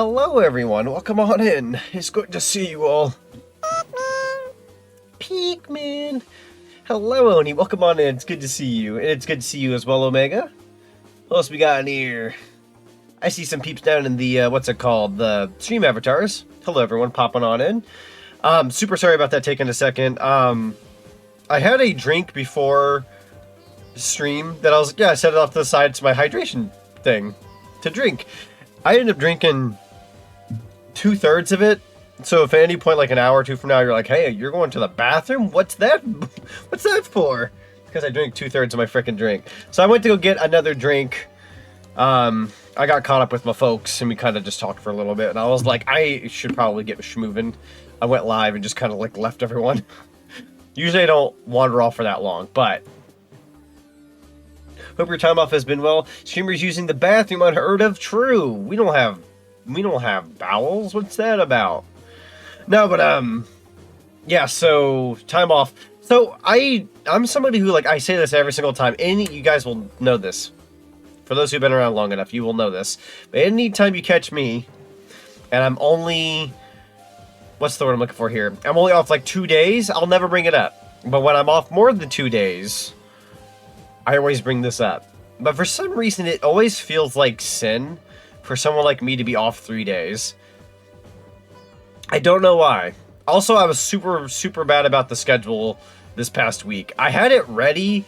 Hello everyone, welcome on in. It's good to see you all. Peekman. Hello Oni, welcome on in. It's good to see you. And it's good to see you as well, Omega. What else we got in here? I see some peeps down in the, what's it called? The stream avatars. Hello everyone, popping on in. Super sorry about that taking a second. I had a drink before stream that I was, I set it off to the side to my hydration thing to drink. I ended up drinking 2/3 of it. So if at any point, like an hour or two from now, you're like, hey, you're going to the bathroom? What's that? What's that for? Because I drank 2/3 of my freaking drink. So I went to go get another drink. I got caught up with my folks and we kind of just talked for a little bit. And I was like, I should probably get schmoovin'. I went live and just kind of like left everyone. Usually I don't wander off for that long, but hope your time off has been well. Streamers using the bathroom unheard of. True. We don't have bowels. What's that about? No, but yeah. So time off. So I'm somebody who, like, I say this every single time. You guys will know this. For those who've been around long enough, you will know this. But anytime you catch me, and I'm only, what's the word I'm looking for here? I'm only off like 2 days. I'll never bring it up. But when I'm off more than 2 days, I always bring this up. But for some reason, it always feels like sin for someone like me to be off 3 days. I don't know why. Also, I was super bad about the schedule this past week. I had it ready,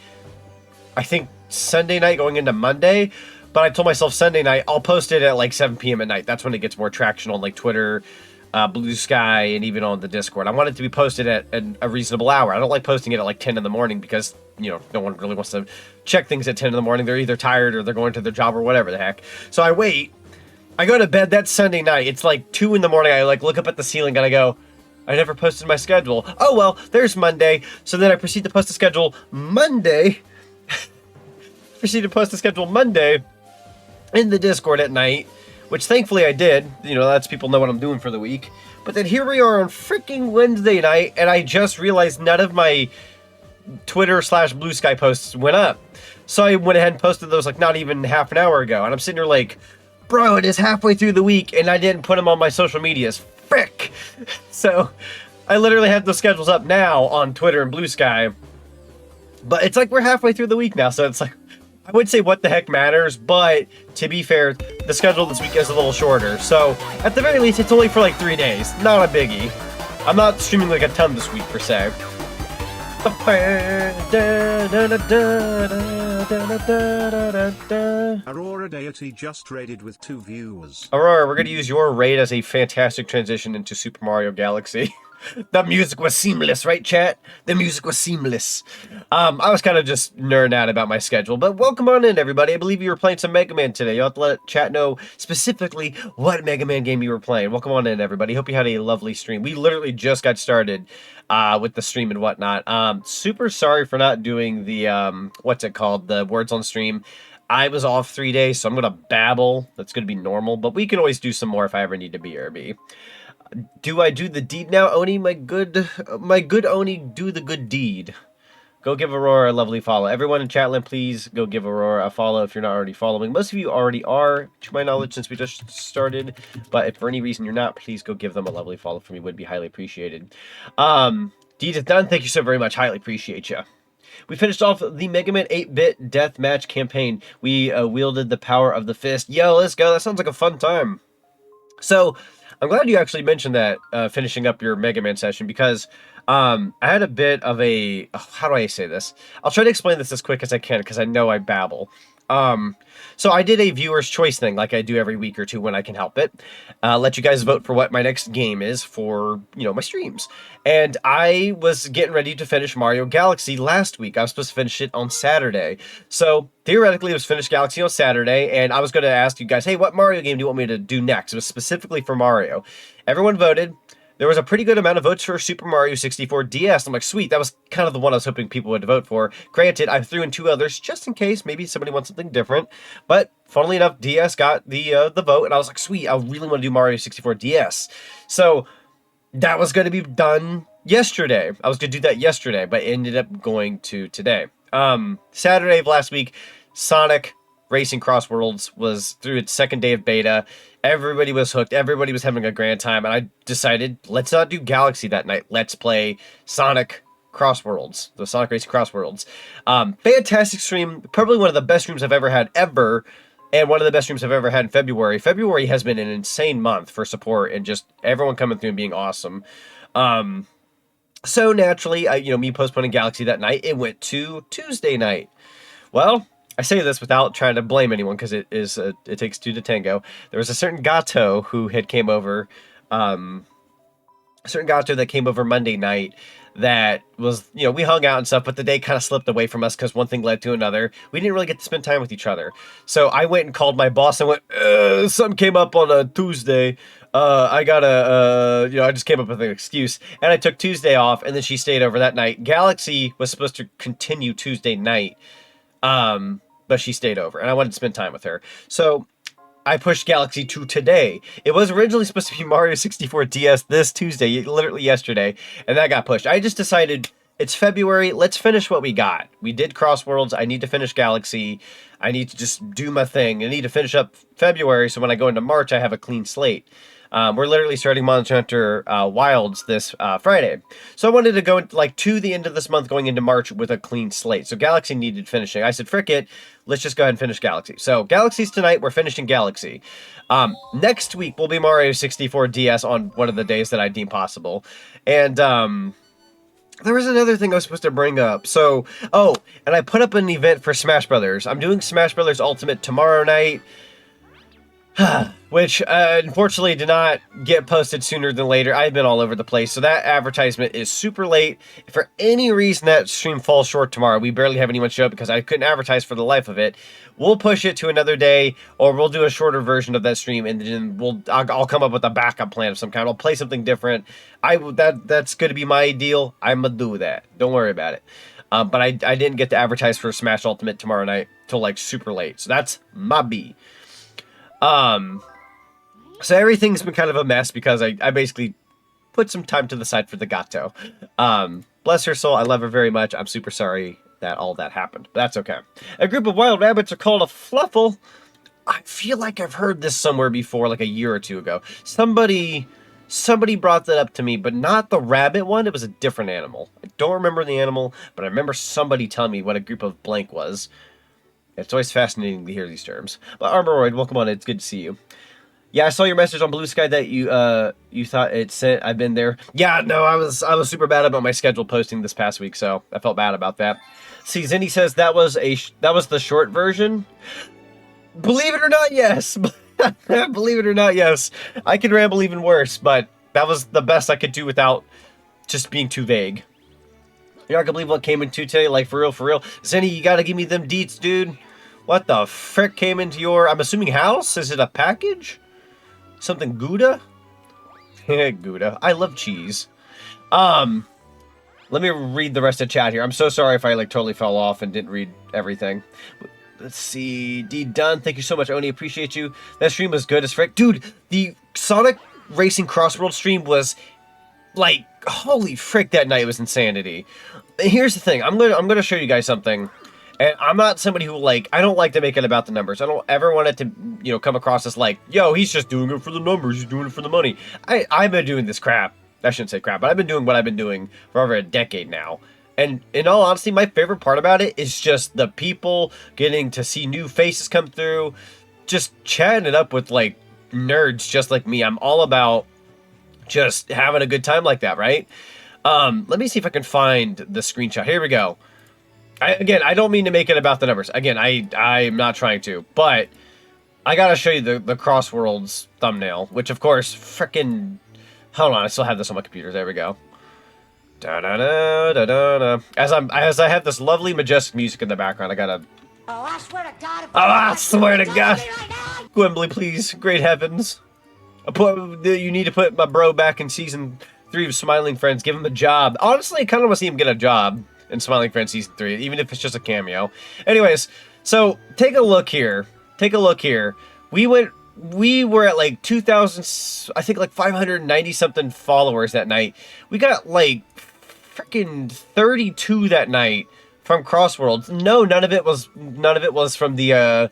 I think, Sunday night going into Monday. But I told myself Sunday night, I'll post it at like 7 p.m. at night. That's when it gets more traction on like Twitter, Blue Sky, and even on the Discord. I want it to be posted at a reasonable hour. I don't like posting it at like 10 in the morning because, you know, no one really wants to check things at 10 in the morning. They're either tired or they're going to their job or whatever the heck. So I wait. I go to bed that Sunday night. It's like 2 in the morning. I like look up at the ceiling and I go, I never posted my schedule. Oh, well, there's Monday. So then I proceed to post the schedule Monday. In the Discord at night, which thankfully I did. You know, that's people know what I'm doing for the week. But then here we are on freaking Wednesday night, and I just realized none of my Twitter/Blue Sky posts went up. So I went ahead and posted those like not even half an hour ago. And I'm sitting here like, bro, it is halfway through the week, and I didn't put them on my social medias. Frick! So I literally have those schedules up now on Twitter and Blue Sky. But it's like we're halfway through the week now, so it's like, I would say what the heck matters, but to be fair, the schedule this week is a little shorter. So at the very least, it's only for like 3 days. Not a biggie. I'm not streaming like a ton this week per se. Aurora Deity just raided with 2 viewers. Aurora, we're going to use your raid as a fantastic transition into Super Mario Galaxy. The music was seamless, right, chat? The music was seamless. I was kind of just nerding out about my schedule, but welcome on in, everybody. I believe you were playing some Mega Man today. You'll have to let chat know specifically what Mega Man game you were playing. Welcome on in, everybody. Hope you had a lovely stream. We literally just got started with the stream and whatnot. Super sorry for not doing the, what's it called? The words on stream. I was off 3 days, so I'm going to babble. That's going to be normal, but we can always do some more if I ever need to BRB. Do I do the deed now, Oni? My good Oni, do the good deed. Go give Aurora a lovely follow. Everyone in chatland, please go give Aurora a follow if you're not already following. Most of you already are, to my knowledge, since we just started. But if for any reason you're not, please go give them a lovely follow for me. Would be highly appreciated. Deed is done. Thank you so very much. Highly appreciate you. We finished off the Mega Man 8-bit deathmatch campaign. We wielded the power of the fist. Yo, let's go. That sounds like a fun time. So I'm glad you actually mentioned that, finishing up your Mega Man session, because I had a bit of a, how do I say this? I'll try to explain this as quick as I can, because I know I babble. So I did a viewer's choice thing, like I do every week or two when I can help it. Let you guys vote for what my next game is for, you know, my streams. And I was getting ready to finish Mario Galaxy last week. I was supposed to finish it on Saturday. So theoretically, it was finished Galaxy on Saturday, and I was going to ask you guys, hey, what Mario game do you want me to do next? It was specifically for Mario. Everyone voted. There was a pretty good amount of votes for Super Mario 64 DS. I'm like, sweet, that was kind of the one I was hoping people would vote for. Granted, I threw in 2 others just in case maybe somebody wants something different. But funnily enough, DS got the vote, and I was like, sweet, I really want to do Mario 64 DS. So that was going to be done yesterday. I was going to do that yesterday, but ended up going to today. Saturday of last week, Sonic Racing Cross Worlds was through its second day of beta. Everybody was hooked. Everybody was having a grand time. And I decided, let's not do Galaxy that night. Let's play Sonic Cross Worlds, the Sonic Racing Cross Worlds. Fantastic stream. Probably one of the best streams I've ever had ever. And one of the best streams I've ever had in February. February has been an insane month for support and just everyone coming through and being awesome. So naturally, me postponing Galaxy that night, it went to Tuesday night. Well, I say this without trying to blame anyone because it takes two to tango. There was a certain Gato who had came over, that came over Monday night that was, we hung out and stuff, but the day kind of slipped away from us because one thing led to another. We didn't really get to spend time with each other. So I went and called my boss and went, something came up on a Tuesday. I just came up with an excuse. And I took Tuesday off, and then she stayed over that night. Galaxy was supposed to continue Tuesday night, but she stayed over, and I wanted to spend time with her. So I pushed Galaxy to today. It was originally supposed to be Mario 64 DS this Tuesday, literally yesterday, and that got pushed. I just decided it's February. Let's finish what we got. We did Cross Worlds. I need to finish Galaxy. I need to just do my thing. I need to finish up February so when I go into March, I have a clean slate. We're literally starting Monster Hunter Wilds this Friday. So I wanted to go to the end of this month going into March with a clean slate. So Galaxy needed finishing. I said, frick it, let's just go ahead and finish Galaxy. So Galaxy's tonight, we're finishing Galaxy. Next week will be Mario 64 DS on one of the days that I deem possible. And there was another thing I was supposed to bring up. So, and I put up an event for Smash Brothers. I'm doing Smash Brothers Ultimate tomorrow night. Which, unfortunately, did not get posted sooner than later. I've been all over the place, so that advertisement is super late. If for any reason that stream falls short tomorrow, we barely have anyone show up because I couldn't advertise for the life of it. We'll push it to another day, or we'll do a shorter version of that stream, and then I'll come up with a backup plan of some kind. I'll play something different. That's going to be my deal. I'm going to do that. Don't worry about it. But I didn't get to advertise for Smash Ultimate tomorrow night till super late, so that's my B. So everything's been kind of a mess because I basically put some time to the side for the Gato. Bless her soul. I love her very much. I'm super sorry that all that happened, but that's okay. A group of wild rabbits are called a fluffle. I feel like I've heard this somewhere before, like a year or two ago. Somebody brought that up to me, but not the rabbit one. It was a different animal. I don't remember the animal, but I remember somebody telling me what a group of blank was. It's always fascinating to hear these terms. But Armoroid, welcome on. It's good to see you. Yeah, I saw your message on Blue Sky that you thought it sent. I've been there. Yeah, no, I was super bad about my schedule posting this past week, so I felt bad about that. See, Zinni says that was the short version. Believe it or not, yes. Believe it or not, yes. I could ramble even worse, but that was the best I could do without just being too vague. You're not gonna believe what came into today, like for real. Zinni, you gotta give me them deets, dude. What the frick came into your, I'm assuming, house? Is it a package? Something Gouda? Gouda. I love cheese. Let me read the rest of chat here. I'm so sorry if I totally fell off and didn't read everything. Let's see. D Dunn, thank you so much, Oni. Appreciate you. That stream was good as frick. Dude, the Sonic Racing Crossworld stream was holy frick, that night was insanity. Here's the thing. I'm gonna show you guys something. And I'm not somebody who, I don't like to make it about the numbers. I don't ever want it to, come across as yo, he's just doing it for the numbers. He's doing it for the money. I've been doing this crap. I shouldn't say crap, but I've been doing what I've been doing for over a decade now. And in all honesty, my favorite part about it is just the people getting to see new faces come through, just chatting it up with, nerds just like me. I'm all about just having a good time like that, right? Let me see if I can find the screenshot. Here we go. I don't mean to make it about the numbers. Again, I'm not trying to, but I gotta show you the Crossworlds thumbnail, which of course, frickin', hold on, I still have this on my computer. There we go. Da da da da da da. As I have this lovely majestic music in the background, I gotta. Oh, I swear to God! Oh, I swear to God! Gwimbly, please, great heavens! You need to put my bro back in season 3 of Smiling Friends. Give him a job. Honestly, I kind of want to see him get a job in Smiling Friends Season 3, even if it's just a cameo. Anyways, so take a look here. Take a look here. We were at 2,000, I think 590 something followers that night. We got freaking 32 that night From Crossworlds. No, none of it was from the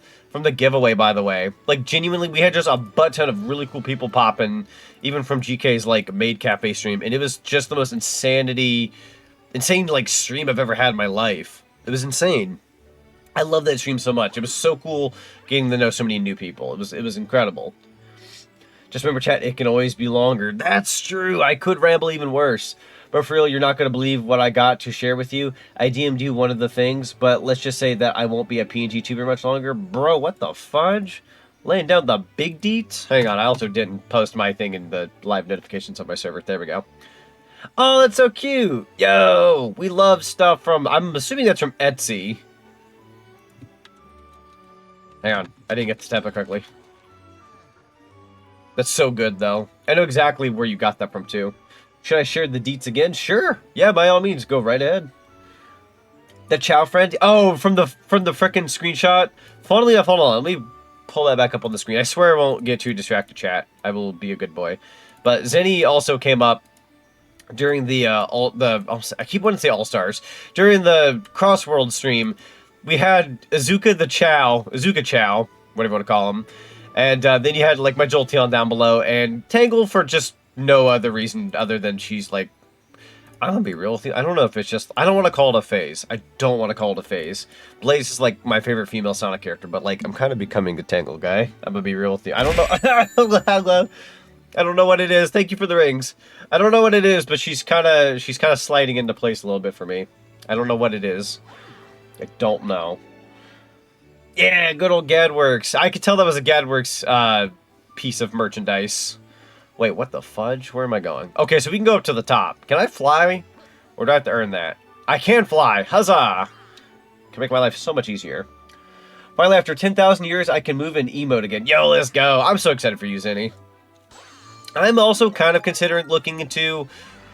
giveaway, by the way. Like, genuinely, we had just a butt ton of really cool people popping, even from GK's, like, Maid Cafe stream, and it was just the most insane, like, stream I've ever had in my life. It was insane. I love that stream so much. It was so cool getting to know so many new people. It was incredible. Just remember, chat, it can always be longer. That's true. I could ramble even worse. But for real, you're not going to believe what I got to share with you. I DM'd you one of the things, but let's just say that I won't be a PNG tuber much longer. Bro, what the fudge? Laying down the big deets? Hang on, I also didn't post my thing in the live notifications on my server. There we go. Oh, that's so cute. Yo, we love stuff from, I'm assuming that's from Etsy. Hang on, I didn't get to tap it correctly. That's so good, though. I know exactly where you got that from, too. Should I share the deets again? Sure. Yeah, by all means, go right ahead. The Chow friend? Oh, from the frickin' screenshot? Funnily enough, hold on. Let me pull that back up on the screen. I swear I won't get too distracted, chat. I will be a good boy. But Zenny also came up during the, I keep wanting to say All-Stars. During the Crossworld stream, we had Azuka Chow, whatever you want to call him. And then you had, like, my Jolteon down below, and Tangle for just no other reason other than she's, like, I'm gonna be real with you. I don't know if it's just, I don't want to call it a phase. I don't want to call it a phase. Blaze is, like, my favorite female Sonic character, but, like, I'm kind of becoming a Tangle guy. I'm gonna be real with you. I don't know. I don't know what it is. Thank you for the rings. I don't know what it is, but she's kind of sliding into place a little bit for me. I don't know what it is. I don't know. Yeah, good old Gadworks. I could tell that was a Gadworks piece of merchandise. Wait, what the fudge? Where am I going? Okay, so we can go up to the top. Can I fly? Or do I have to earn that? I can fly! Huzzah! Can make my life so much easier. Finally, after 10,000 years, I can move in emote again. Yo, let's go! I'm so excited for you, Zenny. I'm also kind of considering looking into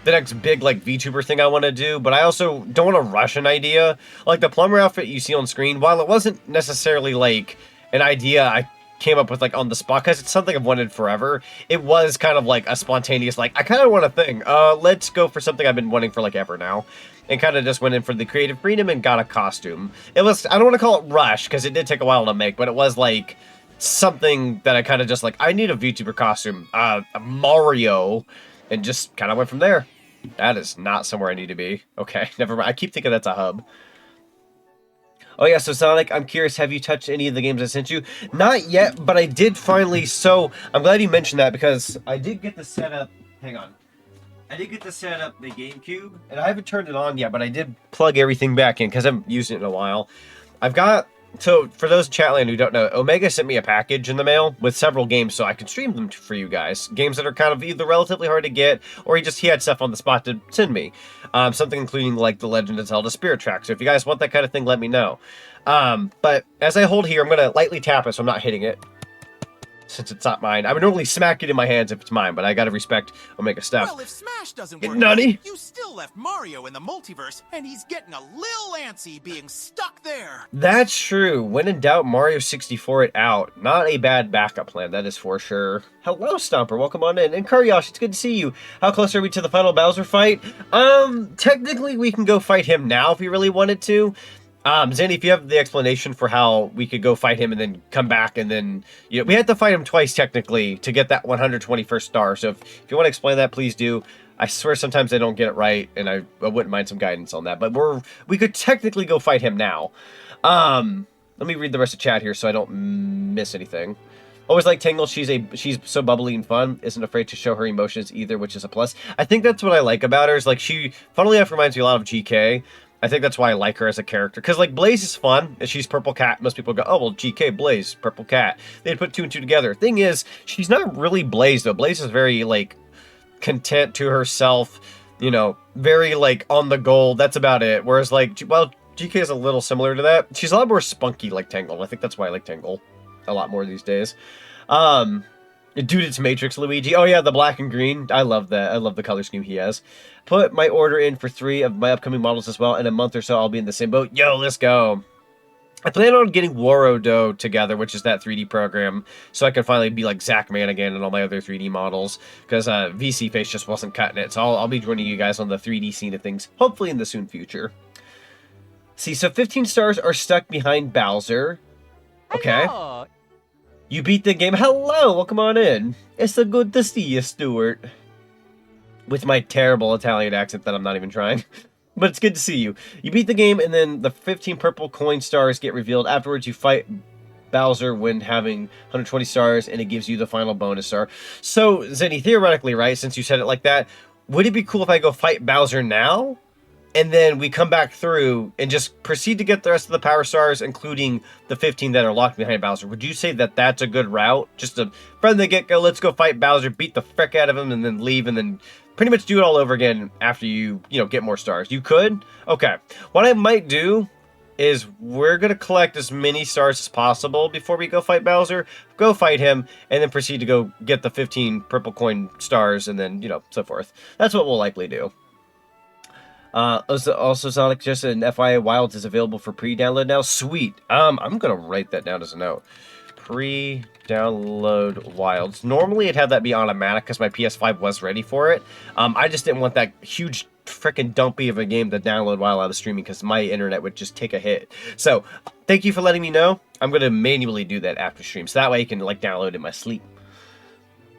the next big, like, VTuber thing I want to do, but I also don't want to rush an idea. Like, the plumber outfit you see on screen, while it wasn't necessarily, like, an idea I came up with, like, on the spot, because it's something I've wanted forever, it was kind of, like, a spontaneous, like, I kind of want a thing. Let's go for something I've been wanting for, like, ever now. And kind of just went in for the creative freedom and got a costume. It was, I don't want to call it rush, because it did take a while to make, but it was, like, something that I kind of just, like, I need a VTuber costume. A Mario. And just kind of went from there. That is not somewhere I need to be. Okay, never mind. I keep thinking that's a hub. Oh yeah, so Sonic, I'm curious, have you touched any of the games I sent you? Not yet, but I did finally, so I'm glad you mentioned that because I did get to set up, hang on. I did get to set up the GameCube, and I haven't turned it on yet, but I did plug everything back in because I haven't used it in a while. I've got, so for those in Chatland who don't know, Omega sent me a package in the mail with several games so I could stream them for you guys. Games that are kind of either relatively hard to get, or he had stuff on the spot to send me. Something including like The Legend of Zelda Spirit Track. So if you guys want that kind of thing, let me know. But as I hold here, I'm going to lightly tap it so I'm not hitting it. Since it's not mine. I would normally smack it in my hands if it's mine, but I gotta respect Omega stuff. Well, if Smash doesn't work, Nutty. You still left Mario in the multiverse, and he's getting a little antsy being stuck there. That's true. When in doubt, Mario 64 it out. Not a bad backup plan, that is for sure. Hello, Stomper. Welcome on in. And Kuryosh, it's good to see you. How close are we to the final Bowser fight? Technically, we can go fight him now if we really wanted to. Zandy, if you have the explanation for how we could go fight him and then come back and then, you know, we had to fight him twice technically to get that 121st star. So if you want to explain that, please do. I swear sometimes I don't get it right and I wouldn't mind some guidance on that, but we could technically go fight him now. Let me read the rest of chat here so I don't miss anything. Always like Tingle, she's so bubbly and fun, isn't afraid to show her emotions either, which is a plus. I think that's what I like about her, is like she, funnily enough, reminds me a lot of GK. I think that's why I like her as a character. Because, like, Blaze is fun, and she's Purple Cat. Most people go, oh, well, GK, Blaze, Purple Cat. They'd put two and two together. Thing is, she's not really Blaze, though. Blaze is very, like, content to herself, you know, very, like, on the goal. That's about it. Whereas, like, well, GK is a little similar to that. She's a lot more spunky like Tangle. I think that's why I like Tangle a lot more these days. Dude, it's Matrix Luigi. Oh, yeah, the black and green. I love that. I love the color scheme he has. Put my order in for 3 of my upcoming models as well. In a month or so, I'll be in the same boat. Yo, let's go. I plan on getting Worodo together, which is that 3D program, so I can finally be like Zachman again and all my other 3D models, because VC Face just wasn't cutting it. So I'll be joining you guys on the 3D scene of things, hopefully in the soon future. See, so 15 stars are stuck behind Bowser. Okay. Hello. You beat the game. Hello, welcome on in. It's so good to see you, Stuart. With my terrible Italian accent that I'm not even trying. But it's good to see you. You beat the game, and then the 15 purple coin stars get revealed. Afterwards, you fight Bowser when having 120 stars, and it gives you the final bonus star. So, Zenny, theoretically, right, since you said it like that, would it be cool if I go fight Bowser now? And then we come back through and just proceed to get the rest of the power stars, including the 15 that are locked behind Bowser. Would you say that that's a good route? Just to, from the get-go, let's go fight Bowser, beat the frick out of him, and then leave, and then pretty much do it all over again after you get more stars. You could? Okay. What I might do is we're going to collect as many stars as possible before we go fight Bowser, go fight him, and then proceed to go get the 15 purple coin stars, and then, so forth. That's what we'll likely do. Also, Sonic, just an FYI, Wilds is available for pre-download now. Sweet. I'm going to write that down as a note. Pre-download Wilds. Normally, it'd have that be automatic because my PS5 was ready for it. I just didn't want that huge freaking dumpy of a game to download while I was streaming because my internet would just take a hit. So, thank you for letting me know. I'm going to manually do that after stream. So that way I can, download it in my sleep.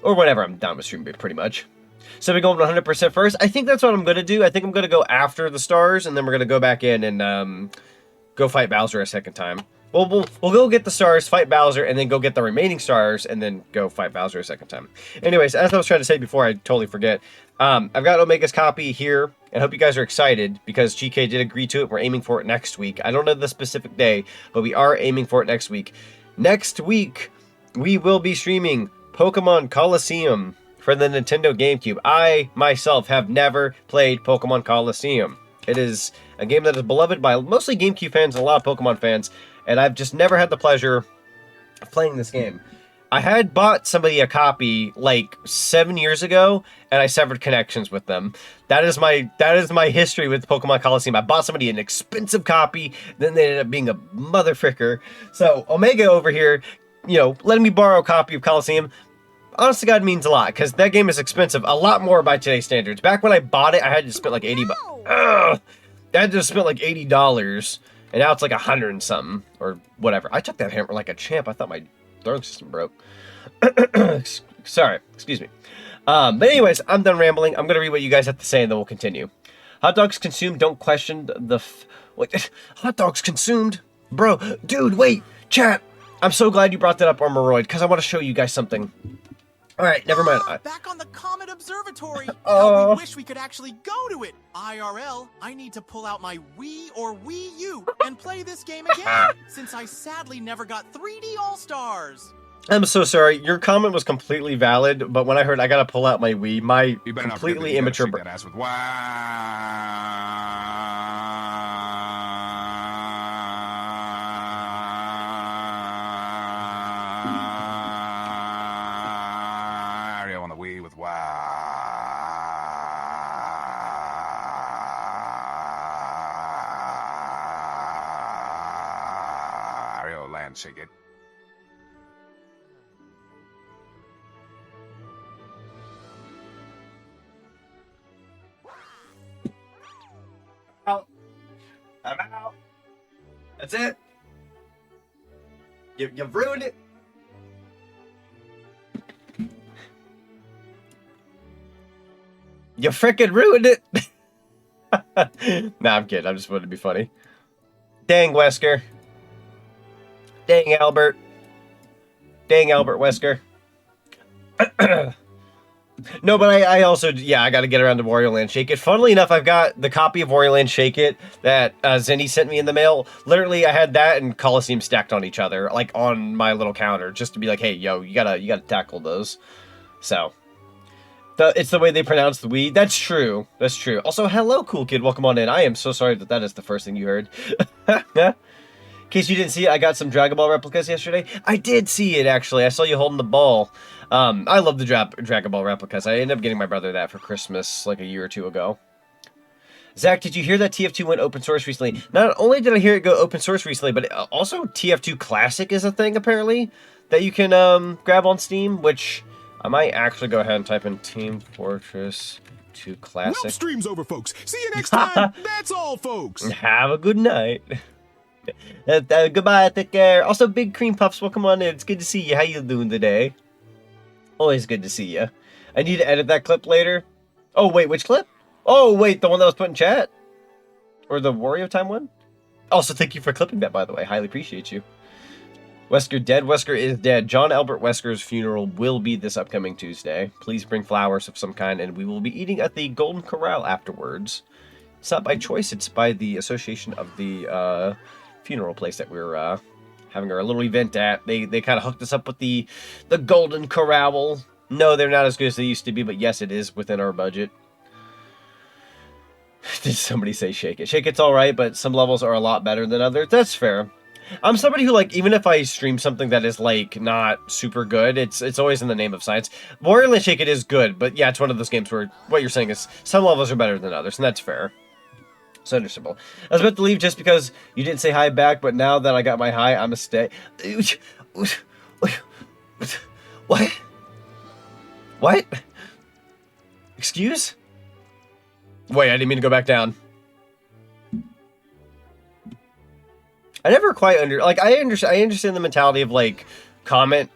Or whenever I'm done with streaming, pretty much. So we're going 100% first. I think that's what I'm going to do. I think I'm going to go after the stars, and then we're going to go back in and go fight Bowser a second time. We'll go get the stars, fight Bowser, and then go get the remaining stars, and then go fight Bowser a second time. Anyways, as I was trying to say before, I totally forget. I've got Omega's copy here, and I hope you guys are excited, because GK did agree to it. We're aiming for it next week. I don't know the specific day, but we are aiming for it next week. Next week, we will be streaming Pokemon Colosseum for the Nintendo GameCube. I, myself, have never played Pokemon Colosseum. It is a game that is beloved by mostly GameCube fans and a lot of Pokemon fans, and I've just never had the pleasure of playing this game. I had bought somebody a copy, 7 years ago, and I severed connections with them. That is my history with Pokemon Colosseum. I bought somebody an expensive copy, then they ended up being a motherfricker. So, Omega over here, letting me borrow a copy of Colosseum, honest to God, means a lot, because that game is expensive, a lot more by today's standards. Back when I bought it, I had to spend like 80 bucks. I had to spend like $80, and now it's like 100 and something, or whatever. I took that hammer like a champ. I thought my throwing system broke. Sorry, excuse me. But anyways, I'm done rambling. I'm going to read what you guys have to say, and then we'll continue. Hot dogs consumed, don't question the... What? Hot dogs consumed? Bro, dude, wait, chat. I'm so glad you brought that up, Armoroid, because I want to show you guys something. Alright, never mind. Back on the Comet Observatory. Oh. How we wish we could actually go to it. IRL, I need to pull out my Wii or Wii U and play this game again, since I sadly never got 3D All-Stars. I'm so sorry. Your comment was completely valid, but when I heard I gotta pull out my Wii, my completely immature... That ass with Wario on the Wii with Wario Land, shake it. I'm out. That's it. You've ruined it. You frickin' ruined it. Nah, I'm kidding. I just wanted to be funny. Dang, Wesker. Dang, Albert. Dang, Albert Wesker. No, but I also, I got to get around to Wario Land Shake It. Funnily enough, I've got the copy of Wario Land Shake It that Zenny sent me in the mail. Literally, I had that and Colosseum stacked on each other, like on my little counter, just to be like, hey, yo, you gotta tackle those. So, it's the way they pronounce the Wii. That's true. That's true. Also, hello, cool kid. Welcome on in. I am so sorry that is the first thing you heard. In case you didn't see it, I got some Dragon Ball replicas yesterday. I did see it, actually. I saw you holding the ball. I love the Dragon Ball replicas. I ended up getting my brother that for Christmas like a year or two ago. Zach, did you hear that TF2 went open source recently? Not only did I hear it go open source recently, but also TF2 Classic is a thing, apparently, that you can grab on Steam, which I might actually go ahead and type in Team Fortress Too Nope, classic. stream's over, folks. See you next time. That's all, folks. Have a good night. Goodbye, take care. Also, Big Cream Puffs, welcome on in. It's good to see you. How you doing today? Always good to see you. I need to edit that clip later. Oh, wait, which clip? Oh, wait, the one that was put in chat? Or the Wario Time one? Also, thank you for clipping that, by the way. Highly appreciate you. Wesker dead. Wesker is dead. John Albert Wesker's funeral will be this upcoming Tuesday. Please bring flowers of some kind, and we will be eating at the Golden Corral afterwards. It's not by choice, it's by the association of the funeral place that we're having our little event at. They kind of hooked us up with the Golden Corral. No, they're not as good as they used to be, but yes, it is within our budget. Did somebody say Shake It? Shake It's alright, but some levels are a lot better than others. That's fair. I'm somebody who, like, even if I stream something that is, like, not super good, it's always in the name of science. Wario Land Shake It is good, but yeah, it's one of those games where what you're saying is some levels are better than others, and that's fair. It's understandable. I was about to leave just because you didn't say hi back, but now that I got my hi, I'm a stay. What? What? Excuse? Wait, I didn't mean to go back down. I never quite I understand the mentality of, like, comment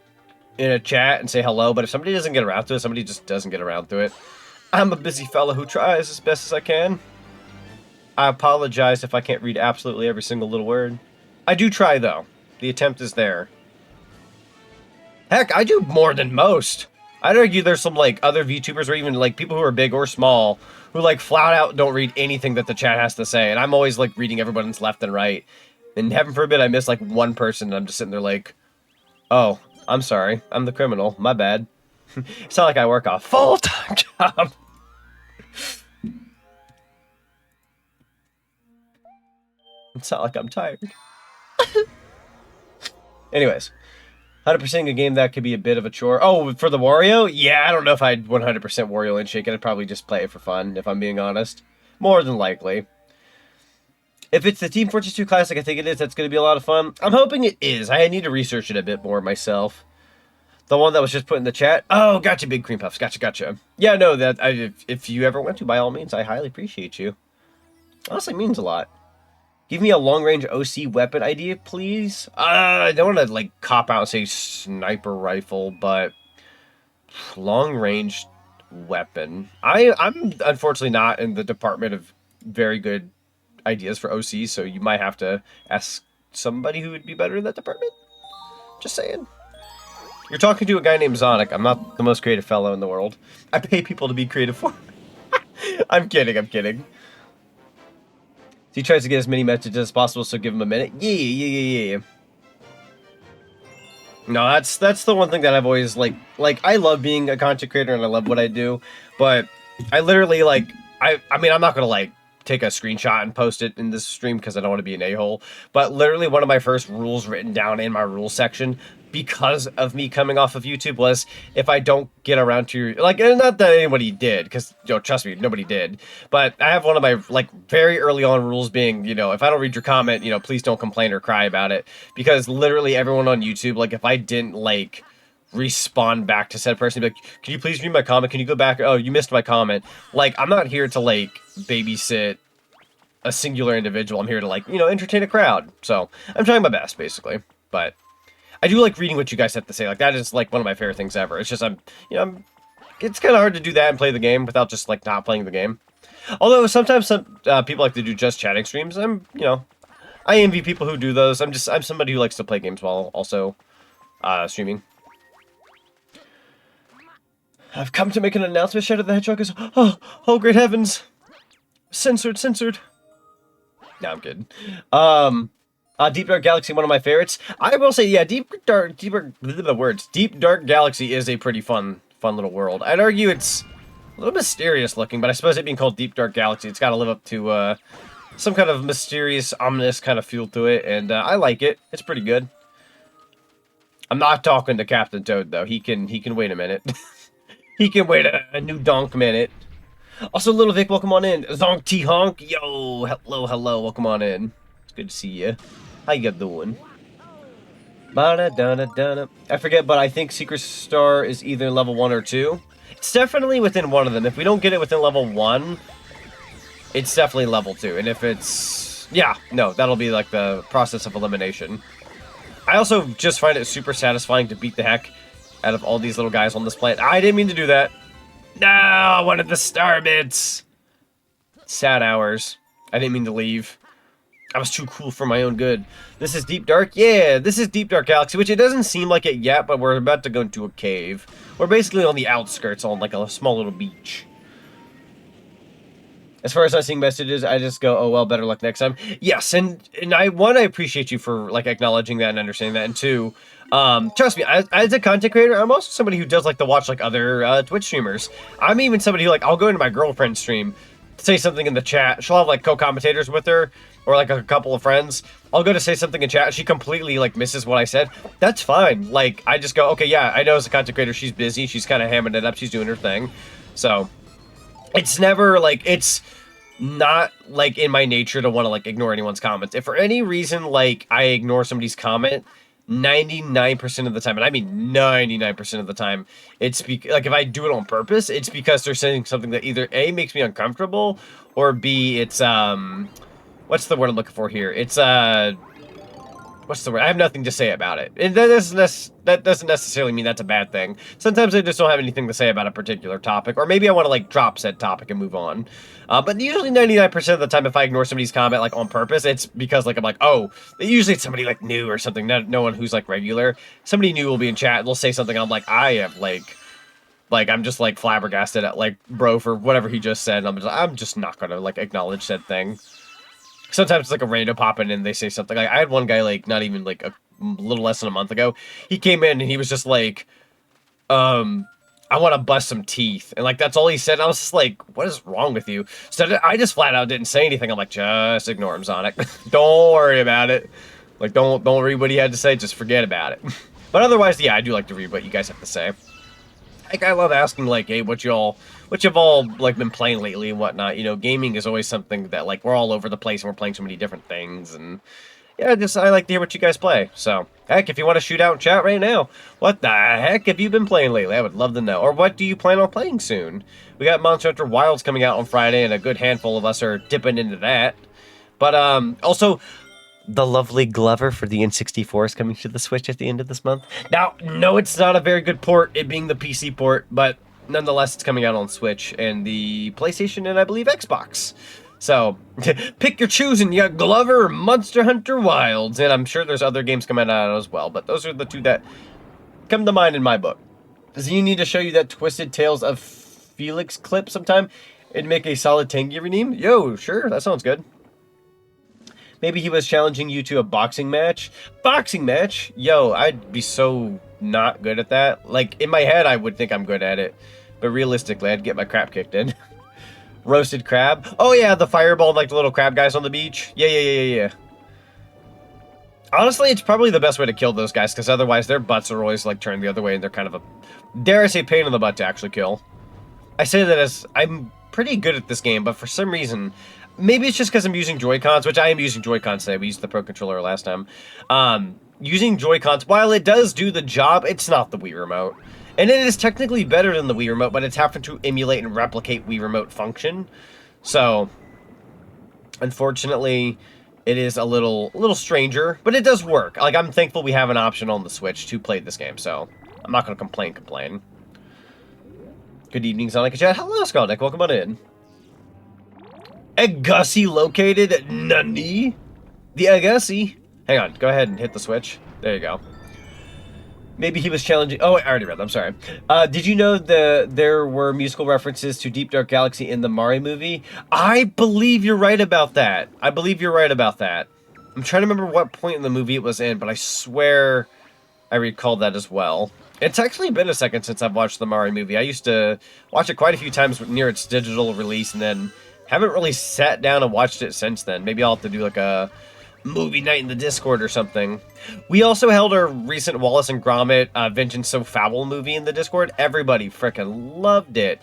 in a chat and say hello, but if somebody doesn't get around to it, somebody just doesn't get around to it. I'm a busy fella who tries as best as I can. I apologize if I can't read absolutely every single little word. I do try, though. The attempt is there. Heck, I do more than most. I'd argue there's some, like, other VTubers or even, like, people who are big or small who, like, flat out don't read anything that the chat has to say, and I'm always, like, reading everyone's left and right. And heaven forbid I miss, like, one person, and I'm just sitting there like, oh, I'm sorry. I'm the criminal. My bad. It's not like I work a full-time job. It's not like I'm tired. Anyways. 100%ing a game that could be a bit of a chore. Oh, for the Wario? Yeah, I don't know if I'd 100% Wario Land Shake It. I'd probably just play it for fun, if I'm being honest. More than likely. If it's the Team Fortress 2 Classic, I think it is. That's going to be a lot of fun. I'm hoping it is. I need to research it a bit more myself. The one that was just put in the chat. Oh, gotcha, Big Cream Puffs. Gotcha. Yeah, no, if you ever went to, by all means, I highly appreciate you. Honestly, means a lot. Give me a long-range OC weapon idea, please. I don't want to, like, cop out and say sniper rifle, but long-range weapon. I'm unfortunately not in the department of very good ideas for OCs, so you might have to ask somebody who would be better in that department. Just saying. You're talking to a guy named Zonic. I'm not the most creative fellow in the world. I pay people to be creative for me. I'm kidding. He tries to get as many messages as possible, so give him a minute. Yeah. No, that's the one thing that I've always, like, I love being a content creator and I love what I do, but I literally, like, I mean, I'm not gonna, like, take a screenshot and post it in this stream because I don't want to be an a-hole, but literally one of my first rules written down in my rules section because of me coming off of YouTube was if I don't get around to, like, not that anybody did, because, you know, trust me, nobody did, but I have one of my, like, very early on rules being, you know, if I don't read your comment, you know, please don't complain or cry about it, because literally everyone on YouTube, like, if I didn't, like, respond back to said person, be like, can you please read my comment, can you go back, oh, you missed my comment, like, I'm not here to, like, babysit a singular individual, I'm here to, like, you know, entertain a crowd, so I'm trying my best, basically, but I do like reading what you guys have to say. Like, that is, like, one of my favorite things ever. It's just, it's kind of hard to do that and play the game without just, like, not playing the game. Although, sometimes some people like to do just chatting streams. I envy people who do those. I'm somebody who likes to play games while also streaming. I've come to make an announcement. Shadow the Hedgehog is, oh, great heavens. Censored. No, I'm kidding. Deep Dark Galaxy, one of my favorites. I will say, yeah, Deep Dark Galaxy is a pretty fun little world. I'd argue it's a little mysterious looking, but I suppose it being called Deep Dark Galaxy, it's got to live up to some kind of mysterious, ominous kind of feel to it, and I like it. It's pretty good. I'm not talking to Captain Toad though. He can wait a minute. He can wait a new donk minute. Also, Little Vic, welcome on in. ZonicTHedgehog, yo, hello, welcome on in. It's good to see you. How you doing? I forget, but I think Secret Star is either level 1 or 2. It's definitely within one of them. If we don't get it within level 1, it's definitely level 2. And if it's... yeah, no, that'll be like the process of elimination. I also just find it super satisfying to beat the heck out of all these little guys on this planet. I didn't mean to do that. No, I wanted the star bits. Sad hours. I didn't mean to leave. I was too cool for my own good. This is Deep Dark? Yeah, this is Deep Dark Galaxy, which it doesn't seem like it yet, but we're about to go into a cave. We're basically on the outskirts, on like a small little beach. As far as not seeing messages, I just go, oh, well, better luck next time. Yes, and I appreciate you for, like, acknowledging that and understanding that, and two, trust me, as a content creator, I'm also somebody who does like to watch, like, other Twitch streamers. I'm even somebody who, like, I'll go into my girlfriend's stream, say something in the chat, she'll have, like, co-commentators with her, or, like, a couple of friends. I'll go to say something in chat, she completely, like, misses what I said. That's fine. Like, I just go, okay, yeah, I know as a content creator, she's busy, she's kind of hamming it up, she's doing her thing, so... it's never, like, it's not, like, in my nature to want to, like, ignore anyone's comments. If for any reason, like, I ignore somebody's comment, 99% of the time, and I mean 99% of the time, it's, like, if I do it on purpose, it's because they're saying something that either A, makes me uncomfortable, or B, it's, what's the word I'm looking for here? It's, what's the word? I have nothing to say about it. And that doesn't necessarily mean that's a bad thing. Sometimes I just don't have anything to say about a particular topic, or maybe I want to, like, drop said topic and move on. But usually 99% of the time, if I ignore somebody's comment, like, on purpose, it's because, like, I'm like, oh, usually it's somebody, like, new or something, no one who's, like, regular. Somebody new will be in chat, and they'll say something, and I'm like, I have, like, I'm just, like, flabbergasted at, like, bro, for whatever he just said, and I'm just not gonna, like, acknowledge said thing. Sometimes it's like a random pop in and they say something. Like, I had one guy, like, not even, like, a little less than a month ago. He came in and he was just like, I want to bust some teeth. And, like, that's all he said. And I was just like, what is wrong with you? So I just flat out didn't say anything. I'm like, just ignore him, Zonic. Don't worry about it. Like, don't read what he had to say. Just forget about it. But otherwise, yeah, I do like to read what you guys have to say. Like, I love asking, like, hey, what you've all, like, been playing lately and whatnot. You know, gaming is always something that, like, we're all over the place and we're playing so many different things. And, yeah, I like to hear what you guys play. So, heck, if you want to shoot out and chat right now, what the heck have you been playing lately? I would love to know. Or what do you plan on playing soon? We got Monster Hunter Wilds coming out on Friday, and a good handful of us are dipping into that. But, also... the lovely Glover for the N64 is coming to the Switch at the end of this month. Now, no, it's not a very good port, it being the PC port, but nonetheless, it's coming out on Switch and the PlayStation and I believe Xbox. So, pick your choosing. You got Glover or Monster Hunter Wilds, and I'm sure there's other games coming out as well, but those are the two that come to mind in my book. Does he need to show you that Twisted Tales of Felix clip sometime and make a solid Tangy redeem? Yo, sure, that sounds good. Maybe he was challenging you to a boxing match. Boxing match? Yo, I'd be so not good at that. Like, in my head, I would think I'm good at it. But realistically, I'd get my crap kicked in. Roasted crab? Oh, yeah, the fireball, like the little crab guys on the beach. Yeah. Honestly, it's probably the best way to kill those guys, because otherwise their butts are always, like, turned the other way, and they're kind of a, dare I say, pain in the butt to actually kill. I say that as, I'm pretty good at this game, but for some reason... maybe it's just because I'm using Joy-Cons, which I am using Joy-Cons today. We used the Pro Controller last time. Using Joy-Cons, while it does do the job, it's not the Wii Remote. And it is technically better than the Wii Remote, but it's having to emulate and replicate Wii Remote function. So, unfortunately, it is a little stranger, but it does work. Like, I'm thankful we have an option on the Switch to play this game, so I'm not going to complain. Good evening, Zonic Chat. Hello, Skaldick. Welcome on in. Agassi located? Nani? The Agassi? Hang on, go ahead and hit the switch. There you go. Maybe he was challenging... oh, I already read that, I'm sorry. Did you know there were musical references to Deep Dark Galaxy in the Mario movie? I believe you're right about that. I'm trying to remember what point in the movie it was in, but I swear I recall that as well. It's actually been a second since I've watched the Mario movie. I used to watch it quite a few times near its digital release, and then... haven't really sat down and watched it since then. Maybe I'll have to do like a movie night in the Discord or something. We also held our recent Wallace and Gromit Vengeance So Foul movie in the Discord. Everybody frickin' loved it.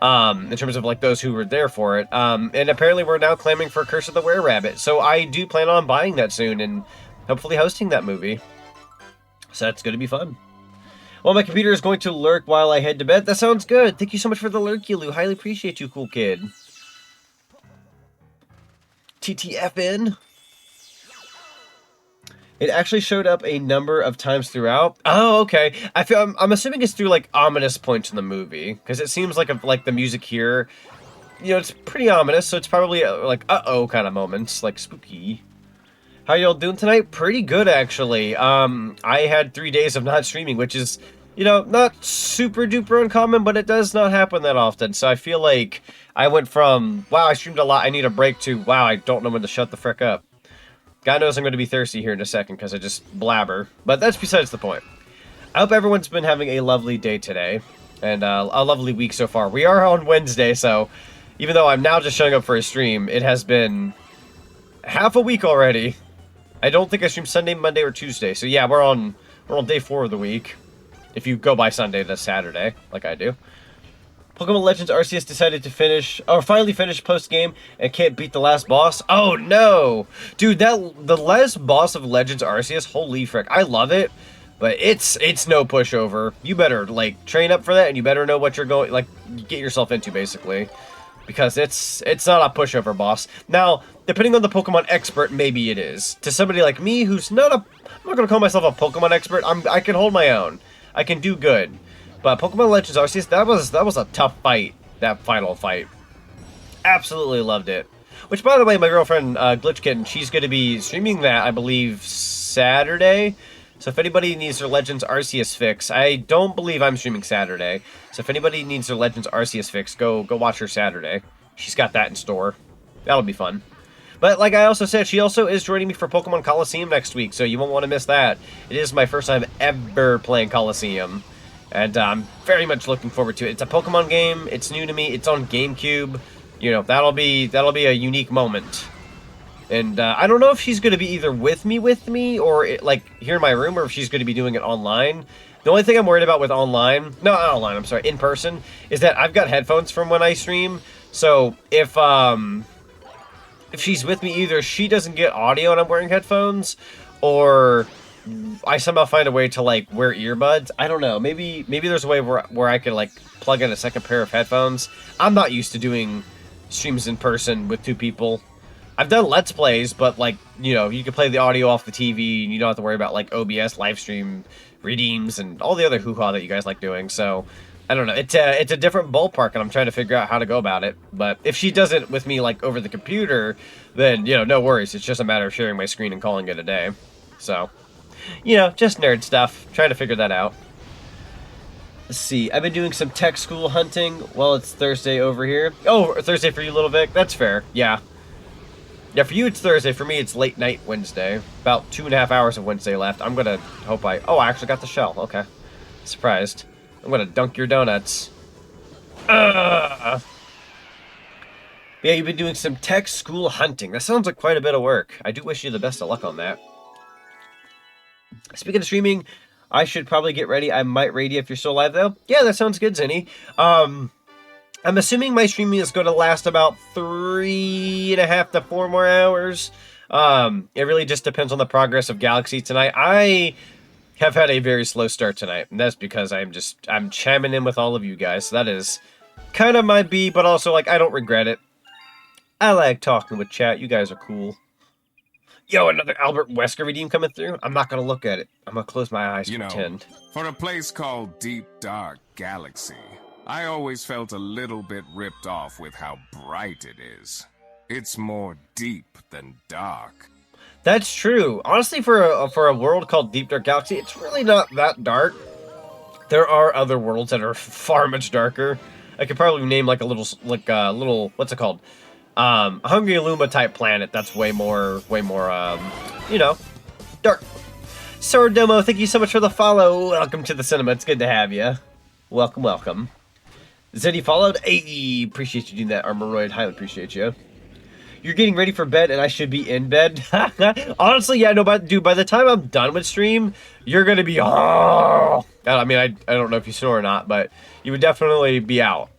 In terms of like those who were there for it. And apparently we're now claiming for Curse of the Were-Rabbit. So I do plan on buying that soon and hopefully hosting that movie. So that's going to be fun. Well, my computer is going to lurk while I head to bed. That sounds good. Thank you so much for the lurky, Lou. Highly appreciate you, cool kid. TTFN. It actually showed up a number of times throughout. Oh, okay. I'm assuming it's through like ominous points in the movie because it seems like the music here, you know, it's pretty ominous. So it's probably like uh-oh kind of moments, like spooky. How y'all doing tonight? Pretty good actually. I had 3 days of not streaming, which is, you know, not super duper uncommon, but it does not happen that often. So I feel like I went from wow, I streamed a lot, I need a break, to wow, I don't know when to shut the frick up. God knows I'm going to be thirsty here in a second because I just blabber. But that's besides the point. I hope everyone's been having a lovely day today. And a lovely week so far. We are on Wednesday, so even though I'm now just showing up for a stream, it has been half a week already. I don't think I streamed Sunday, Monday, or Tuesday. So yeah, we're on day 4 of the week. If you go by Sunday to Saturday, like I do. Pokemon Legends Arceus decided to finally finish post-game and can't beat the last boss. Oh no! Dude, the last boss of Legends Arceus, holy frick, I love it, but it's no pushover. You better, like, train up for that, and you better know what you're going, like, get yourself into, basically. Because it's not a pushover boss. Now, depending on the Pokemon expert, maybe it is. To somebody like me, who's I'm not gonna call myself a Pokemon expert, I can hold my own. I can do good. But Pokemon Legends Arceus, that was a tough fight, that final fight. Absolutely loved it. Which, by the way, my girlfriend, Glitchkitten, she's going to be streaming that, I believe, Saturday. So if anybody needs their Legends Arceus fix, I don't believe I'm streaming Saturday. So if anybody needs their Legends Arceus fix, go watch her Saturday. She's got that in store. That'll be fun. But like I also said, she also is joining me for Pokemon Coliseum next week, so you won't want to miss that. It is my first time ever playing Coliseum. And I'm very much looking forward to it. It's a Pokemon game. It's new to me. It's on GameCube. You know, that'll be a unique moment. And I don't know if she's going to be either with me, or like here in my room, or if she's going to be doing it online. The only thing I'm worried about with in person, is that I've got headphones from when I stream. So if she's with me, either she doesn't get audio and I'm wearing headphones, or I somehow find a way to, like, wear earbuds. I don't know. Maybe there's a way where I could, like, plug in a second pair of headphones. I'm not used to doing streams in person with 2 people. I've done Let's Plays, but, like, you know, you can play the audio off the TV, and you don't have to worry about, like, OBS, live stream, redeems, and all the other hoo-ha that you guys like doing. So, I don't know. It's a different ballpark, and I'm trying to figure out how to go about it. But if she does it with me, like, over the computer, then, you know, no worries. It's just a matter of sharing my screen and calling it a day. So, you know, just nerd stuff. Trying to figure that out. Let's see. I've been doing some tech school hunting while it's Thursday over here. Oh, Thursday for you, Little Vic? That's fair. Yeah. Yeah, for you it's Thursday. For me it's late night Wednesday. About 2.5 hours of Wednesday left. I'm gonna hope oh, I actually got the shell. Okay. Surprised. I'm gonna dunk your donuts. Yeah, you've been doing some tech school hunting. That sounds like quite a bit of work. I do wish you the best of luck on that. Speaking of streaming, I should probably get ready. I might raid you if you're still alive, though. Yeah, that sounds good, Zinni. I'm assuming my streaming is going to last about 3.5 to 4 more hours. It really just depends on the progress of Galaxy tonight. I have had a very slow start tonight, and that's because I'm chiming in with all of you guys. So that is kind of my B, but also, like, I don't regret it. I like talking with chat. You guys are cool. Yo, another Albert Wesker redeem coming through? I'm not going to look at it. I'm going to close my eyes and pretend. For a place called Deep Dark Galaxy, I always felt a little bit ripped off with how bright it is. It's more deep than dark. That's true. Honestly, for a world called Deep Dark Galaxy, it's really not that dark. There are other worlds that are far much darker. I could probably name like a little, what's it called? Hungry Luma type planet that's way more, you know, dark. Sordomo, thank you so much for the follow. Welcome to the cinema. It's good to have you. Welcome, welcome. Zeddy followed. Hey, appreciate you doing that, Armoroid. Highly appreciate you. You're getting ready for bed, and I should be in bed. Honestly, yeah, no, but dude, by the time I'm done with stream, you're gonna be. Oh, I mean, I don't know if you snore or not, but you would definitely be out.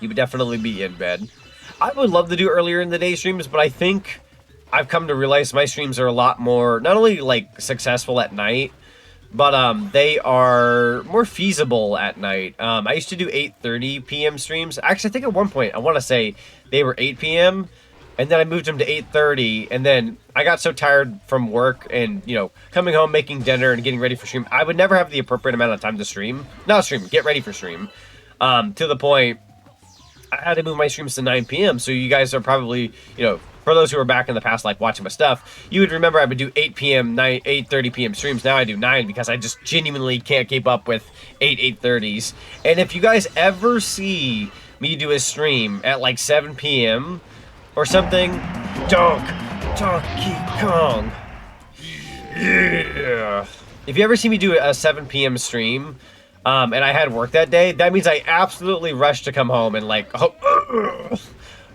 You would definitely be in bed. I would love to do earlier in the day streams, but I think I've come to realize my streams are a lot more, not only like successful at night, but they are more feasible at night. I used to do 8:30 p.m. streams. Actually, I think at one point I want to say they were 8 p.m. and then I moved them to 8:30, and then I got so tired from work and, you know, coming home, making dinner, and getting ready for stream, I would never have the appropriate amount of time to stream. Not stream, get ready for stream. To the point, I had to move my streams to 9 p.m., so you guys are probably, you know, for those who were back in the past, like, watching my stuff, you would remember I would do 8 p.m., 8:30 p.m. streams. Now I do 9 because I just genuinely can't keep up with 8:30s. And if you guys ever see me do a stream at, like, 7 p.m., or something, Donkey Kong. Yeah. If you ever see me do a 7 p.m. stream, and I had work that day, that means I absolutely rushed to come home and like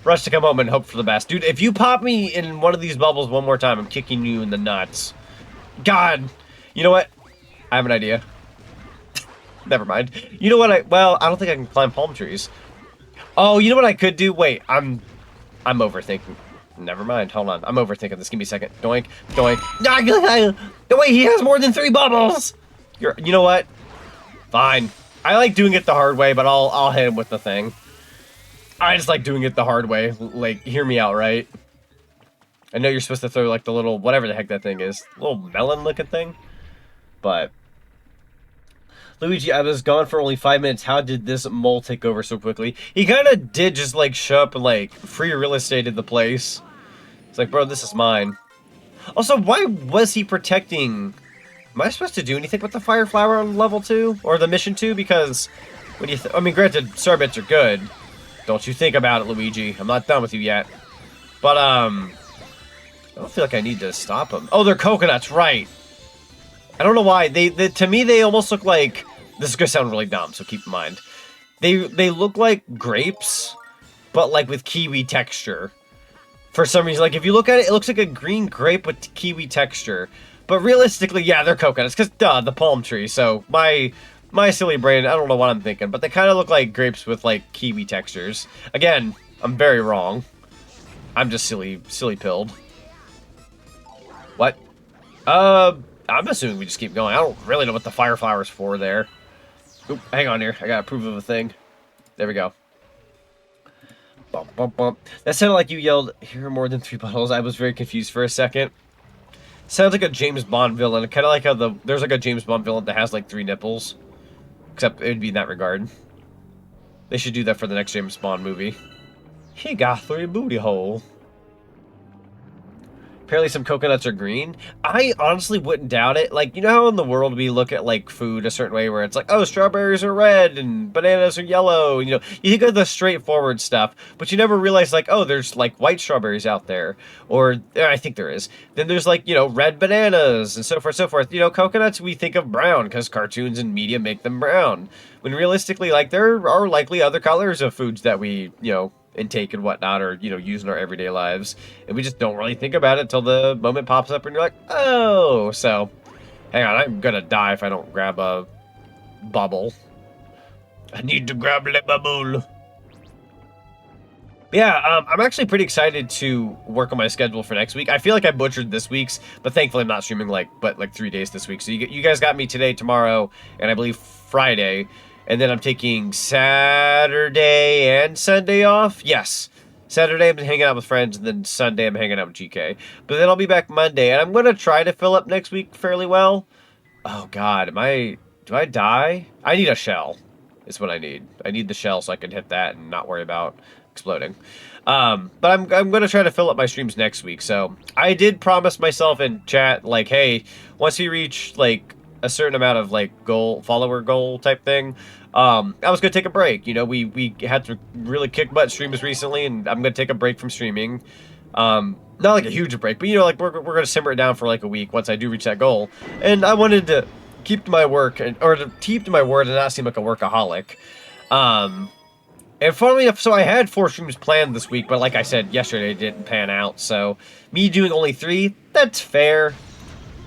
rush to come home and hope for the best. Dude, if you pop me in one of these bubbles one more time, I'm kicking you in the nuts. God. You know what? I have an idea. Never mind. You know what I don't think I can climb palm trees. Oh, you know what I could do? Wait, I'm overthinking. Never mind. Hold on. I'm overthinking this. Give me a second. Doink. Doink. No, wait, he has more than 3 bubbles. You know what? Fine. I like doing it the hard way, but I'll hit him with the thing. I just like doing it the hard way. Like, hear me out, right? I know you're supposed to throw, like, the little, whatever the heck that thing is. Little melon-looking thing. But Luigi, I was gone for only 5 minutes. How did this mole take over so quickly? He kind of did just, like, show up and, like, free real estate in the place. It's like, bro, this is mine. Also, why was he protecting... Am I supposed to do anything with the fire flower on level 2? Or the mission 2? Because when you... I mean, granted, starbits are good. Don't you think about it, Luigi. I'm not done with you yet. But, I don't feel like I need to stop them. Oh, they're coconuts, right. I don't know why. To me, they almost look like... This is going to sound really dumb, so keep in mind. They look like grapes, but like with kiwi texture. For some reason, like if you look at it, it looks like a green grape with kiwi texture. But realistically, yeah, they're coconuts, because duh, the palm tree. So my silly brain, I don't know what I'm thinking, but they kind of look like grapes with like kiwi textures. Again, I'm very wrong. I'm just silly pilled. What? I'm assuming we just keep going. I don't really know what the fire flower's for there. Oop, hang on here. I gotta approve of a thing. There we go. Bump, bump, bump. That sounded like you yelled, "Here are more than 3 bottles." I was very confused for a second. Sounds like a James Bond villain. Kind of like how there's like a James Bond villain that has like 3 nipples. Except it would be in that regard. They should do that for the next James Bond movie. He got 3 booty hole. Apparently some coconuts are green. I honestly wouldn't doubt it. Like, you know how in the world we look at, like, food a certain way where it's like, oh, strawberries are red and bananas are yellow. You know, you think of the straightforward stuff, but you never realize, like, oh, there's, like, white strawberries out there. Or, I think there is. Then there's, like, you know, red bananas and so forth, so forth. You know, coconuts we think of brown because cartoons and media make them brown. When realistically, like, there are likely other colors of foods that we, you know, intake and whatnot, or, you know, use in our everyday lives, and we just don't really think about it until the moment pops up and you're like, oh. So hang on, I'm gonna die if I don't grab a bubble. I need to grab a bubble. Yeah, I'm actually pretty excited to work on my schedule for next week. I feel like I butchered this week's, but thankfully I'm not streaming like 3 days this week. So you guys got me today, tomorrow, and I believe Friday. And then I'm taking Saturday and Sunday off. Yes. Saturday I'm hanging out with friends, and then Sunday I'm hanging out with GK. But then I'll be back Monday, and I'm going to try to fill up next week fairly well. Oh, God. Do I die? I need a shell is what I need. I need the shell so I can hit that and not worry about exploding. But I'm going to try to fill up my streams next week. So I did promise myself in chat, like, hey, once we reach, like, a certain amount of, like, follower goal type thing, I was gonna take a break. You know, we had to really kick butt streams recently, and I'm gonna take a break from streaming. Not like a huge break, but, you know, like, we're gonna simmer it down for like a week once I do reach that goal. And I wanted to keep to my work, or to keep to my word and not seem like a workaholic. And funnily enough, so I had 4 streams planned this week, but like I said, yesterday it didn't pan out. So me doing only 3, that's fair.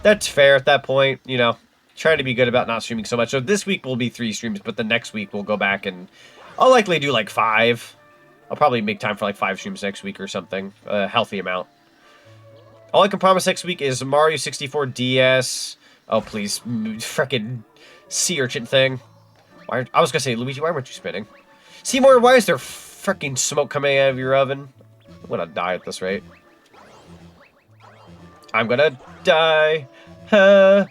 That's fair at that point, you know. Trying to be good about not streaming so much. So this week will be 3 streams, but the next week we'll go back and I'll likely do like 5. I'll probably make time for like 5 streams next week or something. A healthy amount. All I can promise next week is Mario 64 DS, Oh, please. Frickin' sea urchin thing. Why, I was gonna say, Luigi, why weren't you spinning? Seymour, why is there frickin' smoke coming out of your oven? I'm gonna die at this rate. I'm gonna die. There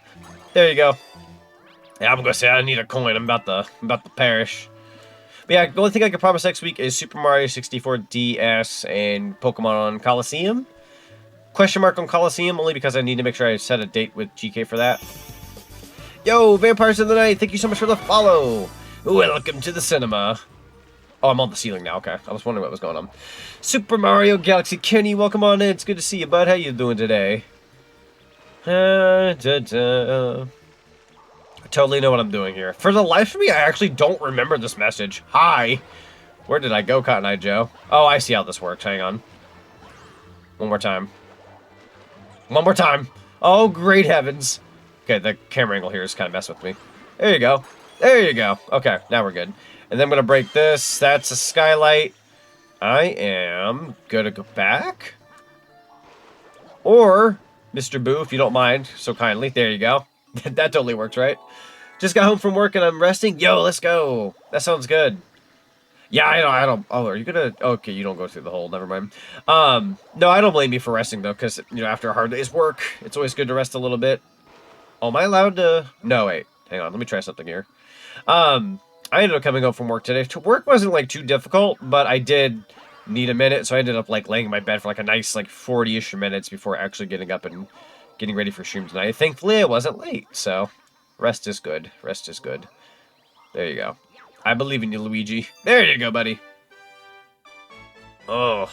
you go. Yeah, I'm gonna say I need a coin. I'm about to perish. But yeah, the only thing I can promise next week is Super Mario 64 DS and Pokemon Coliseum. Question mark on Coliseum, only because I need to make sure I set a date with GK for that. Yo, Vampires of the Night, thank you so much for the follow. Welcome to the cinema. Oh, I'm on the ceiling now, okay. I was wondering what was going on. Super Mario Galaxy Kenny, welcome on in. It's good to see you, bud. How you doing today? I totally know what I'm doing here. For the life of me, I actually don't remember this message. Hi. Where did I go, Cotton Eye Joe? Oh, I see how this works. Hang on. One more time. One more time. Oh, great heavens. Okay, the camera angle here is kind of messing with me. There you go. There you go. Okay, now we're good. And then I'm going to break this. That's a skylight. I am going to go back. Or, Mr. Boo, if you don't mind so kindly. There you go. That totally works, right? Just got home from work and I'm resting. Yo, let's go. That sounds good. Yeah, I don't. Oh, are you gonna? Okay, you don't go through the hole. Never mind. No, I don't blame you for resting though, because you know after a hard day's work, it's always good to rest a little bit. Oh, am I allowed to? No, wait. Hang on. Let me try something here. I ended up coming home from work today. Work wasn't like too difficult, but I did need a minute, so I ended up like laying in my bed for like a nice like 40-ish minutes before actually getting up and getting ready for stream tonight. Thankfully, I wasn't late, so rest is good. Rest is good. There you go. I believe in you, Luigi. There you go, buddy. Oh.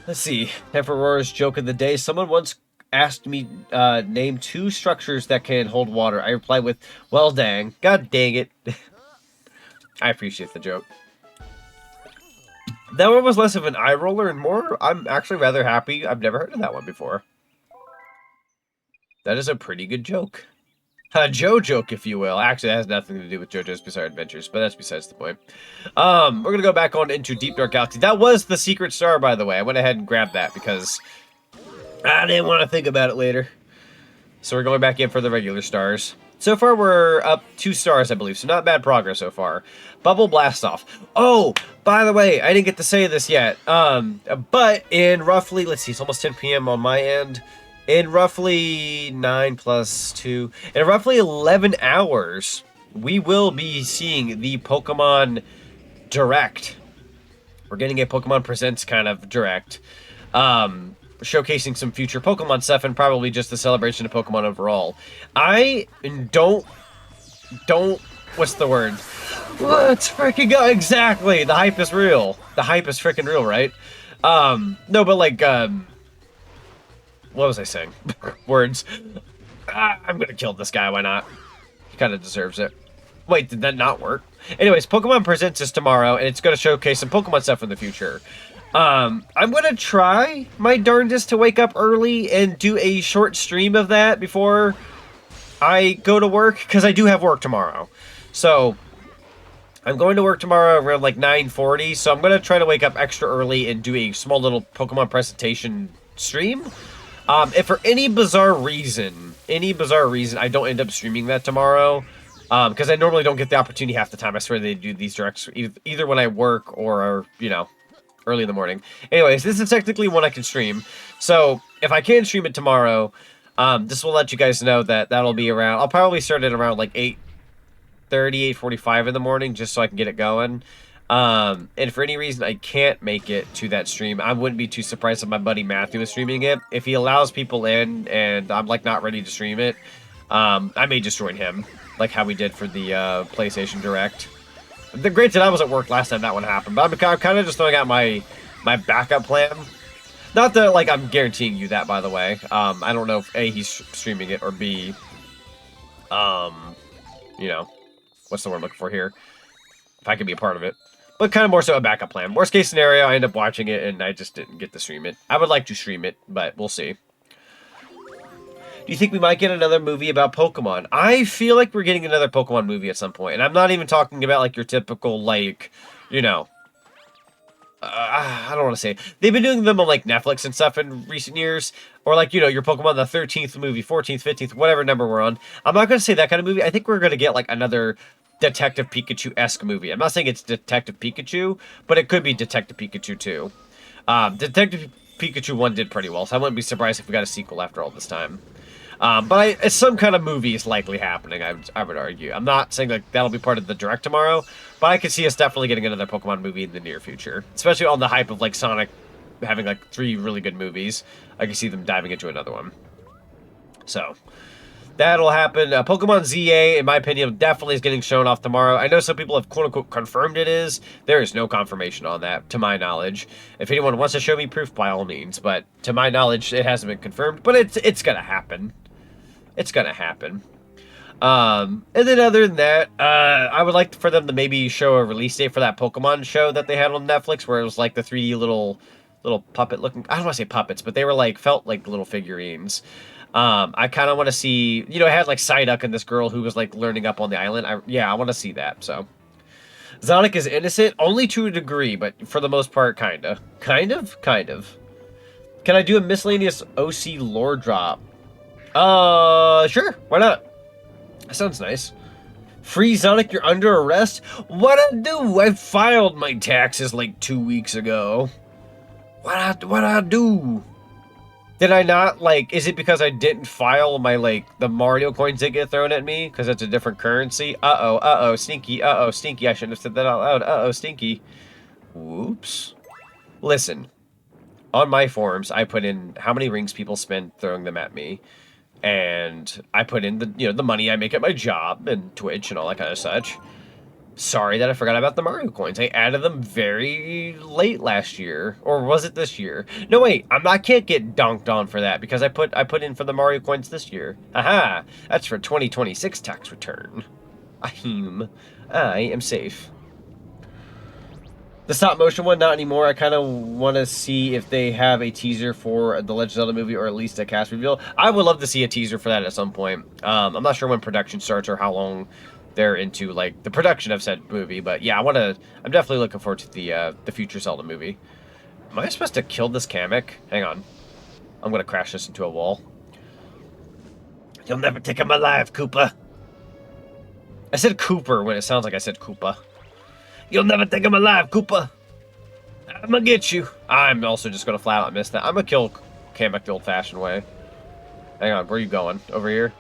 Let's see. Emperor's joke of the day. Someone once asked me name 2 structures that can hold water. I replied with, well, dang. God dang it. I appreciate the joke. That one was less of an eye roller and more, I'm actually rather happy. I've never heard of that one before. That is a pretty good joke. A Joe joke, if you will. Actually, that has nothing to do with JoJo's Bizarre Adventures, but that's besides the point. We're going to go back on into Deep Dark Galaxy. That was the secret star, by the way. I went ahead and grabbed that because I didn't want to think about it later. So we're going back in for the regular stars. So far, we're up 2 stars, I believe, so not bad progress so far. Bubble Blast Off. Oh, by the way, I didn't get to say this yet. But in roughly, let's see, it's almost 10 p.m. on my end. In roughly 9 plus 2, in roughly 11 hours, we will be seeing the Pokemon Direct. We're getting a Pokemon Presents kind of Direct. Showcasing some future Pokemon stuff and probably just the celebration of Pokemon overall. I don't, what's the word? Let's freaking go. Exactly. The hype is real. The hype is freaking real, right? No, but like, what was I saying? Words. I'm gonna kill this guy, why not? He kind of deserves it. Wait, did that not work? Anyways, Pokemon Presents is tomorrow, and it's gonna showcase some Pokemon stuff in the future. I'm gonna try my darndest to wake up early and do a short stream of that before I go to work, because I do have work tomorrow. So, I'm going to work tomorrow around like 9:40, so I'm gonna try to wake up extra early and do a small little Pokemon presentation stream. If for any bizarre reason I don't end up streaming that tomorrow, because I normally don't get the opportunity half the time. I swear they do these directs either when I work or, you know, early in the morning. Anyways, this is technically one I can stream. So, if I can stream it tomorrow, this will let you guys know that that'll be around, I'll probably start it around like 8:30, 8:45 in the morning, just so I can get it going. And if for any reason I can't make it to that stream, I wouldn't be too surprised if my buddy Matthew is streaming it. If he allows people in and I'm like not ready to stream it, I may just join him, like how we did for the PlayStation Direct. Granted, I was at work last time that one happened, but I'm kind of just throwing out my backup plan. Not that like I'm guaranteeing you that, by the way. I don't know if A, he's streaming it, or B, you know, what's the word I'm looking for here? If I can be a part of it. But kind of more so a backup plan. Worst case scenario, I end up watching it and I just didn't get to stream it. I would like to stream it, but we'll see. Do you think we might get another movie about Pokemon? I feel like we're getting another Pokemon movie at some point. And I'm not even talking about like your typical, like, you know, I don't want to say, they've been doing them on like Netflix and stuff in recent years, or like, you know, your Pokemon the 13th movie, 14th, 15th, whatever number we're on. I'm not going to say that kind of movie. I think we're going to get like another Detective Pikachu-esque movie. I'm not saying it's Detective Pikachu, but it could be Detective Pikachu 2. Detective Pikachu 1 did pretty well, so I wouldn't be surprised if we got a sequel after all this time. But some kind of movie is likely happening, I would argue. I'm not saying like that'll be part of the direct tomorrow, but I could see us definitely getting another Pokemon movie in the near future. Especially on the hype of like Sonic having like 3 really good movies. I can see them diving into another one. So, that'll happen. Pokemon ZA, in my opinion, definitely is getting shown off tomorrow. I know some people have quote-unquote confirmed it is. There is no confirmation on that, to my knowledge. If anyone wants to show me proof, by all means. But to my knowledge, it hasn't been confirmed. But it's gonna happen. It's gonna happen. And then other than that, I would like for them to maybe show a release date for that Pokemon show that they had on Netflix, where it was like the 3D little puppet looking. I don't want to say puppets, but they were like felt like little figurines. I kind of want to see, you know, it had like Psyduck and this girl who was like learning up on the island. I want to see that. So Zonic is innocent only to a degree, but for the most part, kind of. Can I do a miscellaneous OC lore drop? Sure. Why not? That sounds nice. Free Zonic, you're under arrest? What I do? I filed my taxes like 2 weeks ago. What I do? Did I not, like, is it because I didn't file my, like, the Mario coins that get thrown at me? Because it's a different currency? Uh-oh, stinky, stinky. I shouldn't have said that out loud. Stinky. Whoops. Listen, on my forums, I put in how many rings people spend throwing them at me. And I put in the money I make at my job and Twitch and all that kind of such. Sorry that I forgot about the Mario coins. I added them very late last year, or was it this year? No, wait, I can't get donked on for that because I put in for the Mario coins this year. Aha, that's for 2026 tax return. I am safe. The stop motion one, not anymore. I kind of want to see if they have a teaser for the Legend of Zelda movie or at least a cast reveal. I would love to see a teaser for that at some point. I'm not sure when production starts or how long they're into like the production of said movie, but yeah, I'm definitely looking forward to the future Zelda movie. Am I supposed to kill this Kamek? Hang on. I'm gonna crash this into a wall. You'll never take him alive, Koopa. I said Cooper when it sounds like I said Koopa. You'll never take him alive, Koopa. I'm gonna get you. I'm also just gonna flat out miss that. I'm gonna kill Kamek the old-fashioned way. Hang on, where are you going? Over here?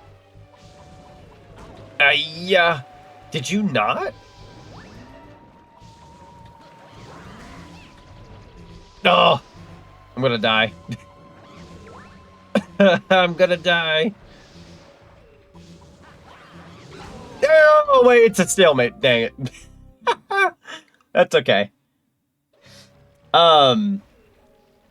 Yeah. Did you not? No. I'm gonna die. I'm gonna die. Oh, wait, it's a stalemate. Dang it. That's okay. Don't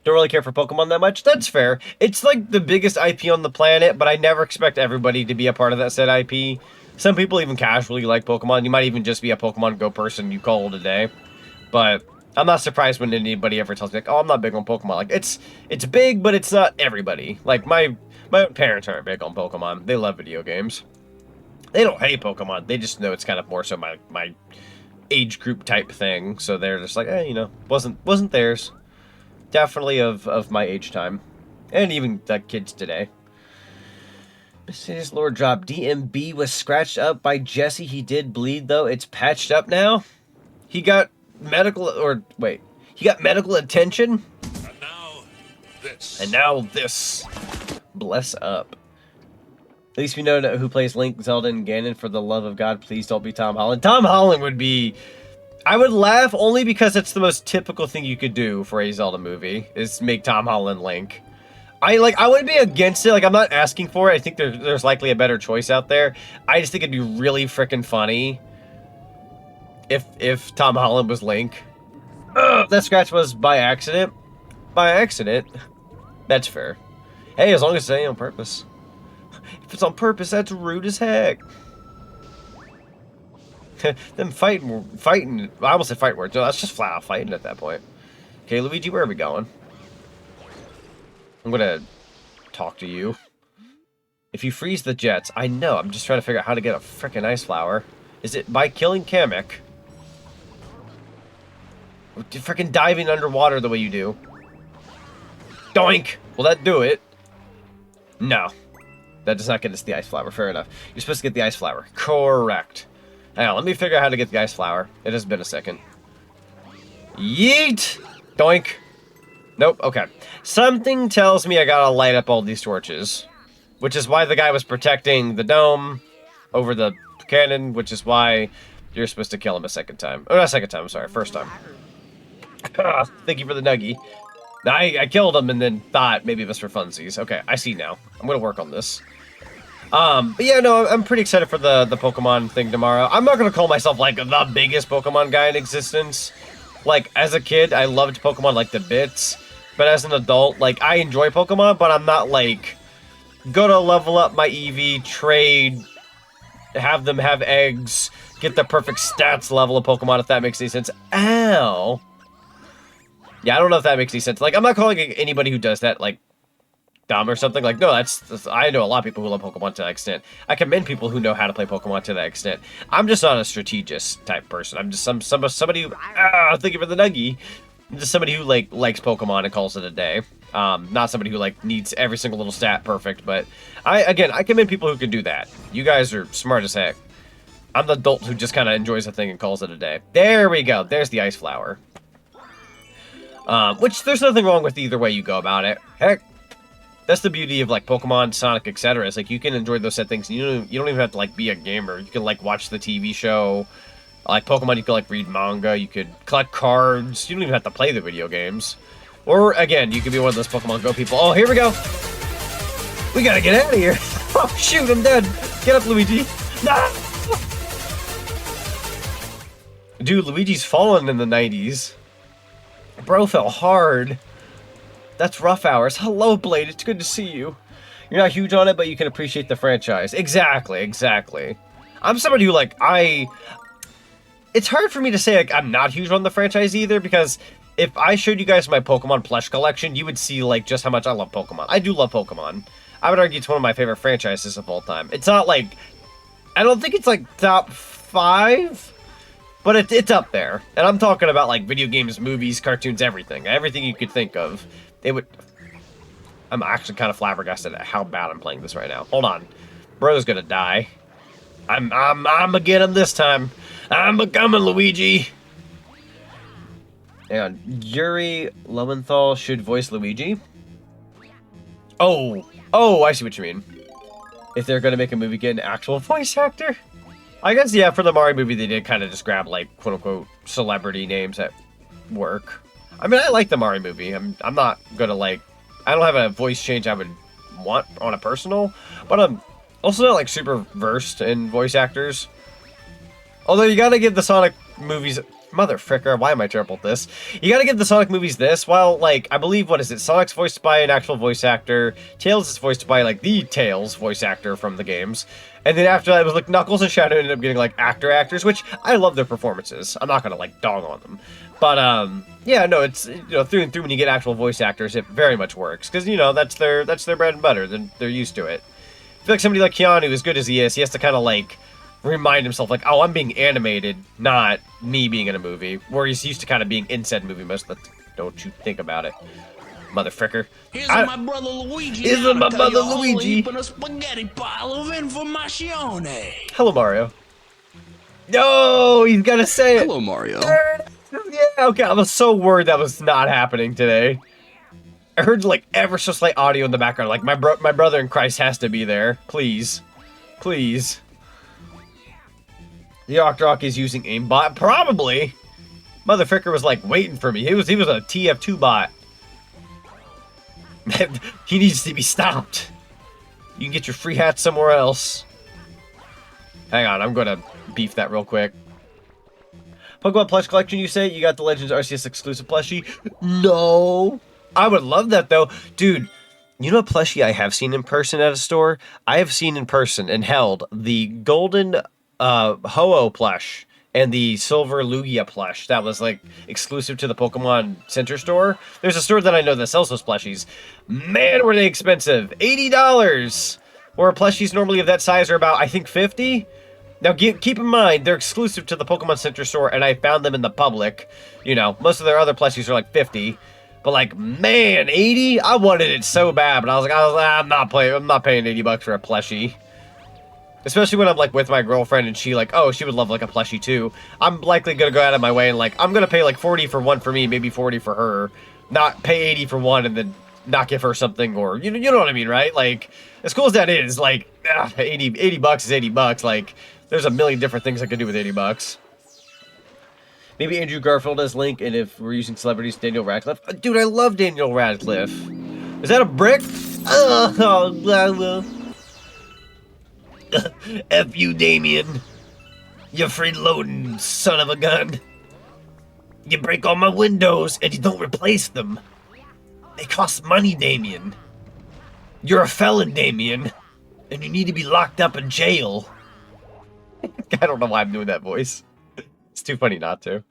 really care for Pokemon that much. That's fair. It's like the biggest IP on the planet, but I never expect everybody to be a part of that said IP. Some people even casually like Pokemon. You might even just be a Pokemon Go person you call it a day. But I'm not surprised when anybody ever tells me, like, oh, I'm not big on Pokemon. Like, it's big, but it's not everybody. Like, my parents aren't big on Pokemon. They love video games. They don't hate Pokemon. They just know it's kind of more so my age group type thing. So they're just like, you know, wasn't theirs. Definitely of my age time. And even the kids today. Mysterious lore drop. DMB was scratched up by Jesse. He did bleed, though. It's patched up now. He got medical... Or, wait. He got medical attention? And now, this. And now this. Bless up. At least we know who plays Link, Zelda, and Ganon. For the love of God, please don't be Tom Holland. Tom Holland would be... I would laugh only because it's the most typical thing you could do for a Zelda movie, is make Tom Holland Link. I wouldn't be against it. Like, I'm not asking for it. I think there's likely a better choice out there. I just think it'd be really freaking funny if Tom Holland was Link. That scratch was by accident. By accident. That's fair. Hey, as long as it's on purpose. If it's on purpose, that's rude as heck. Them fighting. I almost said fight words. No, that's just flat out fighting at that point. Okay, Luigi, where are we going? I'm gonna talk to you. If you freeze the jets, I know. I'm just trying to figure out how to get a frickin' ice flower. Is it by killing Kamek? Freaking diving underwater the way you do. Doink! Will that do it? No. That does not get us the ice flower. Fair enough. You're supposed to get the ice flower. Correct. Hang on, let me figure out how to get the ice flower. It has been a second. Yeet! Doink. Nope, okay. Something tells me I gotta light up all these torches. Which is why the guy was protecting the dome over the cannon, which is why you're supposed to kill him a second time. Oh, not a second time, I'm sorry, first time. Thank you for the nuggie. I killed him and then thought maybe it was for funsies. Okay, I see now. I'm gonna work on this. But yeah, no, I'm pretty excited for the Pokemon thing tomorrow. I'm not gonna call myself, like, the biggest Pokemon guy in existence. Like, as a kid, I loved Pokemon like the bits. But as an adult, like, I enjoy Pokemon, but I'm not, like, gonna level up my EV, trade, have them have eggs, get the perfect stats level of Pokemon, if that makes any sense. Ow! Yeah, I don't know if that makes any sense. Like, I'm not calling anybody who does that, like, dumb or something. Like, no, that's I know a lot of people who love Pokemon to that extent. I commend people who know how to play Pokemon to that extent. I'm just not a strategist type person. I'm just somebody who, thank you for the nuggie. I'm just somebody who, like, likes Pokemon and calls it a day. Not somebody who, like, needs every single little stat perfect, but I commend people who can do that. You guys are smart as heck. I'm the adult who just kind of enjoys the thing and calls it a day. There we go. There's the ice flower. Which there's nothing wrong with either way you go about it. Heck, that's the beauty of, like, Pokemon, Sonic, etc. It's like you can enjoy those set things. And you don't even have to, like, be a gamer. You can, like, watch the TV show. Like Pokemon, you could, like, read manga. You could collect cards. You don't even have to play the video games. Or again, you could be one of those Pokemon Go people. Oh, here we go. We gotta get out of here. Oh shoot, I'm dead. Get up, Luigi. Nah! Dude, Luigi's fallen in the 90s. Bro fell hard. That's rough hours. Hello, Blade. It's good to see you. You're not huge on it, but you can appreciate the franchise. Exactly, exactly. I'm somebody who, like, it's hard for me to say, like, I'm not huge on the franchise either, because if I showed you guys my Pokemon plush collection, you would see, like, just how much I love Pokemon. I do love Pokemon. I would argue it's one of my favorite franchises of all time. It's not, like, I don't think it's, like, top 5, but it's up there. And I'm talking about, like, video games, movies, cartoons, everything. Everything you could think of. I'm actually kind of flabbergasted at how bad I'm playing this right now. Hold on. Bro's gonna die. I'm gonna get him this time. I'm coming, Luigi. Hang on. 𝓬𝓵𝓵𝓬𝓵 should voice Luigi? Oh, I see what you mean. If they're gonna make a movie, get an actual voice actor? I guess, yeah, for the Mario movie, they did kind of just grab, like, quote-unquote, celebrity names at work. I mean, I like the Mario movie. I'm not gonna, like, I don't have a voice change I would want on a personal, but I'm also not, like, super versed in voice actors. Although you gotta give the Sonic movies... Mother fricker, why am I terrible at this? You gotta give the Sonic movies this, while, like, I believe, what is it? Sonic's voiced by an actual voice actor. Tails is voiced by, like, the Tails voice actor from the games. And then after that, it was, like, Knuckles and Shadow ended up getting, like, actors, which I love their performances. I'm not gonna, like, dog on them. But, yeah, no, it's, you know, through and through when you get actual voice actors, it very much works. Because, you know, that's their bread and butter. They're used to it. I feel like somebody like Keanu, as good as he has to kind of, like, remind himself, like, oh, I'm being animated, not me being in a movie. Where he's used to kind of being in said movie most of the time. Don't you think about it, mother fricker. Here's my brother Luigi. Here's my brother Luigi. A spaghetti pile of information. Hello, Mario. No, he's gonna say it. Hello, Mario. Yeah, okay, I was so worried that was not happening today. I heard, like, ever so slight audio in the background, like, my brother in Christ has to be there. Please. Please. The Octorok is using aimbot? Probably. Mother fricker was, like, waiting for me. He was a TF2 bot. He needs to be stopped. You can get your free hat somewhere else. Hang on, I'm gonna beef that real quick. Pokemon plush collection, you say? You got the Legends Arceus exclusive plushie? No. I would love that, though. Dude, you know a plushie I have seen in person at a store? I have seen in person and held the golden Ho-Oh plush and the silver Lugia plush that was, like, exclusive to the Pokemon Center store. There's a store that I know that sells those plushies. Man, were they expensive. $80! Where plushies normally of that size are about, I think, $50? Now, keep in mind, they're exclusive to the Pokemon Center store, and I found them in the public. You know, most of their other plushies are like 50. But like, man, 80? I wanted it so bad, but I was like, I'm not paying $80 for a plushie. Especially when I'm like with my girlfriend and she like, oh, she would love like a plushie too. I'm likely gonna go out of my way and like, I'm gonna pay like 40 for one for me, maybe 40 for her. Not pay 80 for one and then not give her something, or you know what I mean, right? Like, as cool as that is, like, 80 bucks is 80 bucks. Like, there's a million different things I could do with 80 bucks. Maybe Andrew Garfield as Link, and if we're using celebrities, Daniel Radcliffe. Dude, I love Daniel Radcliffe. Is that a brick? F you, Damien. You free-loading son of a gun. You break all my windows, and you don't replace them. They cost money, Damien. You're a felon, Damien. And you need to be locked up in jail. I don't know why I'm doing that voice. It's too funny not to.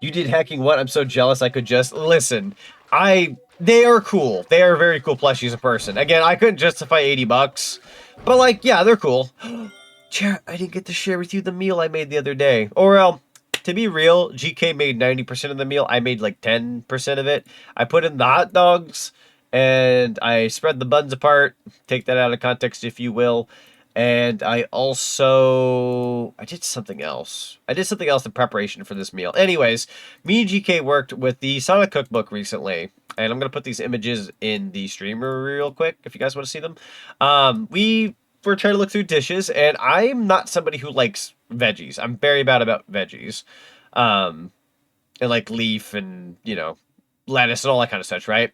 You did hacking what? I'm so jealous I could just... Listen, they are cool. They are very cool plushies in person. Again, I couldn't justify 80 bucks. But, like, yeah, they're cool. Chat, I didn't get to share with you the meal I made the other day. Or, to be real, GK made 90% of the meal. I made, like, 10% of it. I put in the hot dogs, and I spread the buns apart. Take that out of context, if you will. And I did something else. I did something else in preparation for this meal. Anyways, me and GK worked with the Sonic cookbook recently. And I'm going to put these images in the streamer real quick, if you guys want to see them. We were trying to look through dishes, and I'm not somebody who likes veggies. I'm very bad about veggies. And like leaf and, you know, lettuce and all that kind of stuff, right?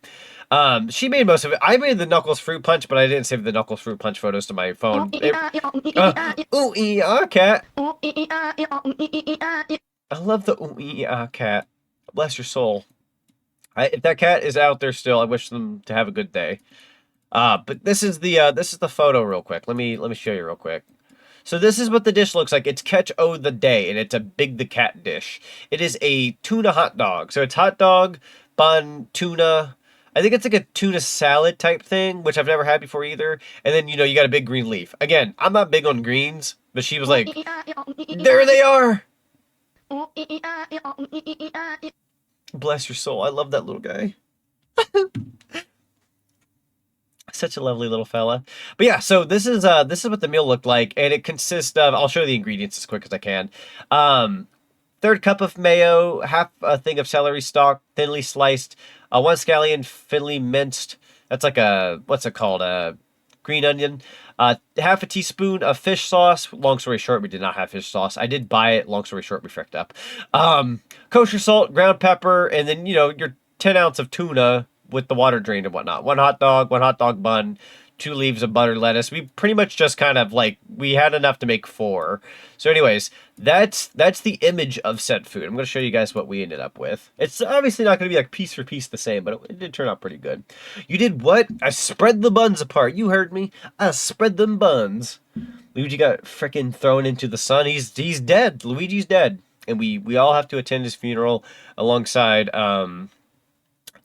She made most of it. I made the Knuckles fruit punch, but I didn't save the Knuckles fruit punch photos to my phone. Cat. I love the cat. Bless your soul. If that cat is out there still, I wish them to have a good day. But this is the photo real quick. Let me show you real quick. So this is what the dish looks like. It's Catch O the Day, and it's a Big the Cat dish. It is a tuna hot dog. So it's hot dog, bun, tuna. I think it's like a tuna salad type thing, which I've never had before either. And then, you know, you got a big green leaf. Again, I'm not big on greens, but she was like, there they are! Bless your soul. I love that little guy. Such a lovely little fella. But yeah, so this is what the meal looked like, and it consists of, I'll show you the ingredients as quick as I can. Third cup of mayo, half a thing of celery stalk, thinly sliced, 1 scallion, thinly minced. That's like a, what's it called? A green onion. Half a teaspoon of fish sauce. Long story short, we did not have fish sauce. I did buy it. Long story short, we fricked up. Kosher salt, ground pepper, and then, you know, your 10 ounce of tuna with the water drained and whatnot. One hot dog bun, 2 leaves of butter lettuce. We pretty much just kind of like, we had enough to make 4. So anyways, that's the image of said food. I'm going to show you guys what we ended up with. It's obviously not going to be like piece for piece the same, but it did turn out pretty good. You did what? I spread the buns apart. You heard me. I spread them buns. Luigi got frickin' thrown into the sun. He's dead. Luigi's dead. And we all have to attend his funeral alongside,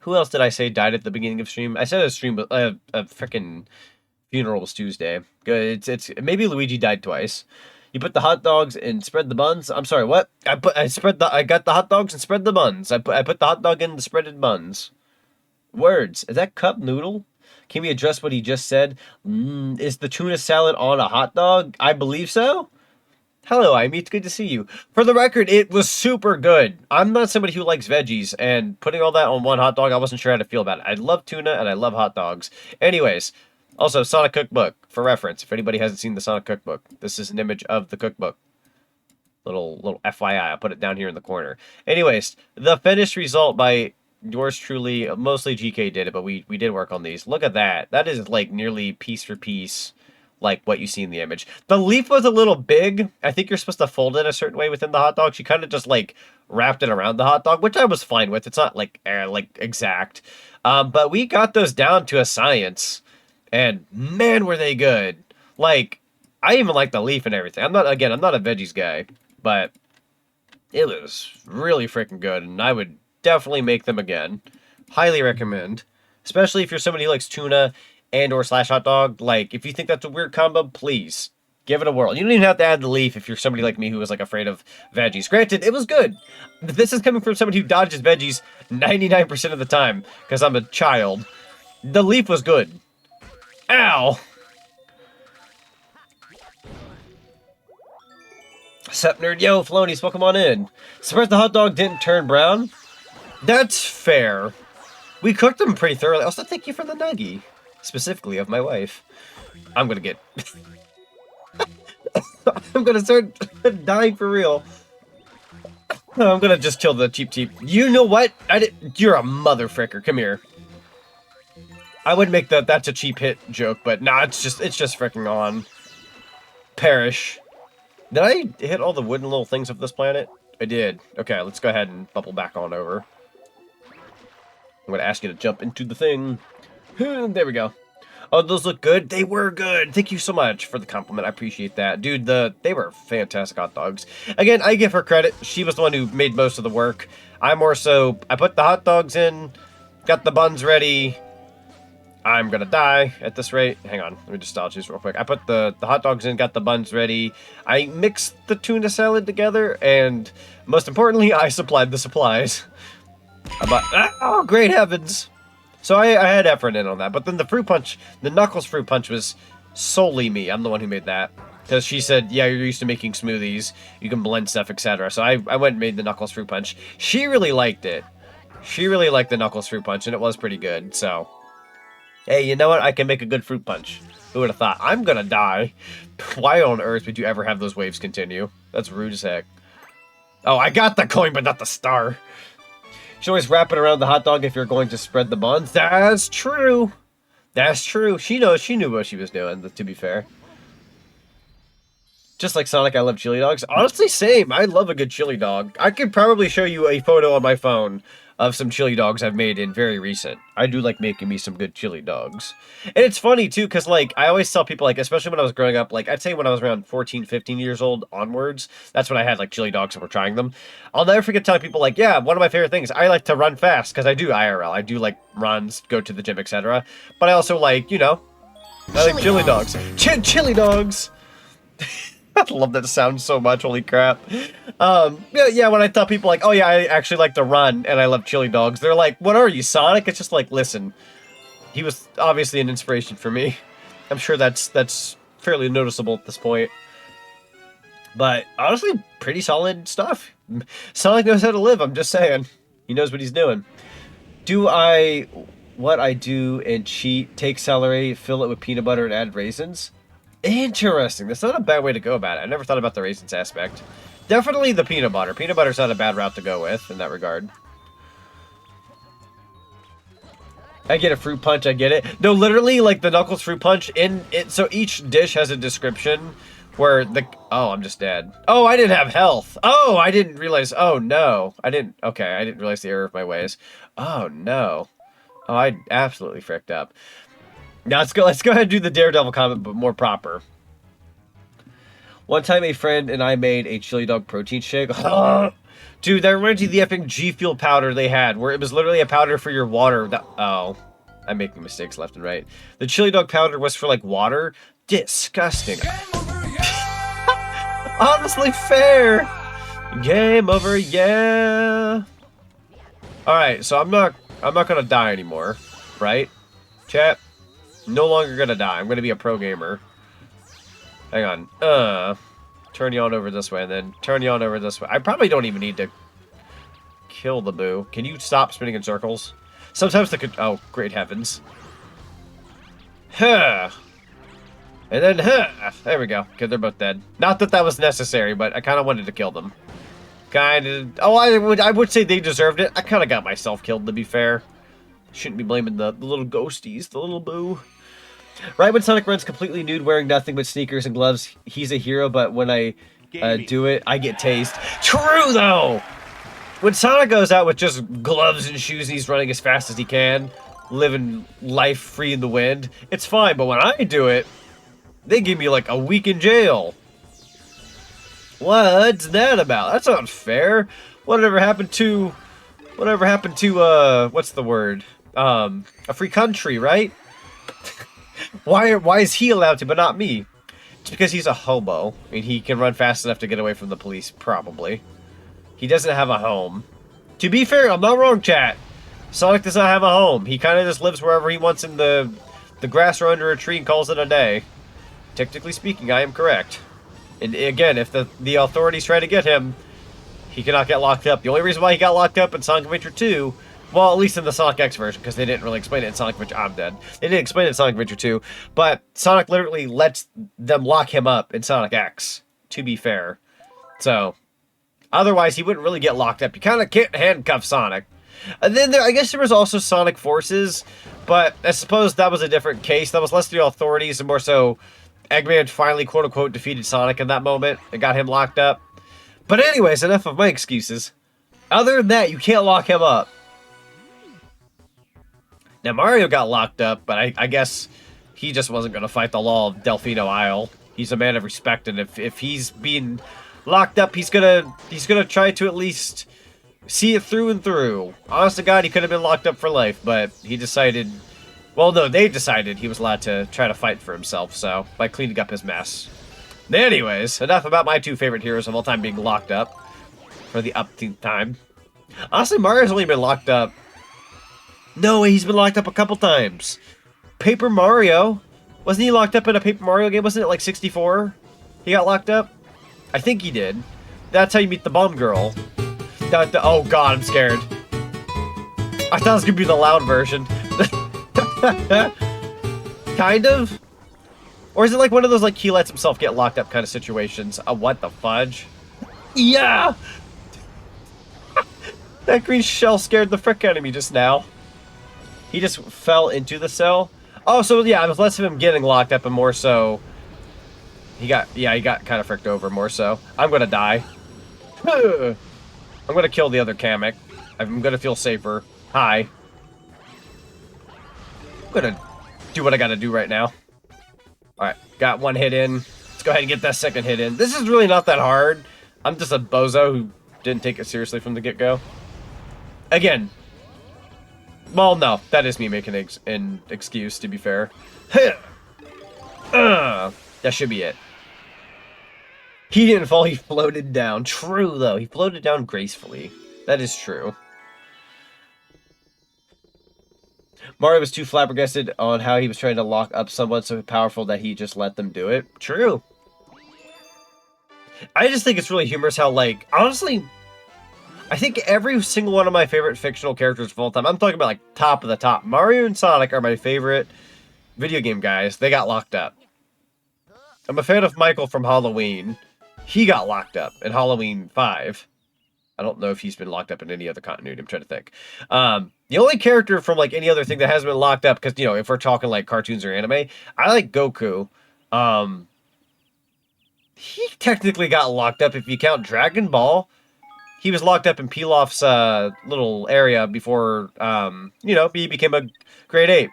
who else did I say died at the beginning of stream? I said a stream, but a frickin' funeral was Tuesday. Good. It's maybe Luigi died twice. You put the hot dogs and spread the buns. I'm sorry, what? I got the hot dogs and spread the buns. I put the hot dog in the spreaded buns. Words. Is that cup noodle? Can we address what he just said? Is the tuna salad on a hot dog? I believe so. Hello, Amy. It's good to see you. For the record, it was super good. I'm not somebody who likes veggies, and putting all that on one hot dog, I wasn't sure how to feel about it. I love tuna, and I love hot dogs. Anyways, also, Sonic Cookbook, for reference. If anybody hasn't seen the Sonic Cookbook, this is an image of the cookbook. Little FYI, I'll put it down here in the corner. Anyways, the finished result by yours truly, mostly GK did it, but we did work on these. Look at that. That is, like, nearly piece for piece, like what you see in the image. The leaf was a little big. I think you're supposed to fold it a certain way within the hot dog. She kind of just like wrapped it around the hot dog, which I was fine with. It's not like exact. But we got those down to a science, and man, were they good. Like, I even like the leaf and everything. I'm not a veggies guy, but it was really freaking good, and I would definitely make them again. Highly recommend, especially if you're somebody who likes tuna and or / hot dog. Like, if you think that's a weird combo, please Give it a whirl. You don't even have to add the leaf if you're somebody like me who was like afraid of veggies. Granted, it was good. This is coming from somebody who dodges veggies 99% of the time because I'm a child. The leaf was good. Ow! Sup, nerd? Yo, Flonies, welcome on in. Surprised the hot dog didn't turn brown? That's fair. We cooked them pretty thoroughly. Also, thank you for the nuggie. Specifically of my wife. I'm gonna get... I'm gonna start dying for real. I'm gonna just kill the cheap. You know what? You're a mother fricker. Come here. I would make that's a cheap hit joke, but nah, it's just freaking on. Perish. Did I hit all the wooden little things of this planet? I did. Okay, let's go ahead and bubble back on over. I'm gonna ask you to jump into the thing. There we go. Oh, those look good? They were good. Thank you so much for the compliment. I appreciate that. Dude, they were fantastic hot dogs. Again, I give her credit. She was the one who made most of the work. I put the hot dogs in, got the buns ready. I'm gonna die at this rate. Hang on, let me just style choose real quick. I put the hot dogs in, got the buns ready. I mixed the tuna salad together, and most importantly, I supplied the supplies. Oh, great heavens. So I had effort in on that, but then the fruit punch, the Knuckles fruit punch was solely me. I'm the one who made that. Because she said, yeah, you're used to making smoothies, you can blend stuff, etc. So I went and made the Knuckles fruit punch. She really liked it. She really liked the Knuckles fruit punch, and it was pretty good, so... Hey, you know what? I can make a good fruit punch. Who would have thought? I'm gonna die. Why on earth would you ever have those waves continue? That's rude as heck. Oh, I got the coin, but not the star. You should always wrap it around the hot dog if you're going to spread the buns. That's true. That's true. She knew what she was doing, to be fair. Just like Sonic, I love chili dogs. Honestly, same. I love a good chili dog. I could probably show you a photo on my phone of some chili dogs I've made in very recent. I do like making me some good chili dogs. And it's funny, too, because, like, I always tell people, like, especially when I was growing up, like, I'd say when I was around 14, 15 years old onwards, that's when I had, like, chili dogs and were trying them. I'll never forget telling people, like, yeah, one of my favorite things, I like to run fast, because I do IRL. I do, like, runs, go to the gym, etc. But I also like, you know, I like chili dogs. Chili dogs! I love that sound so much, holy crap. Yeah, when I tell people, like, oh yeah, I actually like to run, and I love chili dogs, they're like, what are you, Sonic? It's just like, listen, he was obviously an inspiration for me. I'm sure that's fairly noticeable at this point. But, honestly, pretty solid stuff. Sonic knows how to live, I'm just saying. He knows what he's doing. What I do and cheat, take celery, fill it with peanut butter, and add raisins? Interesting. That's not a bad way to go about it. I never thought about the raisins aspect. Definitely the peanut butter. Peanut butter's not a bad route to go with in that regard. I get a fruit punch, I get it. No, literally, like the Knuckles fruit punch, so each dish has a description where oh, I'm just dead. Oh, I didn't have health. Oh, I didn't realize. Oh, no. I didn't realize the error of my ways. Oh, no. Oh, I absolutely fricked up. Now let's go ahead and do the Daredevil comment, but more proper. One time a friend and I made a chili dog protein shake. Dude, that reminds me of the effing G Fuel powder they had, where it was literally a powder for your water. Oh, I'm making mistakes left and right. The chili dog powder was for, like, water. Disgusting. Honestly fair. Game over, yeah. Alright, so I'm not gonna die anymore, right? Chat? No longer gonna die. I'm gonna be a pro gamer. Hang on. Turn you on over this way, and then turn you on over this way. I probably don't even need to kill the boo. Can you stop spinning in circles? Sometimes oh, great heavens. Huh. And then, huh. There we go. Okay, they're both dead. Not that that was necessary, but I kind of wanted to kill them. Oh, I would say they deserved it. I kind of got myself killed, to be fair. Shouldn't be blaming the little ghosties, the little boo. Right when Sonic runs completely nude, wearing nothing but sneakers and gloves, he's a hero, but when I do it, I get tased. True, though! When Sonic goes out with just gloves and shoes and he's running as fast as he can, living life free in the wind, it's fine, but when I do it, they give me like a week in jail. What's that about? That's not fair. Whatever happened to, what's the word? A free country, right? Why is he allowed to, but not me? It's because he's a hobo. I mean, he can run fast enough to get away from the police, probably. He doesn't have a home. To be fair, I'm not wrong, chat. Sonic does not have a home. He kind of just lives wherever he wants in the grass or under a tree and calls it a day. Technically speaking, I am correct. And again, if the authorities try to get him, he cannot get locked up. The only reason why he got locked up in Sonic Adventure 2, well, at least in the Sonic X version, because they didn't really explain it in Sonic Adventure... I'm dead. They didn't explain it in Sonic Adventure 2, but Sonic literally lets them lock him up in Sonic X, to be fair. So, otherwise, he wouldn't really get locked up. You kind of can't handcuff Sonic. And then I guess there was also Sonic Forces, but I suppose that was a different case. That was less the authorities and more so Eggman finally, quote-unquote, defeated Sonic in that moment and got him locked up. But anyways, enough of my excuses. Other than that, you can't lock him up. Now, Mario got locked up, but I guess he just wasn't going to fight the law of Delfino Isle. He's a man of respect, and if he's being locked up, he's gonna try to at least see it through and through. Honest to God, he could have been locked up for life, but he decided... Well, no, they decided he was allowed to try to fight for himself, so, by cleaning up his mess. Anyways, enough about my two favorite heroes of all time being locked up for the upteenth time. Honestly, Mario's only been locked up... No, he's been locked up a couple times. Paper Mario? Wasn't he locked up in a Paper Mario game? Wasn't it like 64? He got locked up? I think he did. That's how you meet the bomb girl. Oh god, I'm scared. I thought it was gonna be the loud version. Kind of? Or is it like one of those like he lets himself get locked up kind of situations? What the fudge? Yeah! That green shell scared the frick out of me just now. He just fell into the cell. Oh, so yeah, it was less of him getting locked up and more so... he got kind of fricked over more so. I'm gonna die. I'm gonna kill the other Kamek. I'm gonna feel safer. Hi. I'm gonna do what I gotta do right now. Alright, got one hit in. Let's go ahead and get that second hit in. This is really not that hard. I'm just a bozo who didn't take it seriously from the get-go. Again. Well, no. That is me making an excuse, to be fair. That should be it. He didn't fall, he floated down. True, though. He floated down gracefully. That is true. Mario was too flabbergasted on how he was trying to lock up someone so powerful that he just let them do it. True. I just think it's really humorous how, like, honestly, I think every single one of my favorite fictional characters of all time, I'm talking about, like, top of the top. Mario and Sonic are my favorite video game guys. They got locked up. I'm a fan of Michael from Halloween. He got locked up in Halloween 5. I don't know if he's been locked up in any other continuity. I'm trying to think. The only character from, like, any other thing that hasn't been locked up, because, you know, if we're talking, like, cartoons or anime, I like Goku. He technically got locked up if you count Dragon Ball. He was locked up in Pilaf's little area before, you know, he became a grade 8.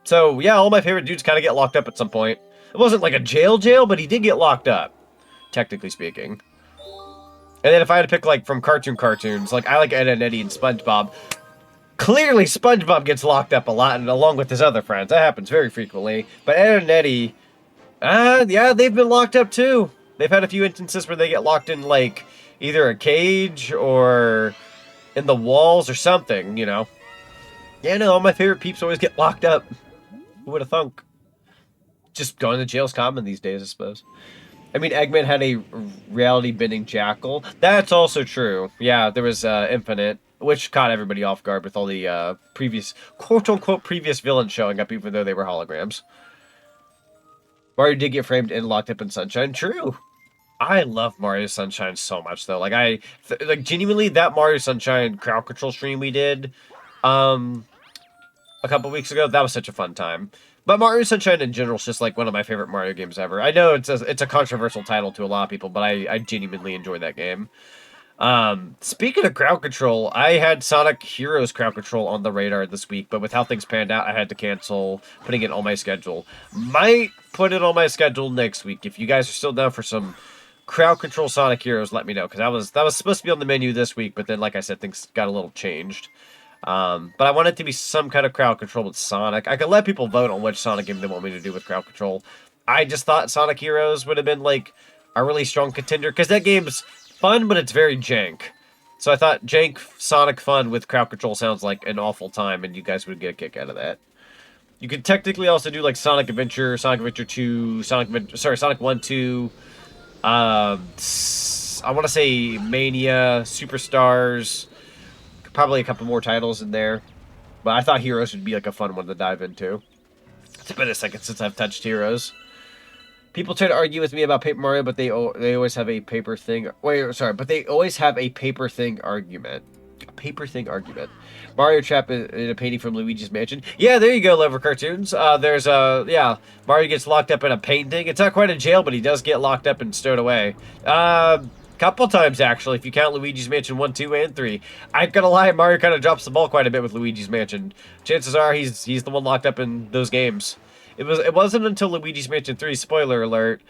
So, yeah, all my favorite dudes kind of get locked up at some point. It wasn't like a jail, but he did get locked up, technically speaking. And then if I had to pick, like, from cartoons, like, I like Ed and Eddie and SpongeBob. Clearly, SpongeBob gets locked up a lot, and along with his other friends. That happens very frequently. But Ed and Eddie, yeah, they've been locked up, too. They've had a few instances where they get locked in, like, either a cage or in the walls or something, you know. Yeah, no, all my favorite peeps always get locked up. Who would have thunk? Just going to jail's common these days, I suppose. I mean, Eggman had a reality-bending jackal. That's also true. Yeah, there was Infinite, which caught everybody off guard with all the previous, quote-unquote, previous villains showing up, even though they were holograms. Mario did get framed and locked up in Sunshine. True. I love Mario Sunshine so much, though. Like, like genuinely, that Mario Sunshine crowd control stream we did a couple weeks ago, that was such a fun time. But Mario Sunshine in general is just like one of my favorite Mario games ever. I know it's a controversial title to a lot of people, but I genuinely enjoy that game. Speaking of crowd control, I had Sonic Heroes crowd control on the radar this week, but with how things panned out, I had to cancel putting it on my schedule. Might put it on my schedule next week. If you guys are still down for some crowd control Sonic Heroes, let me know, because that was supposed to be on the menu this week, but then, like I said, things got a little changed. But I want it to be some kind of crowd control with Sonic. I could let people vote on which Sonic game they want me to do with crowd control. I just thought Sonic Heroes would have been like a really strong contender because that game's fun, but it's very jank. So I thought jank Sonic fun with crowd control sounds like an awful time, and you guys would get a kick out of that. You could technically also do like Sonic Adventure 2, Sonic 1, 2. I want to say Mania, Superstars, probably a couple more titles in there. But I thought Heroes would be like a fun one to dive into. It's been a second since I've touched Heroes. People try to argue with me about Paper Mario, but they always have a paper thing. Wait, sorry, but they always have a paper thing argument. A paper thing argument. Mario Trap in a painting from Luigi's Mansion. Yeah, there you go, Lover Cartoons. There's yeah, Mario gets locked up in a painting. It's not quite a jail, but he does get locked up and stowed away. Couple times actually, if you count Luigi's Mansion 1, 2, and 3. I'm gonna lie, Mario kind of drops the ball quite a bit with Luigi's Mansion. Chances are he's the one locked up in those games. It wasn't until Luigi's Mansion 3, spoiler alert,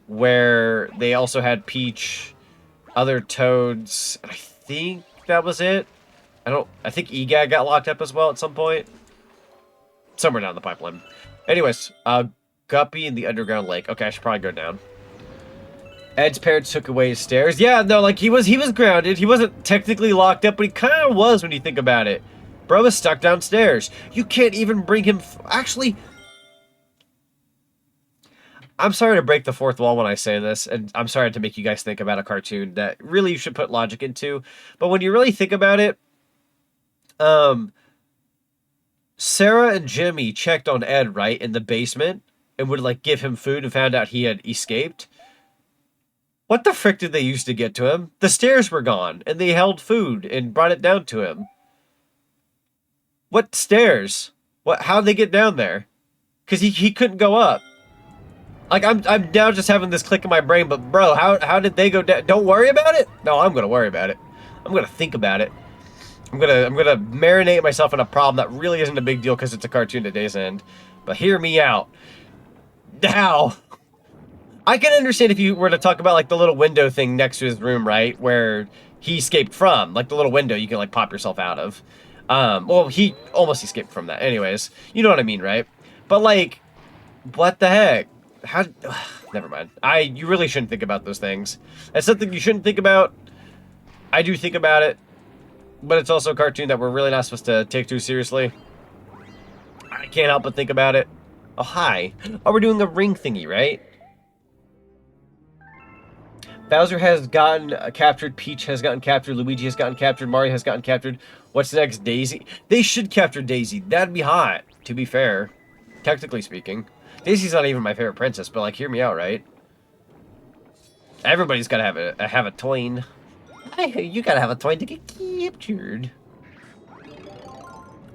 where they also had Peach, other Toads, and I think that was it. I think EGAG got locked up as well at some point. Somewhere down the pipeline. Anyways, Guppy in the underground lake. Okay, I should probably go down. Ed's parents took away his stairs. Yeah, no, like he was grounded. He wasn't technically locked up, but he kind of was when you think about it. Bro was stuck downstairs. You can't even bring him... Actually, I'm sorry to break the fourth wall when I say this, and I'm sorry to make you guys think about a cartoon that really you should put logic into. But when you really think about it, Sarah and Jimmy checked on Ed, right, in the basement, and would, like, give him food and found out he had escaped. What the frick did they use to get to him? The stairs were gone, and they held food and brought it down to him. What stairs? How'd they get down there? Because he couldn't go up. Like, I'm now just having this click in my brain, but bro, how did they go down? Don't worry about it? No, I'm gonna worry about it. I'm gonna think about it. I'm gonna marinate myself in a problem that really isn't a big deal because it's a cartoon at day's end. But hear me out. Now, I can understand if you were to talk about like the little window thing next to his room, right? Where he escaped from. Like the little window you can like pop yourself out of. Well, he almost escaped from that. Anyways, you know what I mean, right? But like, what the heck? Never mind. You really shouldn't think about those things. That's something you shouldn't think about. I do think about it. But it's also a cartoon that we're really not supposed to take too seriously. I can't help but think about it. Oh, hi. Oh, we're doing a ring thingy, right? Bowser has gotten captured, Peach has gotten captured, Luigi has gotten captured, Mario has gotten captured. What's next? Daisy? They should capture Daisy. That'd be hot, to be fair. Technically speaking. Daisy's not even my favorite princess, but like, hear me out, right? Everybody's gotta have a twin. You gotta have a twin to get captured.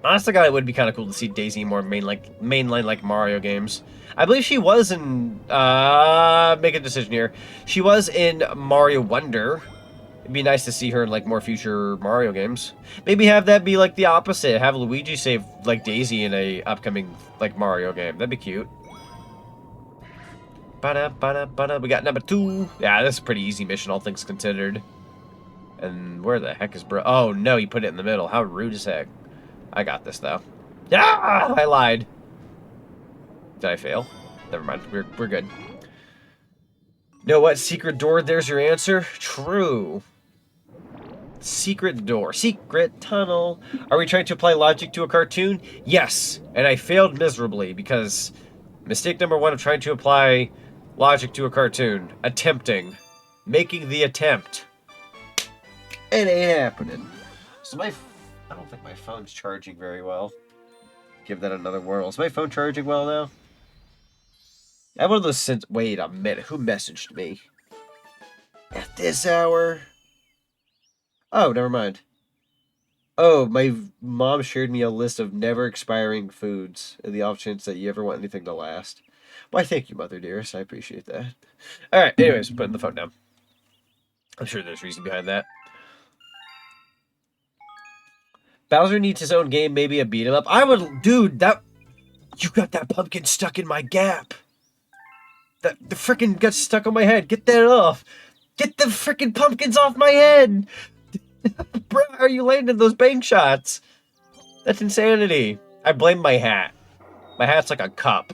Honestly, it would be kind of cool to see Daisy in more mainline like Mario games. I believe she was in, make a decision here. She was in Mario Wonder. It'd be nice to see her in, like, more future Mario games. Maybe have that be, like, the opposite. Have Luigi save, like, Daisy in a upcoming, like, Mario game. That'd be cute. We got number 2. Yeah, this is a pretty easy mission, all things considered. And where the heck is bro? Oh, no, you put it in the middle. How rude as heck. I got this, though. Ah! I lied. Did I fail? Never mind. We're good. Know what? Secret door, there's your answer. True. Secret door. Secret tunnel. Are we trying to apply logic to a cartoon? Yes. And I failed miserably because mistake number 1 of trying to apply logic to a cartoon. Attempting. Making the attempt. It ain't happening. So I don't think my phone's charging very well. Give that another whirl. Is my phone charging well now? I have one of those wait a minute. Who messaged me? At this hour? Oh, never mind. Oh, my mom shared me a list of never expiring foods in the off chance that you ever want anything to last. Why, thank you, Mother Dearest. I appreciate that. Alright, anyways, putting the phone down. I'm sure there's reason behind that. Bowser needs his own game, maybe a beat 'em up. Dude, you got that pumpkin stuck in my gap. The frickin' got stuck on my head. Get that off. Get the frickin' pumpkins off my head. Bro, how are you landing those bang shots? That's insanity. I blame my hat. My hat's like a cup.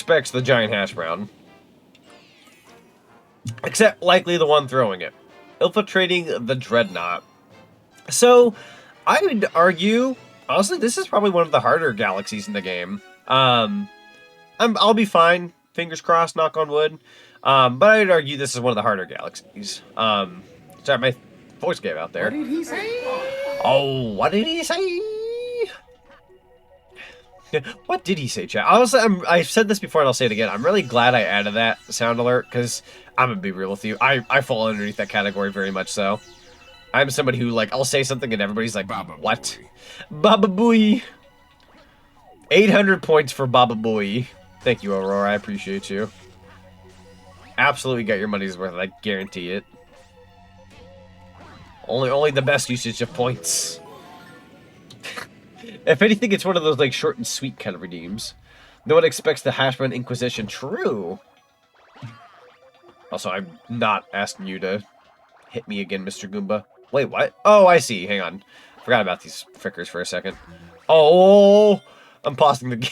expects the giant hash brown. Except likely the one throwing it. Infiltrating the Dreadnought. So, I would argue, honestly, this is probably one of the harder galaxies in the game. I'll be fine. Fingers crossed, knock on wood. But I would argue this is one of the harder galaxies. Sorry, my voice gave out there. What did he say? Oh, what did he say? What did he say, chat? Honestly, I've said this before and I'll say it again. I'm really glad I added that sound alert because I'm going to be real with you. I fall underneath that category very much so. I'm somebody who, like, I'll say something and everybody's like, Baba what? Booey. Baba Booey. 800 points for Baba Booey. Thank you, Aurora. I appreciate you. Absolutely got your money's worth. I guarantee it. Only the best usage of points. If anything, it's one of those like short and sweet kind of redeems. No one expects the Hashman Inquisition. True. Also, I'm not asking you to hit me again, Mr. Goomba. Wait, what? Oh, I see. Hang on. Forgot about these frickers for a second. Oh, I'm pausing the game.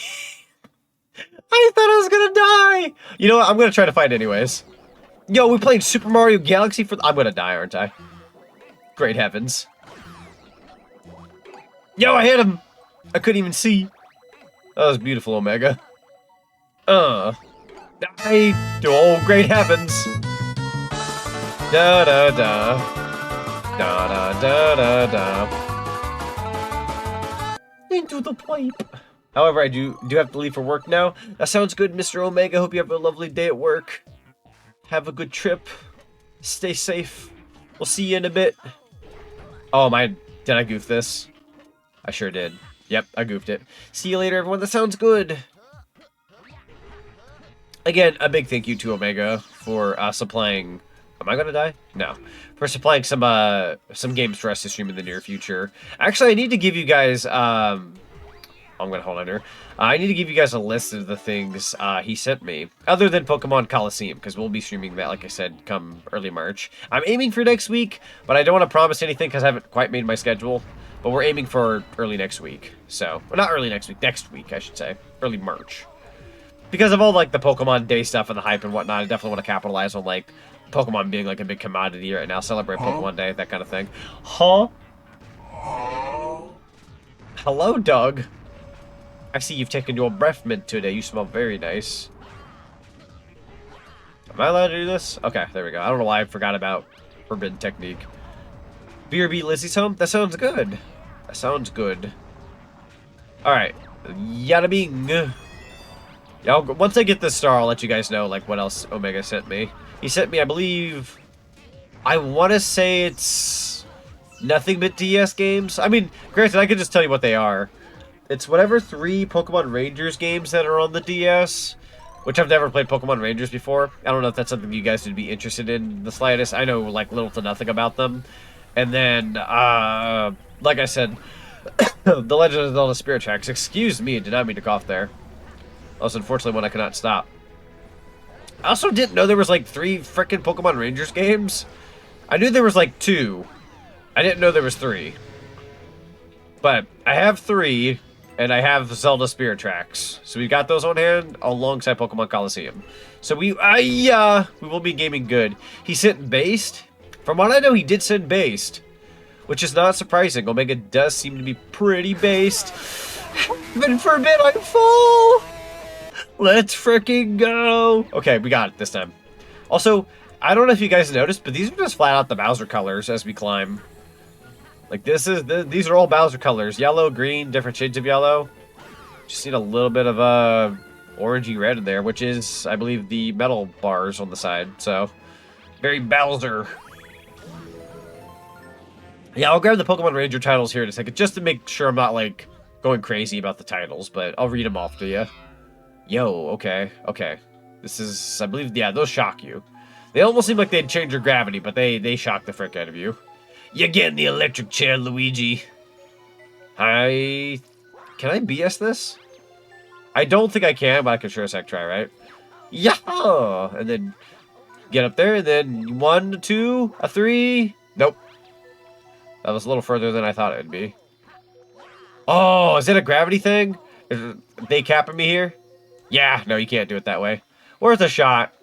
I thought I was gonna die. You know what? I'm gonna try to fight anyways. Yo, we playing Super Mario Galaxy for... I'm gonna die, aren't I? Great heavens. Yo, I hit him. I couldn't even see. That was beautiful, Omega. Oh, great heavens. Da da da. Da da da da da. Into the pipe. However, I do have to leave for work now. That sounds good, Mr. Omega. Hope you have a lovely day at work. Have a good trip. Stay safe. We'll see you in a bit. Oh, did I goof this? I sure did. Yep, I goofed it. See you later, everyone. That sounds good. Again, a big thank you to Omega for supplying... Am I gonna die? No. For supplying some games for us to stream in the near future. Actually, I need to give you guys... I'm gonna hold on here. I need to give you guys a list of the things he sent me. Other than Pokemon 𝓬𝓵𝓬𝓸, because we'll be streaming that, like I said, come early March. I'm aiming for next week, but I don't want to promise anything because I haven't quite made my schedule. But we're aiming for early next week. So, well, not early next week. Next week, I should say. Early March. Because of all, like, the Pokemon Day stuff and the hype and whatnot, I definitely want to capitalize on, like, Pokemon being, like, a big commodity right now. Celebrate Pokemon Day, that kind of thing. Huh? Hello, Doug. I see you've taken your breath mint today. You smell very nice. Am I allowed to do this? Okay, there we go. I don't know why I forgot about Forbidden Technique. BRB Lizzie's home? That sounds good. That sounds good. Alright. Yada bing. Yeah, once I get this star, I'll let you guys know, like, what else Omega sent me. He sent me, I believe... I want to say it's... nothing but DS games. I mean, granted, I can just tell you what they are. It's whatever 3 Pokemon Rangers games that are on the DS. Which I've never played Pokemon Rangers before. I don't know if that's something you guys would be interested in the slightest. I know, like, little to nothing about them. And then, like I said, The Legend of Zelda Spirit Tracks. Excuse me, I did not mean to cough there. That was unfortunately one I cannot stop. I also didn't know there was like 3 frickin' Pokemon Rangers games. I knew there was like 2. I didn't know there was 3. But I have 3, and I have Zelda Spirit Tracks. So we got those on hand alongside Pokemon 𝓬𝓵𝓬𝓸. So we will be gaming good. He sent Based. From what I know, he did send Based, which is not surprising. Omega does seem to be pretty based. Heaven forbid I fall! Let's freaking go! Okay, we got it this time. Also, I don't know if you guys noticed, but these are just flat out the Bowser colors as we climb. Like, these are all Bowser colors. Yellow, green, different shades of yellow. Just need a little bit of orangey red in there, which is, I believe, the metal bars on the side. So, very Bowser. Yeah, I'll grab the Pokemon Ranger titles here in a second, just to make sure I'm not, like, going crazy about the titles, but I'll read them off to you. Yo, okay. This is, I believe, yeah, those shock you. They almost seem like they'd change your gravity, but they shock the frick out of you. You get in the electric chair, Luigi. Can I BS this? I don't think I can, but I can sure as heck try, right? Yeah! And then get up there, and then 1, 2, a 3. Nope. That was a little further than I thought it would be. Oh, is it a gravity thing? Is they capping me here? Yeah, no, you can't do it that way. Worth a shot.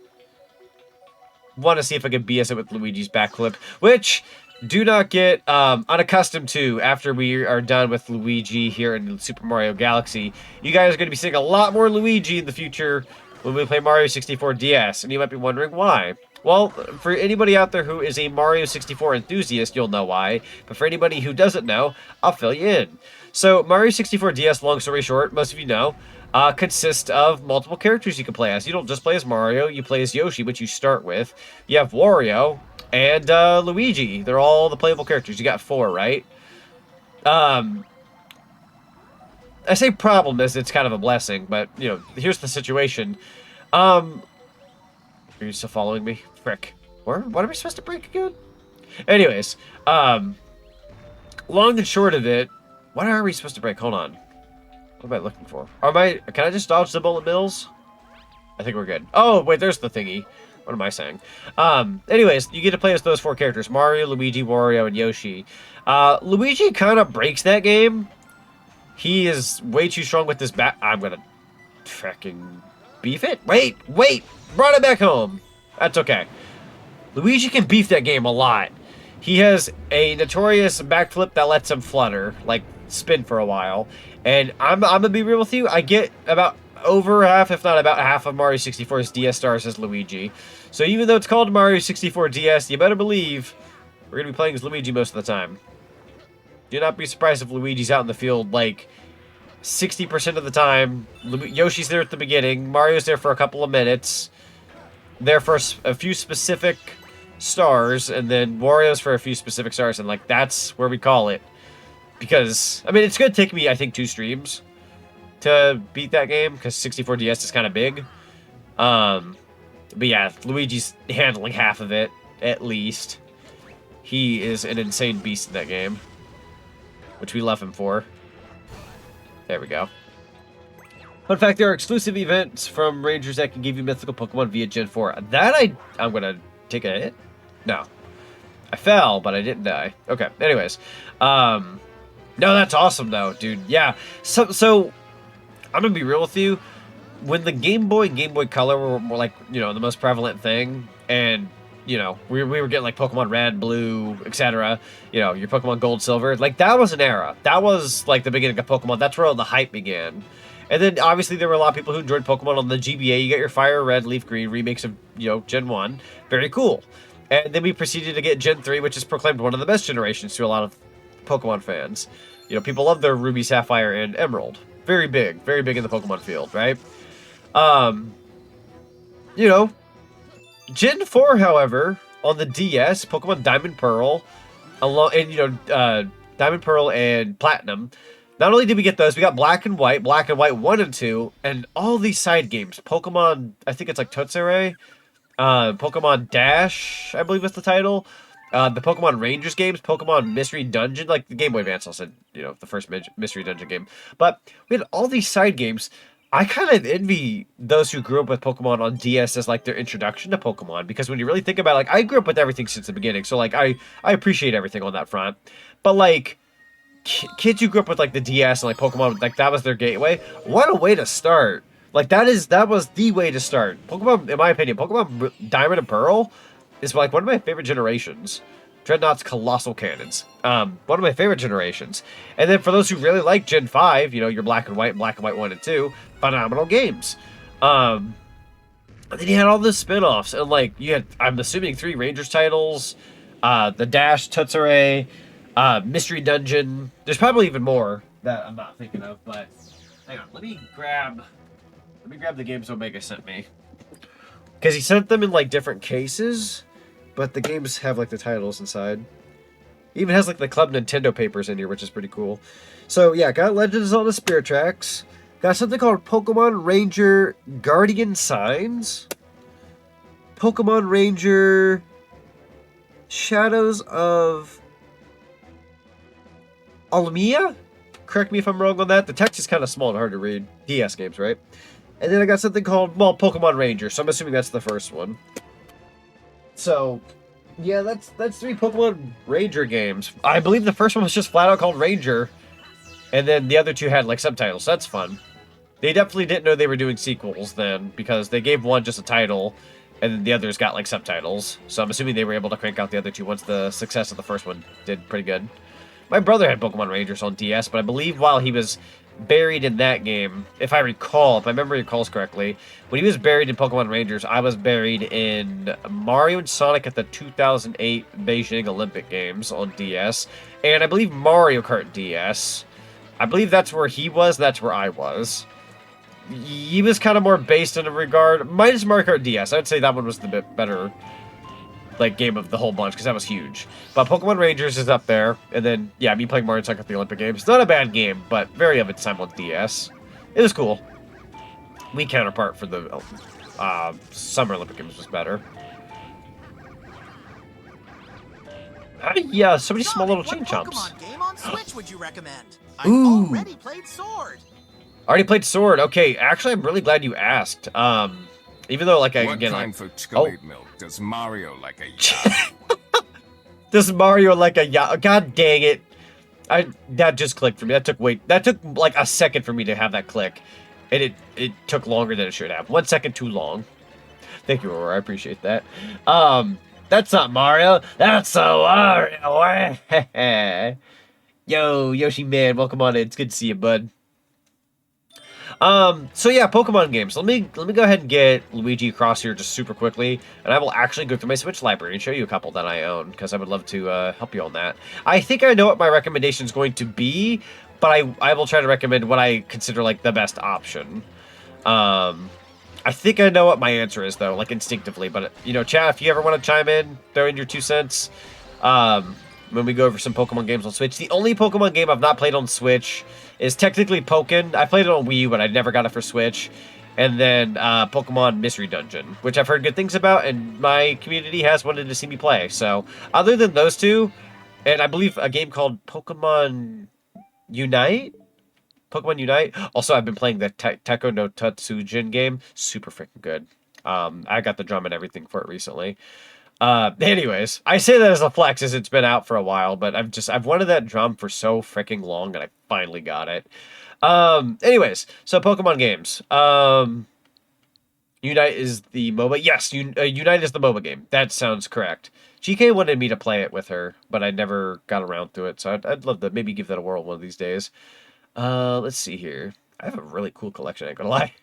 Want to see if I can BS it with Luigi's backflip, which do not get unaccustomed to after we are done with Luigi here in Super Mario Galaxy. You guys are going to be seeing a lot more Luigi in the future when we play Mario 64 DS, and you might be wondering why. Well, for anybody out there who is a Mario 64 enthusiast, you'll know why. But for anybody who doesn't know, I'll fill you in. So, Mario 64 DS, long story short, most of you know, consists of multiple characters you can play as. You don't just play as Mario, you play as Yoshi, which you start with. You have Wario and Luigi. They're all the playable characters. You got 4, right? I say problem as it's kind of a blessing, but, you know, here's the situation. Are you still following me? Frick. What are we supposed to break again? Anyways, long and short of it, what are we supposed to break? Hold on. What am I looking for? Can I just dodge the bullet bills? I think we're good. Oh, wait, there's the thingy. What am I saying? Anyways, you get to play as those 4 characters. Mario, Luigi, Wario, and Yoshi. Luigi kind of breaks that game. He is way too strong with this bat. I'm gonna frickin' beef it. Wait. Brought it back home. That's okay. Luigi can beef that game a lot. He has a notorious backflip that lets him flutter, like spin for a while. And I'm gonna be real with you. I get about over half, if not about half, of Mario 64's DS stars as Luigi. So even though it's called Mario 64 DS, you better believe we're gonna be playing as Luigi most of the time. Do not be surprised if Luigi's out in the field like 60% of the time. Yoshi's there at the beginning. Mario's there for a couple of minutes. There for a few specific stars, and then Wario's for a few specific stars, and like that's where we call it. Because, I mean, it's going to take me, I think, 2 streams to beat that game, because 64 DS is kind of big. But yeah, Luigi's handling half of it, at least. He is an insane beast in that game, which we love him for. There we go. Fun fact, there are exclusive events from Rangers that can give you mythical Pokemon via Gen 4. That I'm going to take a hit? No. I fell, but I didn't die. Okay, anyways. No, that's awesome, though, dude. Yeah. So I'm going to be real with you. When the Game Boy and Game Boy Color were more like, you know, the most prevalent thing, and, you know, we were getting, like, Pokemon Red, Blue, etc., you know, your Pokemon Gold, Silver, like, that was an era. That was, like, the beginning of Pokemon. That's where all the hype began. And then, obviously, there were a lot of people who enjoyed Pokemon on the GBA. You got your Fire Red, Leaf Green remakes of, you know, Gen 1. Very cool. And then we proceeded to get Gen 3, which is proclaimed one of the best generations to a lot of Pokemon fans. You know, people love their Ruby, Sapphire, and Emerald. Very big in the Pokemon field, right? You know, Gen 4, however, on the DS, Pokemon Diamond Pearl, Diamond Pearl and Platinum. Not only did we get those, we got Black and White 1 and 2, and all these side games. Pokemon, I think it's like Totsure, Pokemon Dash, I believe is the title. The Pokemon Rangers games, Pokemon Mystery Dungeon, like the Game Boy Advance, I said, you know, the first Mystery Dungeon game. But we had all these side games. I kind of envy those who grew up with Pokemon on DS as, like, their introduction to Pokemon. Because when you really think about it, like, I grew up with everything since the beginning. So, like, I appreciate everything on that front. But, like, kids who grew up with, like, the DS and, like, Pokemon, like, that was their gateway. What a way to start. Like, that was the way to start. Pokemon, in my opinion, Pokemon Diamond and Pearl is, like, one of my favorite generations. Dreadnought's Colossal Cannons. One of my favorite generations. And then for those who really like Gen 5, you know, your Black and White 1 and 2, phenomenal games. And then you had all the spin-offs. And, like, you had, I'm assuming, 3 Rangers titles. The Dash, Totsure, Mystery Dungeon. There's probably even more that I'm not thinking of, but hang on. Let me grab the games Omega sent me. Because he sent them in, like, different cases. But the games have, like, the titles inside. It even has, like, the Club Nintendo papers in here, which is pretty cool. So, yeah, got Legend of Zelda Spirit Tracks. Got something called Pokemon Ranger Guardian Signs. Pokemon Ranger Shadows of 𝓤𝓪𝓵𝓬𝓸𝓶𝓮. correct me if I'm wrong on that. The text is kind of small and hard to read. DS games, right? And then I got something called, well, Pokemon Ranger, so I'm assuming that's the first one. So, yeah, that's 3 Pokemon Ranger games. I believe the first one was just flat out called Ranger, and then the other 2 had, like, subtitles, so that's fun. They definitely didn't know they were doing sequels then, because they gave one just a title, and then the others got, like, subtitles. So I'm assuming they were able to crank out the other 2 once the success of the first one did pretty good. My brother had Pokemon Rangers on DS, but I believe while he was buried in that game, if I recall, if my memory recalls correctly, when he was buried in Pokemon Rangers, I was buried in Mario and Sonic at the 2008 Beijing Olympic Games on DS, and I believe Mario Kart DS. I believe that's where he was, that's where I was. He was kind of more based in a regard, minus Mario Kart DS. I'd say that one was the bit better, like, game of the whole bunch, because that was huge. But Pokemon Rangers is up there, and then, yeah, me playing Mario Kart at the Olympic Games. It's not a bad game, but very of its time on DS. It was cool. Wii counterpart for the Summer Olympic Games was better. Yeah, so many small little chain chomps. What Pokemon game on Switch would you recommend? I've Ooh. already played Sword. Already played Sword. Okay, actually, I'm really glad you asked. Even though, like, What kind for chocolate milk does Mario like a yacht? Does Mario like a yacht? God dang it! That just clicked for me. That took like a second for me to have that click, and it took longer than it should have. 1 second too long. Thank you, Aurora. I appreciate that. That's not Mario. That's so Mario. Yo, Yoshi man, welcome on in. It's good to see you, bud. So yeah, Pokemon games. Let me go ahead and get Luigi across here just super quickly, and I will actually go through my Switch library and show you a couple that I own, because I would love to help you on that. I think I know what my recommendation is going to be, but I will try to recommend what I consider, like, the best option. I think I know what my answer is, though, like, instinctively, but, you know, chat, if you ever want to chime in, throw in your 2 cents, when we go over some Pokemon games on Switch. The only Pokemon game I've not played on Switch is technically Pokken. I played it on Wii U, but I never got it for Switch. And then Pokemon Mystery Dungeon, which I've heard good things about, and my community has wanted to see me play. So, other than those 2, and I believe a game called Pokemon Unite? Pokemon Unite? Also, I've been playing the 𝓤𝓪 no 𝓤𝓪 game. Super freaking good. I got the drum and everything for it recently. Anyways, I say that as a flex as it's been out for a while, but I've wanted that drum for so freaking long, and I finally got it. Anyways, so Pokemon games. Unite is the MOBA. Yes, Unite is the MOBA game. That sounds correct. GK wanted me to play it with her, but I never got around to it, so I'd love to maybe give that a whirl one of these days. Let's see here. I have a really cool collection, I ain't gonna lie.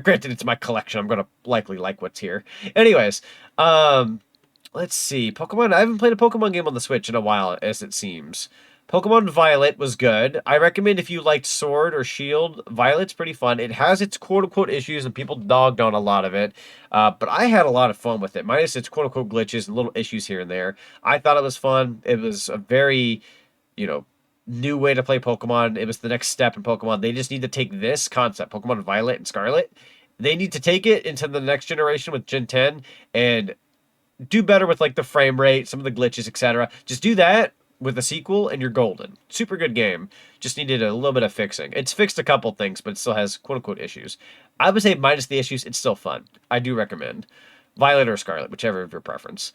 Granted, it's my collection. I'm gonna likely like what's here. Anyways, let's see. Pokemon. I haven't played a Pokemon game on the Switch in a while, as it seems. Pokemon Violet was good. I recommend if you liked Sword or Shield, Violet's pretty fun. It has its quote-unquote issues, and people dogged on a lot of it. But I had a lot of fun with it, minus its quote-unquote glitches and little issues here and there. I thought it was fun. It was a very, new way to play Pokemon. It was the next step in Pokemon. They just need to take this concept, Pokemon Violet and Scarlet. They need to take it into the next generation with Gen 10 and do better with, like, the frame rate, some of the glitches, etc. Just do that with a sequel and you're golden. Super good game. Just needed a little bit of fixing. It's fixed a couple things, but it still has quote-unquote issues. I would say minus the issues, it's still fun. I do recommend Violet or Scarlet, whichever of your preference.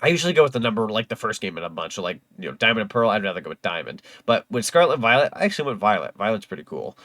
I usually go with the number, like, the first game in a bunch. So, like, Diamond and Pearl, I'd rather go with Diamond. But with Scarlet and Violet, I actually went Violet. Violet's pretty cool.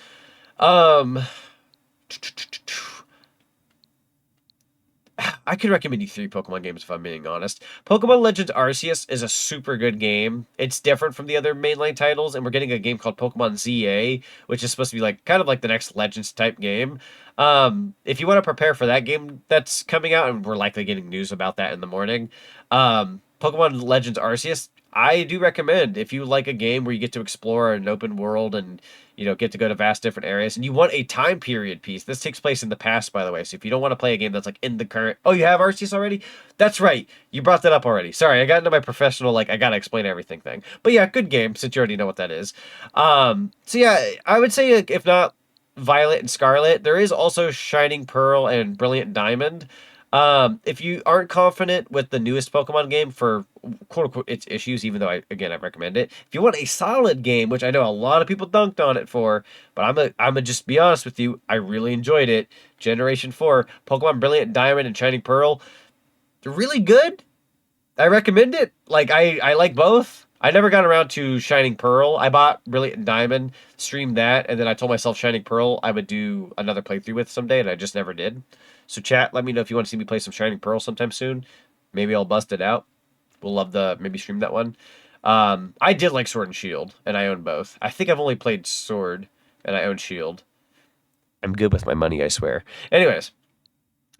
I could recommend you 3 Pokemon games if I'm being honest. Pokemon Legends Arceus is a super good game. It's different from the other mainline titles, and we're getting a game called Pokemon ZA, which is supposed to be like kind of like the next Legends type game. If you want to prepare for that game that's coming out, and we're likely getting news about that in the morning, Pokemon Legends Arceus, I do recommend if you like a game where you get to explore an open world and get to go to vast different areas, and you want a time period piece. This takes place in the past, by the way, so if you don't want to play a game that's like in the current... Oh, you have Arceus already? That's right. You brought that up already. Sorry, I got into my professional, like, I gotta explain everything thing. But yeah, good game, since you already know what that is. So yeah, I would say, if not Violet and Scarlet, there is also Shining Pearl and Brilliant Diamond. If you aren't confident with the newest Pokemon game for quote unquote its issues, even though I recommend it. If you want a solid game, which I know a lot of people dunked on it for, but I'm gonna just be honest with you, I really enjoyed it. Generation 4, Pokemon Brilliant Diamond and Shining Pearl, they're really good. I recommend it. Like I like both. I never got around to Shining Pearl. I bought Brilliant Diamond, streamed that, and then I told myself Shining Pearl I would do another playthrough with someday, and I just never did. So chat, let me know if you want to see me play some Shining Pearl sometime soon. Maybe I'll bust it out. We'll love the maybe stream that one. I did like Sword and Shield, and I own both. I think I've only played Sword, and I own Shield. I'm good with my money, I swear. Anyways.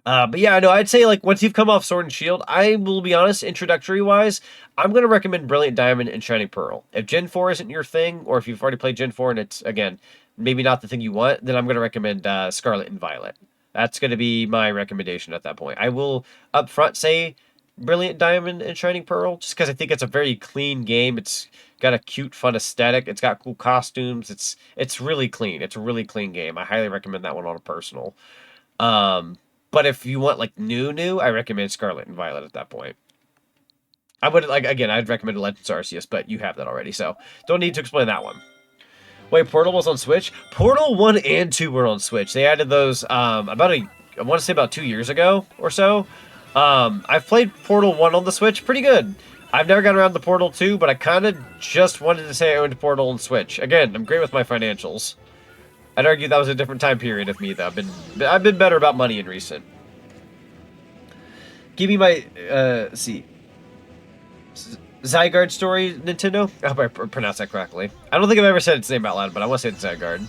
But yeah, no, I'd say like once you've come off Sword and Shield, I will be honest, introductory wise, I'm going to recommend Brilliant Diamond and Shining Pearl. If Gen 4 isn't your thing, or if you've already played Gen 4 and it's, again, maybe not the thing you want, then I'm going to recommend Scarlet and Violet. That's going to be my recommendation at that point. I will up front say Brilliant Diamond and Shining Pearl, just because I think it's a very clean game. It's got a cute, fun aesthetic. It's got cool costumes. It's really clean. It's a really clean game. I highly recommend that one on a personal. But if you want like new, I recommend Scarlet and Violet at that point. I would like again, I'd recommend Legends Arceus, but you have that already, so don't need to explain that one. Wait, Portal was on Switch? Portal 1 and 2 were on Switch. They added those I want to say about 2 years ago or so. I've played Portal 1 on the Switch, pretty good. I've never gotten around to Portal 2, but I kind of just wanted to say I owned Portal on Switch. Again, I'm great with my financials. I'd argue that was a different time period of me, though. I've been better about money in recent. Give me my, see. Zygarde story, Nintendo? I hope I pronounced that correctly. I don't think I've ever said its name out loud, but I want to say it's Zygarde.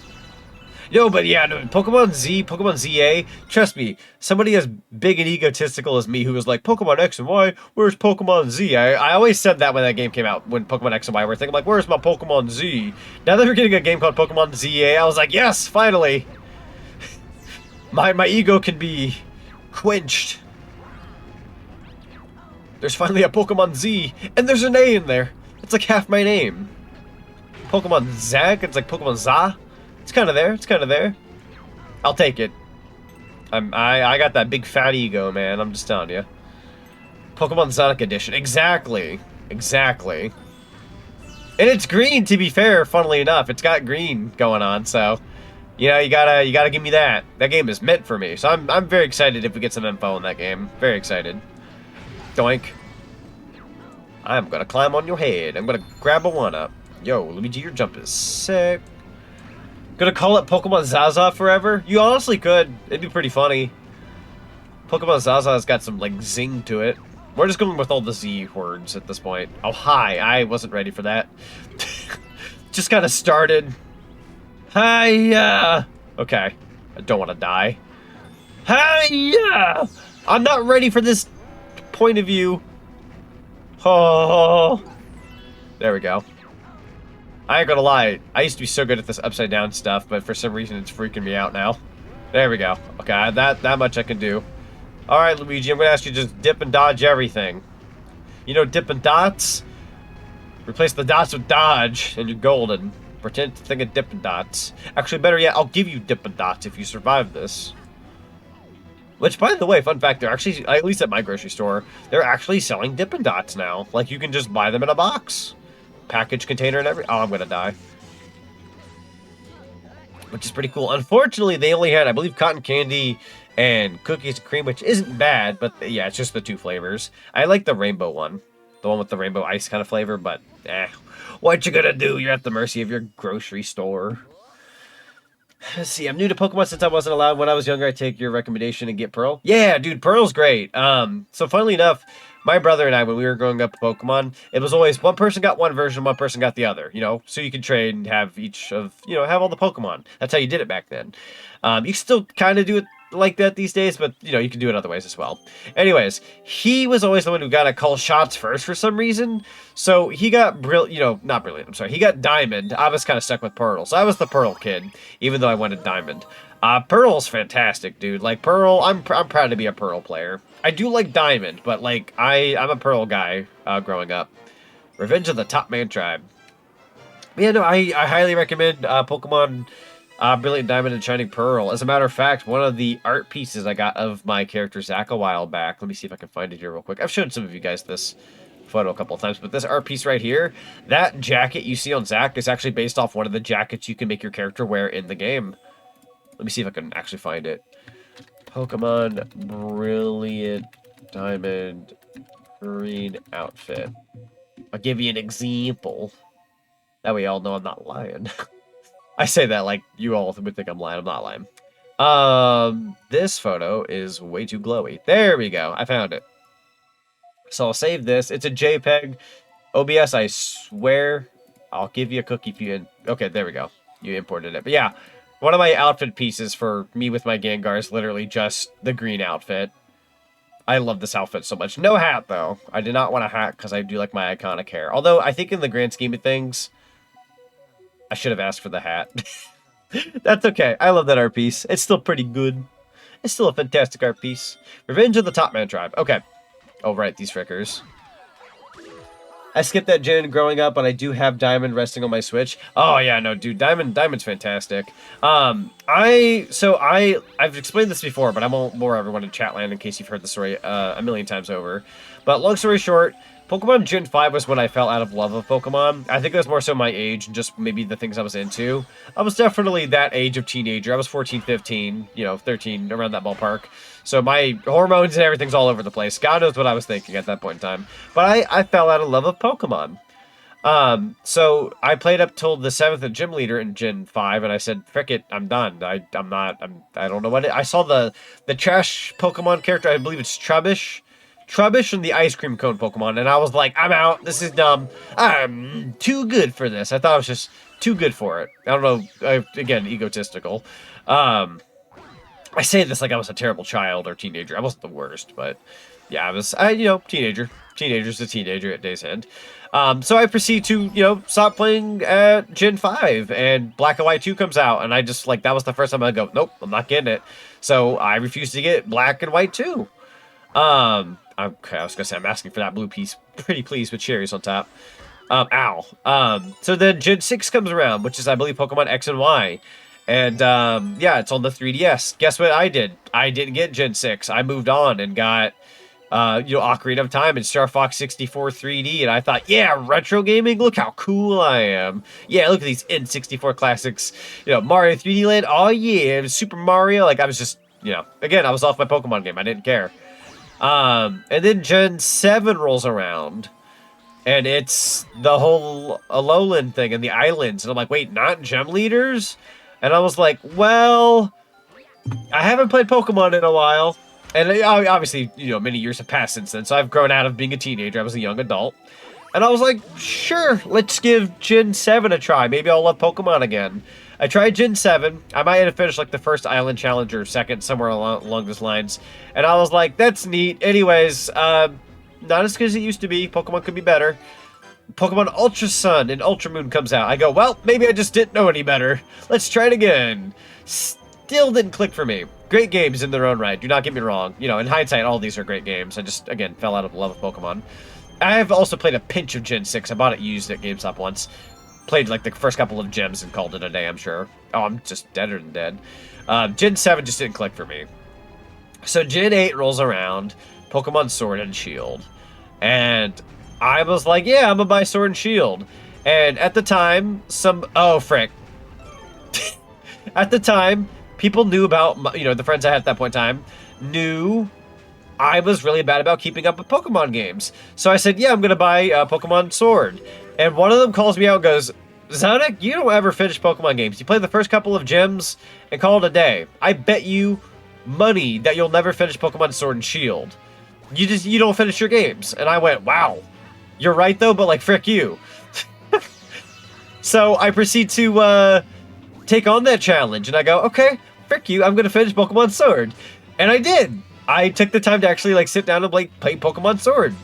Yo, but yeah, no, Pokemon Z, Pokemon ZA, trust me, somebody as big and egotistical as me who was like, Pokemon X and Y, where's Pokemon Z? I always said that when that game came out, when Pokemon X and Y were a thing. I'm like, where's my Pokemon Z? Now that we're getting a game called Pokemon ZA, I was like, yes, finally. My ego can be quenched. There's finally a Pokemon Z, and there's an A in there. It's like half my name. Pokemon Zag, it's like Pokemon Za. It's kind of there. It's kind of there. I'll take it. I got that big fat ego, man. I'm just telling you. Pokemon Sonic Edition. Exactly. Exactly. And it's green, to be fair, funnily enough. It's got green going on, so... You know, you gotta give me that. That game is meant for me. So I'm very excited if we get some info on that game. Very excited. Doink. I'm gonna climb on your head. I'm gonna grab a 1-up. Yo, Luigi, your jump is sick. Gonna call it Pokemon Zaza forever? You honestly could. It'd be pretty funny. Pokemon Zaza's got some, like, zing to it. We're just going with all the Z words at this point. Oh, hi. I wasn't ready for that. Just kind of started. Hiya! Okay. I don't want to die. Hiya! I'm not ready for this point of view. Oh. There we go. I ain't gonna lie, I used to be so good at this upside down stuff, but for some reason it's freaking me out now. There we go. Okay, that much I can do. Alright, Luigi, I'm gonna ask you to just dip and dodge everything. You know dip and dots? Replace the dots with dodge, and you're golden. Pretend to think of dip and dots. Actually, better yet, I'll give you dip and dots if you survive this. Which, by the way, fun fact, they're actually, at least at my grocery store, they're actually selling Dippin' Dots now. Like, you can just buy them in a box. Package container and everything. Oh, I'm gonna die. Which is pretty cool. Unfortunately, they only had, I believe, cotton candy and cookies and cream, which isn't bad, but yeah, it's just the 2 flavors. I like the rainbow one. The one with the rainbow ice kind of flavor, but what you gonna do? You're at the mercy of your grocery store. Let's see, I'm new to Pokemon since I wasn't allowed. When I was younger, I'd take your recommendation and get Pearl. Yeah, dude, Pearl's great. So funnily enough, my brother and I, when we were growing up Pokemon, it was always one person got one version, one person got the other, you know? So you could trade and have each of, you know, have all the Pokemon. That's how you did it back then. You still kind of do it like that these days, but, you know, you can do it other ways as well. Anyways, he was always the one who got to call shots first for some reason. So he got not brilliant, I'm sorry. He got Diamond. I was kind of stuck with Pearl. So I was the Pearl kid, even though I wanted Diamond. Pearl's fantastic, dude. Like, Pearl, I'm proud to be a Pearl player. I do like Diamond, but, like, I'm a Pearl guy growing up. Revenge of the Top Man Tribe. But yeah, no, I highly recommend Pokemon Brilliant Diamond and Shining Pearl. As a matter of fact, one of the art pieces I got of my character Zach a while back. Let me see if I can find it here real quick. I've shown some of you guys this photo a couple of times, but this art piece right here, that jacket you see on Zach is actually based off one of the jackets you can make your character wear in the game. Let me see if I can actually find it. Pokemon Brilliant Diamond green outfit. I'll give you an example. That way y'all know I'm not lying. I say that like you all would think I'm lying. I'm not lying. This photo is way too glowy. There we go. I found it. So I'll save this. It's a JPEG. OBS, I swear, I'll give you a cookie if you... Okay, there we go. You imported it. But yeah, one of my outfit pieces for me with my Gengar is literally just the green outfit. I love this outfit so much. No hat, though. I did not want a hat because I do like my iconic hair. Although, I think in the grand scheme of things, I should have asked for the hat. That's okay. I love that art piece. It's still pretty good. It's still a fantastic art piece. Revenge of the Top Man Tribe. Okay. Oh, right. These frickers. I skipped that gen growing up, but I do have Diamond resting on my Switch. Oh, yeah. No, dude. Diamond's fantastic. I've explained this before, but I won't bore everyone in Chatland in case you've heard the story a million times over. But long story short, Pokemon Gen 5 was when I fell out of love of Pokemon. I think it was more so my age and just maybe the things I was into. I was definitely that age of teenager. I was 14, 15, 13, around that ballpark. So my hormones and everything's all over the place. God knows what I was thinking at that point in time. But I fell out of love of Pokemon. So I played up till the 7th Gym Leader in Gen 5, and I said, frick it, I'm done. I don't know what I saw the trash Pokemon character, I believe it's Trubbish and the ice cream cone Pokemon, and I was like, I'm out. This is dumb. I'm too good for this. I thought I was just too good for it. I don't know. Again, egotistical. I say this like I was a terrible child or teenager. I wasn't the worst, but yeah, I was, teenager. Teenager's a teenager at day's end. So I proceed to, stop playing at Gen 5, and Black and White 2 comes out, and I just, that was the first time I go, nope, I'm not getting it. So I refused to get Black and White 2. Okay, I was gonna say I'm asking for that blue piece, pretty please, with cherries on top. So then Gen 6 comes around, which is, I believe, Pokemon X and Y. And, yeah, it's on the 3DS. Guess what I did? I didn't get Gen 6. I moved on and got, Ocarina of Time and Star Fox 64 3D. And I thought, yeah, retro gaming, look how cool I am. Yeah, look at these N64 classics. Mario 3D Land, oh yeah, Super Mario. I was just, again, I was off my Pokemon game. I didn't care. And then Gen 7 rolls around, and it's the whole Alolan thing and the islands. And I'm like, wait, not Gem Leaders? And I was like, well, I haven't played Pokemon in a while. And obviously, many years have passed since then. So I've grown out of being a teenager. I was a young adult. And I was like, sure, let's give Gen 7 a try. Maybe I'll love Pokemon again. I tried Gen 7. I might have finished the first Island Challenge or second, somewhere along those lines. And I was like, that's neat. Anyways, not as good as it used to be. Pokemon could be better. Pokemon Ultra Sun and Ultra Moon comes out. I go, well, maybe I just didn't know any better. Let's try it again. Still didn't click for me. Great games in their own right. Do not get me wrong. In hindsight, all these are great games. I just, again, fell out of love of Pokemon. I have also played a pinch of Gen 6. I bought it used at GameStop once. Played the first couple of gems and called it a day, I'm sure. Oh, I'm just deader than dead. Gen 7 just didn't click for me. So Gen 8 rolls around. Pokemon Sword and Shield. And I was like, yeah, I'm gonna buy Sword and Shield. And at the time, oh, frick. At the time, people knew about, the friends I had at that point in time, knew I was really bad about keeping up with Pokemon games. So I said, yeah, I'm gonna buy Pokemon Sword. And one of them calls me out and goes, Zonic, you don't ever finish Pokemon games. You play the first couple of gems and call it a day. I bet you money that you'll never finish Pokemon Sword and Shield. You don't finish your games. And I went, wow. You're right, though, but, frick you. So I proceed to take on that challenge. And I go, okay, frick you. I'm going to finish Pokemon Sword. And I did. I took the time to actually, sit down and, play Pokemon Sword.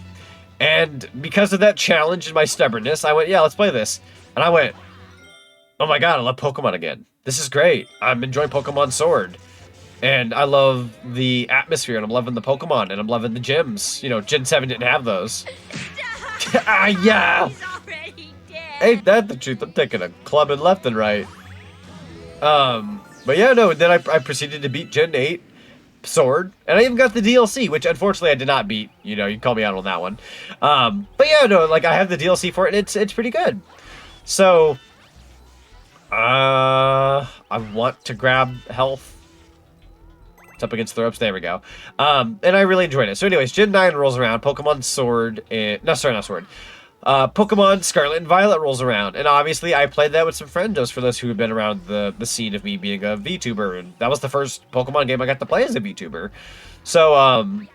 And because of that challenge and my stubbornness, I went, yeah, let's play this. And I went, oh my god, I love Pokemon again. This is great. I'm enjoying Pokemon Sword. And I love the atmosphere, and I'm loving the Pokemon, and I'm loving the gyms. Gen 7 didn't have those. Yeah! He's already dead. Ain't that the truth? I'm taking a clubbing left and right. But yeah, no, then I proceeded to beat Gen 8 Sword, and I even got the DLC, which unfortunately I did not beat. You know, you can call me out on that one. But yeah, no, like I have the DLC for it, and it's pretty good. So, I want to grab health. It's up against the ropes. There we go. And I really enjoyed it. So anyways, Gen 9 rolls around. Pokemon Sword and... No, sorry, not Sword. Pokemon Scarlet and Violet rolls around. And obviously, I played that with some friendos for those who have been around the scene of me being a VTuber. And that was the first Pokemon game I got to play as a VTuber. So,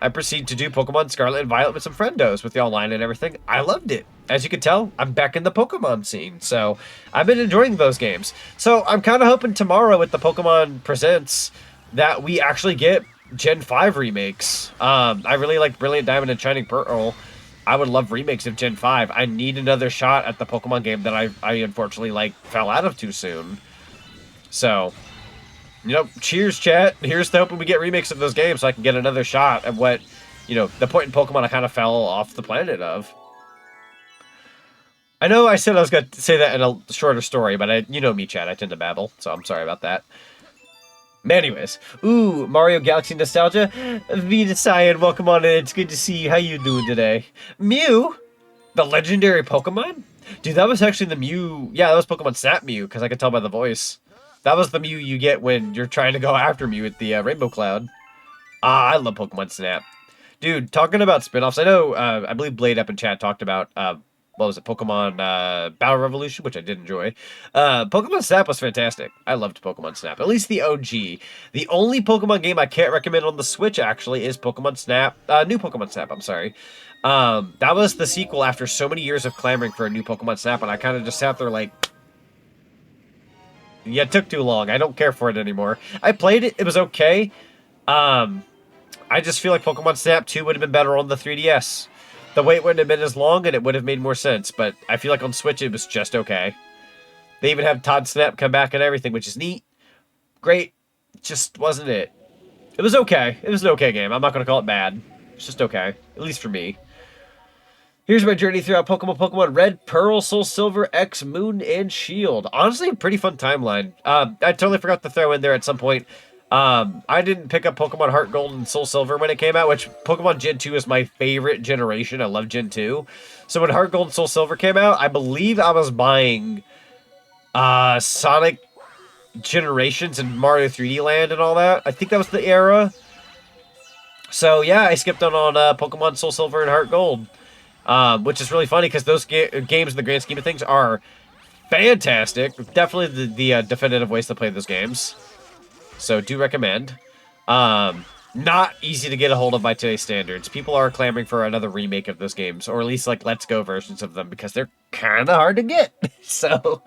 I proceed to do Pokemon Scarlet and Violet with some friendos with the online and everything. I loved it. As you can tell, I'm back in the Pokemon scene. So, I've been enjoying those games. So, I'm kind of hoping tomorrow with the Pokemon Presents that we actually get Gen 5 remakes. I really like Brilliant Diamond and Shining Pearl. I would love remakes of Gen 5. I need another shot at the Pokemon game that I unfortunately, like, fell out of too soon. So, you know, cheers, chat. Here's to hoping we get remakes of those games so I can get another shot at what, you know, the point in Pokemon I kind of fell off the planet of. I know I said I was going to say that in a shorter story, but you know me, chat. I tend to babble, so I'm sorry about that. Anyways, ooh, Mario Galaxy nostalgia. 𝓦𝓮𝓵𝓬𝓸𝓶�, welcome on in. It's good to see you. How you doing today? Mew, the legendary Pokemon? Dude, that was actually the Mew. Yeah, that was Pokemon Snap Mew, because I could tell by the voice. That was the Mew you get when you're trying to go after Mew at the Rainbow Cloud. Ah, I love Pokemon Snap. Dude, talking about spin-offs, I know, I believe Blade up in chat talked about, what was it, Pokemon Battle Revolution, which I did enjoy. Pokemon Snap was fantastic. I loved Pokemon Snap, at least the OG. The only Pokemon game I can't recommend on the Switch, actually, is Pokemon Snap, new Pokemon Snap, I'm sorry. That was the sequel after so many years of clamoring for a new Pokemon Snap, and I kind of just sat there like, yeah, it took too long. I don't care for it anymore. I played it. It was okay. I just feel like Pokemon Snap 2 would have been better on the 3DS. The wait wouldn't have been as long, and it would have made more sense. But I feel like on Switch, it was just okay. They even have Todd Snap come back and everything, which is neat. Great. Just wasn't it. It was okay. It was an okay game. I'm not going to call it bad. It's just okay. At least for me. Here's my journey throughout Pokemon Red, Pearl, Soul Silver, X, Moon, and Shield. Honestly, a pretty fun timeline. I totally forgot to throw in there at some point. I didn't pick up Pokemon Heart Gold and Soul Silver when it came out, which Pokemon Gen 2 is my favorite generation. I love Gen 2. So when Heart Gold and Soul Silver came out, I believe I was buying Sonic Generations and Mario 3D Land and all that. I think that was the era. So yeah, I skipped on Pokemon Soul Silver and Heart Gold. Which is really funny because those games in the grand scheme of things are fantastic. Definitely the definitive ways to play those games. So do recommend. Not easy to get a hold of by today's standards. People are clamoring for another remake of those games, or at least like Let's Go versions of them, because they're kind of hard to get. So,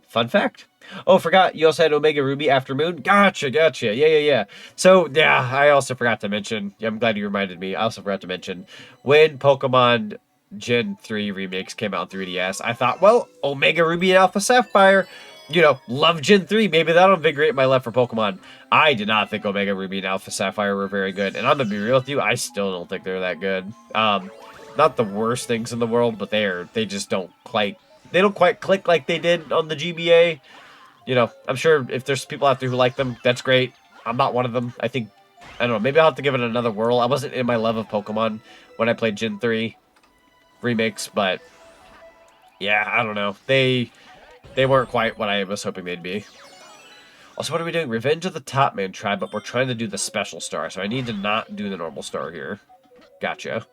fun fact. Oh, forgot, you also had Omega Ruby After Moon. Gotcha. Yeah. So, yeah, I also forgot to mention, I'm glad you reminded me, I also forgot to mention, when Pokemon Gen 3 remakes came out on 3DS, I thought, well, Omega Ruby and Alpha Sapphire, you know, love Gen 3, maybe that'll invigorate my love for Pokemon. I did not think Omega Ruby and Alpha Sapphire were very good, and I'm gonna be real with you, I still don't think they're that good. Not the worst things in the world, but they just don't quite click like they did on the GBA. You know, I'm sure if there's people out there who like them, that's great. I'm not one of them. I don't know, maybe I'll have to give it another whirl. I wasn't in my love of Pokemon when I played Gen 3 remakes, but yeah, I don't know. They weren't quite what I was hoping they'd be. Also, what are we doing? Revenge of the Top Man Tribe, but we're trying to do the special star, so I need to not do the normal star here. Gotcha.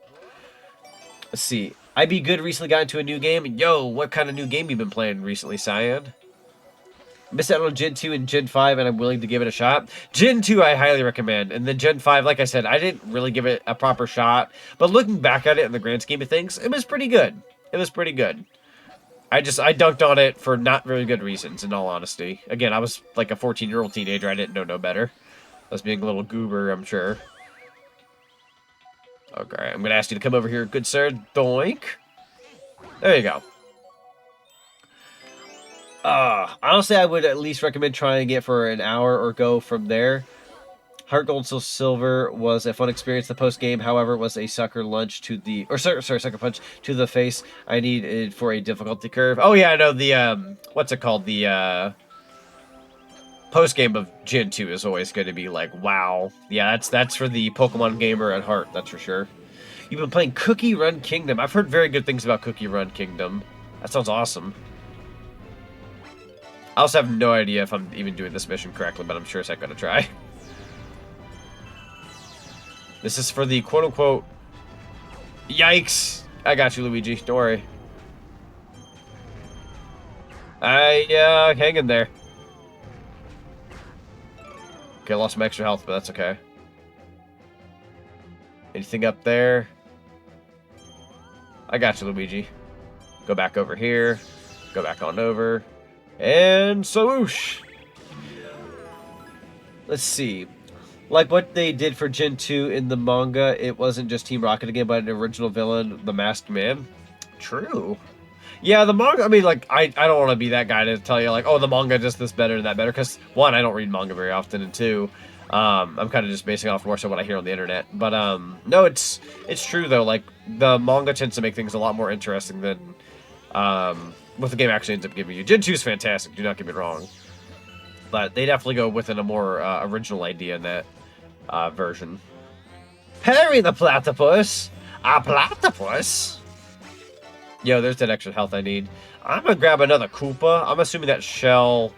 Let's see. I Be Good recently got into a new game. Yo, what kind of new game you been playing recently, Cyan? Missed out on Gen 2 and Gen 5, and I'm willing to give it a shot. Gen 2, I highly recommend. And then Gen 5, like I said, I didn't really give it a proper shot. But looking back at it in the grand scheme of things, it was pretty good. It was pretty good. I dunked on it for not very good reasons, in all honesty. Again, I was like a 14-year-old teenager. I didn't know no better. I was being a little goober, I'm sure. Okay, I'm going to ask you to come over here, good sir. Doink. There you go. Honestly, I would at least recommend trying it for an hour or go from there. Heart Gold Soul Silver was a fun experience. The post game, however, was a sucker punch to the face. I needed for a difficulty curve. Oh yeah, I know the what's it called? The post game of Gen 2 is always going to be like, wow. Yeah, that's for the Pokemon gamer at heart, that's for sure. You've been playing Cookie Run Kingdom. I've heard very good things about Cookie Run Kingdom. That sounds awesome. I also have no idea if I'm even doing this mission correctly, but I'm sure as heck gonna try. This is for the quote-unquote... Yikes! I got you, Luigi. Don't worry. Hang in there. Okay, I lost some extra health, but that's okay. Anything up there? I got you, Luigi. Go back over here. Go back on over. And swoosh! Let's see. Like what they did for Gen 2 in the manga, it wasn't just Team Rocket again, but an original villain, the Masked Man. True. Yeah, the manga, I mean, like, I don't want to be that guy to tell you, like, oh, the manga does this better and that better, because, one, I don't read manga very often, and two, I'm kind of just basing off more so what I hear on the internet. But, no, it's true, though. Like, the manga tends to make things a lot more interesting than, what the game actually ends up giving you. Gen 2 is fantastic, do not get me wrong. But they definitely go within a more, original idea in that, version. Perry the Platypus! A platypus? Yo, there's that extra health I need. I'm gonna grab another Koopa. I'm assuming that shell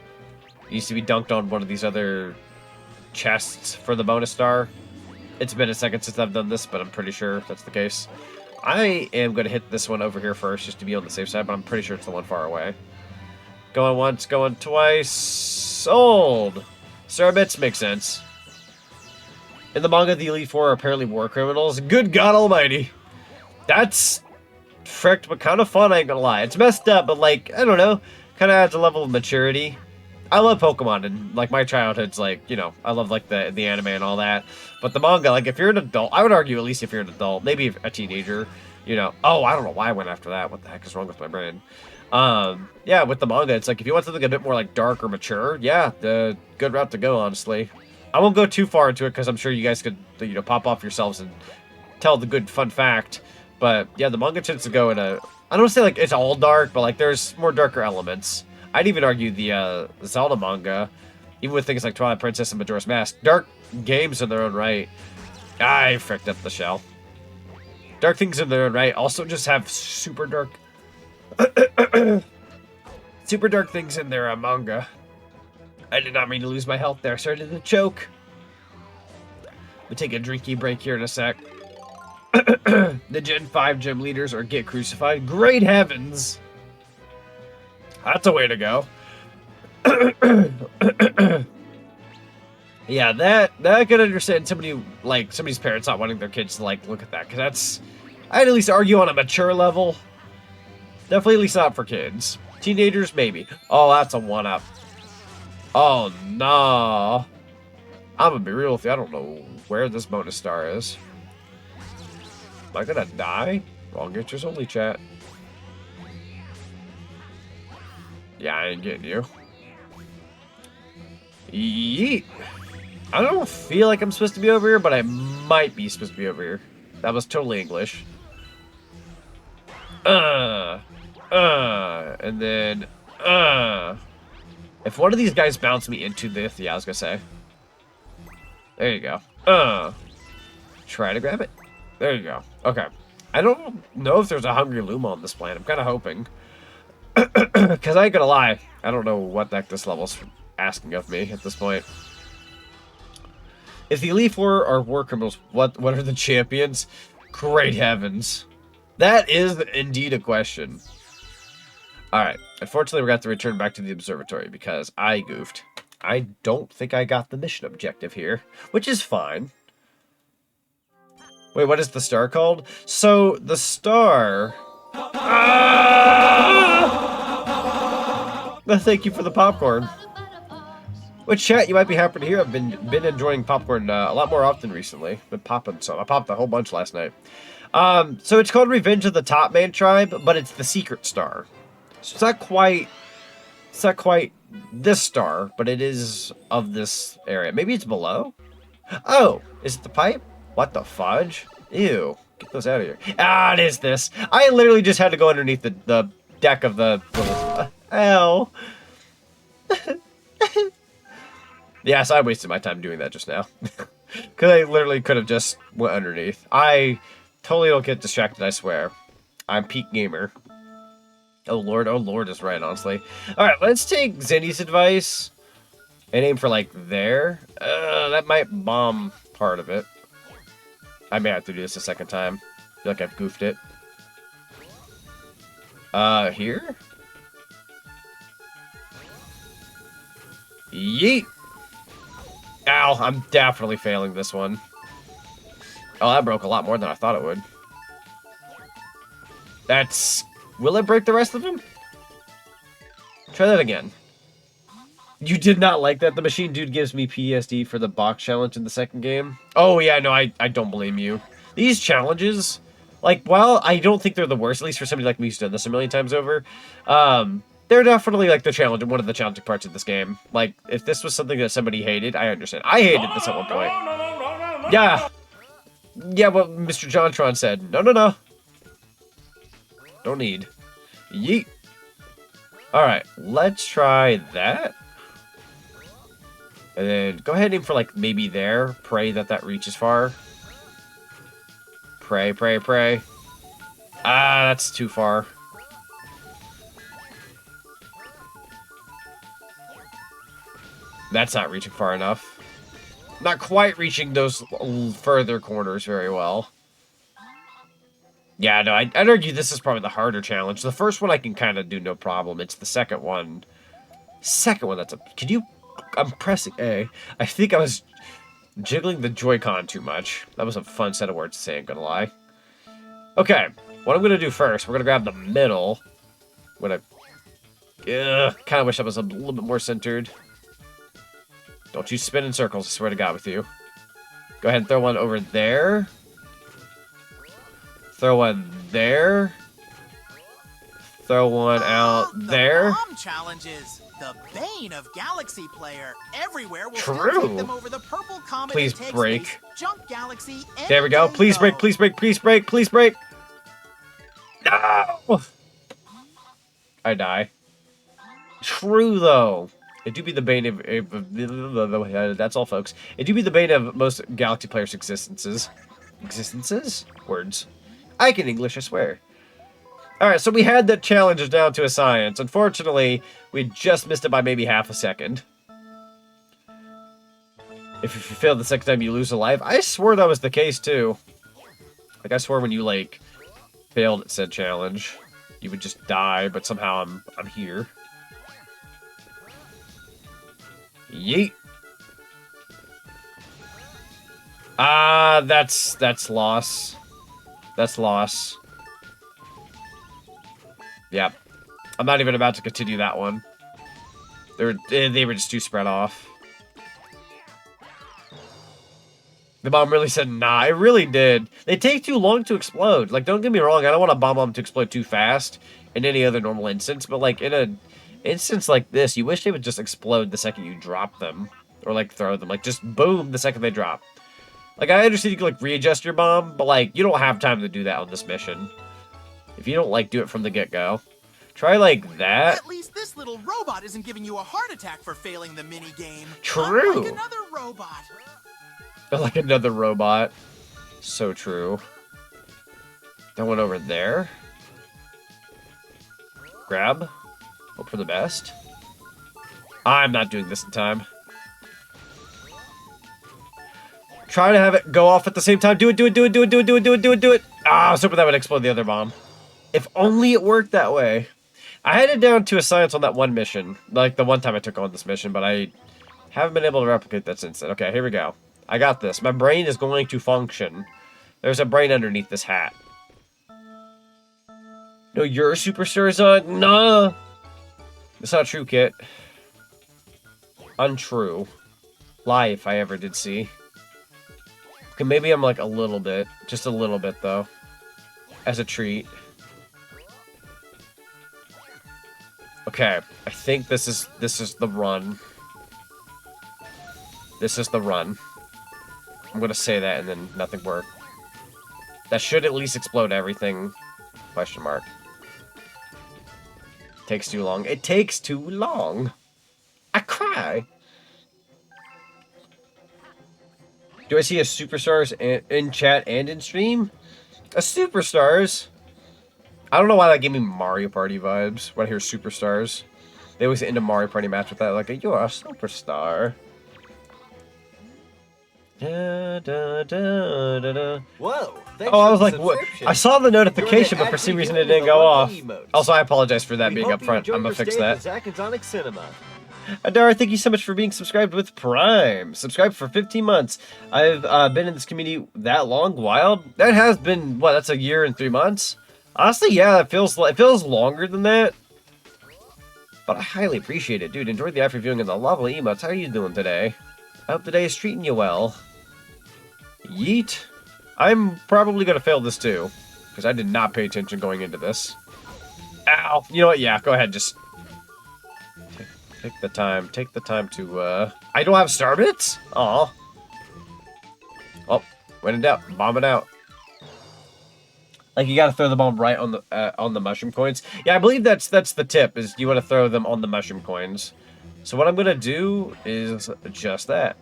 needs to be dunked on one of these other chests for the bonus star. It's been a second since I've done this, but I'm pretty sure that's the case. I am gonna hit this one over here first, just to be on the safe side, but I'm pretty sure it's the one far away. Going once, going twice. Sold! Cerebits makes sense. In the manga, the Elite Four are apparently war criminals. Good God Almighty! That's fricked, but kind of fun, I ain't gonna lie. It's messed up, but, like, I don't know. Kind of adds a level of maturity. I love Pokemon, and, like, my childhood's, like, you know, I love, like, the anime and all that. But the manga, like, if you're an adult, I would argue at least if you're an adult, maybe a teenager, you know. Oh, I don't know why I went after that. What the heck is wrong with my brain? Yeah, with the manga, it's like, if you want something a bit more, like, dark or mature, yeah, the good route to go, honestly. I won't go too far into it, because I'm sure you guys could, you know, pop off yourselves and tell the good fun fact. But, yeah, the manga tends to go in a... I don't want to say, like, it's all dark, but, like, there's more darker elements. I'd even argue the Zelda manga, even with things like Twilight Princess and Majora's Mask, dark games in their own right. I fricked up the shell. Dark things in their own right also just have super dark... super dark things in their manga. I did not mean to lose my health there. Started to choke. We'll take a drinky break here in a sec. The Gen 5 gym leaders or get crucified. Great heavens! That's a way to go. Yeah, that I could understand somebody, like, somebody's parents not wanting their kids to, like, look at that. Because that's... I'd at least argue on a mature level. Definitely at least not for kids. Teenagers, maybe. Oh, that's a 1-up. Oh, no. I'm gonna be real with you. I don't know where this bonus star is. Am I gonna die? Wrong answers only, chat. Yeah, I ain't getting you. Yeet. I don't feel like I'm supposed to be over here, but I might be supposed to be over here. That was totally English. And then, If one of these guys bounced me into this, yeah, I was gonna say. There you go. Try to grab it. There you go. Okay. I don't know if there's a Hungry Luma on this planet. I'm kind of hoping. Because I ain't gonna lie. I don't know what the heck this level's asking of me at this point. If the Elite Four are war criminals, what are the champions? Great heavens. That is indeed a question. Alright. Unfortunately, we're going to have to return back to the observatory because I goofed. I don't think I got the mission objective here, which is fine. Wait, what is the star called? So, the star... Thank you for the popcorn. Which, chat, you might be happy to hear. I've been enjoying popcorn a lot more often recently. Been popping some. I popped a whole bunch last night. So it's called Revenge of the Top Man Tribe, but it's the secret star. So it's not quite this star, but it is of this area. Maybe it's below? Oh, is it the pipe? What the fudge? Ew. Get those out of here. Ah, it is this. I literally just had to go underneath the deck of the little... ow. Yeah, so I wasted my time doing that just now. Because I literally could have just went underneath. I totally don't get distracted, I swear. I'm peak gamer. Oh Lord is right, honestly. Alright, let's take Zenny's advice and aim for, like, there. That might bomb part of it. I may have to do this a second time. I feel like I've goofed it. Here? Yeet! Ow, I'm definitely failing this one. Oh, that broke a lot more than I thought it would. That's... Will it break the rest of them? Try that again. You did not like that? The machine dude gives me PTSD for the box challenge in the second game. Oh, yeah, no, I don't blame you. These challenges, like, while I don't think they're the worst, at least for somebody like me who's done this a million times over, they're definitely, like, one of the challenging parts of this game. Like, if this was something that somebody hated, I understand. I hated this at one point. Yeah. Yeah, what Mr. JonTron said. No. Don't need. Yeet. Alright, let's try that. And then go ahead and aim for, like, maybe there. Pray that that reaches far. Pray. Ah, that's too far. That's not reaching far enough. Not quite reaching those further corners very well. Yeah, no, I'd argue this is probably the harder challenge. The first one I can kind of do no problem. It's the second one. That's a... Can you... I'm pressing A. I think I was jiggling the Joy-Con too much. That was a fun set of words to say, ain't gonna lie. Okay, what I'm gonna do first, we're gonna grab the middle. I'm gonna... kind of wish I was a little bit more centered. Don't you spin in circles, I swear to God with you. Go ahead and throw one over there. Throw one there. Throw one out there. Bomb challenges. The bane of Galaxy player. Everywhere will True. still take them over the purple comet. Please break. Space, junk Galaxy. There we go. Please break. Please break. Please break. Please break. No. I die. True though. It do be the bane of that's all, folks. It do be the bane of most Galaxy players' existences. Existences? Words. I can English, I swear. Alright, so we had that challenge down to a science. Unfortunately, we just missed it by maybe half a second. If you fail the second time, you lose a life. I swore that was the case, too. Like, I swore when you, like, failed at said challenge, you would just die, but somehow I'm here. Yeet. Ah, that's loss. That's loss. Yep. I'm not even about to continue that one. They were just too spread off. The bomb really said, nah, it really did. They take too long to explode. Like, don't get me wrong, I don't want a bomb to explode too fast in any other normal instance, but, like, in an instance like this, you wish they would just explode the second you drop them. Or, like, throw them. Like, just boom the second they drop. Like, I understand you can, like, readjust your bomb, but, like, you don't have time to do that on this mission. If you don't, like, do it from the get-go. Try, like, that. At least this little robot isn't giving you a heart attack for failing the mini-game. True. Unlike another robot. Like another robot. So true. That one over there. Grab. Hope for the best. I'm not doing this in time. Try to have it go off at the same time. Do it. Ah, I was hoping that would explode the other bomb. If only it worked that way. I had it down to a science on that one mission. Like the one time I took on this mission, but I haven't been able to replicate that since then. Okay, here we go. I got this. My brain is going to function. There's a brain underneath this hat. No, you're a superstar, Zon? Nah. That's not true, Kit. Untrue. Lie if I ever did see. Okay, maybe I'm like a little bit. Just a little bit, though. As a treat. Okay, I think this is the run. This is the run. I'm gonna say that and then nothing worked. That should at least explode everything. Question mark. Takes too long. It takes too long. I cry. Do I see a Superstars in chat and in stream? A Superstars? I don't know why that gave me Mario Party vibes when I hear Superstars. They always end a Mario Party match with that, like, you're a superstar. Da, da, da, da, da. Whoa! Oh, I was like, what? I saw the notification, but for some reason it didn't go off. Also, I apologize for that being up front. I'm gonna fix that. Zach and Zonic Cinema. Adara, thank you so much for being subscribed with Prime. Subscribed for 15 months. I've been in this community that long. Wild. That has been, what, that's a year and 3 months? Honestly, yeah, it feels longer than that. But I highly appreciate it, dude. Enjoyed the after viewing and the lovely emotes. How are you doing today? I hope the day is treating you well. Yeet. I'm probably going to fail this too, because I did not pay attention going into this. Ow. You know what? Yeah, go ahead. Just take the time. Take the time to, I don't have star bits? Aw. Oh, when in doubt, bomb it out. Like, you gotta throw the bomb right on the mushroom coins. Yeah, I believe that's the tip, is you want to throw them on the mushroom coins. So what I'm gonna do is just that.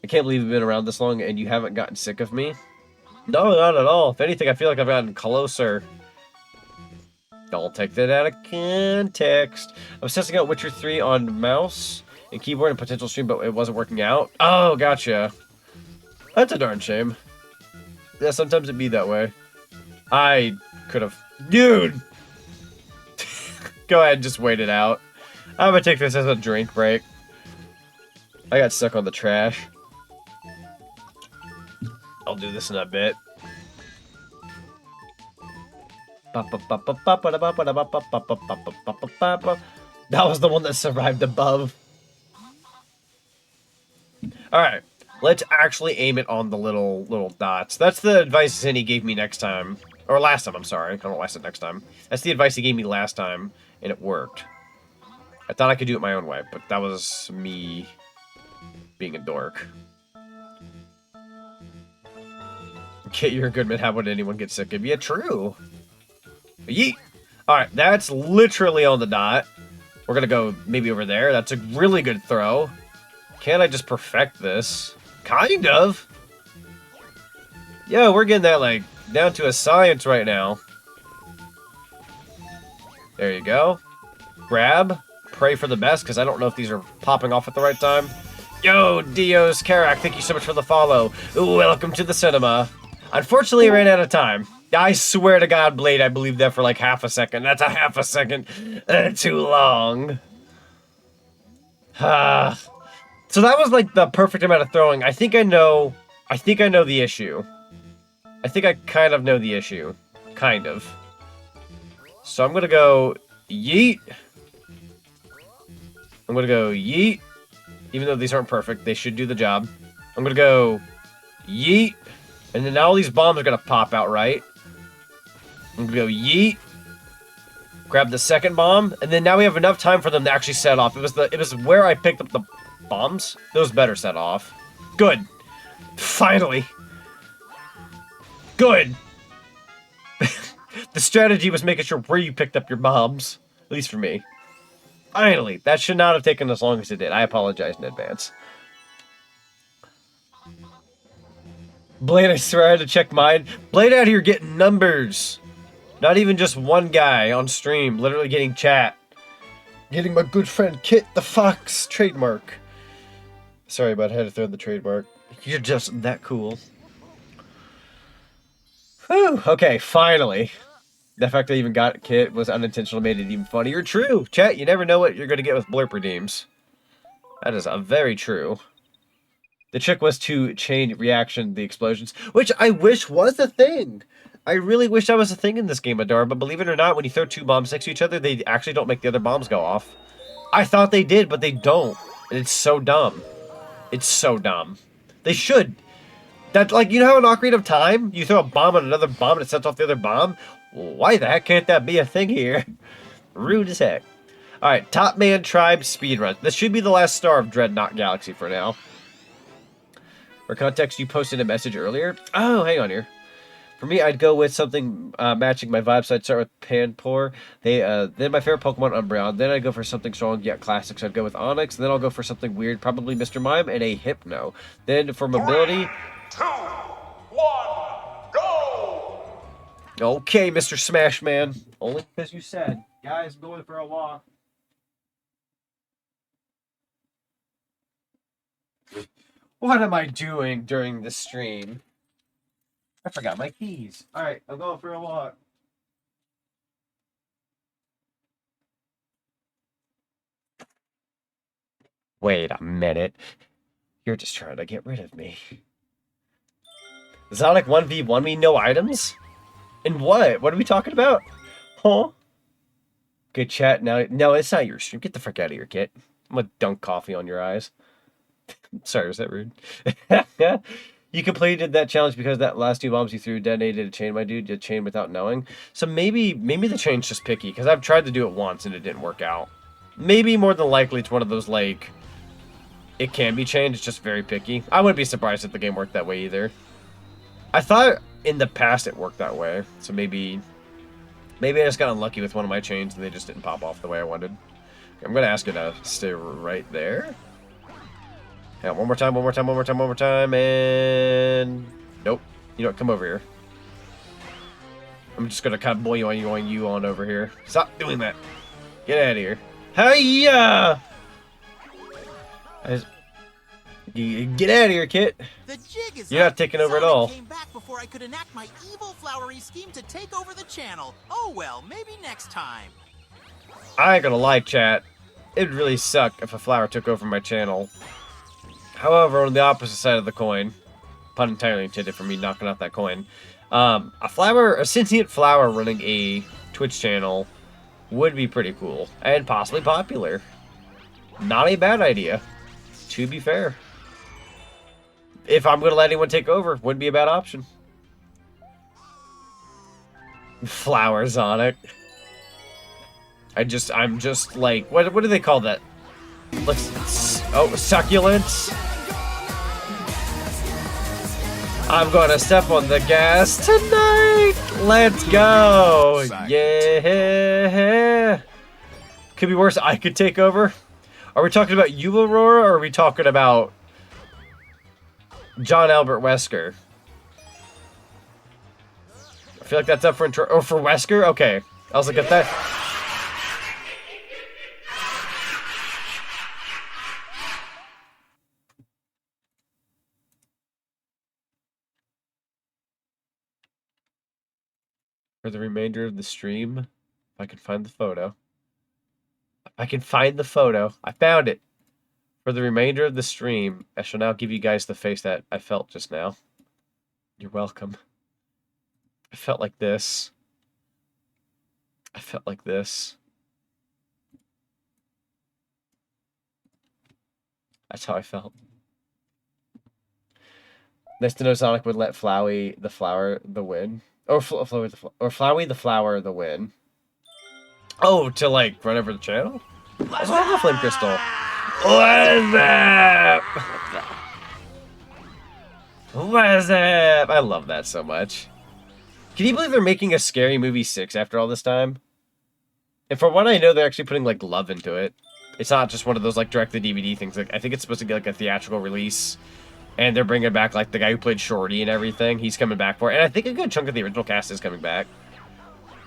I can't believe you've been around this long and you haven't gotten sick of me. No, not at all. If anything, I feel like I've gotten closer. Don't take that out of context. I was testing out Witcher 3 on mouse and keyboard and potential stream, but it wasn't working out. Oh, gotcha. That's a darn shame. Yeah, sometimes it be that way. I could have... Dude! Go ahead and just wait it out. I'm gonna take this as a drink break. I got stuck on the trash. I'll do this in a bit. That was the one that survived above. Alright. Let's actually aim it on the little dots. That's the advice Zinni gave me next time. Or last time, I'm sorry. I don't know why I said next time. That's the advice he gave me last time, and it worked. I thought I could do it my own way, but that was me being a dork. Kit, you're a good man. How would anyone get sick of you? True. Yeet. Alright, that's literally on the dot. We're gonna go maybe over there. That's a really good throw. Can't I just perfect this? Kind of. Yeah, we're getting that, like, down to a science right now. There you go. Grab. Pray for the best, because I don't know if these are popping off at the right time. Yo, Dios Karak, thank you so much for the follow. Welcome to the cinema. Unfortunately, I ran out of time. I swear to God, Blade, I believed that for like half a second. That's a half a second too long. So that was like the perfect amount of throwing. I think I know the issue. I think I kind of know the issue. Kind of. So I'm gonna go yeet. I'm gonna go yeet. Even though these aren't perfect, they should do the job. I'm gonna go yeet. And then now all these bombs are gonna pop out, right? I'm gonna go yeet. Grab the second bomb, and then now we have enough time for them to actually set off. It was where I picked up the bombs. Those better set off. Good. Finally. Good. The strategy was making sure where you picked up your bombs. At least for me. Finally. That should not have taken as long as it did. I apologize in advance. Blade, I swear I had to check mine. Blade out here getting numbers. Not even just one guy on stream. Literally getting chat. Getting my good friend Kit the Fox trademark. Sorry, but I had to throw the trademark. You're just that cool. Whew. Okay, finally. The fact that I even got Kit was unintentional, made it even funnier. True. Chat, you never know what you're going to get with blurb redeems. That is very true. The trick was to chain reaction to the explosions, which I wish was a thing. I really wish that was a thing in this game, Adara, but believe it or not, when you throw two bombs next to each other, they actually don't make the other bombs go off. I thought they did, but they don't. And it's so dumb. It's so dumb. They should. That, like, you know how in Ocarina of Time, you throw a bomb on another bomb and it sets off the other bomb? Why the heck can't that be a thing here? Rude as heck. Alright, Top Man Tribe Speedrun. This should be the last star of Dreadnought Galaxy for now. For context, you posted a message earlier. Oh, hang on here. For me, I'd go with something matching my vibe. So I'd start with Panpour. Then my favorite Pokemon, Umbreon. Then I'd go for something strong yet classic. So I'd go with Onix. Then I'll go for something weird, probably Mr. Mime and a Hypno. Then for mobility... 3, 2, 1, go! Okay, Mr. Smash Man. Only because you said. Guys, I'm going for a walk. What am I doing during the stream? I forgot my keys. Alright, I'm going for a walk. Wait a minute. You're just trying to get rid of me. Zonic 1v1 me, no items? And what? What are we talking about? Huh? Good chat. Now, no, it's not your stream. Get the frick out of here, kid. I'm gonna dunk coffee on your eyes. Sorry, was that rude? You completed that challenge because that last 2 bombs you threw detonated a chain, my dude. Did chain without knowing. So maybe the chain's just picky, because I've tried to do it once and it didn't work out. Maybe more than likely it's one of those, like, it can be chained, it's just very picky. I wouldn't be surprised if the game worked that way either. I thought in the past it worked that way, so maybe I just got unlucky with one of my chains and they just didn't pop off the way I wanted. I'm gonna ask you to stay right there. Yeah, one more time, and... Nope. You know what, come over here. I'm just gonna kind of boy you on over here. Stop doing that. Get out of here. Hiya! Get out of here, kid. The jig is You're up. not taking over at Sonic all. Came back before I could enact my evil flowery scheme to take over the channel. Oh well, maybe next time. I ain't gonna lie, chat. It'd really suck if a flower took over my channel. However, on the opposite side of the coin, pun entirely intended for me knocking out that coin, a sentient flower running a Twitch channel would be pretty cool and possibly popular. Not a bad idea, to be fair. If I'm gonna let anyone take over, wouldn't be a bad option. Flower Zonic. I'm just like, what do they call that? Like, succulents. I'm gonna step on the gas tonight. Let's go. Yeah. Could be worse. I could take over. Are we talking about 𝓬𝓪𝓵𝓬𝓸𝓶𝓮 or are we talking about John Albert Wesker? I feel like that's up for intro. Oh, for Wesker? Okay. I was like, at that. For the remainder of the stream, if I can find the photo. I found it. For the remainder of the stream, I shall now give you guys the face that I felt just now. You're welcome. I felt like this. That's how I felt. Nice to know Sonic would let Flowey the flower the win. Or Flowey the flower the win. Oh, to like run over the channel? What's wrong with Flame Crystal? What's up? What's up? I love that so much. Can you believe they're making a Scary Movie 6 after all this time? And from what I know, they're actually putting like love into it. It's not just one of those like direct-to-DVD things. Like I think it's supposed to get like a theatrical release. And they're bringing back like the guy who played Shorty and everything. He's coming back for it. And I think a good chunk of the original cast is coming back.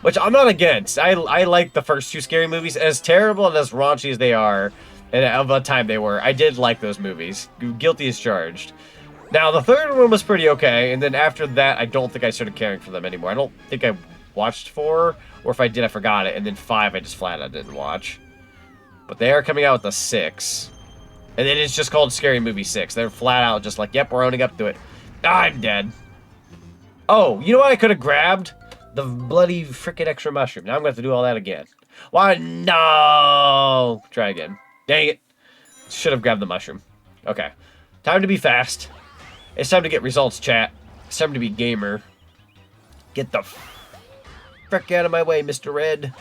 Which I'm not against. I like the first 2 Scary Movies. As terrible and as raunchy as they are, and of the time they were, I did like those movies. Guilty as charged. Now, the third one was pretty okay, and then after that, I don't think I started caring for them anymore. I don't think I watched 4, or if I did, I forgot it, and then 5, I just flat out didn't watch. But they are coming out with a 6. And then it's just called Scary Movie 6. They're flat out just like, yep, we're owning up to it. I'm dead. Oh, you know what I could have grabbed? The bloody frickin' extra mushroom. Now I'm going to have to do all that again. Why? No! Try again. Dang it. Should have grabbed the mushroom. Okay. Time to be fast. It's time to get results, chat. It's time to be gamer. Get the frick out of my way, Mr. Red.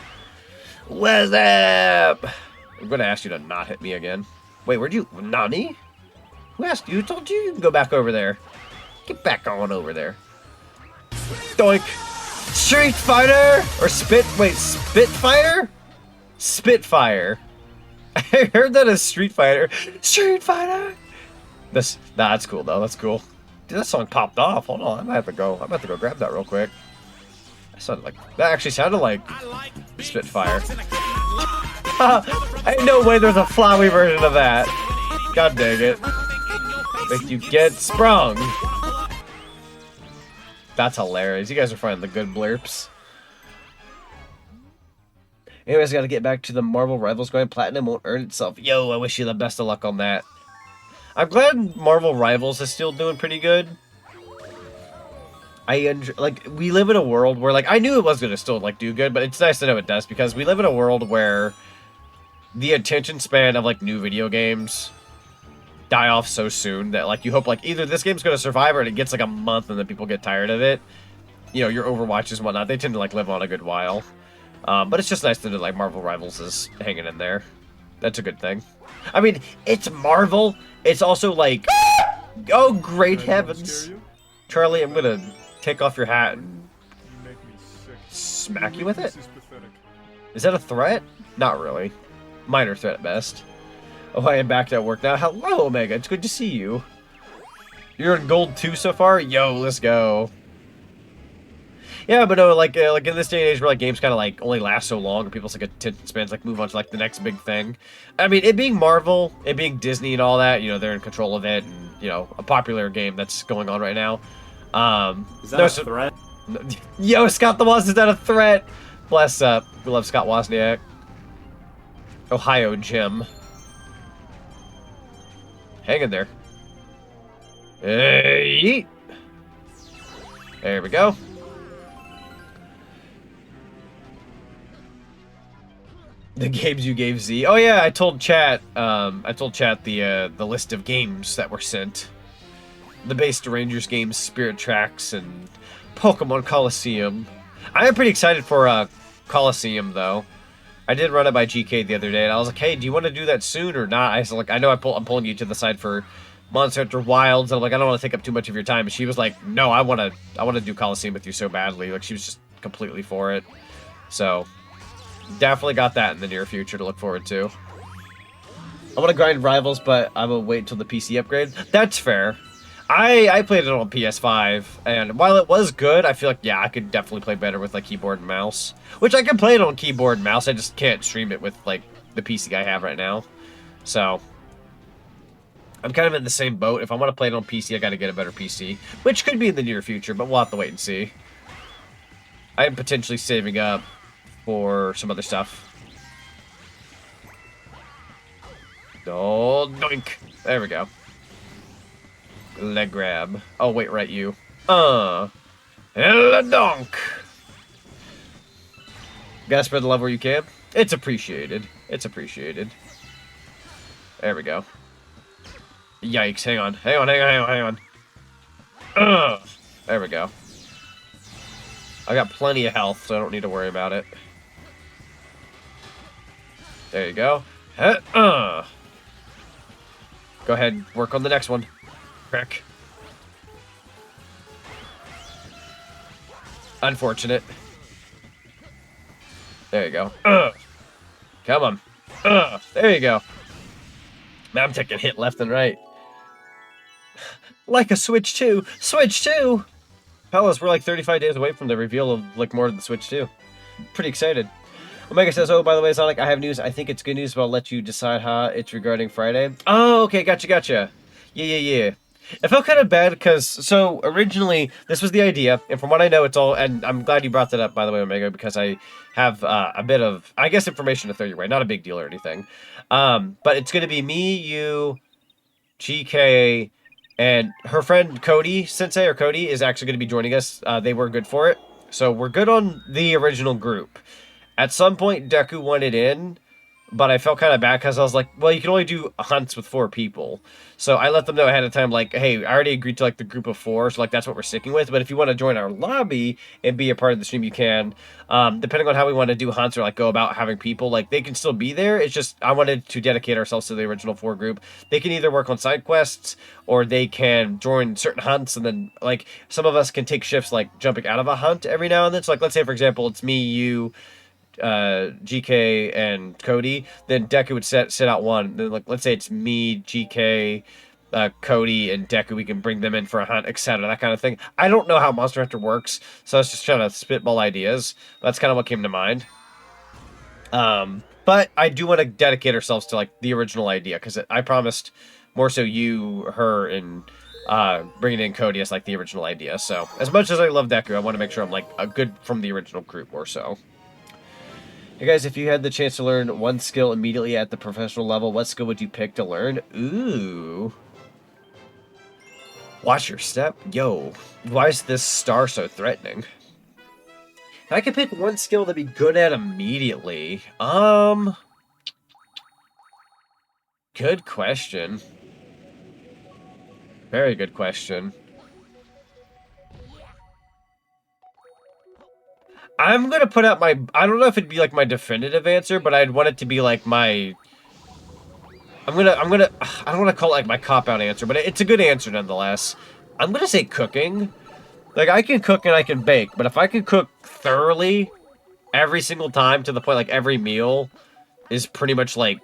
What's up? I'm going to ask you to not hit me again. Wait, where'd you... Nani? Who asked you? Who told you you can go back over there? Get back on over there. Doink. Street Fighter or Spitfire? Spitfire. I heard that as Street Fighter. Street Fighter. That's cool though. That's cool. Dude, that song popped off. Hold on, I'm about to go grab that real quick. That actually sounded like Spitfire. Ain't no way there's a flowy version of that. God dang it. Make you get sprung. That's hilarious. You guys are finding the good blurps. Anyways, gotta get back to the Marvel Rivals grind. Platinum won't earn itself. Yo, I wish you the best of luck on that. I'm glad Marvel Rivals is still doing pretty good. We live in a world where, like, I knew it was gonna still, like, do good, but it's nice to know it does, because we live in a world where the attention span of, like, new video games die off so soon that, like, you hope, like, either this game's gonna survive or it gets, like, a month and then people get tired of it. You know, your Overwatches and whatnot, they tend to, like, live on a good while. But it's just nice to know, like, Marvel Rivals is hanging in there. That's a good thing. I mean, it's Marvel. It's also, like, oh, great heavens. Charlie, I'm gonna take off your hat and smack you with it? Is that a threat? Not really. Minor threat at best. Oh, I am back at work now. Hello, Omega. It's good to see you. You're in gold 2 so far? Yo, let's go. Yeah, but no, like in this day and age where, like, games kind of, like, only last so long and people's, like, attention spans, like, move on to, like, the next big thing. I mean, it being Marvel, it being Disney and all that, you know, they're in control of it, and, you know, a popular game that's going on right now. Is that a threat? Yo, Scott the Woz, is that a threat? Bless up. We love Scott Wozniak. Ohio Jim. Hang in there. Hey! There we go. The games you gave Z. Oh yeah, I told chat the list of games that were sent. The Based Rangers games, Spirit Tracks, and Pokemon Coliseum. I am pretty excited for Coliseum though. I did run it by GK the other day, and I was like, "Hey, do you want to do that soon or not?" I was like, "I know I'm pulling you to the side for Monster Hunter Wilds," and I'm like, "I don't want to take up too much of your time." And she was like, "No, I want to do Coliseum with you so badly." Like, she was just completely for it. So definitely got that in the near future to look forward to. I want to grind Rivals, but I'm gonna wait until the PC upgrade. That's fair. I played it on PS5, and while it was good, I feel like, yeah, I could definitely play better with, like, keyboard and mouse. Which I can play it on keyboard and mouse, I just can't stream it with, like, the PC I have right now. So I'm kind of in the same boat. If I want to play it on PC, I gotta get a better PC. Which could be in the near future, but we'll have to wait and see. I am potentially saving up for some other stuff. Oh, doink. There we go. Leg grab. Oh, wait, right, you. Hella donk. Gotta spread the love where you can. It's appreciated. It's appreciated. There we go. Yikes, hang on. Hang on. There we go. I got plenty of health, so I don't need to worry about it. There you go. Go ahead, work on the next one. Crack. Unfortunate. There you go. Come on. There you go. Now I'm taking hit left and right. Like a Switch 2. Switch 2! Fellas, we're like 35 days away from the reveal of, like, more of the Switch 2. Pretty excited. Omega says, oh, by the way, Zonic, I have news. I think it's good news, but I'll let you decide how it's regarding Friday. Oh, okay, gotcha. Yeah. It felt kind of bad because, so, originally, this was the idea, and from what I know, it's all, and I'm glad you brought that up, by the way, Omega, because I have a bit of, I guess, information to throw your way. Not a big deal or anything. But it's going to be me, you, GK, and her friend Cody, Sensei, or Cody, is actually going to be joining us. They were good for it. So we're good on the original group. At some point, Deku wanted in, but I felt kind of bad because I was like, well, you can only do hunts with 4 people. So I let them know ahead of time, like, hey, I already agreed to, like, the group of 4, so, like, that's what we're sticking with. But if you want to join our lobby and be a part of the stream, you can. Depending on how we want to do hunts or, like, go about having people, like, they can still be there. It's just I wanted to dedicate ourselves to the original 4 group. They can either work on side quests or they can join certain hunts, and then, like, some of us can take shifts, like, jumping out of a hunt every now and then. So, like, let's say, for example, it's me, you, GK and Cody, then Deku would sit out one. Then, like, let's say it's me, GK, Cody, and Deku. We can bring them in for a hunt, etc. That kind of thing. I don't know how Monster Hunter works, so I was just trying to spitball ideas. That's kind of what came to mind. But I do want to dedicate ourselves to, like, the original idea, because I promised more so you, her, and bringing in Cody as, like, the original idea. So as much as I love Deku, I want to make sure I'm, like, a good from the original group or so. Hey guys, if you had the chance to learn one skill immediately at the professional level, what skill would you pick to learn? Ooh. Watch your step? Yo, why is this star so threatening? If I could pick one skill to be good at immediately, good question. Very good question. I'm gonna put out my, I don't know if it'd be like my definitive answer, but I'd want it to be like my, I don't want to call it like my cop-out answer, but it's a good answer nonetheless. I'm gonna say cooking. Like, I can cook and I can bake, but if I can cook thoroughly every single time to the point like every meal is pretty much like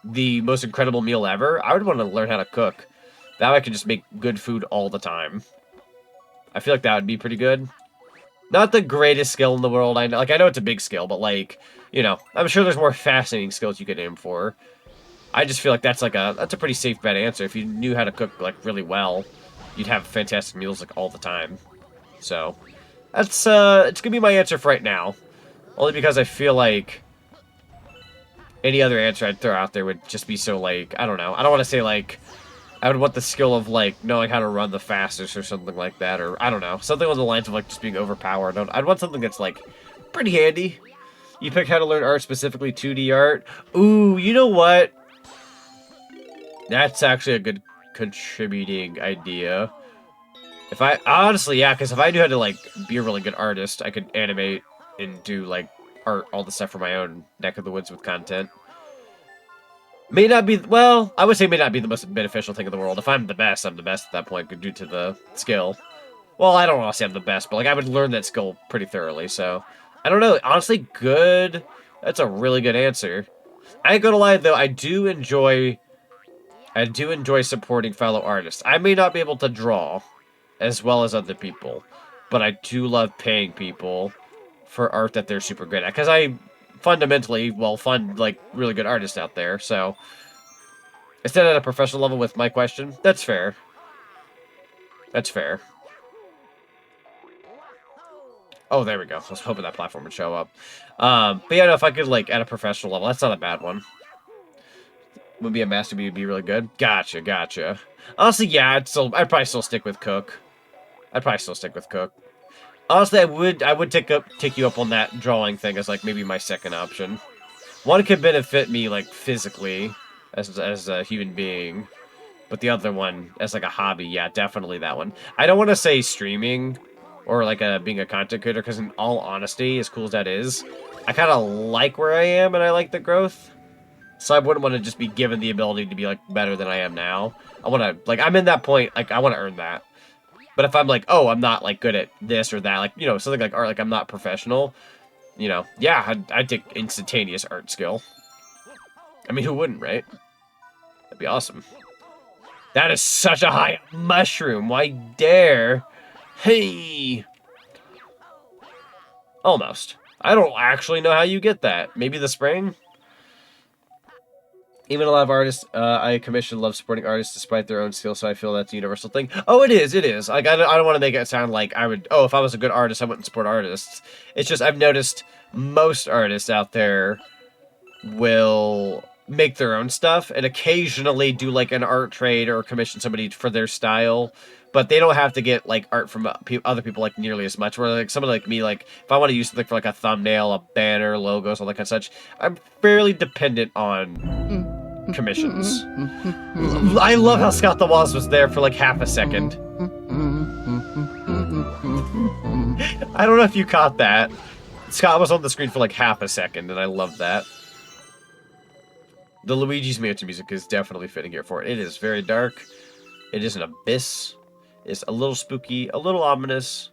the most incredible meal ever, I would want to learn how to cook. That way I can just make good food all the time. I feel like that would be pretty good. Not the greatest skill in the world. I know it's a big skill, but, like, you know, I'm sure there's more fascinating skills you could aim for. I just feel like that's a pretty safe bet answer. If you knew how to cook, like, really well, you'd have fantastic meals, like, all the time. So that's it's gonna be my answer for right now. Only because I feel like any other answer I'd throw out there would just be so, like, I don't know. I don't want to say, like, I would want the skill of, like, knowing how to run the fastest or something like that, or, I don't know, something on the lines of, like, just being overpowered. I'd want something that's, like, pretty handy. You pick how to learn art, specifically 2D art. Ooh, you know what? That's actually a good contributing idea. If I, honestly, yeah, because if I knew how to, like, be a really good artist, I could animate and do, like, art, all the stuff for my own neck of the woods with content. May not be, well, I would say may not be the most beneficial thing in the world. If I'm the best at that point, due to the skill. Well, I don't want to say I'm the best, but, like, I would learn that skill pretty thoroughly, so. I don't know, honestly, good. That's a really good answer. I ain't gonna lie, though, I do enjoy supporting fellow artists. I may not be able to draw as well as other people, but I do love paying people for art that they're super good at, because I fundamentally, well, fund, like, really good artists out there, so. Instead at a professional level with my question, that's fair. That's fair. Oh, there we go. I was hoping that platform would show up. But yeah, no, if I could, like, at a professional level, that's not a bad one. Would be a master B would be really good. Gotcha, gotcha. Honestly, yeah, I'd probably still stick with cook. Honestly, I would take you up on that drawing thing as, like, maybe my second option. One could benefit me, like, physically as a human being, but the other one as, like, a hobby, yeah, definitely that one. I don't want to say streaming or, like, being a content creator, because in all honesty, as cool as that is, I kind of like where I am and I like the growth. So I wouldn't want to just be given the ability to be, like, better than I am now. I want to, like, I'm in that point, like, I want to earn that. But if I'm like, oh, I'm not, like, good at this or that, like, you know, something like art, like, I'm not professional, you know, yeah, I'd take instantaneous art skill. I mean, who wouldn't, right? That'd be awesome. That is such a high mushroom. Why dare? Hey! Almost. I don't actually know how you get that. Maybe the spring? Even a lot of artists I commission love supporting artists despite their own skills, so I feel that's a universal thing. Oh, it is, it is. Like, I don't want to make it sound like I would, oh, if I was a good artist, I wouldn't support artists. It's just, I've noticed most artists out there will make their own stuff and occasionally do like an art trade or commission somebody for their style. But they don't have to get like art from other people like nearly as much. Where like somebody like me, like if I want to use something for like a thumbnail, a banner, logos, all that kind of such, I'm fairly dependent on commissions. I love how Scott the Woz was there for like half a second. I don't know if you caught that. Scott was on the screen for like half a second, and I love that. The Luigi's Mansion music is definitely fitting here for it. It is very dark. It is an abyss. It's a little spooky, a little ominous.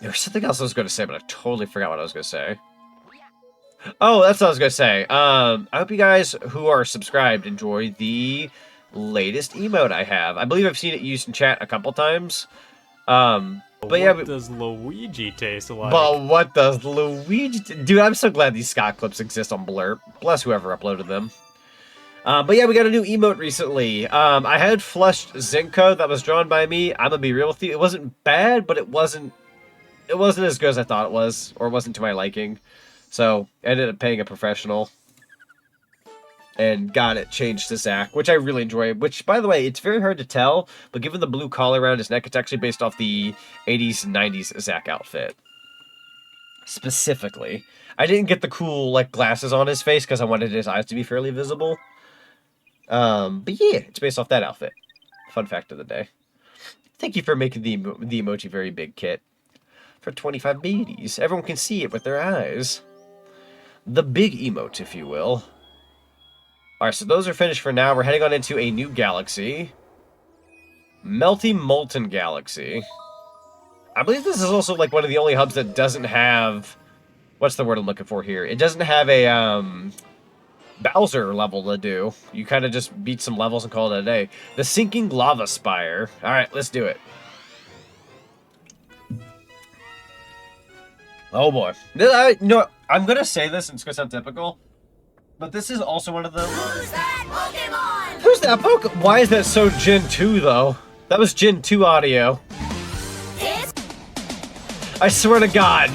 There was something else I was going to say, but I totally forgot what I was going to say. Oh, that's what I was going to say. I hope you guys who are subscribed enjoy the latest emote I have. I believe I've seen it used in chat a couple times. But yeah, what does Luigi taste like? But what does Luigi... Dude, I'm so glad these Scott clips exist on Blurb. Bless whoever uploaded them. But yeah, we got a new emote recently. I had flushed 𝓦𝓮𝓵 that was drawn by me. I'm gonna be real with you. It wasn't bad, but it wasn't as good as I thought it was, or it wasn't to my liking. So I ended up paying a professional and got it changed to Zach, which I really enjoy. Which, by the way, it's very hard to tell, but given the blue collar around his neck, it's actually based off the 80s and 90s Zach outfit. Specifically. I didn't get the cool like glasses on his face because I wanted his eyes to be fairly visible. But yeah, it's based off that outfit. Fun fact of the day. Thank you for making the emoji very big, Kit. For 25 biddies. Everyone can see it with their eyes. The big emote, if you will. Alright, so those are finished for now. We're heading on into a new galaxy. 𝓦𝓮𝓵𝓬𝓸𝓶𝓮. I believe this is also like one of the only hubs that doesn't have... What's the word I'm looking for here? It doesn't have a, Bowser level to do. You kind of just beat some levels and call it a day. The sinking lava spire. Alright, let's do it. Oh boy. You know what? I'm gonna say this, and it's gonna sound typical, but this is also one of the... Who's that Pokemon? Who's that Pokemon? Why is that so Gen 2, though? That was Gen 2 audio. I swear to God.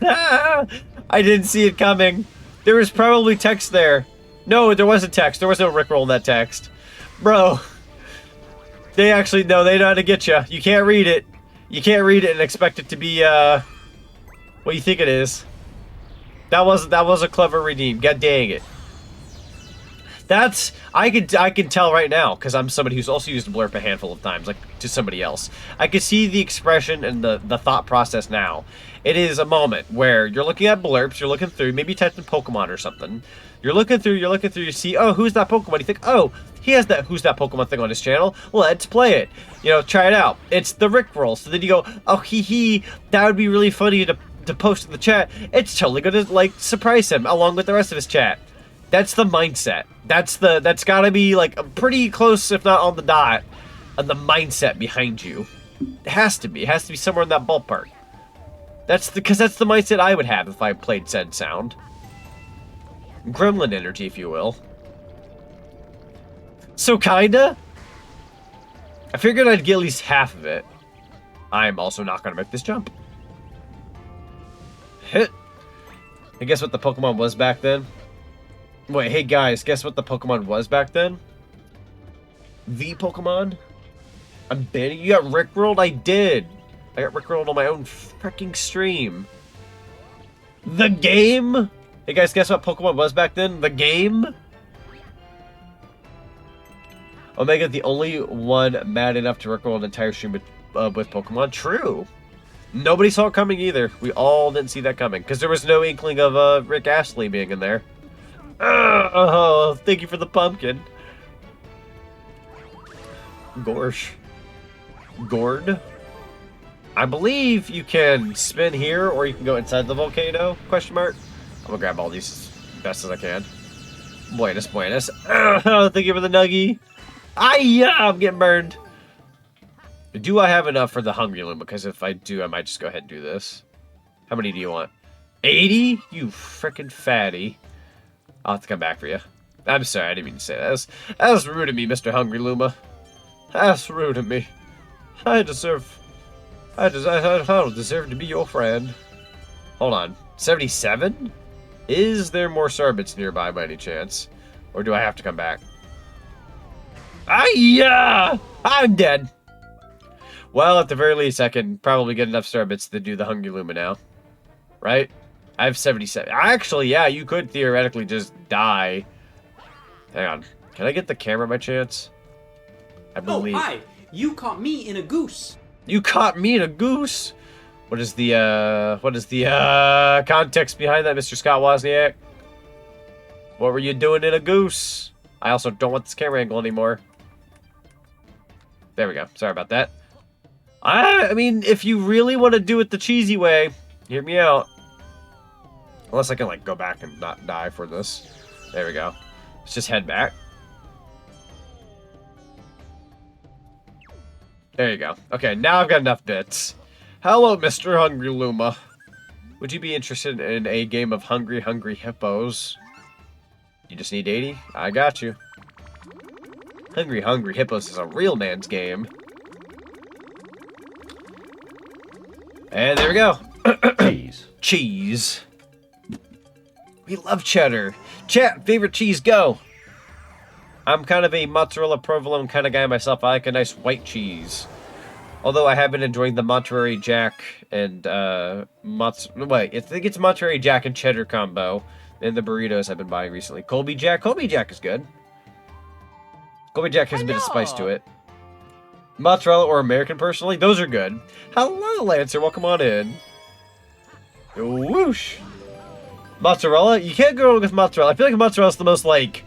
I didn't see it coming. There was probably text there. No, there wasn't text. There was no Rickroll in that text. Bro. They actually, no, they know how to get you. You can't read it. You can't read it and expect it to be, what you think it is. That was a clever redeem. God dang it. That's, I can tell right now, because I'm somebody who's also used Blurp a handful of times, like, to somebody else. I can see the expression and the thought process now. It is a moment where you're looking at Blurps, you're looking through, maybe typing Pokemon or something. You're looking through, you see, oh, who's that Pokemon? You think, oh, he has that who's that Pokemon thing on his channel. Let's play it. You know, try it out. It's the Rickroll. So then you go, oh, that would be really funny to post in the chat. It's totally gonna, like, surprise him along with the rest of his chat. That's the mindset. That's gotta be, like, pretty close, if not on the dot, of the mindset behind you. It has to be. It has to be somewhere in that ballpark. Because that's the mindset I would have if I played said sound. Gremlin energy, if you will. So, kinda. I figured I'd get at least half of it. I'm also not gonna make this jump. Hit. And guess what the Pokemon was back then? Wait, hey guys, guess what the Pokemon was back then? The Pokemon? I'm banning you. Got Rickrolled? I did. I got Rickrolled on my own freaking stream. The game? Hey guys, guess what Pokemon was back then? The game? Omega, the only one mad enough to Rickroll an entire stream with Pokemon? True. Nobody saw it coming either. We all didn't see that coming. Because there was no inkling of Rick Astley being in there. Oh, thank you for the pumpkin. Gorsh. Gord. I believe you can spin here, or you can go inside the volcano, question mark. I'm gonna grab all these as best as I can. Buenas, buenas. Thank you for the nuggie. I'm getting burned. Do I have enough for the Hungry Loom? Because if I do, I might just go ahead and do this. How many do you want? 80? You frickin' fatty. I'll have to come back for you. I'm sorry, I didn't mean to say that. That was rude of me, Mr. Hungry Luma. That's rude of me. I don't deserve to be your friend. Hold on. 77? Is there more Starbits nearby by any chance? Or do I have to come back? Yeah, I'm dead. Well, at the very least, I can probably get enough Starbits to do the 𝓦𝓵𝓵𝓬𝓸𝓶𝓮 now. Right? I have 77. Actually, yeah, you could theoretically just die. Hang on. Can I get the camera by chance? I believe. Oh, hi! You caught me in a goose. You caught me in a goose. What is the context behind that, Mr. Scott Wozniak? What were you doing in a goose? I also don't want this camera angle anymore. There we go. Sorry about that. I mean, if you really want to do it the cheesy way, hear me out. Unless I can, like, go back and not die for this. There we go. Let's just head back. There you go. Okay, now I've got enough bits. Hello, Mr. 𝓦𝓵𝓵𝓬𝓸𝓶𝓮. Would you be interested in a game of Hungry Hippos? You just need 80? I got you. Hungry Hippos is a real man's game. And there we go. Cheese. Cheese. We love cheddar. Chat, favorite cheese, go. I'm kind of a mozzarella provolone kind of guy myself. I like a nice white cheese. Although I have been enjoying the Monterey Jack and I think it's Monterey Jack and cheddar combo in the burritos I've been buying recently. Colby Jack is good. Colby Jack has a bit of spice to it. Mozzarella or American, personally, those are good. Hello, Lancer, welcome on in. Whoosh. Mozzarella, you can't go wrong with mozzarella. I feel like mozzarella is the most, like,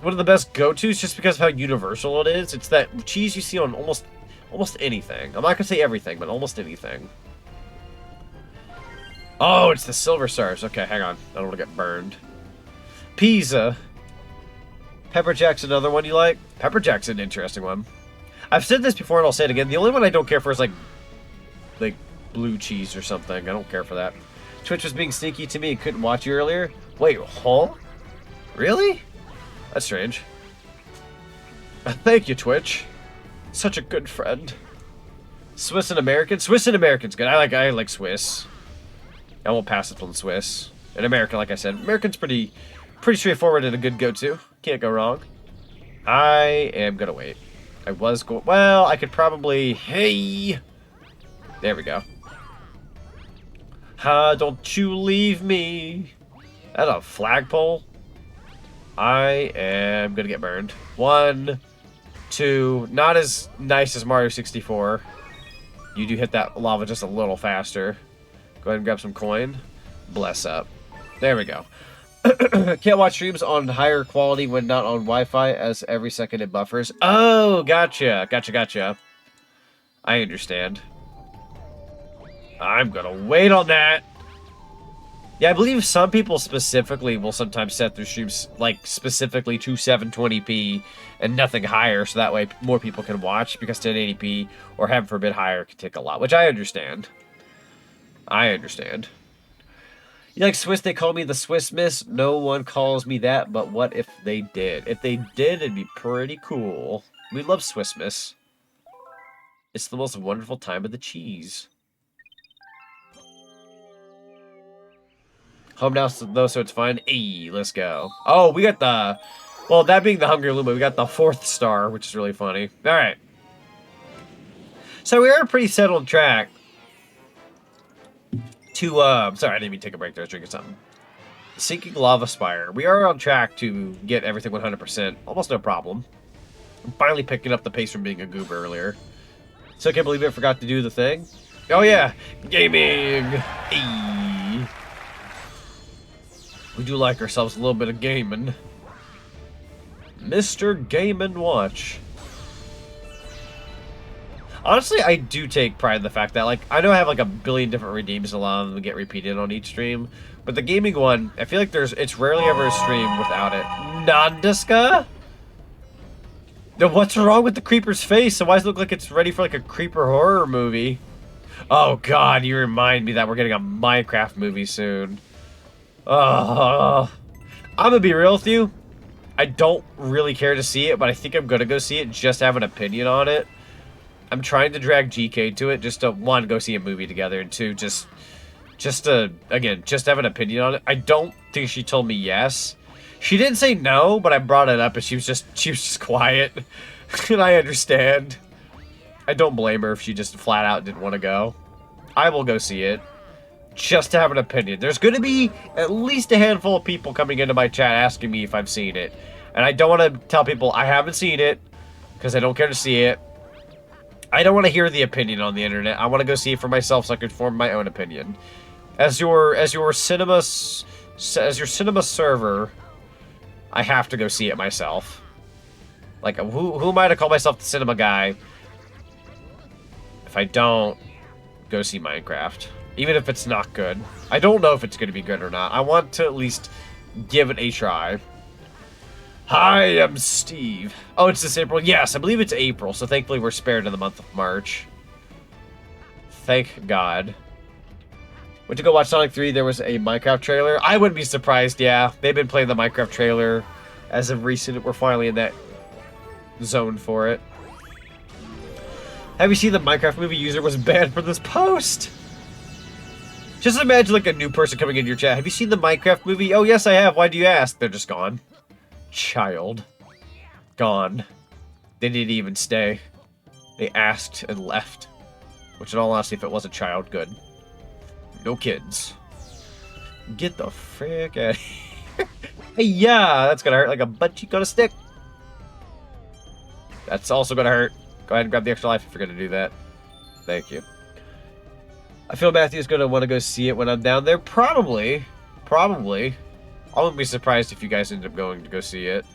one of the best go-tos just because of how universal it is. It's that cheese you see on almost anything. I'm not gonna say everything, but almost anything. Oh, it's the silver stars. Okay, hang on. I don't want to get burned. Pizza. Pepper Jack's another one you like? Pepper Jack's an interesting one. I've said this before and I'll say it again. The only one I don't care for is like blue cheese or something. I don't care for that. Twitch was being sneaky to me and couldn't watch you earlier. Wait, huh? Really? That's strange. Thank you, Twitch. Such a good friend. Swiss and American? Swiss and American's good. I like Swiss. I won't pass it on Swiss. And American, like I said, American's pretty straightforward and a good go-to. Can't go wrong. I am gonna wait. Well, I could probably... Hey! There we go. Don't you leave me. That's a flagpole. I am gonna get burned. 1, 2. Not as nice as Mario 64. You do hit that lava just a little faster. Go ahead and grab some coin. Bless up. There we go. Can't watch streams on higher quality when not on Wi-Fi, as every second it buffers. Oh, gotcha. Gotcha. I understand. I'm gonna wait on that. Yeah, I believe some people specifically will sometimes set their streams, like, specifically to 720p and nothing higher, so that way more people can watch, because 1080p, or heaven forbid higher, can take a lot, which I understand. You like Swiss? They call me the Swiss Miss. No one calls me that, but what if they did? If they did, it'd be pretty cool. We love Swiss Miss. It's the most wonderful time of the cheese. Home now, though, so it's fine. Hey, let's go. Oh, we got the... Well, that being the 𝓦𝓵𝓵𝓬𝓸𝓶𝓮, we got the 4th star, which is really funny. Alright. So we are pretty settled track to, sorry, I didn't even take a break there. I was drinking something. Sinking Lava Spire. We are on track to get everything 100%. Almost no problem. I'm finally picking up the pace from being a goober earlier. So I can't believe I forgot to do the thing. Oh, yeah. Gaming. Hey. We do like ourselves a little bit of gaming. Mr. Game & Watch. Honestly, I do take pride in the fact that, like, I know I have like a billion different redeems, a lot of them get repeated on each stream, but the gaming one, I feel like it's rarely ever a stream without it. Nandeska? No, what's wrong with the creeper's face? So why does it look like it's ready for like a creeper horror movie? Oh god, you remind me that we're getting a Minecraft movie soon. I'm gonna be real with you. I don't really care to see it, but I think I'm gonna go see it just to have an opinion on it. I'm trying to drag GK to it just to, 1, go see a movie together, and 2, just just to, again, just have an opinion on it. I don't think she told me yes. She didn't say no, but I brought it up and she was just quiet. And I understand. I don't blame her if she just flat out didn't want to go. I will go see it. Just to have an opinion. There's going to be at least a handful of people coming into my chat asking me if I've seen it. And I don't want to tell people I haven't seen it, because I don't care to see it. I don't want to hear the opinion on the internet. I want to go see it for myself so I can form my own opinion. As your cinema server, I have to go see it myself. Like, who am I to call myself the cinema guy if I don't go see Minecraft? Even if it's not good. I don't know if it's going to be good or not. I want to at least give it a try. Hi, I'm Steve. Oh, it's this April? Yes, I believe it's April, so thankfully we're spared in the month of March. Thank God. Went to go watch Sonic 3, there was a Minecraft trailer. I wouldn't be surprised, yeah. They've been playing the Minecraft trailer as of recent. We're finally in that zone for it. Have you seen the Minecraft movie user was banned for this post? Just imagine like a new person coming into your chat. Have you seen the Minecraft movie? Oh, yes, I have. Why do you ask? They're just gone. Child. Gone. They didn't even stay. They asked and left. Which in all honesty, if it was a child, good. No kids. Get the frick out of here. Hey, yeah, that's gonna hurt like a butt cheek on a stick. That's also gonna hurt. Go ahead and grab the extra life if you're gonna do that. Thank you. I feel Matthew's gonna want to go see it when I'm down there. Probably. Probably. I wouldn't be surprised if you guys end up going to go see it.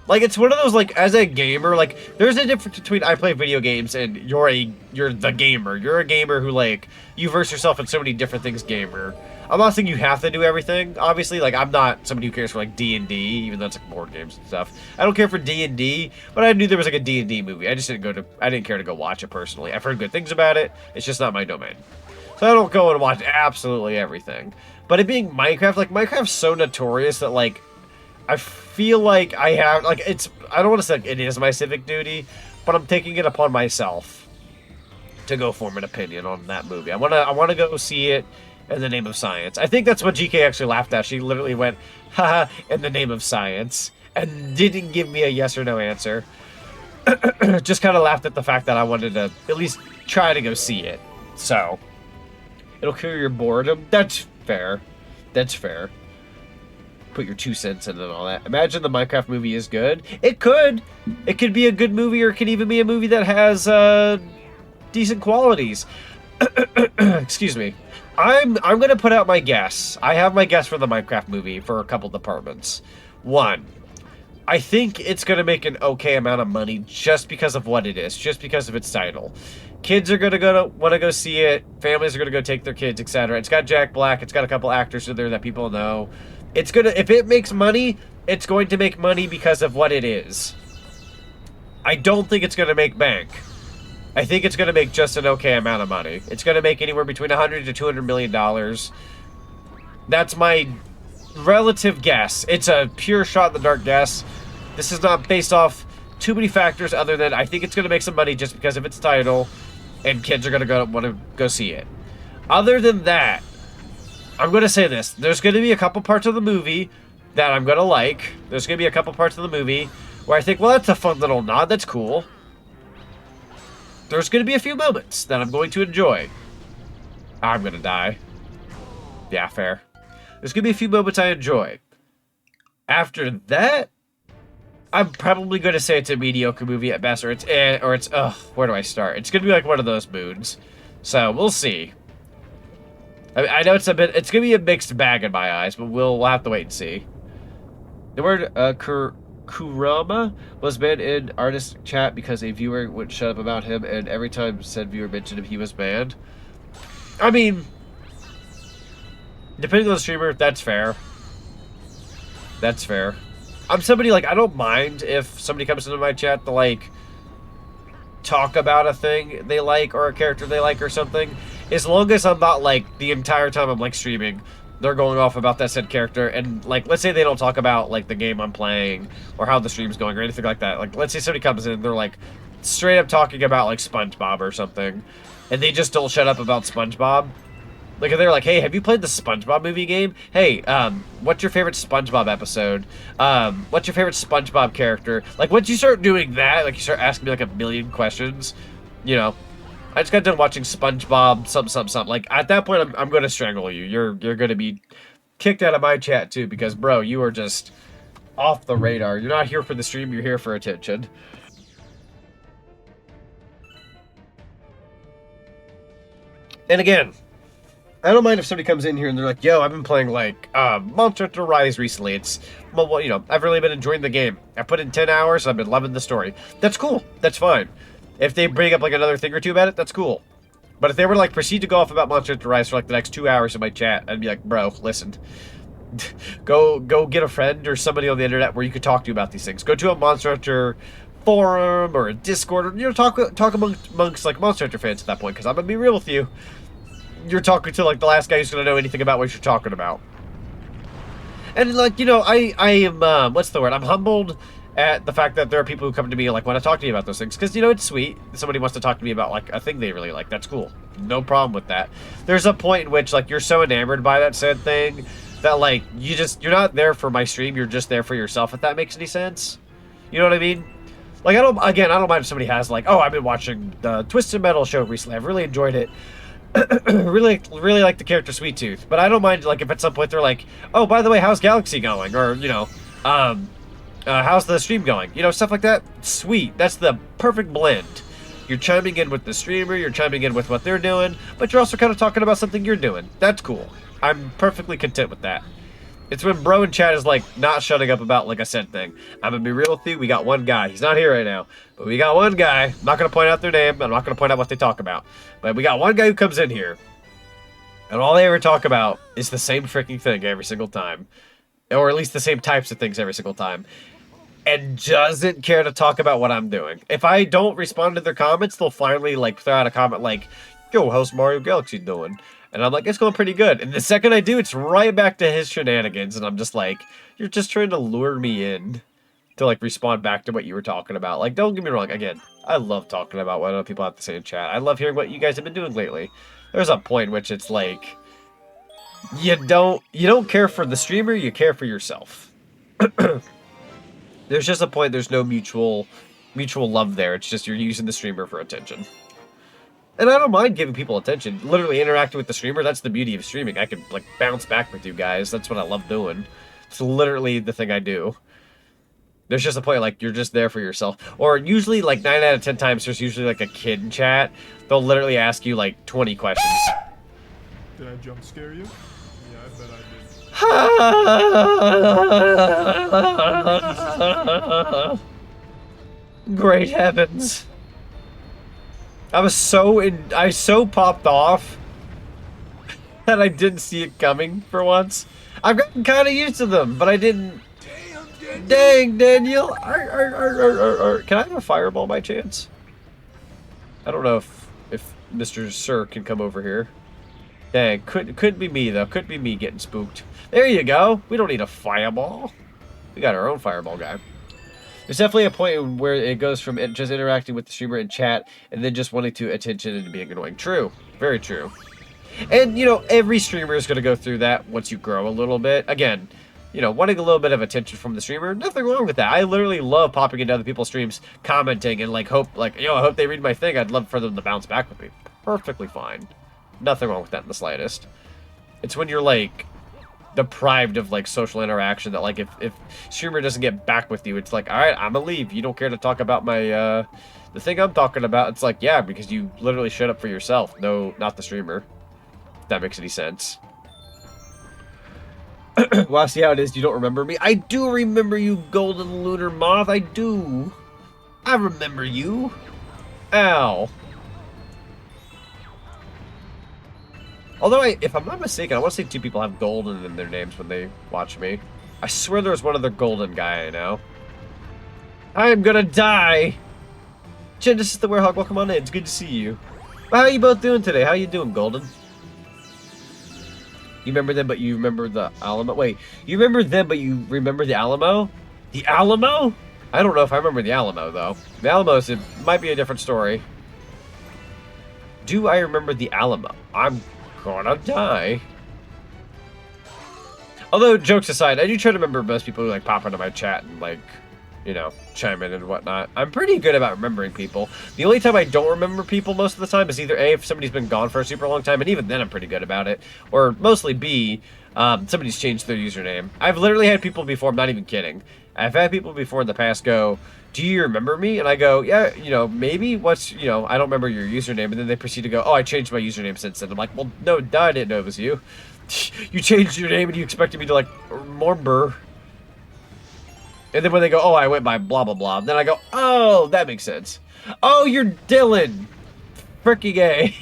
Like, it's one of those, like, as a gamer, like, there's a difference between I play video games and you're the gamer. You're a gamer who, like, you verse yourself in so many different things gamer. I'm not saying you have to do everything, obviously. Like, I'm not somebody who cares for, like, D&D, even though it's, like, board games and stuff. I don't care for D&D, but I knew there was, like, a D&D movie. I just I didn't care to go watch it personally. I've heard good things about it. It's just not my domain. So I don't go and watch absolutely everything. But it being Minecraft, like, Minecraft's so notorious that, like, I feel like I have, like, I don't want to say like, it is my civic duty, but I'm taking it upon myself to go form an opinion on that movie. I want to go see it in the name of science. I think that's what GK actually laughed at. She literally went, haha, in the name of science, and didn't give me a yes or no answer. Just kind of laughed at the fact that I wanted to at least try to go see it. So, it'll cure your boredom. That's fair. That's fair. Put your 2 cents in and all that. Imagine the Minecraft movie is good. It could. It could be a good movie, or it could even be a movie that has decent qualities. Excuse me. I'm gonna put out my guess. I have my guess for the Minecraft movie for a couple departments. 1, I think it's gonna make an okay amount of money just because of what it is, just because of its title. Kids are gonna want to go see it. Families are gonna go take their kids, etc. It's got Jack Black. It's got a couple actors in there that people know. It's gonna, if it makes money, it's going to make money because of what it is. I don't think it's gonna make bank. I think it's gonna make just an okay amount of money. It's gonna make anywhere between $100 to $200 million. That's my relative guess. It's a pure shot in the dark guess. This is not based off too many factors other than I think it's gonna make some money just because of its title, and kids are gonna want to go see it. Other than that, I'm going to say this. There's going to be a couple parts of the movie that I'm going to like. There's going to be a couple parts of the movie where I think, well, that's a fun little nod. That's cool. There's going to be a few moments that I'm going to enjoy. I'm going to die. Yeah, fair. There's going to be a few moments I enjoy. After that, I'm probably going to say it's a mediocre movie at best, or it's where do I start? It's going to be like one of those moods. So, we'll see. I know it's going to be a mixed bag in my eyes, but we'll have to wait and see. The word Kurama was banned in artist chat because a viewer would shut up about him, and every time said viewer mentioned him, he was banned. I mean, depending on the streamer, that's fair. That's fair. I'm somebody, like, I don't mind if somebody comes into my chat to, like, talk about a thing they like or a character they like or something. As long as I'm not, like, the entire time I'm, like, streaming, they're going off about that said character, and, like, let's say they don't talk about, like, the game I'm playing, or how the stream's going, or anything like that. Like, let's say somebody comes in and they're, like, straight up talking about, like, SpongeBob or something, and they just don't shut up about SpongeBob. Like, if they're like, hey, have you played the SpongeBob movie game? Hey, what's your favorite SpongeBob episode? What's your favorite SpongeBob character? Like, once you start doing that, like, you start asking me, like, a million questions, you know, I just got done watching SpongeBob something. Like, at that point, I'm going to strangle you. You're going to be kicked out of my chat, too, because, bro, you are just off the radar. You're not here for the stream. You're here for attention. And again, I don't mind if somebody comes in here and they're like, yo, I've been playing, like, Monster Hunter Rise recently. It's, well, you know, I've really been enjoying the game. I put in 10 hours, I've been loving the story. That's cool. That's fine. If they bring up, like, another thing or two about it, that's cool. But if they were to, like, proceed to go off about Monster Hunter Rise for, like, the next 2 hours in my chat, I'd be like, bro, listen. Go get a friend or somebody on the internet where you could talk to about these things. Go to a Monster Hunter forum or a Discord, or, you know, talk amongst, like, Monster Hunter fans at that point, because I'm going to be real with you. You're talking to, like, the last guy who's going to know anything about what you're talking about. And, like, you know, I am, what's the word? I'm humbled at the fact that there are people who come to me and, like, want to talk to me about those things. Because, you know, it's sweet. Somebody wants to talk to me about, like, a thing they really like. That's cool. No problem with that. There's a point in which, like, you're so enamored by that said thing that, like, you're not there for my stream. You're just there for yourself, if that makes any sense. You know what I mean? Like, I don't mind if somebody has, like, oh, I've been watching the Twisted Metal show recently. I've really enjoyed it. really like the character Sweet Tooth, but I don't mind, like, if at some point they're like, oh, by the way, how's Galaxy going? Or, you know, how's the stream going? You know, stuff like that. Sweet. That's the perfect blend. You're chiming in with the streamer, you're chiming in with what they're doing, but you're also kind of talking about something you're doing. That's cool. I'm perfectly content with that. It's when bro in chat is, like, not shutting up about, like, a said thing. I'm gonna be real with you, we got one guy. He's not here right now, but we got one guy. I'm not gonna point out their name, I'm not gonna point out what they talk about. But we got one guy who comes in here, and all they ever talk about is the same freaking thing every single time. Or at least the same types of things every single time. And doesn't care to talk about what I'm doing. If I don't respond to their comments, they'll finally, like, throw out a comment like, yo, how's Mario Galaxy doing? And I'm like, it's going pretty good. And the second I do, it's right back to his shenanigans. And I'm just like, you're just trying to lure me in to, like, respond back to what you were talking about. Like, don't get me wrong. Again, I love talking about what other people have to say in chat. I love hearing what you guys have been doing lately. There's a point in which it's like, you don't care for the streamer, you care for yourself. There's just a point, there's no mutual love there. It's just you're using the streamer for attention. And I don't mind giving people attention. Literally interacting with the streamer, that's the beauty of streaming. I can, like, bounce back with you guys. That's what I love doing. It's literally the thing I do. There's just a point, like, you're just there for yourself. Or usually, like, 9 out of 10 times, there's usually, like, a kid in chat. They'll literally ask you, like, 20 questions. Did I jump scare you? Yeah, I bet I did. Great heavens. I so popped off that I didn't see it coming for once. I've gotten kind of used to them, but I didn't. Dang, Daniel. Can I have a fireball by chance? I don't know if Mr. Sir can come over here. Dang, could be me, though. Could be me getting spooked. There you go. We don't need a fireball. We got our own fireball guy. There's definitely a point where it goes from just interacting with the streamer in chat and then just wanting to attention and being annoying. True. Very true. And, you know, every streamer is going to go through that once you grow a little bit. Again, you know, wanting a little bit of attention from the streamer, nothing wrong with that. I literally love popping into other people's streams, commenting, and, like, hope, like, you know, I hope they read my thing. I'd love for them to bounce back with me. Perfectly fine. Nothing wrong with that in the slightest. It's when you're, like, deprived of, like, social interaction that, like, if streamer doesn't get back with you, it's like, all right, I'm gonna leave. You don't care to talk about my the thing I'm talking about. It's like, yeah, because you literally shut up for yourself. No, not the streamer, if that makes any sense. Well, I see how it is. You don't remember me. I do remember you, golden lunar moth. I do. I remember you. Ow. Although, if I'm not mistaken, I want to say 2 people have golden in their names when they watch me. I swear there was one other golden guy I know. I am gonna die! Genesis the Werehog, welcome on in. It's good to see you. Well, how are you both doing today? How you doing, Golden? You remember them, but you remember the Alamo? Wait, you remember them, but you remember the Alamo? The Alamo? I don't know if I remember the Alamo, though. The Alamo, it might be a different story. Do I remember the Alamo? I'm gonna die. Although, jokes aside, I do try to remember most people who, like, pop into my chat and, like, you know, chime in and whatnot. I'm pretty good about remembering people. The only time I don't remember people most of the time is either A, if somebody's been gone for a super long time, and even then I'm pretty good about it, or mostly B, somebody's changed their username. I've literally had people before, I'm not even kidding. I've had people before in the past go, do you remember me? And I go, yeah, you know, maybe. What's, you know, I don't remember your username. And then they proceed to go, oh, I changed my username since then. I'm like, well, no, I didn't know it was you. You changed your name and you expected me to, like, remember. And then when they go, oh, I went by blah, blah, blah. Then I go, oh, that makes sense. Oh, you're Dylan. Freaking A.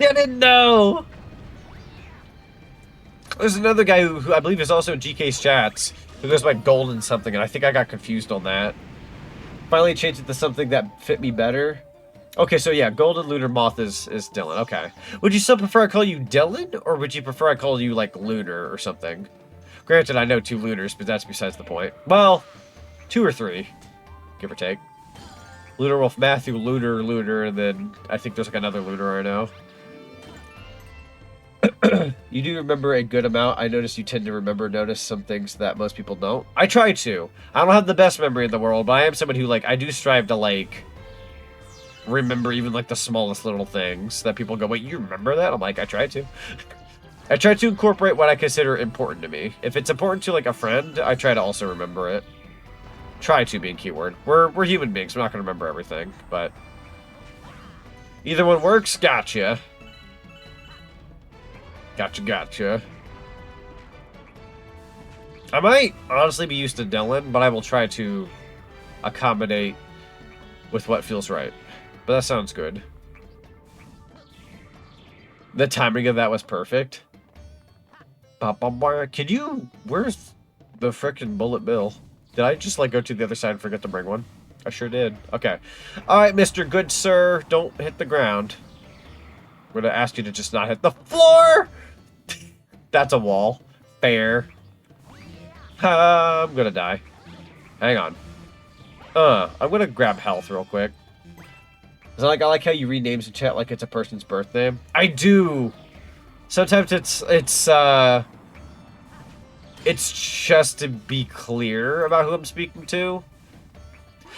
I didn't know. There's another guy who I believe is also in GK's chats who goes by Golden something, and I think I got confused on that. Finally changed it to something that fit me better. Okay, so yeah, Golden Lunar Moth is Dylan. Okay. Would you still prefer I call you Dylan, or would you prefer I call you, like, Lunar or something? Granted, I know 2 Lunars, but that's besides the point. Well, 2 or 3, give or take. Lunar Wolf Matthew, Lunar, and then I think there's, like, another Lunar I know. You do remember a good amount. I notice you tend to notice some things that most people don't. I try to. I don't have the best memory in the world, but I am someone who, like, I do strive to, like, remember even, like, the smallest little things that people go, wait, you remember that? I'm like, I try to. I try to incorporate what I consider important to me. If it's important to, like, a friend, I try to also remember it. Try to being keyword. We're human beings. We're not going to remember everything, but either one works. Gotcha. Gotcha. I might honestly be used to Dylan, but I will try to accommodate with what feels right. But that sounds good. The timing of that was perfect. Can you... Where's the frickin' bullet bill? Did I just, like, go to the other side and forget to bring one? I sure did. Okay. Alright, Mr. Good Sir, don't hit the ground. I'm gonna ask you to just not hit the floor! That's a wall. Fair. I'm gonna die. Hang on. I'm gonna grab health real quick. Is that like, I like how you read names in chat like it's a person's birth name? I do! Sometimes it's just to be clear about who I'm speaking to.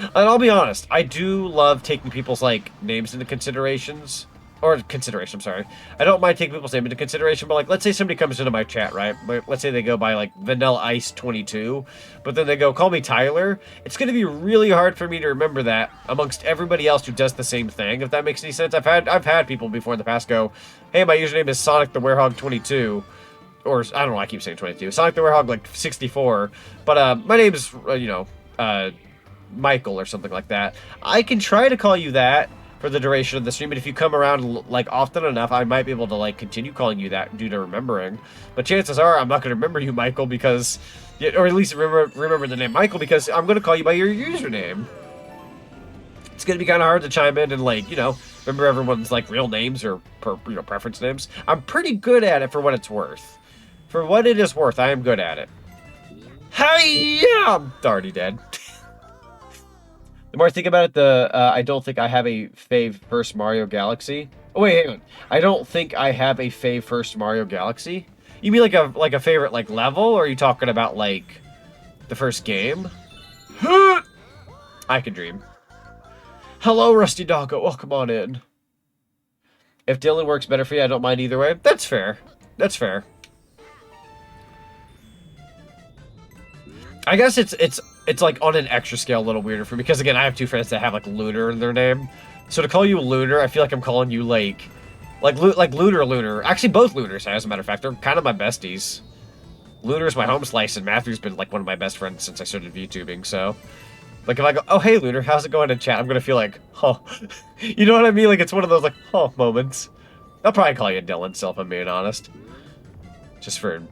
And I'll be honest, I do love taking people's, like, names into considerations. Or consideration, I'm sorry. I don't mind taking people's name into consideration, but, like, let's say somebody comes into my chat, right? Let's say they go by, like, Vanilla Ice 22, but then they go, call me Tyler. It's going to be really hard for me to remember that amongst everybody else who does the same thing, if that makes any sense. I've had people before in the past go, hey, my username is 𝓕𝓵𝓵𝓐𝑻22. Or, I don't know, I keep saying 22. 𝓕𝓵𝓵𝓐𝑻, like, 64. But, my name is, Michael or something like that. I can try to call you that for the duration of the stream, but if you come around, like, often enough, I might be able to, like, continue calling you that due to remembering. But chances are I'm not going to remember you, Michael, because... Or at least remember the name Michael, because I'm going to call you by your username. It's going to be kind of hard to chime in and, like, you know, remember everyone's, like, real names or, preference names. I'm pretty good at it for what it's worth. For what it is worth, I am good at it. Hi-ya! I'm already dead. The more I think about it, I don't think I have a fave first Mario Galaxy. Oh wait, hang on. I don't think I have a fave first Mario Galaxy. You mean like a favorite, like, level, or are you talking about, like, the first game? I can dream. Hello, Rusty Doggo. Welcome on in. If Dylan works better for you, I don't mind either way. That's fair. That's fair. I guess it's like on an extra scale a little weirder for me, because again, I have 2 friends that have, like, Lunar in their name. So to call you Lunar, I feel like I'm calling you like Lunar. Actually, both Lunars, as a matter of fact. They're kind of my besties. Lunar's my home slice, and Matthew's been, like, one of my best friends since I started VTubing, so... Like, if I go, oh, hey, Lunar, how's it going in chat? I'm gonna feel like, huh. You know what I mean? Like, it's one of those, like, huh moments. I'll probably call you Dylan, if I'm being honest. Just for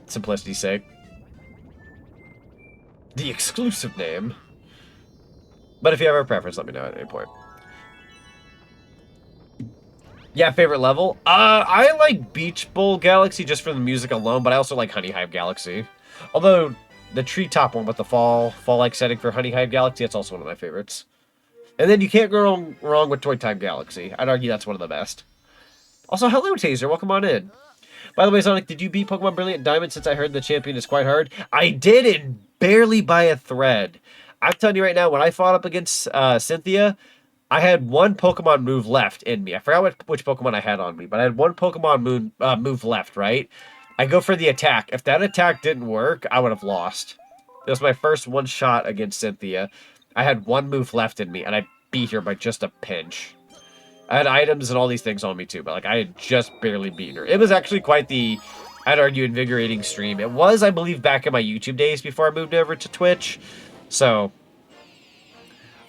simplicity's sake. The exclusive name. But if you have a preference, let me know at any point. Yeah, favorite level? I like Beach Bowl Galaxy just for the music alone, but I also like Honey Hive Galaxy. Although, the treetop one with the fall-like setting for Honey Hive Galaxy, that's also one of my favorites. And then you can't go wrong with Toy Time Galaxy. I'd argue that's one of the best. Also, hello, Taser. Welcome on in. By the way, Zonic, did you beat Pokemon Brilliant Diamond since I heard the champion is quite hard? I did, and barely by a thread. I'm telling you right now, when I fought up against Cynthia, I had one Pokemon move left in me. I forgot which Pokemon I had on me, but I had one Pokemon move left, right? I go for the attack. If that attack didn't work, I would have lost. It was my first one shot against Cynthia. I had one move left in me, and I beat her by just a pinch. I had items and all these things on me too, but like I had just barely beaten her. It was actually quite the, I'd argue, invigorating stream. It was, I believe, back in my YouTube days before I moved over to Twitch. So,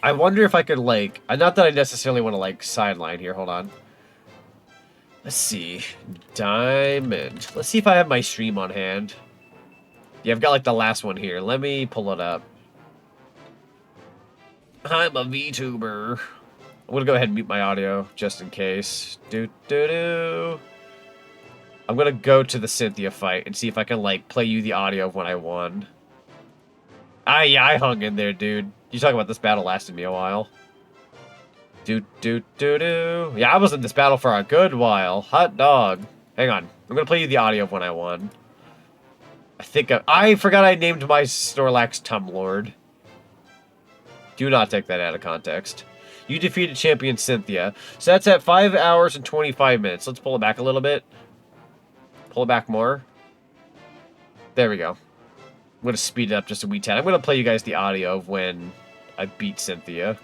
I wonder if I could, like, not that I necessarily want to, like, sideline here. Hold on. Let's see. Diamond. Let's see if I have my stream on hand. Yeah, I've got, like, the last one here. Let me pull it up. I'm a VTuber. I'm going to go ahead and mute my audio, just in case. I'm going to go to the Cynthia fight and see if I can, like, play you the audio of when I won. Yeah, I hung in there, dude. You talk about this battle lasted me a while. Yeah, I was in this battle for a good while. Hot dog. Hang on. I'm going to play you the audio of when I won. I forgot I named my Snorlax Tumlord. Do not take that out of context. You defeated champion Cynthia. So that's at 5 hours and 25 minutes. Let's pull it back a little bit. Pull it back more. There we go. I'm going to speed it up just a wee tad. I'm going to play you guys the audio of when I beat Cynthia.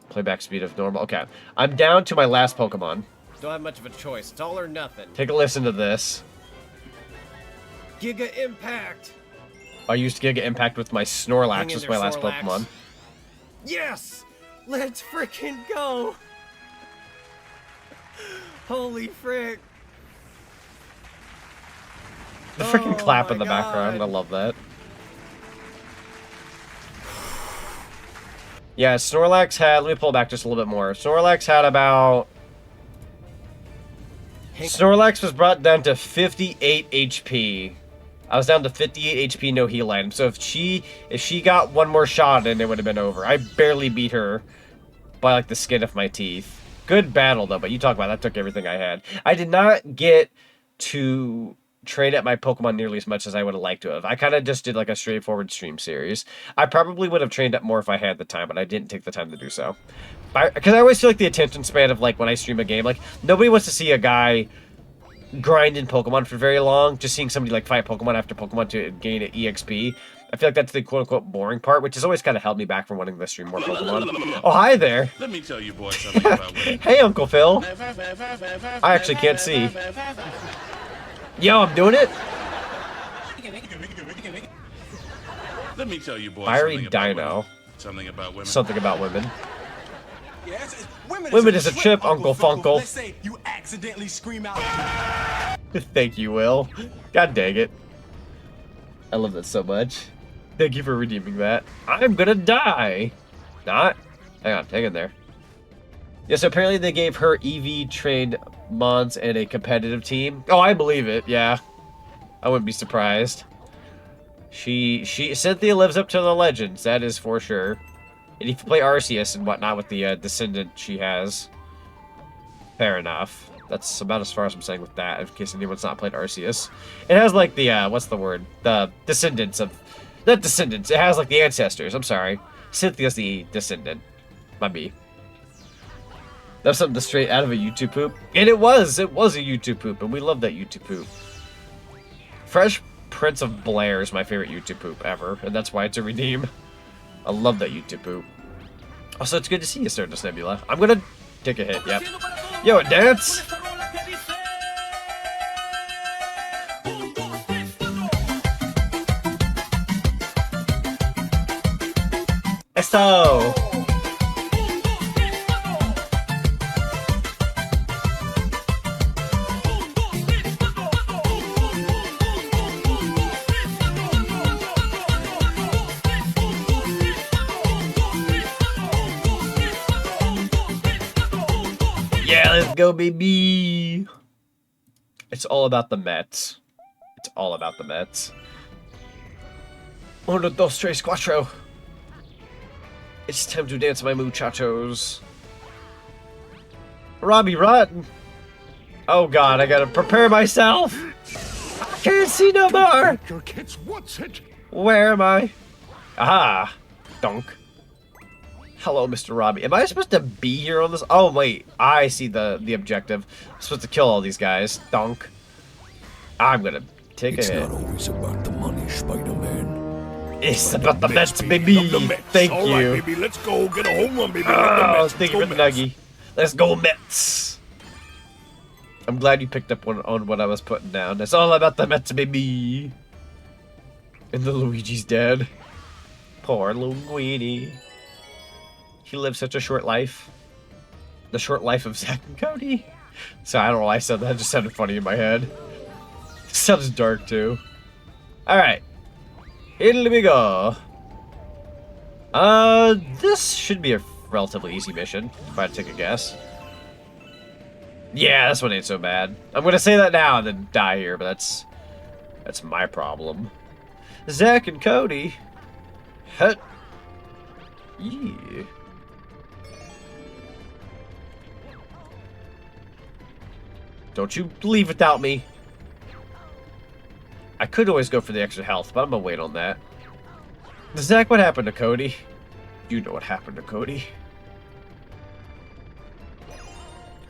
Playback speed of normal. Okay. I'm down to my last Pokemon. Don't have much of a choice. It's all or nothing. Take a listen to this. Giga Impact! I used Giga Impact with my Snorlax. This was my last Snorlax. Pokemon. Yes! Let's frickin' go! Holy frick! The freaking clap in the my background. God. I love that. Yeah, Snorlax had... Let me pull it back just a little bit more. Snorlax had about... Snorlax was brought down to 58 HP. I was down to 58 HP, no heal item. So if she got one more shot in, it would have been over. I barely beat her by, like, the skin of my teeth. Good battle, though, but you talk about that took everything I had. I did not get to train at my Pokemon nearly as much as I would have liked to have. I kind of just did, like, a straightforward stream series. I probably would have trained up more if I had the time, but I didn't take the time to do so. Because I always feel like the attention span of, like, when I stream a game, like, nobody wants to see a guy grind in Pokemon for very long. Just seeing somebody, like, fight Pokemon after Pokemon to gain an EXP. I feel like that's the quote-unquote boring part, which has always kind of held me back from wanting to stream more Pokemon. Oh, hi there. Let me tell you boys something about women. Hey, Uncle Phil. I actually can't see. Yo, I'm doing it. Let me tell you boys Fiery something about women. Dino. Something about women. Something about women. Women is a trip, Uncle Funkle. Let's say you accidentally scream out. Thank you, Will. God dang it. I love that so much. Thank you for redeeming that. I'm gonna die. Not. Hang on, hang in there. Yeah, so apparently they gave her EV trained Mons and a competitive team. Oh, I believe it, yeah. I wouldn't be surprised. Cynthia lives up to the legends, that is for sure. And if you play Arceus and whatnot with the descendant she has, fair enough. That's about as far as I'm saying with that, in case anyone's not played Arceus. It has, like, the, what's the word? The descendants of... Not descendants, it has, like, the ancestors, I'm sorry. Cynthia's the descendant. My B. That's something straight out of a YouTube poop. And it was a YouTube poop, and we love that YouTube poop. Fresh Prince of Blair is my favorite YouTube poop ever, and that's why it's a redeem. I love that YouTube poop. Also, it's good to see you, Stardust Nebula. I'm gonna take a hit, yep. Yo, dance! Esto! Yeah, let's go, baby! It's all about the Mets. It's all about the Mets. Uno, dos, tres, cuatro. It's time to dance, my muchachos. Robbie, run! Oh god, I gotta prepare myself! I can't see no more! Your kids, what's it? Where am I? Aha! Donk. Hello, Mr. Robbie. Am I supposed to be here on this? Oh, wait. I see the objective. I'm supposed to kill all these guys. Donk. I'm gonna take a hit. It's not always about the money, Spider-Man. It's about the Mets, baby. Thank All you. right, baby, let's go get a home run, baby. Oh, thank you for the nuggie. Let's go, Mets. I'm glad you picked up on what I was putting down. It's all about the Mets, baby. And the Luigi's dead. Poor Luigi. He lived such a short life. The short life of Zack and Cody. So I don't know why I said that. It just sounded funny in my head. It sounds dark too. Alright. Here we go. This should be a relatively easy mission, if I had to take a guess. Yeah, this one ain't so bad. I'm gonna say that now and then die here, but that's my problem. Zack and Cody. Hut. Yeah. Don't you leave without me. I could always go for the extra health, but I'm gonna wait on that. Zack, what happened to Cody? You know what happened to Cody.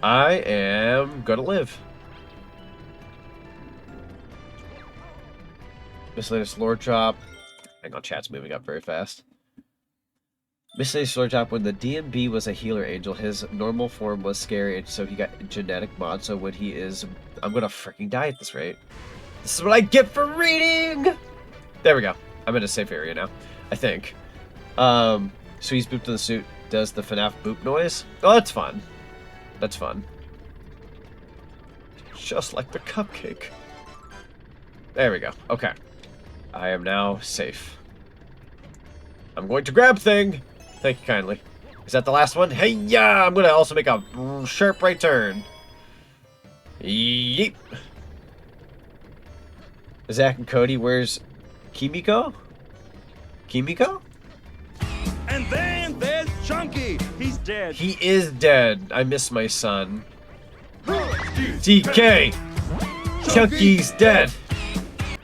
I am gonna live. Miscellaneous lore drop. Hang on, chat's moving up very fast. Miscellaneous lore drop. When the DMB was a healer angel, his normal form was scary, and so he got genetic mod. So when he is, I'm gonna freaking die at this rate. This is what I get for reading! There we go. I'm in a safe area now, I think. So he's booped in the suit. Does the FNAF boop noise? Oh, that's fun. That's fun. Just like the cupcake. There we go. Okay. I am now safe. I'm going to grab thing. Thank you kindly. Is that the last one? Hey, yeah! I'm going to also make a sharp right turn. Yeep. Zack and Cody, where's Kimiko? Kimiko? And then there's Chunky. He's dead. He is dead. I miss my son. DK. Chunky's dead.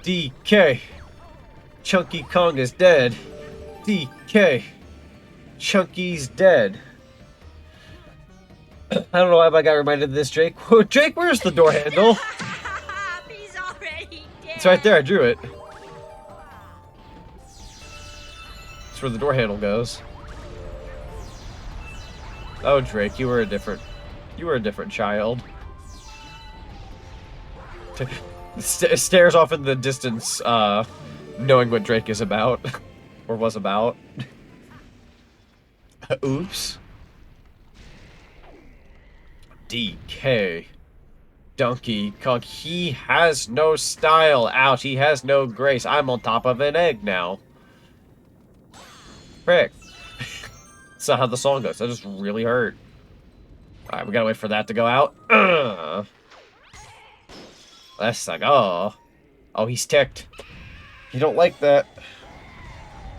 DK. Chunky Kong is dead. DK. Chunky's dead. I don't know why I got reminded of this, Drake. Drake, where's the door handle? He's already dead. It's right there. I drew it. That's where the door handle goes. Oh, Drake, you were a different child. Stares off in the distance, knowing what Drake is about, or was about. Oops. DK. Donkey Kong. He has no style. Ouch, he has no grace. I'm on top of an egg now. Frick. That's not how the song goes. That just really hurt. Alright, we gotta wait for that to go out. That's like, oh. Oh, he's ticked. You don't like that.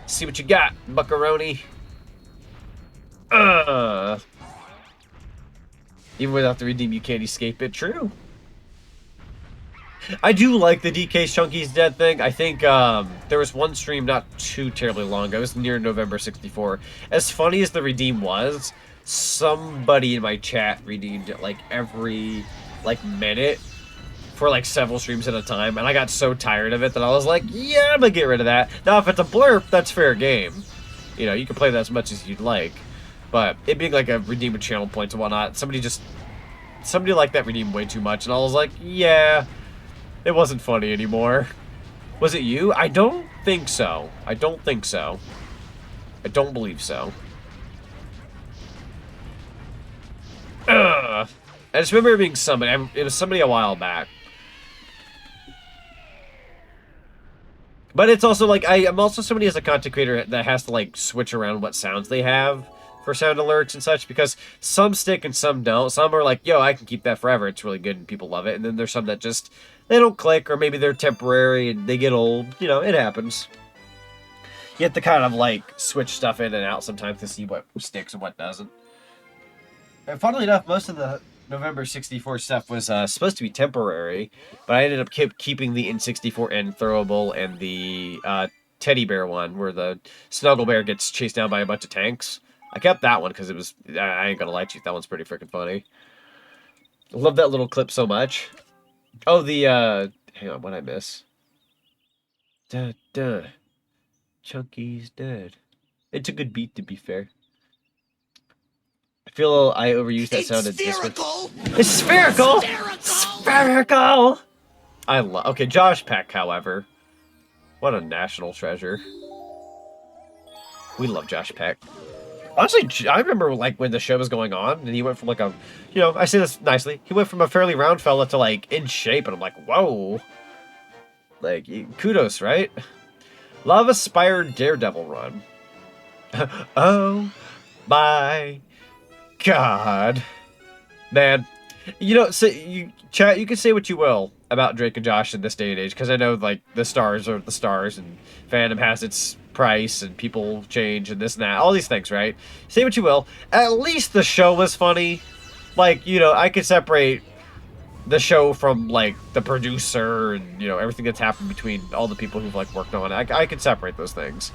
See what you got, buckaroni. Even without the redeem, you can't escape it. True. I do like the DK Chunky's dead thing. I think there was one stream not too terribly long ago. It was near November 64. As funny as the redeem was, somebody in my chat redeemed it like every minute for like several streams at a time, and I got so tired of it that I was like, yeah, I'm gonna get rid of that. Now, if it's a blurb, that's fair game. You know, you can play that as much as you'd like. But it being like a redeem with channel points and whatnot, somebody liked that redeem way too much, and I was like, yeah, it wasn't funny anymore. Was it you? I don't think so. I don't think so. I don't believe so. I just remember it being somebody. It was somebody a while back. But it's also like, I'm also somebody as a content creator that has to like switch around what sounds they have for sound alerts and such, because some stick and some don't. Some are like, yo, I can keep that forever. It's really good and people love it. And then there's some that just, they don't click, or maybe they're temporary and they get old. You know, it happens. You have to kind of like switch stuff in and out sometimes to see what sticks and what doesn't. And funnily enough, most of the November 64 stuff was supposed to be temporary, but I ended up keeping the N64 𝓦𝓵𝓵𝓬𝓸𝓶𝓮 and the teddy bear one where the snuggle bear gets chased down by a bunch of tanks. I kept that one because it was, I ain't gonna lie to you, that one's pretty freaking funny. I love that little clip so much. Oh, the, hang on, what'd I miss? Da, da. Chunky's dead. It's a good beat, to be fair. I feel I overused that sound. It's spherical! It's spherical! Spherical! I love, okay, Josh Peck, however. What a national treasure. We love Josh Peck. Honestly, I remember like when the show was going on, and he went from like a, you know, I say this nicely, he went from a fairly round fella to like in shape, and I'm like, whoa. Like, kudos, right? Lava-Spired Daredevil run. Oh my God. Man. You know, so chat, you can say what you will about Drake and Josh in this day and age, because I know, like, the stars are the stars, and fandom has its price, and people change, and this and that, all these things, right? Say what you will. At least the show was funny. Like, you know, I could separate the show from, like, the producer and, you know, everything that's happened between all the people who've, like, worked on it. I could separate those things.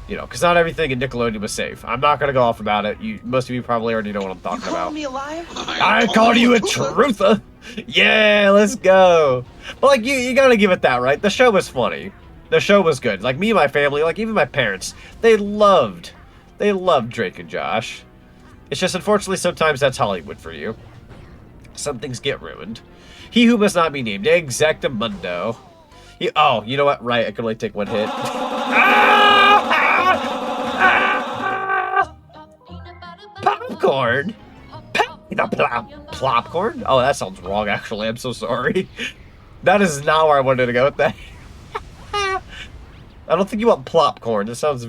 You know, because not everything in Nickelodeon was safe. I'm not going to go off about it. Most of you probably already know what I'm talking about. Me alive? I called you a truther. Yeah, let's go. But, like, you got to give it that, right? The show was funny. The show was good. Like, me and my family, like, even my parents, they loved Drake and Josh. It's just, unfortunately, sometimes that's Hollywood for you. Some things get ruined. He who must not be named, 𝓦𝓮𝓵𝓬𝓸𝓶𝓮. Oh, you know what? Right, I can only take one hit. Popcorn? Plopcorn? Oh, that sounds wrong, actually. I'm so sorry. That is not where I wanted to go with that. I don't think you want plopcorn. That sounds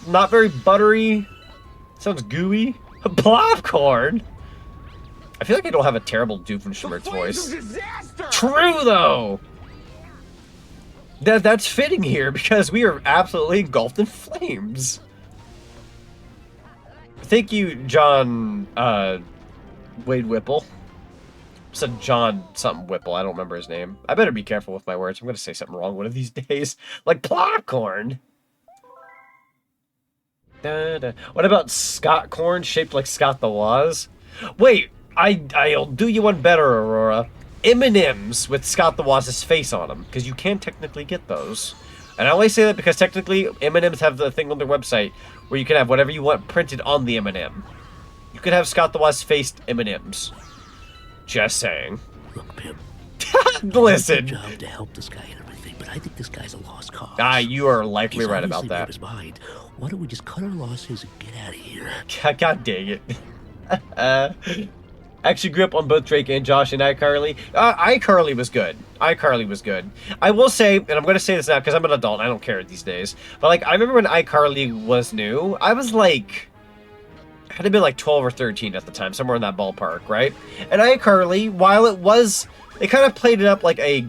not very buttery. Sounds gooey. Plopcorn? I feel like I don't have a terrible Doofenshmirtz voice. True, though! That's fitting here, because we are absolutely engulfed in flames. Thank you, John, Wade Whipple. Said John something Whipple, I don't remember his name. I better be careful with my words, I'm gonna say something wrong one of these days. Like popcorn! What about Scott corn shaped like Scott the Woz? Wait, I'll do you one better, Aurora. M&M's with Scott the Woz's face on them, because you can technically get those. And I only say that because technically M&M's have the thing on their website where you can have whatever you want printed on the M&M. You could have Scott the Woz faced M&M's. Just saying. Look, Pim. Listen. It's our job to help this guy and everything, but I think this guy's a lost cause. You are likely right about that. His mind. Why don't we just cut our losses and get out of here? God dang it. Actually grew up on both Drake and Josh and iCarly. iCarly was good. iCarly was good. I will say, and I'm going to say this now because I'm an adult, I don't care these days, but like I remember when iCarly was new, I was like, I had to be like 12 or 13 at the time, somewhere in that ballpark, right? And iCarly, while they kind of played it up like a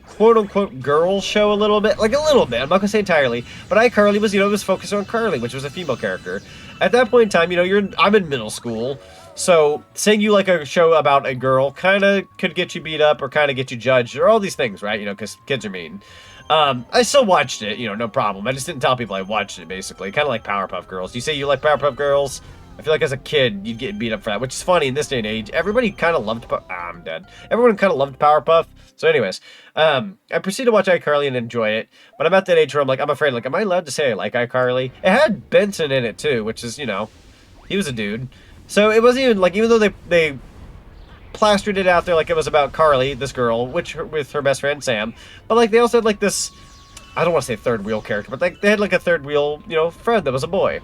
quote-unquote girl show a little bit, I'm not going to say entirely, but iCarly was, it was focused on Carly, which was a female character. At that point in time, I'm in middle school, so saying you like a show about a girl kind of could get you beat up or kind of get you judged or all these things, right? Because kids are mean. I still watched it, no problem. I just didn't tell people I watched it, basically. Kind of like Powerpuff Girls. You say you like Powerpuff Girls? I feel like as a kid, you'd get beat up for that, which is funny in this day and age. Everybody kind of loved I'm dead. Everyone kind of loved Powerpuff. So anyways, I proceeded to watch iCarly and enjoy it, but I'm at that age where I'm afraid, am I allowed to say I like iCarly? It had Benson in it too, which is, he was a dude. So it wasn't even, even though they plastered it out there like it was about Carly, this girl, with her best friend, Sam, but, they also had, this, I don't want to say third wheel character, but, they had, a third wheel, friend that was a boy.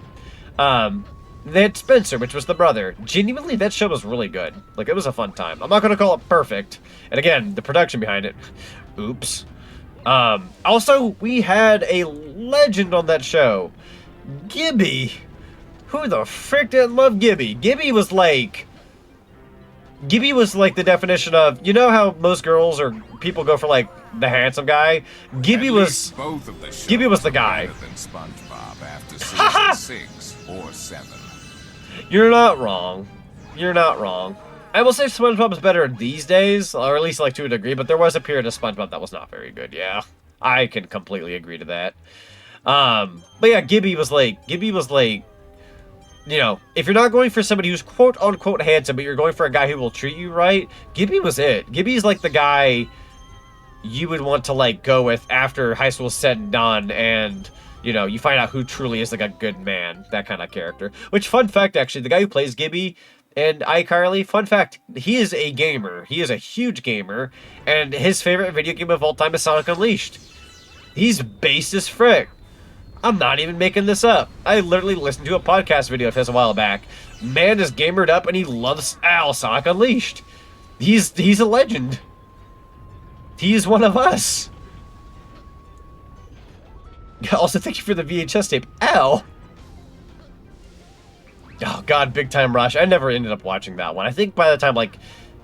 They had Spencer, which was the brother. Genuinely, that show was really good. It was a fun time. I'm not going to call it perfect. And again, the production behind it. Oops. Also, we had a legend on that show. Gibby. Who the frick didn't love Gibby? Gibby was Gibby was like the definition of, you know how most girls or people go for like the handsome guy? Gibby was both of the Gibby was the guy. better than SpongeBob after season 6 or 7. You're not wrong. You're not wrong. I will say SpongeBob is better these days, or at least like to a degree, but there was a period of SpongeBob that was not very good, yeah. I can completely agree to that. But yeah, Gibby was like, you know, if you're not going for somebody who's quote-unquote handsome, but you're going for a guy who will treat you right, Gibby was it. Gibby's like the guy you would want to, like, go with after high school's said and done, and, you know, you find out who truly is, like, a good man, that kind of character. Which, fun fact, actually, the guy who plays Gibby and iCarly, fun fact, he is a gamer. He is a huge gamer, and his favorite video game of all time is Sonic Unleashed. He's based as frick. I'm not even making this up. I literally listened to a podcast video of his a while back. Man is gamered up and he loves Sonic Unleashed. He's a legend. He's one of us. Also, thank you for the VHS tape. Ow. Oh god, Big Time Rush. I never ended up watching that one. I think by the time like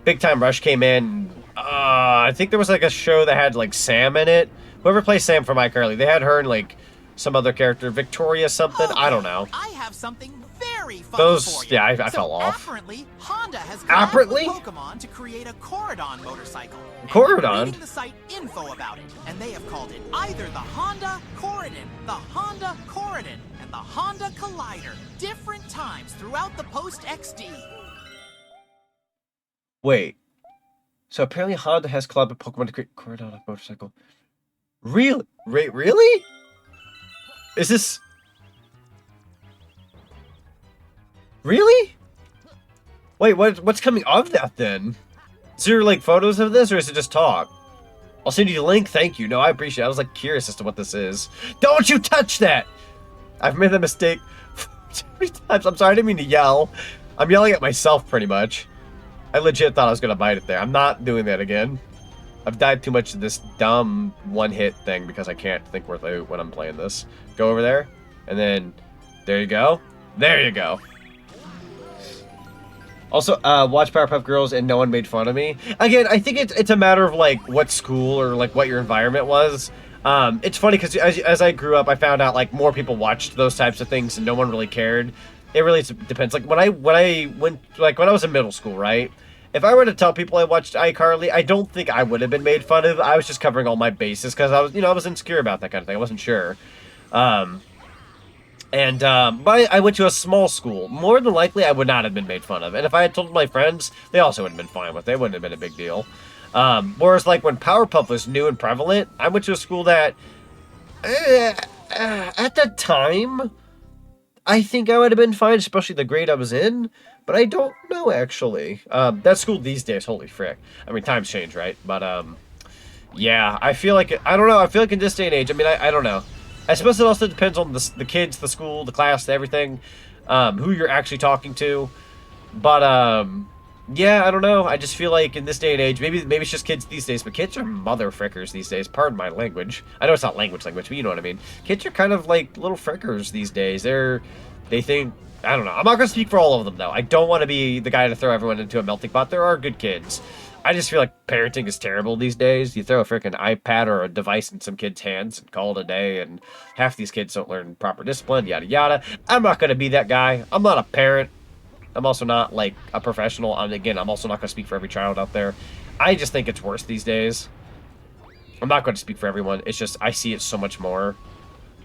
Big Time Rush came in, I think there was like a show that had like Sam in it. Whoever plays Sam from iCarly, they had her and like some other character, Victoria something. I don't know. I have something very fun Those, for you. yeah, I So fell off. Apparently, Honda has collaborated with Pokemon to create a 𝓬𝓵 motorcycle. And 𝓬𝓵? I'm reading the site info about it, and they have called it either the Honda 𝓬𝓵, the Honda 𝓬𝓵, and the Honda Collider, different times throughout the Post XD. Wait. So apparently Honda has collabed with Pokemon to create 𝓬𝓵 motorcycle. Really? Really? Is this... Really? Wait, what's coming of that then? Is there like photos of this or is it just talk? I'll send you the link, thank you. No, I appreciate it. I was like curious as to what this is. Don't you touch that! I've made the mistake too many times. I'm sorry, I didn't mean to yell. I'm yelling at myself pretty much. I legit thought I was gonna bite it there. I'm not doing that again. I've died too much to this dumb one-hit thing because I can't think worth out when I'm playing this. Go over there, and then there you go. There you go. Also, watch Powerpuff Girls and no one made fun of me. Again, I think it's a matter of like what school or like what your environment was. It's funny because as I grew up, I found out like more people watched those types of things and no one really cared. It really depends. Like when I was in middle school, right? If I were to tell people I watched iCarly, I don't think I would have been made fun of. I was just covering all my bases because I was insecure about that kind of thing. I wasn't sure. But I went to a small school. More than likely, I would not have been made fun of. And if I had told my friends, they also would have been fine with it. It wouldn't have been a big deal. Whereas, like, when Powerpuff was new and prevalent, I went to a school that, at the time, I think I would have been fine, especially the grade I was in. But I don't know, actually. That school these days, holy frick. I mean, times change, right? But, yeah, I feel like, I don't know. I feel like in this day and age, I mean, I don't know. I suppose it also depends on the kids, the school, the class, everything, who you're actually talking to. But, yeah, I don't know. I just feel like in this day and age, maybe it's just kids these days, but kids are mother frickers these days. Pardon my language. I know it's not language, but you know what I mean. Kids are kind of like little frickers these days. They think, I don't know. I'm not going to speak for all of them, though. I don't want to be the guy to throw everyone into a melting pot. There are good kids. I just feel like parenting is terrible these days. You throw a freaking iPad or a device in some kid's hands and call it a day, and half these kids don't learn proper discipline, yada yada. I'm not going to be that guy. I'm not a parent. I'm also not, like, a professional. Again, I'm also not going to speak for every child out there. I just think it's worse these days. I'm not going to speak for everyone. It's just, I see it so much more.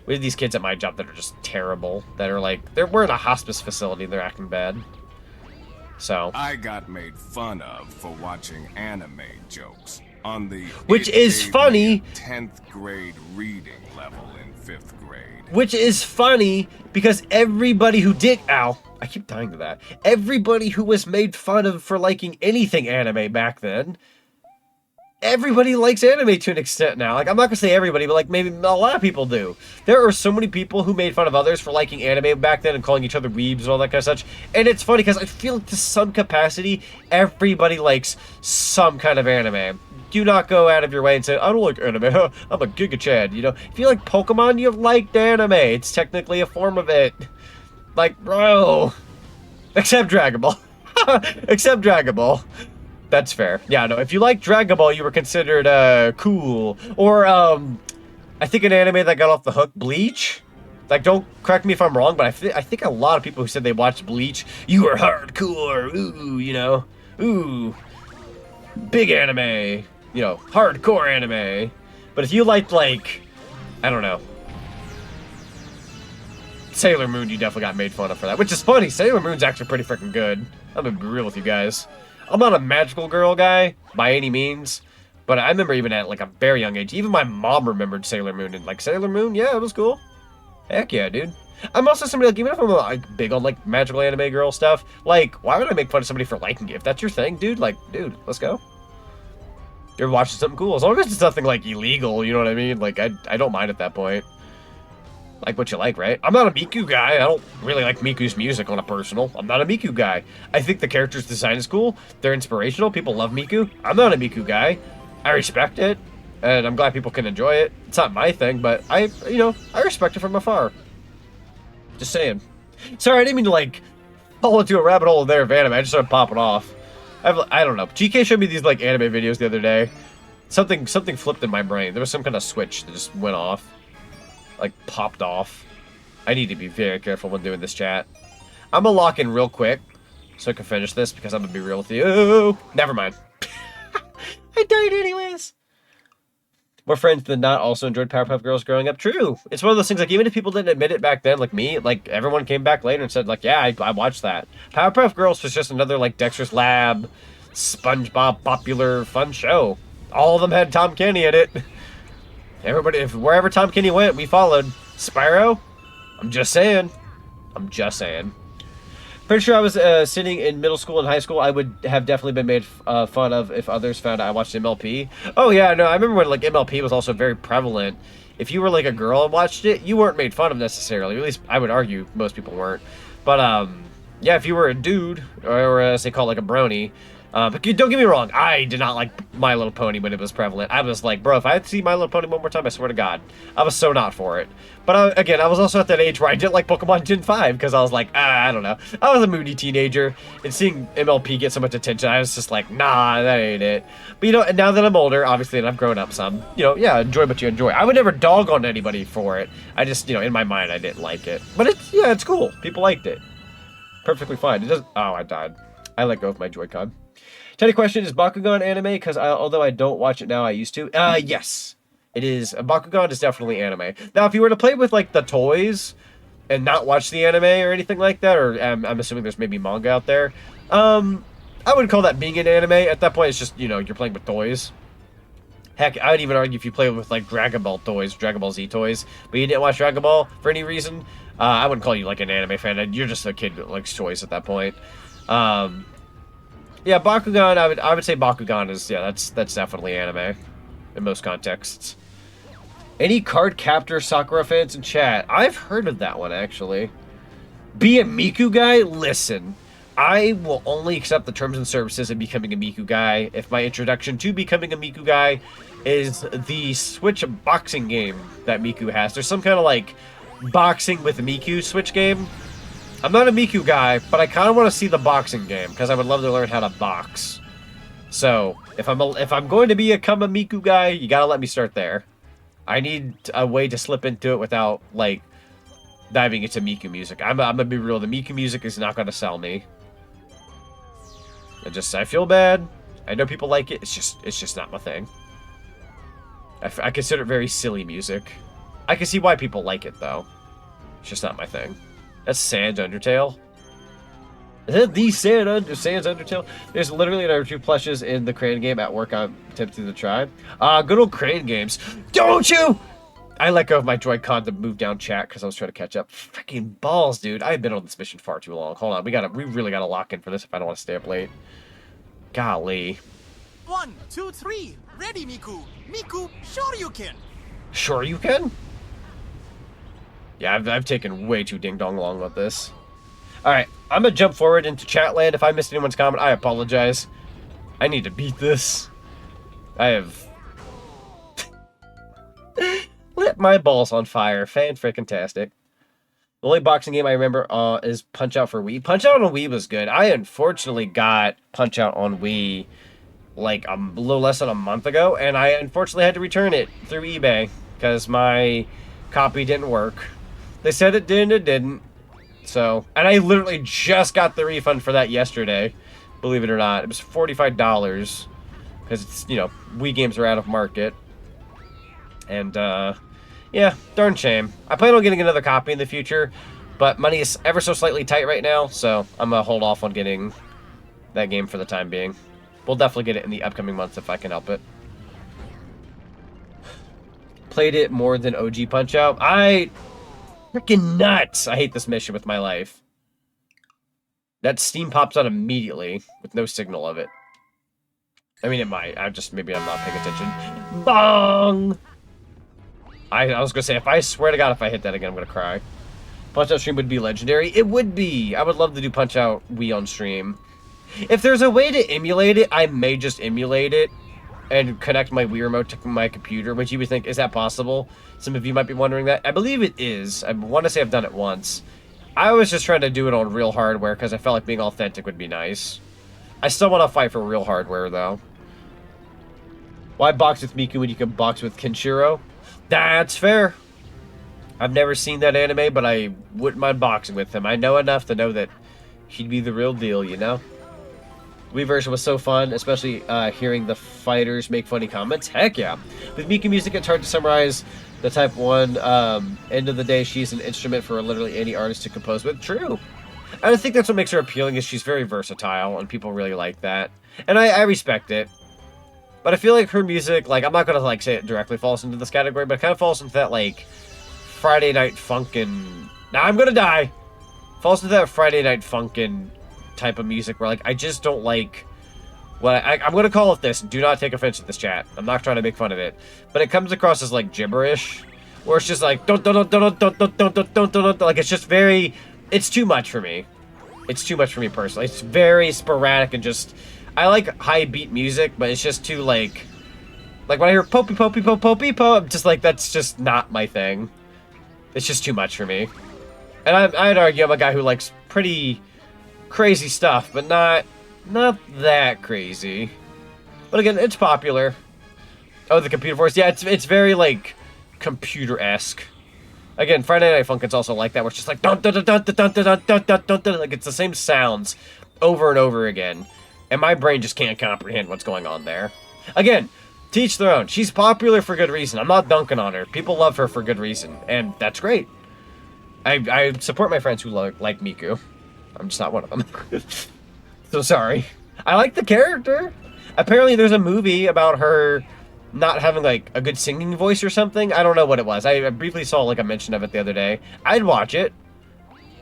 We have these kids at my job that are just terrible. That are like, we're in a hospice facility and they're acting bad. So I got made fun of for watching anime jokes on the which is funny 10th grade reading level in 5th grade. Which is funny because everybody who did I keep dying to that. Everybody who was made fun of for liking anything anime back then, everybody likes anime to an extent now. Like, I'm not gonna say everybody, but like maybe a lot of people do. There are so many people who made fun of others for liking anime back then and calling each other weebs and all that kind of such. And it's funny because I feel like to some capacity, everybody likes some kind of anime. Do not go out of your way and say, I don't like anime, I'm a Giga Chad, you know? If you like Pokemon, you liked anime. It's technically a form of it. Like, bro. Except Dragon Ball. Except Dragon Ball. That's fair. Yeah, no, if you like Dragon Ball, you were considered cool. Or I think an anime that got off the hook, Bleach. Like, don't correct me if I'm wrong, but I think a lot of people who said they watched Bleach, you were hardcore, ooh, you know, ooh, big anime, you know, hardcore anime. But if you liked, like, I don't know, Sailor Moon, you definitely got made fun of for that, which is funny. Sailor Moon's actually pretty freaking good. I'm gonna be real with you guys. I'm not a magical girl guy by any means, but I remember even at, like, a very young age, even my mom remembered Sailor Moon, and, like, Sailor Moon, yeah, it was cool. Heck yeah, dude. I'm also somebody, like, even if I'm, like, big on, like, magical anime girl stuff, like, why would I make fun of somebody for liking it? If that's your thing, dude, like, dude, let's go. You're watching something cool. As long as it's nothing, like, illegal, you know what I mean? Like, I don't mind at that point. Like what you like, right? I'm not a Miku guy. I don't really like Miku's music on a personal. I'm not a Miku guy. I think the character's design is cool. They're inspirational. People love Miku. I'm not a Miku guy. I respect it. And I'm glad people can enjoy it. It's not my thing, but I respect it from afar. Just saying. Sorry, I didn't mean to, like, fall into a rabbit hole there of anime. I just started popping off. I don't know. GK showed me these, like, anime videos the other day. Something flipped in my brain. There was some kind of switch that just went off. Like, popped off. I need to be very careful when doing this chat. I'm gonna lock in real quick so I can finish this because I'm gonna be real with you. Ooh, never mind. I died anyways. More friends than not also enjoyed Powerpuff Girls growing up. True. It's one of those things, like, even if people didn't admit it back then, like me, like, everyone came back later and said, like, yeah, I watched that. Powerpuff Girls was just another, like, Dexter's Lab, SpongeBob popular fun show. All of them had Tom Kenny in it. Everybody, wherever Tom Kenny went, we followed. Spyro? I'm just saying. I'm just saying. Pretty sure I was sitting in middle school and high school, I would have definitely been made fun of if others found out I watched MLP. Oh yeah, no, I remember when, like, MLP was also very prevalent. If you were, like, a girl and watched it, you weren't made fun of necessarily. At least I would argue most people weren't. But yeah, if you were a dude, or as they call it, like, a brony. But don't get me wrong, I did not like My Little Pony when it was prevalent. I was like, bro, if I had to see My Little Pony one more time, I swear to God, I was so not for it. But again, I was also at that age where I didn't like Pokemon Gen 5, because I was like, I don't know. I was a moody teenager, and seeing MLP get so much attention, I was just like, nah, that ain't it. But, you know, and now that I'm older, obviously, and I've grown up some, you know, yeah, enjoy what you enjoy. I would never dog on anybody for it. I just, you know, in my mind, I didn't like it. But it's, yeah, it's cool. People liked it. Perfectly fine. It doesn't, oh, I died. I let go of my Joy-Con. Teddy question, is Bakugan anime? Because although I don't watch it now, I used to. Yes, it is. Bakugan is definitely anime. Now, if you were to play with, like, the toys and not watch the anime or anything like that, or I'm assuming there's maybe manga out there, I wouldn't call that being an anime. At that point, it's just, you know, you're playing with toys. Heck, I would even argue if you play with, like, Dragon Ball toys, Dragon Ball Z toys, but you didn't watch Dragon Ball for any reason, I wouldn't call you, like, an anime fan. You're just a kid that likes toys at that point. Yeah, Bakugan, I would say Bakugan is, yeah, that's definitely anime in most contexts. Any Card Captor Sakura fans in chat? I've heard of that one, actually. Be a Miku guy? Listen, I will only accept the terms and services of becoming a Miku guy if my introduction to becoming a Miku guy is the Switch boxing game that Miku has. There's some kind of, like, boxing with Miku Switch game. I'm not a Miku guy, but I kind of want to see the boxing game because I would love to learn how to box. So if I'm going to become a Miku guy, you gotta let me start there. I need a way to slip into it without, like, diving into Miku music. I'm gonna be real. The Miku music is not gonna sell me. I feel bad. I know people like it. It's just not my thing. I consider it very silly music. I can see why people like it though. It's just not my thing. That's Sans Undertale. Is that the Sans Undertale? There's literally another 2 plushes in the Crane game at work I'm tempted to try. Good old Crane games. Don't you? I let go of my Joy-Con to move down chat because I was trying to catch up. Freaking balls, dude. I've been on this mission far too long. Hold on. We really gotta lock in for this if I don't want to stay up late. Golly. 1, 2, 3. Ready, Miku. Miku, sure you can. Sure you can? Yeah, I've taken way too ding-dong long with this. Alright, I'm gonna jump forward into chat land. If I missed anyone's comment, I apologize. I need to beat this. I have lit my balls on fire. Fan-frickin-tastic. The only boxing game I remember is Punch-Out for Wii. Punch-Out on Wii was good. I unfortunately got Punch-Out on Wii like a little less than a month ago, and I unfortunately had to return it through eBay because my copy didn't work. They said it did and it didn't. So, and I literally just got the refund for that yesterday, believe it or not. It was $45 because it's, you know, Wii games are out of market. And, yeah, darn shame. I plan on getting another copy in the future, but money is ever so slightly tight right now, so I'm going to hold off on getting that game for the time being. We'll definitely get it in the upcoming months if I can help it. Played it more than OG Punch-Out. Freaking nuts! I hate this mission with my life. That steam pops out immediately with no signal of it. I mean, it might. Maybe I'm not paying attention. Bong! I was gonna say, if I swear to God, if I hit that again, I'm gonna cry. Punch-Out stream would be legendary. It would be. I would love to do Punch-Out Wii on stream. If there's a way to emulate it, I may just emulate it and connect my Wii remote to my computer, which you would think, is that possible? Some of you might be wondering that. I believe it is. I want to say I've done it once. I was just trying to do it on real hardware because I felt like being authentic would be nice. I still want to fight for real hardware, though. Why box with Miku when you can box with Kenshiro? That's fair. I've never seen that anime, but I wouldn't mind boxing with him. I know enough to know that he'd be the real deal, you know? Wii version was so fun, especially hearing the fighters make funny comments. Heck yeah. With Miku music, it's hard to summarize the Type 1. End of the day, she's an instrument for literally any artist to compose with. True. I think that's what makes her appealing, is she's very versatile, and people really like that. And I respect it. But I feel like her music, like, I'm not going to, like, say it directly falls into this category, but it kind of falls into that, like, Friday Night Funkin'... Now I'm going to die! Falls into that Friday Night Funkin' type of music where, like, I just don't like... Well, I'm going to call it this. Do not take offense to this, chat. I'm not trying to make fun of it. But it comes across as, like, gibberish. Where it's just like... Like, it's just very... It's too much for me. It's too much for me, personally. It's very sporadic and just... I like high beat music, but it's just too, like when I hear popey popey po popey po, I'm just like, that's just not my thing. It's just too much for me. And I'd argue I'm a guy who likes pretty crazy stuff, but not that crazy. But again, it's popular. Oh, the computer voice. Yeah, it's very, like, computer-esque. Again, Friday Night Funkin's also like that, where it's just like, dun dun dun dun dun dun dun dun dun dun, like, it's the same sounds over and over again. And my brain just can't comprehend what's going on there. Again, teach their own. She's popular for good reason. I'm not dunking on her. People love her for good reason. And that's great. I support my friends who like Miku. I'm just not one of them. So sorry. I like the character. Apparently there's a movie about her not having, like, a good singing voice or something. I don't know what it was. I briefly saw, like, a mention of it the other day. I'd watch it.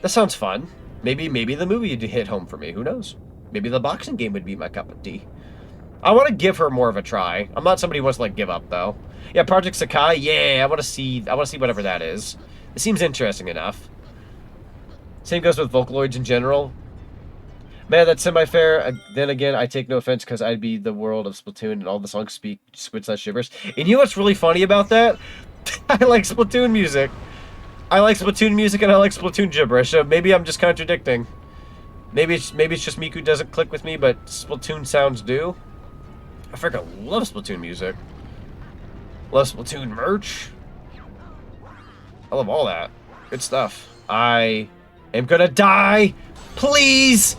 That sounds fun. Maybe the movie would hit home for me. Who knows? Maybe the boxing game would be my cup of tea. I want to give her more of a try. I'm not somebody who wants to, like, give up, though. Yeah, Project Sakai, yeah, I want to see whatever that is. It seems interesting enough. Same goes with Vocaloids in general. Man, that's semi-fair. Then again, I take no offense because I'd be the world of Splatoon and all the songs speak squid/shivers. And you know what's really funny about that? I like Splatoon music. I like Splatoon music and I like Splatoon gibberish, so maybe I'm just contradicting. Maybe it's just Miku doesn't click with me, but Splatoon sounds do. I freaking love Splatoon music. Love Splatoon merch. I love all that. Good stuff. I am gonna die. Please!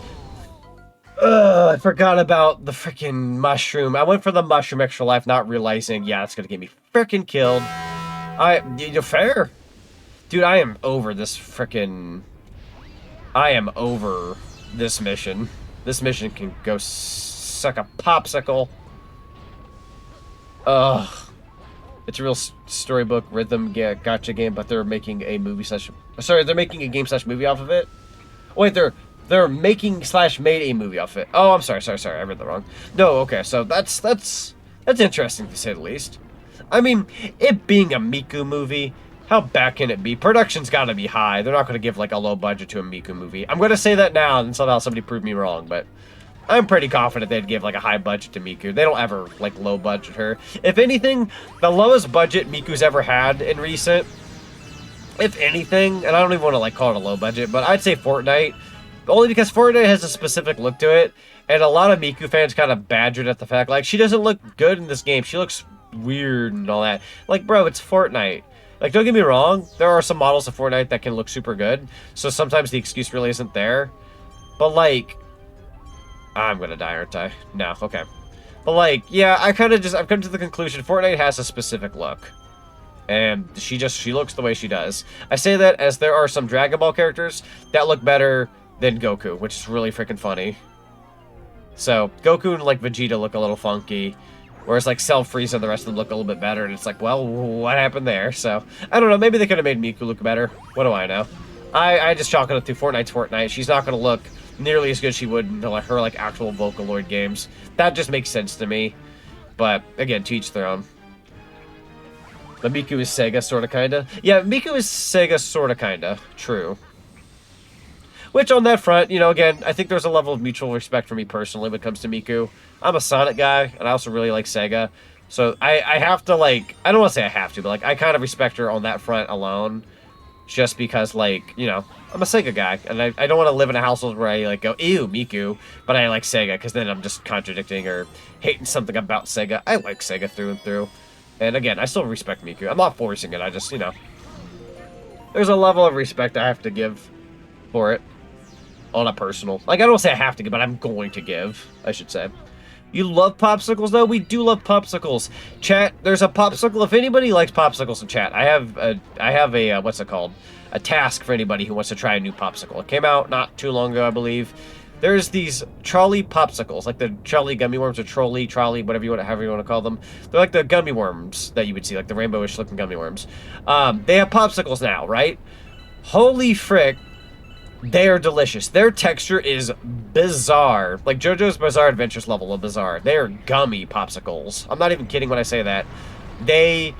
I forgot about the freaking mushroom. I went for the mushroom extra life, not realizing, yeah, it's gonna get me freaking killed. You're fair. Dude, I am over this freaking... I am over this mission. This mission can go suck a popsicle. Ugh. It's a real storybook rhythm gotcha game, but they're making a movie slash... Sorry, they're making a game slash movie off of it? Wait, they're making slash made a movie off of it. Oh, I'm sorry. I read that wrong. No, okay, so that's interesting to say the least. I mean, it being a Miku movie, how bad can it be? Production's gotta be high. They're not gonna give, like, a low budget to a Miku movie. I'm gonna say that now, and somehow somebody prove me wrong, but I'm pretty confident they'd give, like, a high budget to Miku. They don't ever, like, low budget her. If anything, the lowest budget Miku's ever had in recent if anything, and I don't even want to like call it a low budget, but I'd say Fortnite, only because Fortnite has a specific look to it, and a lot of Miku fans kind of badgered at the fact, like, she doesn't look good in this game, she looks weird and all that. Like, bro, it's Fortnite. Like, don't get me wrong, there are some models of Fortnite that can look super good, so sometimes the excuse really isn't there, but like, I'm gonna die, aren't I? No, okay. But like, yeah, I've come to the conclusion Fortnite has a specific look. And she looks the way she does. I say that as there are some Dragon Ball characters that look better than Goku, which is really freaking funny. So, Goku and like Vegeta look a little funky, whereas like Cell, Frieza and the rest of them look a little bit better, and it's like, well, what happened there? So, I don't know, maybe they could have made Miku look better. What do I know? I just chalk it up to Fortnite's Fortnite. She's not going to look nearly as good as she would in like her like actual Vocaloid games. That just makes sense to me. But, again, to each their own. But Miku is Sega, sorta, kinda. Yeah, Miku is Sega, sorta, kinda. True. Which, on that front, you know, again, I think there's a level of mutual respect for me personally when it comes to Miku. I'm a Sonic guy, and I also really like Sega. So, I have to, like... I don't want to say I have to, but, like, I kind of respect her on that front alone. Just because, like, you know, I'm a Sega guy. And I don't want to live in a household where I, like, go, ew, Miku, but I like Sega. Because then I'm just contradicting or hating something about Sega. I like Sega through and through. And again, I still respect Miku. I'm not forcing it. I just, you know, there's a level of respect I have to give for it on a personal. Like, I don't say I have to give, but I'm going to give, I should say. You love popsicles, though? We do love popsicles. Chat, there's a popsicle. If anybody likes popsicles in chat, I have a what's it called? A task for anybody who wants to try a new popsicle. It came out not too long ago, I believe. There's these trolley popsicles, like the trolley gummy worms, or trolley, whatever however you want to call them. They're like the gummy worms that you would see, like the rainbowish looking gummy worms. They have popsicles now, right? Holy frick, they are delicious. Their texture is bizarre, like JoJo's Bizarre Adventures level of bizarre. They are gummy popsicles. I'm not even kidding when I say that. They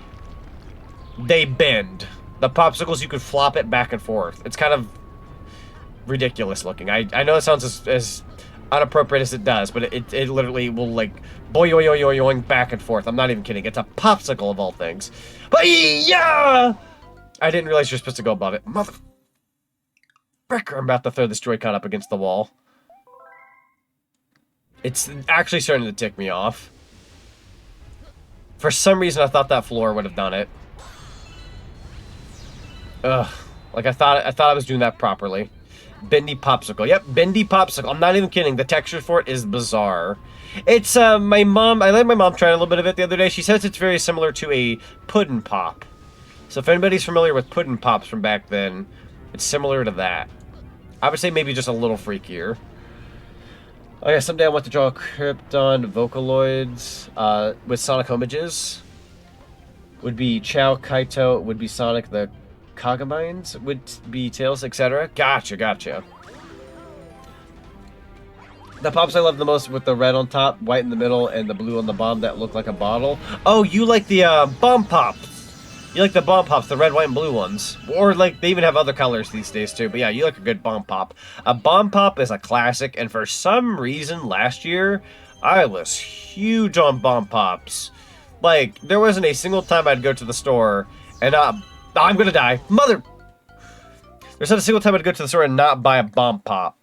bend. The popsicles, you could flop it back and forth. It's kind of ridiculous looking. I know it sounds as inappropriate as it does, but it literally will like boing back and forth. I'm not even kidding. It's a popsicle of all things. But yeah, I didn't realize you're supposed to go above it. Mother fricker, I'm about to throw this Joy-Con up against the wall. It's actually starting to tick me off. For some reason, I thought that floor would have done it. Ugh. Like I thought I was doing that properly. Bendy popsicle. Yep, bendy popsicle. I'm not even kidding. The texture for it is bizarre. It's, my mom... I let my mom try a little bit of it the other day. She says it's very similar to a puddin' pop. So if anybody's familiar with puddin' pops from back then, it's similar to that. I would say maybe just a little freakier. Oh yeah, someday I want to draw Krypton Vocaloids with Sonic homages. Would be Chao Kaito, would be Sonic the Cogamines, would be Tails, etc. Gotcha. The pops I love the most with the red on top, white in the middle, and the blue on the bottom that look like a bottle. Oh, you like the bomb pops. You like the bomb pops, the red, white, and blue ones. Or, like, they even have other colors these days, too. But yeah, you like a good bomb pop. A bomb pop is a classic, and for some reason, last year, I was huge on bomb pops. Like, there wasn't a single time I'd go to the store and I'm gonna die. There's not a single time I'd go to the store and not buy a bomb pop.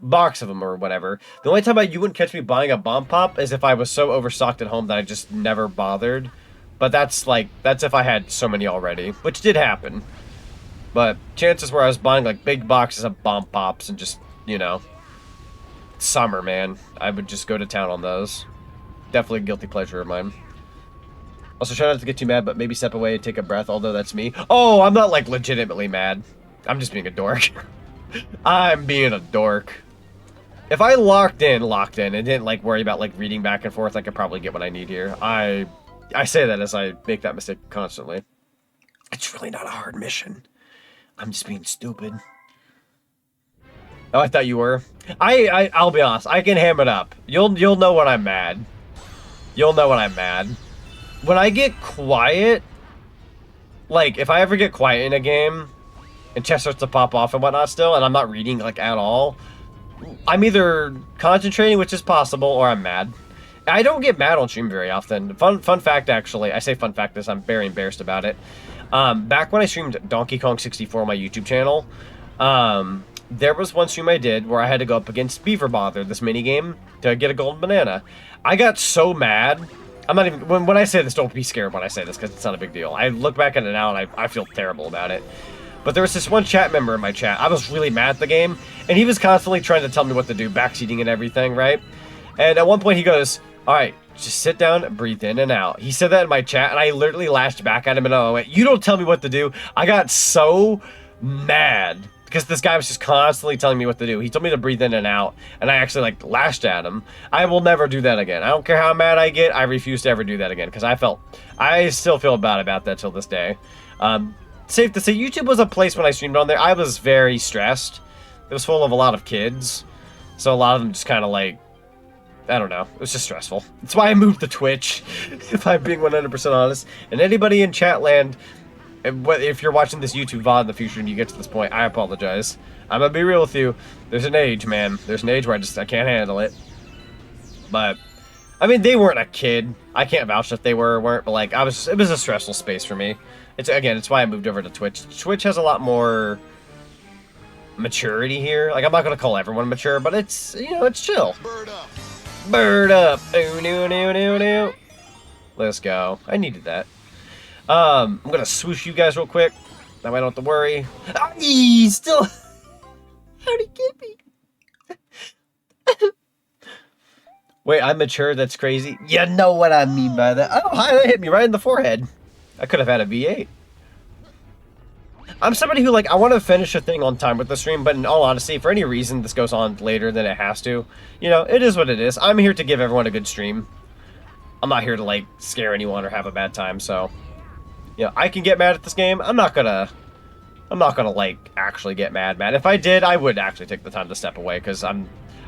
Box of them or whatever. The only time you wouldn't catch me buying a bomb pop is if I was so overstocked at home that I just never bothered. But that's if I had so many already, which did happen. But chances were I was buying like big boxes of bomb pops and just, you know, summer, man. I would just go to town on those. Definitely a guilty pleasure of mine. Also, try not to get too mad, but maybe step away and take a breath, although that's me. Oh, I'm not like legitimately mad. I'm just being a dork. I'm being a dork. If I locked in and didn't like worry about like reading back and forth, I could probably get what I need here. I say that as I make that mistake constantly. It's really not a hard mission. I'm just being stupid. Oh, I thought you were. I'll be honest. I can ham it up. You'll know when I'm mad. You'll know when I'm mad. When I get quiet, like if I ever get quiet in a game, and chest starts to pop off and whatnot still, and I'm not reading like at all, I'm either concentrating, which is possible, or I'm mad. I don't get mad on stream very often. Fun fact, actually. I say fun fact because I'm very embarrassed about it. Back when I streamed Donkey Kong 64 on my YouTube channel, there was one stream I did where I had to go up against 𝓦𝓵𝓵𝓬𝓸𝓶𝓮, this mini game, to get a golden banana. I got so mad. I'm not even, when I say this, don't be scared when I say this, because it's not a big deal. I look back at it now, and I feel terrible about it. But there was this one chat member in my chat. I was really mad at the game, and he was constantly trying to tell me what to do, backseating and everything, right? And at one point he goes, all right, just sit down, breathe in and out. He said that in my chat, and I literally lashed back at him, and I went, you don't tell me what to do. I got so mad, because this guy was just constantly telling me what to do. He told me to breathe in and out, and I actually, like, lashed at him. I will never do that again. I don't care how mad I get, I refuse to ever do that again, because I still feel bad about that till this day. Safe to say, YouTube was a place when I streamed on there, I was very stressed. It was full of a lot of kids, so a lot of them just kind of, like, I don't know, it was just stressful. That's why I moved to Twitch, if I'm being 100% honest. And anybody in chat land, if you're watching this YouTube VOD in the future and you get to this point, I apologize. I'm gonna be real with you. There's an age, man. There's an age where I can't handle it. But, I mean, they weren't a kid. I can't vouch if they were or weren't, but, like, it was a stressful space for me. It's why I moved over to Twitch. Twitch has a lot more maturity here. Like, I'm not gonna call everyone mature, but it's, you know, it's chill. Bird up. Bird up. Ooh, no, no, no, no. Let's go. I needed that. I'm gonna swoosh you guys real quick. That way I don't have to worry. Ah, he's still. How'd he get me? Wait, I'm mature? That's crazy. You know what I mean by that. Oh, hi, that hit me right in the forehead. I could have had a V8. I'm somebody who, like, I want to finish a thing on time with the stream, but in all honesty, for any reason this goes on later than it has to, you know, it is what it is. I'm here to give everyone a good stream. I'm not here to, like, scare anyone or have a bad time, so... You know, I can get mad at this game. I'm not gonna, like, actually get mad. If I did, I would actually take the time to step away, because I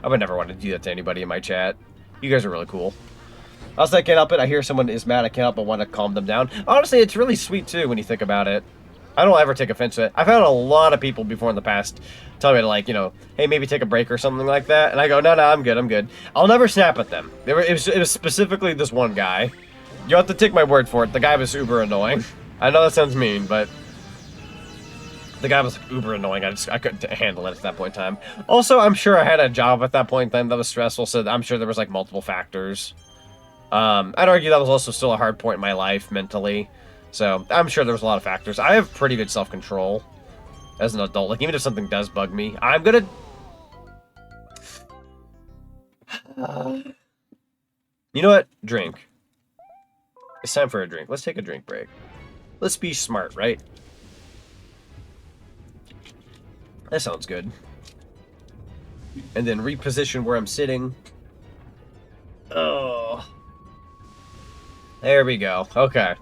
would never want to do that to anybody in my chat. You guys are really cool. Also, I can't help it. I hear someone is mad. I can't help but want to calm them down. Honestly, it's really sweet, too, when you think about it. I don't ever take offense to it. I've had a lot of people before in the past tell me to, like, you know, hey, maybe take a break or something like that. And I go, no, I'm good, I'm good. I'll never snap at them. It was specifically this one guy. You have to take my word for it. The guy was uber annoying. I know that sounds mean, but the guy was uber annoying. I couldn't handle it at that point in time. Also, I'm sure I had a job at that point in time that was stressful, so I'm sure there was, like, multiple factors. I'd argue that was also still a hard point in my life mentally. So, I'm sure there was a lot of factors. I have pretty good self-control as an adult. Like, even if something does bug me, I'm gonna... You know what? Drink. It's time for a drink. Let's take a drink break. Let's be smart, right? That sounds good. And then reposition where I'm sitting. Oh. There we go. Okay.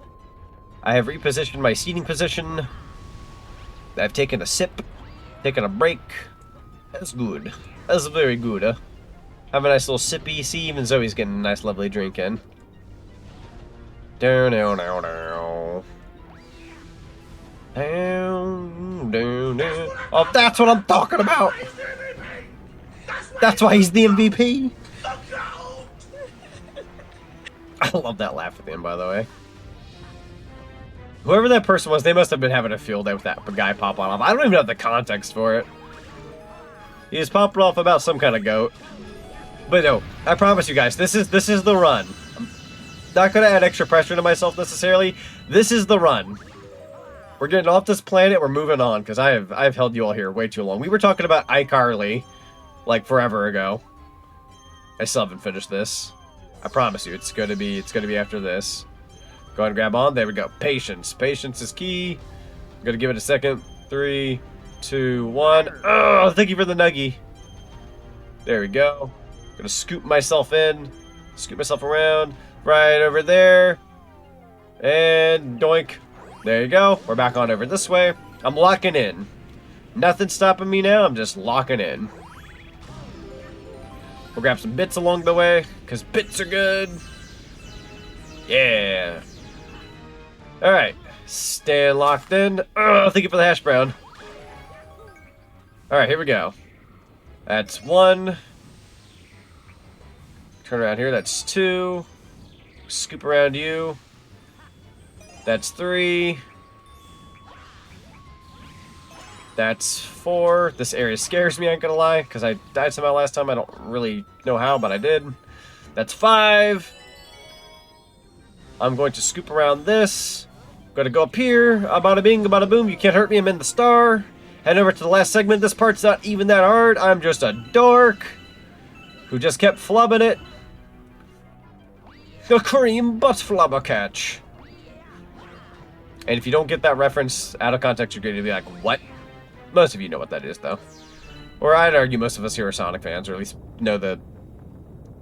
I have repositioned my seating position. I've taken a sip. Taken a break. That's good. That's very good, huh? Have a nice little sippy. See, even Zoe's getting a nice, lovely drink in. Down, down, down, down. Down, down, down. Oh, that's what I'm talking about! That's why he's the MVP! I love that laugh at the end, by the way. Whoever that person was, they must have been having a field day with that guy popping off. I don't even have the context for it. He is popping off about some kind of goat. But no, I promise you guys, this is the run. I'm not gonna add extra pressure to myself necessarily. This is the run. We're getting off this planet, we're moving on, because I've held you all here way too long. We were talking about iCarly, like, forever ago. I still haven't finished this. I promise you, it's gonna be after this. Go ahead and grab on. There we go. Patience. Patience is key. I'm gonna give it a second. 3, 2, 1. Oh, thank you for the nuggie. There we go. Gonna scoop myself in. Scoop myself around. Right over there. And doink. There you go. We're back on over this way. I'm locking in. Nothing's stopping me now. I'm just locking in. We'll grab some bits along the way, because bits are good. Yeah. Alright. Stay locked in. Oh, thank you for the hash brown. Alright, here we go. That's 1. Turn around here. That's 2. Scoop around you. That's 3. That's 4. This area scares me, I ain't gonna lie, because I died somehow last time. I don't really know how, but I did. That's 5. I'm going to scoop around this. Gonna go up here. Bada bing, bada boom. You can't hurt me. I'm in the star. Head over to the last segment. This part's not even that hard. I'm just a dork who just kept flubbing it. The cream butt flubber catch. And if you don't get that reference out of context, you're going to be like, what? Most of you know what that is, though. Or I'd argue most of us here are Sonic fans, or at least know the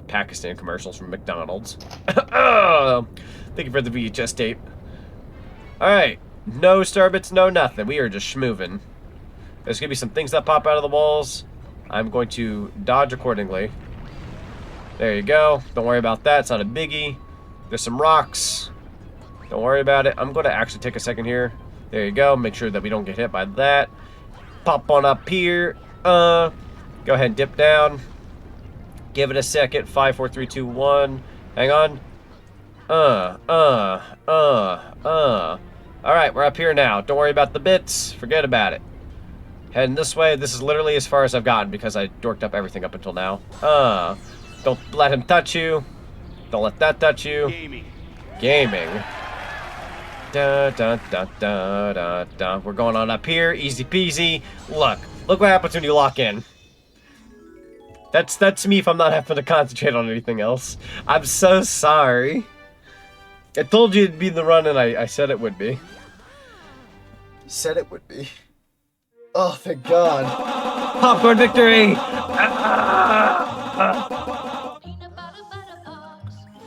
Pakistan commercials from McDonald's. Thank you for the VHS tape. Alright. No starbits, no nothing. We are just schmoovin'. There's going to be some things that pop out of the walls. I'm going to dodge accordingly. There you go. Don't worry about that. It's not a biggie. There's some rocks. Don't worry about it. I'm going to actually take a second here. There you go. Make sure that we don't get hit by that. Pop on up here. Go ahead and dip down. Give it a second. 5, 4, 3, 2, 1. Hang on. Alright, we're up here now. Don't worry about the bits. Forget about it. Heading this way. This is literally as far as I've gotten because I dorked up everything up until now. Don't let him touch you. Don't let that touch you. Gaming. Da, da, da, da, da, da. We're going on up here. Easy peasy. Look what happens when you lock in. That's me if I'm not having to concentrate on anything else. I'm so sorry. I told you it'd be the run, and I said it would be. Said it would be. Oh, thank God. Popcorn victory!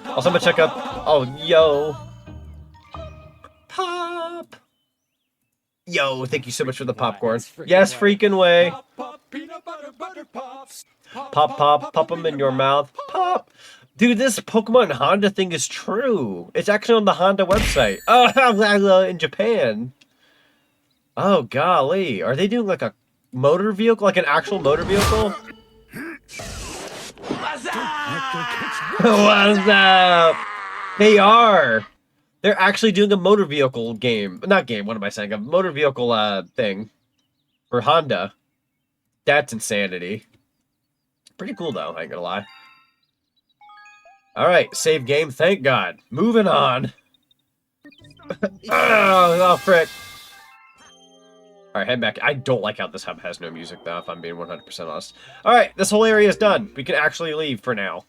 Also, I'm gonna check out... Oh, yo. Pop! Yo, thank you so much for the popcorn. Yes, freaking way. Pop, pop them in your mouth. Pop! Dude, this Pokemon Honda thing is true. It's actually on the Honda website. Oh, in Japan. Oh, golly. Are they doing like a motor vehicle? Like an actual motor vehicle? What's up? What's up? They are. They're actually doing a motor vehicle game. Not game, what am I saying? A motor vehicle thing for Honda. That's insanity. Pretty cool, though, I ain't gonna lie. Alright, save game, thank God. Moving on. Oh, frick. Alright, head back. I don't like how this hub has no music, though, if I'm being 100% honest. Alright, this whole area is done. We can actually leave for now.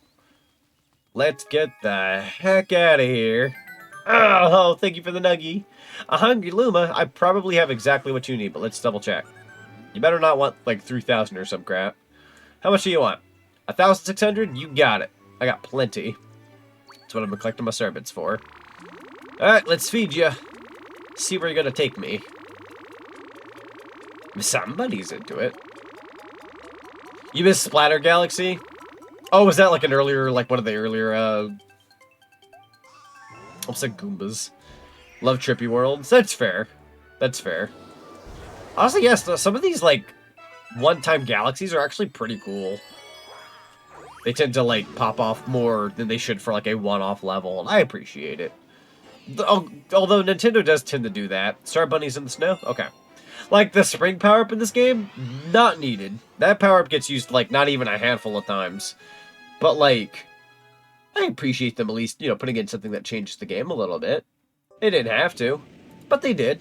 Let's get the heck out of here. Oh, thank you for the nuggie. A hungry Luma, I probably have exactly what you need, but let's double check. You better not want, like, 3,000 or some crap. How much do you want? 1,600? You got it. I got plenty. That's what I'm collecting my servants for. Alright, let's feed you. See where you're gonna take me. Somebody's into it. You missed Splatter Galaxy? Oh, was that like an earlier, like one of the earlier, I'll say Goombas. Love Trippy Worlds. That's fair. That's fair. Honestly, yes, some of these, like, one-time galaxies are actually pretty cool. They tend to, like, pop off more than they should for, like, a one-off level, and I appreciate it. Although Nintendo does tend to do that. Star Bunnies in the snow? Okay. Like, the spring power-up in this game? Not needed. That power-up gets used, like, not even a handful of times. But, like, I appreciate them at least, you know, putting in something that changes the game a little bit. They didn't have to, but they did.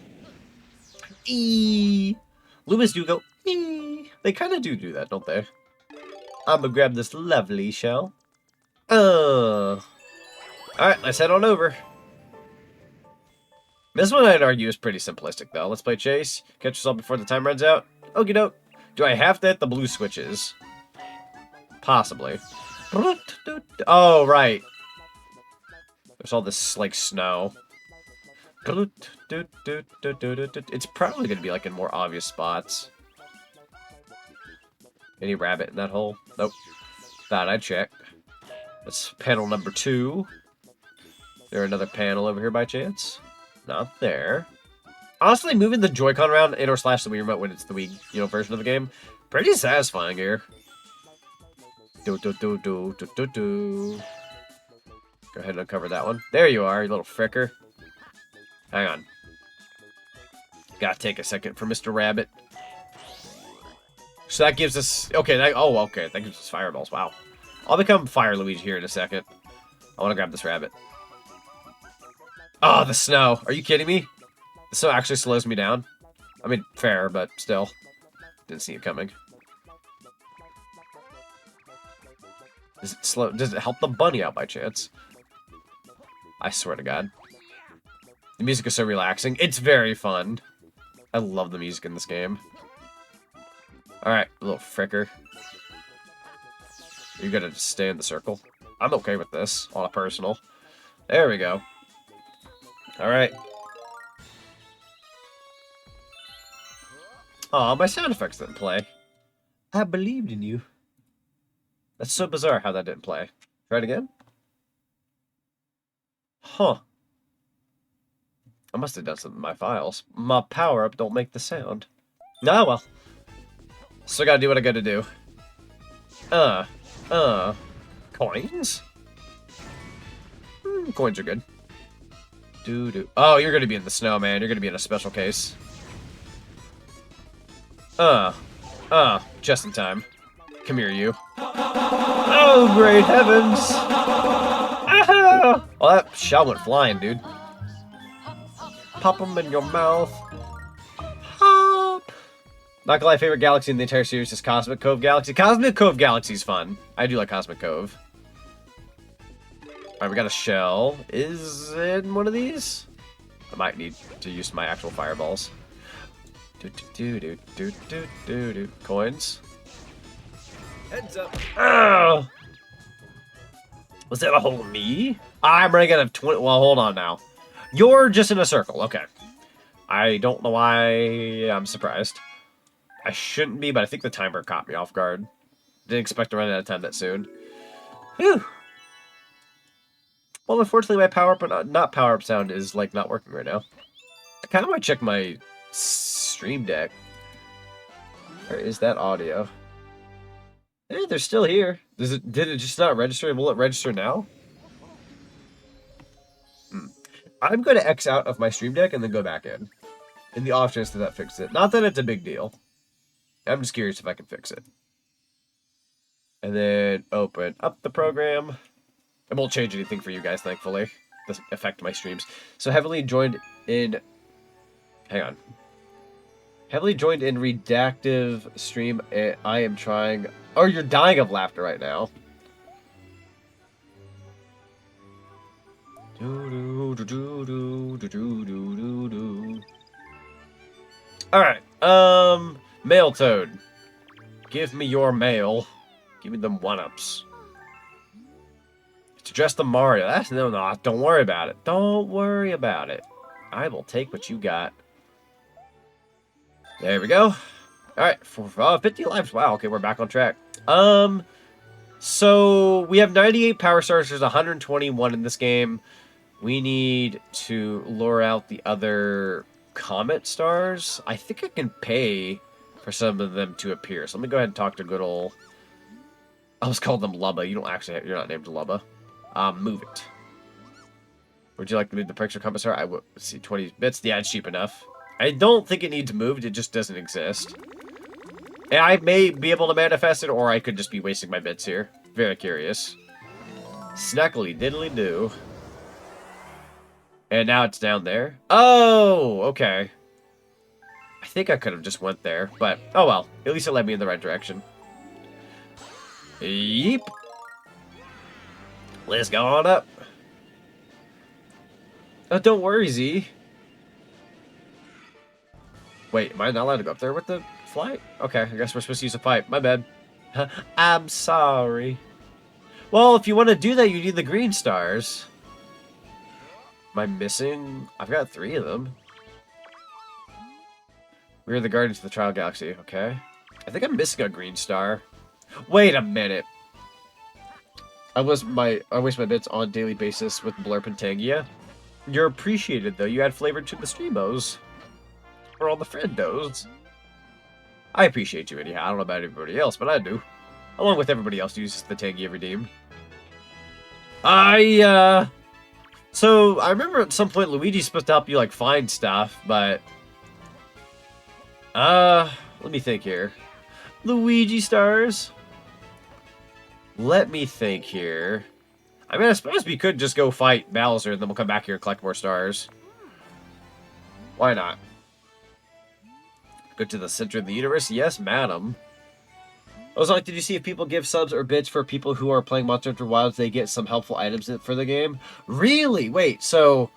Loomis do go, They kind of do that, don't they? I'm gonna grab this lovely shell. Alright, let's head on over. This one, I'd argue, is pretty simplistic, though. Let's play Chase. Catch yourself before the time runs out. Okie doke. Do I have to hit the blue switches? Possibly. Oh, right. There's all this, like, snow. It's probably going to be, like, in more obvious spots. Any rabbit in that hole? Nope. Thought I'd check. That's panel number 2. Is there another panel over here by chance? Not there. Honestly, moving the Joy-Con around and or slash the Wii remote when it's the Wii, you know, version of the game, pretty satisfying here. Go ahead and uncover that one. There you are, you little fricker. Hang on. Gotta take a second for Mr. Rabbit. So that gives us... Okay, okay. That gives us fireballs. Wow. I'll become Fire Luigi here in a second. I want to grab this rabbit. Oh, the snow. Are you kidding me? The snow actually slows me down. I mean, fair, but still. Didn't see it coming. Does it help the bunny out by chance? I swear to God. The music is so relaxing. It's very fun. I love the music in this game. Alright, little fricker. You gotta just stay in the circle. I'm okay with this, on a personal. There we go. Alright. Aw, my sound effects didn't play. I believed in you. That's so bizarre how that didn't play. Try it again? Huh. I must have done something in my files. My power-up don't make the sound. Ah, well. Still gotta do what I gotta do. Coins? Coins are good. Oh, you're gonna be in the snow, man. You're gonna be in a special case. Just in time. Come here, you. Oh, great heavens! Ah! Well, that shell went flying, dude. Pop them in your mouth. Pop! Not gonna lie, favorite galaxy in the entire series is Cosmic Cove Galaxy. Cosmic Cove Galaxy's fun. I do like Cosmic Cove. Alright, we got a shell. Is it one of these? I might need to use my actual fireballs. Coins. Heads up. Oh! Was that a whole me? I'm running out of 20. Well, hold on now. You're just in a circle. Okay. I don't know why I'm surprised. I shouldn't be, but I think the timer caught me off guard. Didn't expect to run out of time that soon. Whew. Well, unfortunately, my power-up, not power-up sound is, like, not working right now. I kind of want to check my stream deck. Where is that audio? Hey, they're still here. Did it just not register? Will it register now? I'm going to X out of my stream deck and then go back in. In the off chance that that fixes it. Not that it's a big deal. I'm just curious if I can fix it. And then open up the program. It won't change anything for you guys, thankfully. It doesn't affect my streams. So heavily joined in... Hang on. Heavily joined in redactive stream. I am trying... Oh, you're dying of laughter right now. Alright, Mail Toad. Give me your mail. Give me them one-ups. It's addressed to Mario. No, don't worry about it. Don't worry about it. I will take what you got. There we go. Alright, for 50 lives. Wow, okay, we're back on track. So we have 98 power stars. There's 121 in this game. We need to lure out the other comet stars. I think I can pay for some of them to appear. So let me go ahead and talk to good old... I was called them Lubba. You don't actually... You're not named Lubba. Move it. Would you like to move the picture compass star? I would see 20 bits. Yeah, it's cheap enough. I don't think it needs moved. It just doesn't exist. And I may be able to manifest it, or I could just be wasting my bits here. Very curious. Snackly diddly do. And now it's down there. Oh, okay. I think I could have just went there, but oh well. At least it led me in the right direction. Yeep. Let's go on up. Oh, don't worry, Z. Wait, am I not allowed to go up there with the flight? Okay, I guess we're supposed to use a pipe. My bad. I'm sorry. Well, if you want to do that, you need the green stars. Am I missing? I've got 3 of them. We're the Guardians of the Trial Galaxy, okay. I think I'm missing a green star. Wait a minute. I waste my bits on a daily basis with Blurp and Tangia. You're appreciated, though. You add flavor to the streamos. Or all the friendos. I appreciate you anyhow. I don't know about everybody else, but I do. Along with everybody else who uses the Tangia Redeem. So, I remember at some point Luigi's supposed to help you, like, find stuff, but... let me think here. Luigi stars. Let me think here. I mean, I suppose we could just go fight Bowser, and then we'll come back here and collect more stars. Why not? Go to the center of the universe? Yes, madam. I was like, did you see if people give subs or bits for people who are playing Monster Hunter Wilds, they get some helpful items for the game? Really? Wait, so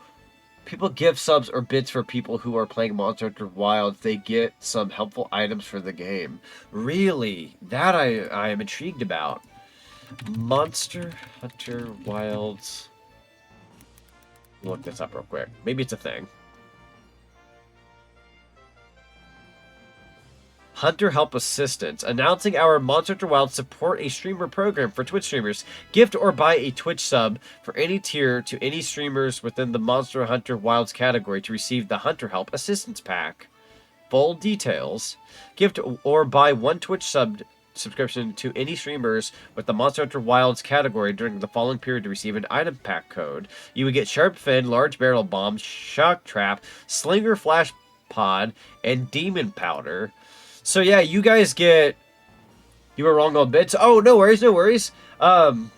people give subs or bits for people who are playing Monster Hunter Wilds, they get some helpful items for the game. Really? That I am intrigued about. Monster Hunter Wilds. Look this up real quick. Maybe it's a thing. Hunter Help Assistance. Announcing our Monster Hunter Wilds support a streamer program for Twitch streamers. Gift or buy a Twitch sub for any tier to any streamers within the Monster Hunter Wilds category to receive the Hunter Help Assistance Pack. Full details. Gift or buy one Twitch subscription to any streamers with the Monster Hunter Wilds category during the following period to receive an item pack code. You would get Sharp Fin, Large Barrel Bomb, Shock Trap, Slinger Flash Pod, and Demon Powder. So yeah, you guys get... You were wrong on bits. Oh, no worries, no worries. No,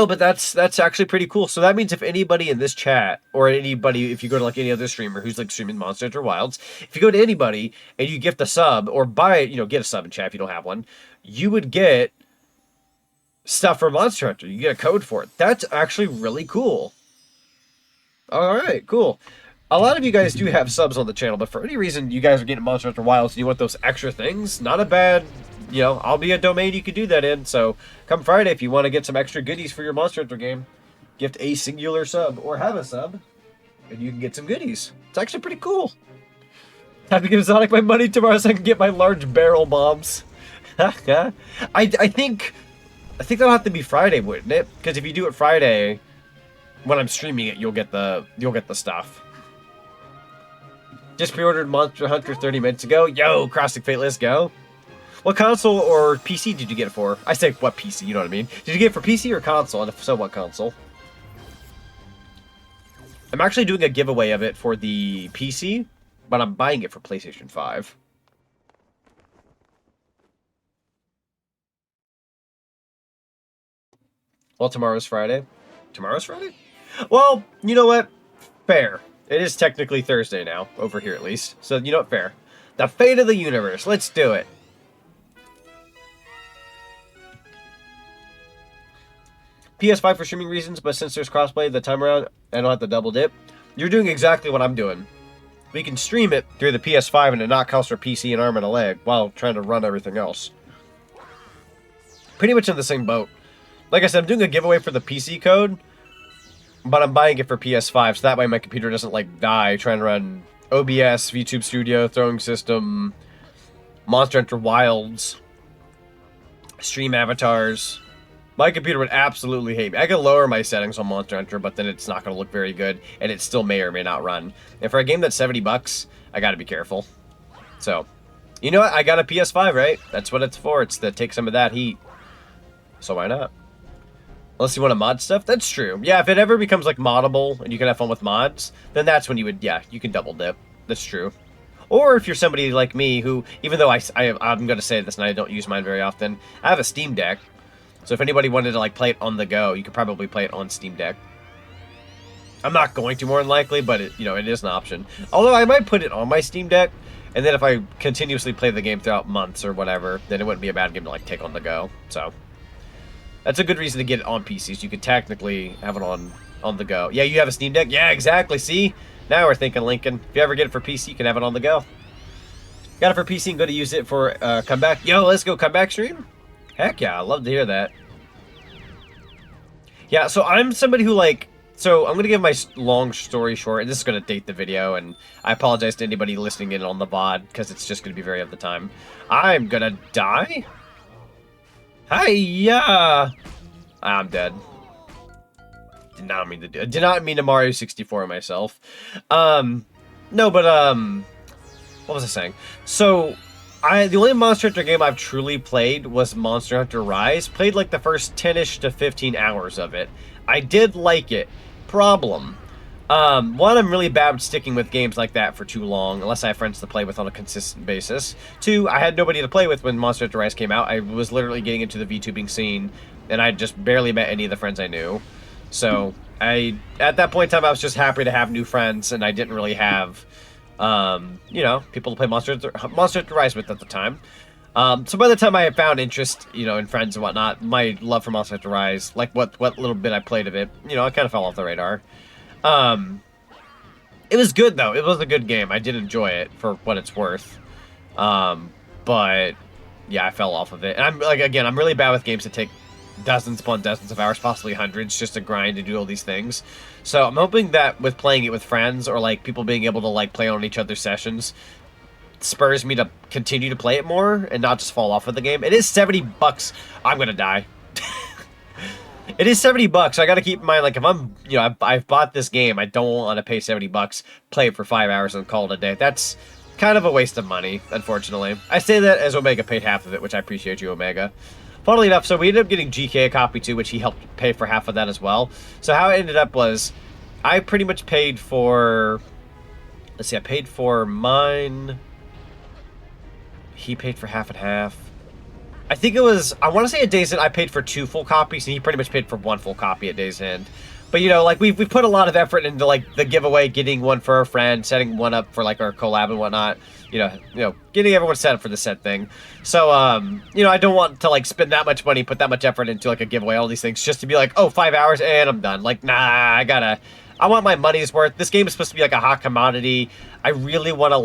but that's actually pretty cool. So that means if anybody in this chat, or anybody, if you go to like any other streamer who's like streaming Monster Hunter Wilds, if you go to anybody and you gift a sub, or buy it, get a sub in chat if you don't have one, you would get stuff for Monster Hunter. You get a code for it. That's actually really cool. Alright, cool. A lot of you guys do have subs on the channel, but for any reason you guys are getting Monster Hunter Wilds and you want those extra things, not a bad, I'll be a domain you could do that in. So come Friday, if you want to get some extra goodies for your Monster Hunter game, gift a singular sub or have a sub, and you can get some goodies. It's actually pretty cool. Have to give Zonic my money tomorrow so I can get my large barrel bombs. I think that'll have to be Friday, wouldn't it? Because if you do it Friday, when I'm streaming it, you'll get the stuff. Just pre-ordered Monster Hunter 30 minutes ago. Yo, Crossing Fate, let's go. What console or PC did you get it for? I say, what PC, you know what I mean? Did you get it for PC or console? And if so, what console? I'm actually doing a giveaway of it for the PC, but I'm buying it for PlayStation 5. Well, tomorrow's Friday. Tomorrow's Friday? Well, you know what? Fair. It is technically Thursday now, over here at least. So, you know what? Fair. The fate of the universe. Let's do it. PS5 for streaming reasons, but since there's crossplay the time around, I don't have to double dip. You're doing exactly what I'm doing. We can stream it through the PS5 and it not cost our PC an arm and a leg while trying to run everything else. Pretty much in the same boat. Like I said, I'm doing a giveaway for the PC code, but I'm buying it for PS5, so that way my computer doesn't, like, die trying to run OBS, VTube Studio, Throwing System, Monster Hunter Wilds, Stream Avatars. My computer would absolutely hate me. I can lower my settings on Monster Hunter, but then it's not going to look very good, and it still may or may not run. And for a game that's $70, I got to be careful. So, you know what? I got a PS5, right? That's what it's for. It's to take some of that heat. So why not? Unless you want to mod stuff, that's true. Yeah, if it ever becomes like moddable and you can have fun with mods, then that's when you would, yeah, you can double dip. That's true. Or if you're somebody like me who, even though I'm going to say this and I don't use mine very often, I have a Steam Deck. So if anybody wanted to like play it on the go, you could probably play it on Steam Deck. I'm not going to more than likely, but it, it is an option. Although I might put it on my Steam Deck, and then if I continuously play the game throughout months or whatever, then it wouldn't be a bad game to like take on the go. So that's a good reason to get it on PCs. You could technically have it on the go. Yeah, you have a Steam Deck? Yeah, exactly. See? Now we're thinking, Lincoln. If you ever get it for PC, you can have it on the go. Got it for PC and go to use it for comeback. Yo, let's go comeback stream? Heck yeah, I love to hear that. Yeah, so I'm somebody who so I'm going to give my long story short, and this is going to date the video, and I apologize to anybody listening in on the VOD, because it's just going to be very of the time. I'm going to die? Hi-ya! I'm dead. Did not mean to Mario 64 myself. No, but, what was I saying? So, the only Monster Hunter game I've truly played was Monster Hunter Rise. Played like the first 10-ish to 15 hours of it. I did like it. Problem. One, I'm really bad at sticking with games like that for too long, unless I have friends to play with on a consistent basis. Two, I had nobody to play with when Monster Hunter Rise came out. I was literally getting into the VTubing scene, and I just barely met any of the friends I knew. So, at that point in time, I was just happy to have new friends, and I didn't really have, you know, people to play Monster Hunter Rise with at the time. So by the time I had found interest, you know, in friends and whatnot, my love for Monster Hunter Rise, like what little bit I played of it, you know, it kind of fell off the radar. It was good though. It was a good game. I did enjoy it for what it's worth. But yeah, I fell off of it. And I'm like, again, I'm really bad with games that take dozens upon dozens of hours, possibly hundreds, just to grind and do all these things. So I'm hoping that with playing it with friends or like people being able to like play on each other's sessions spurs me to continue to play it more and not just fall off of the game. It is $70. I'm gonna die. It is $70. So I got to keep in mind, like, if I'm, you know, I've bought this game, I don't want to pay $70, play it for 5 hours and call it a day. That's kind of a waste of money, unfortunately. I say that as Omega paid half of it, which I appreciate you, Omega. Funnily enough, so we ended up getting GK a copy too, which he helped pay for half of that as well. So how it ended up was, I pretty much paid for, let's see, I paid for mine. He paid for half and half. I think it was, I want to say at Days End, I paid for 2 full copies, and he pretty much paid for 1 full copy at Days End. But, you know, like, we've put a lot of effort into, like, the giveaway, getting one for our friend, setting one up for, like, our collab and whatnot. You know, getting everyone set up for the said thing. So, you know, I don't want to, like, spend that much money, put that much effort into, like, a giveaway, all these things, just to be like, oh, 5 hours, and I'm done. Like, nah, I want my money's worth. This game is supposed to be, like, a hot commodity. I really want to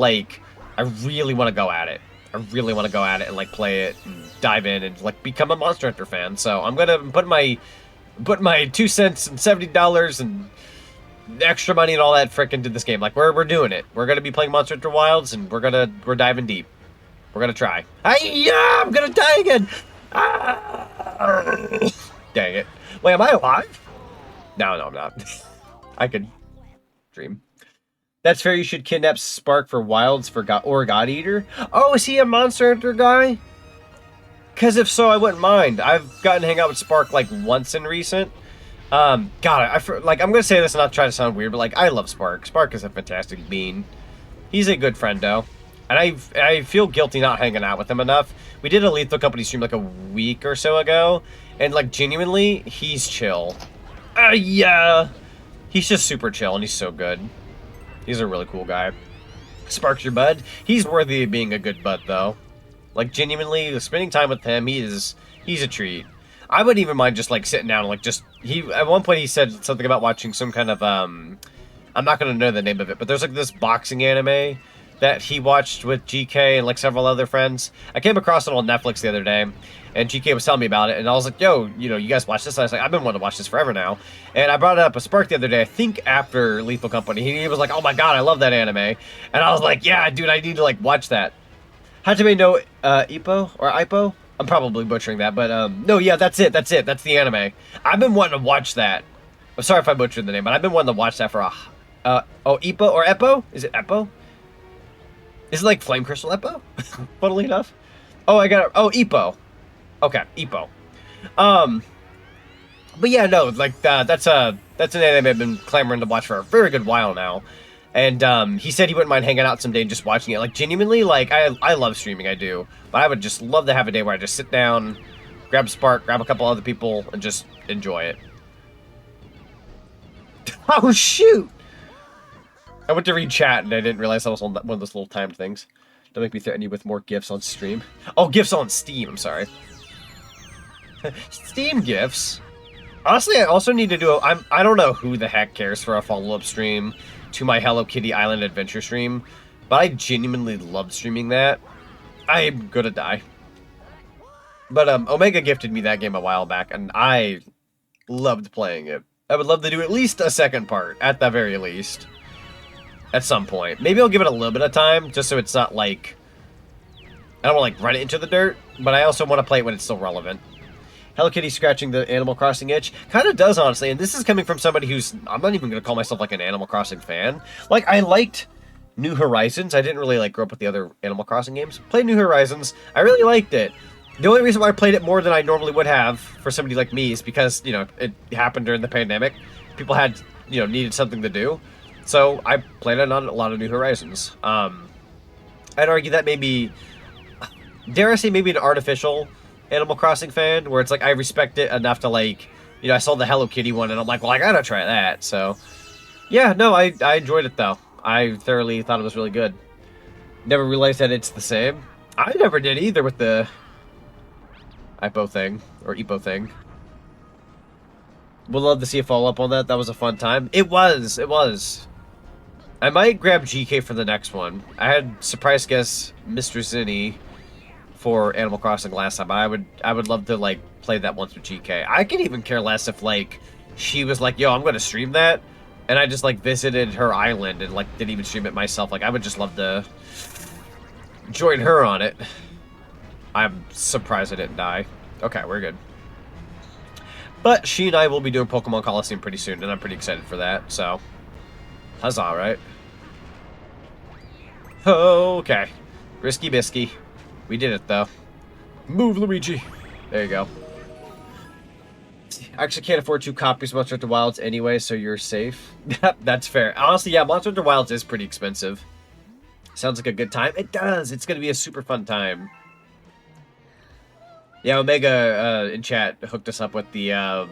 go at it. I really want to go at it and, like, play it and dive in and, like, become a Monster Hunter fan. So I'm going to put my 2 cents and $70 and extra money and all that frick into this game. Like, we're doing it. We're going to be playing Monster Hunter Wilds, and we're diving deep. We're going to try. Yeah, I'm going to die again. Dang it. Wait, am I alive? No, I'm not. I could dream. That's fair, you should kidnap Spark for Wilds or God Eater. Oh, is he a Monster Hunter guy? Because if so, I wouldn't mind. I've gotten to hang out with Spark, like, once in recent. I'm going to say this and not try to sound weird, but, like, I love Spark. Spark is a fantastic bean. He's a good friendo. And I feel guilty not hanging out with him enough. We did a Lethal Company stream, like, a week or so ago. And, like, genuinely, he's chill. Yeah. He's just super chill, and he's so good. He's a really cool guy. Spark's your bud. He's worthy of being a good bud, though. Like, genuinely, spending time with him, he's a treat. I wouldn't even mind just, like, sitting down and, like, at one point he said something about watching some kind of, I'm not going to know the name of it, but there's, like, this boxing anime that he watched with GK and, like, several other friends. I came across it on Netflix the other day, and GK was telling me about it, and I was like, yo, you know, you guys watch this? And I was like, I've been wanting to watch this forever now. And I brought it up with Spark the other day, I think after Lethal Company. He was like, oh my god, I love that anime. And I was like, yeah, dude, I need to, like, watch that. Hajime no Ippo? Or Ippo? I'm probably butchering that, but, no, yeah, that's it. That's the anime. I've been wanting to watch that. I'm sorry if I butchered the name, but I've been wanting to watch that for oh, Ippo or Eppo? Is it Eppo? Is it like Flame Crystal Eppo? Funnily enough. Oh, I got it. Oh, Ippo. Okay, Ippo. But yeah, no, like, that's an anime I've been clamoring to watch for a very good while now. And, he said he wouldn't mind hanging out someday and just watching it. Like, genuinely, like, I love streaming, I do. But I would just love to have a day where I just sit down, grab Spark, grab a couple other people, and just enjoy it. Oh, shoot! I went to read chat, and I didn't realize I was on one of those little timed things. Don't make me threaten you with more GIFs on stream. Oh, GIFs on Steam, I'm sorry. Steam GIFs? Honestly, I also need to do I don't know who the heck cares for a follow-up stream to my Hello Kitty Island Adventure stream, but I genuinely loved streaming that. I'm gonna die. But, Omega gifted me that game a while back, and I loved playing it. I would love to do at least a second part, at the very least. At some point. Maybe I'll give it a little bit of time, just so it's not like... I don't want to, like, run it into the dirt, but I also want to play it when it's still relevant. Hello Kitty scratching the Animal Crossing itch. Kind of does, honestly, and this is coming from somebody who's... I'm not even going to call myself, like, an Animal Crossing fan. Like, I liked New Horizons. I didn't really, like, grow up with the other Animal Crossing games. Played New Horizons. I really liked it. The only reason why I played it more than I normally would have for somebody like me is because, you know, it happened during the pandemic. People had, you know, needed something to do. So I played on a lot of New Horizons. I'd argue that maybe, dare I say, maybe an artificial Animal Crossing fan, where it's like I respect it enough to like, you know, I saw the Hello Kitty one and I'm like, well, I gotta try that. So yeah, no, I enjoyed it though. I thoroughly thought it was really good. Never realized that it's the same. I never did either with the Ippo thing, or Ippo thing. Would love to see a follow-up on that. That was a fun time. It was. I might grab GK for the next one. I had surprise guest Mr. Zinni for Animal Crossing last time. I would love to like play that once with GK. I could even care less if like she was like, yo, I'm gonna stream that, and I just like visited her island and like didn't even stream it myself. Like I would just love to join her on it. I'm surprised I didn't die. Okay, we're good. But she and I will be doing Pokemon Coliseum pretty soon, and I'm pretty excited for that, so huzzah, right? Okay. Risky bisky. We did it, though. Move, Luigi. There you go. I actually can't afford 2 copies of Monster Hunter Wilds anyway, so you're safe. That's fair. Honestly, yeah, Monster Hunter Wilds is pretty expensive. Sounds like a good time. It does. It's going to be a super fun time. Yeah, Omega in chat hooked us up with the,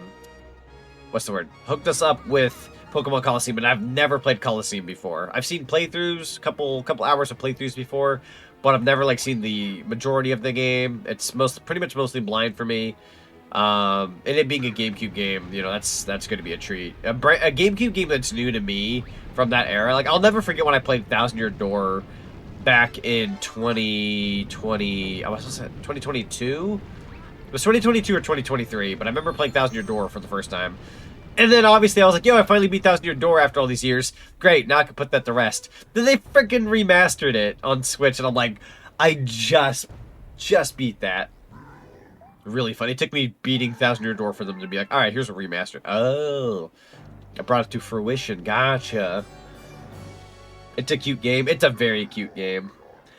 what's the word? Hooked us up with Pokemon Coliseum, and I've never played Coliseum before. I've seen playthroughs, couple hours of playthroughs before, but I've never like seen the majority of the game. It's pretty much mostly blind for me. And it being a GameCube game, you know, that's going to be a treat. A GameCube game that's new to me from that era. Like, I'll never forget when I played Thousand Year Door back in 2020. Was it 2022? It was 2022 or 2023, but I remember playing Thousand Year Door for the first time. And then obviously I was like, yo, I finally beat Thousand Year Door after all these years. Great, now I can put that to rest. Then they freaking remastered it on Switch, and I'm like, I just beat that. Really funny. It took me beating Thousand Year Door for them to be like, all right, here's a remaster. Oh, I brought it to fruition. Gotcha. It's a cute game. It's a very cute game.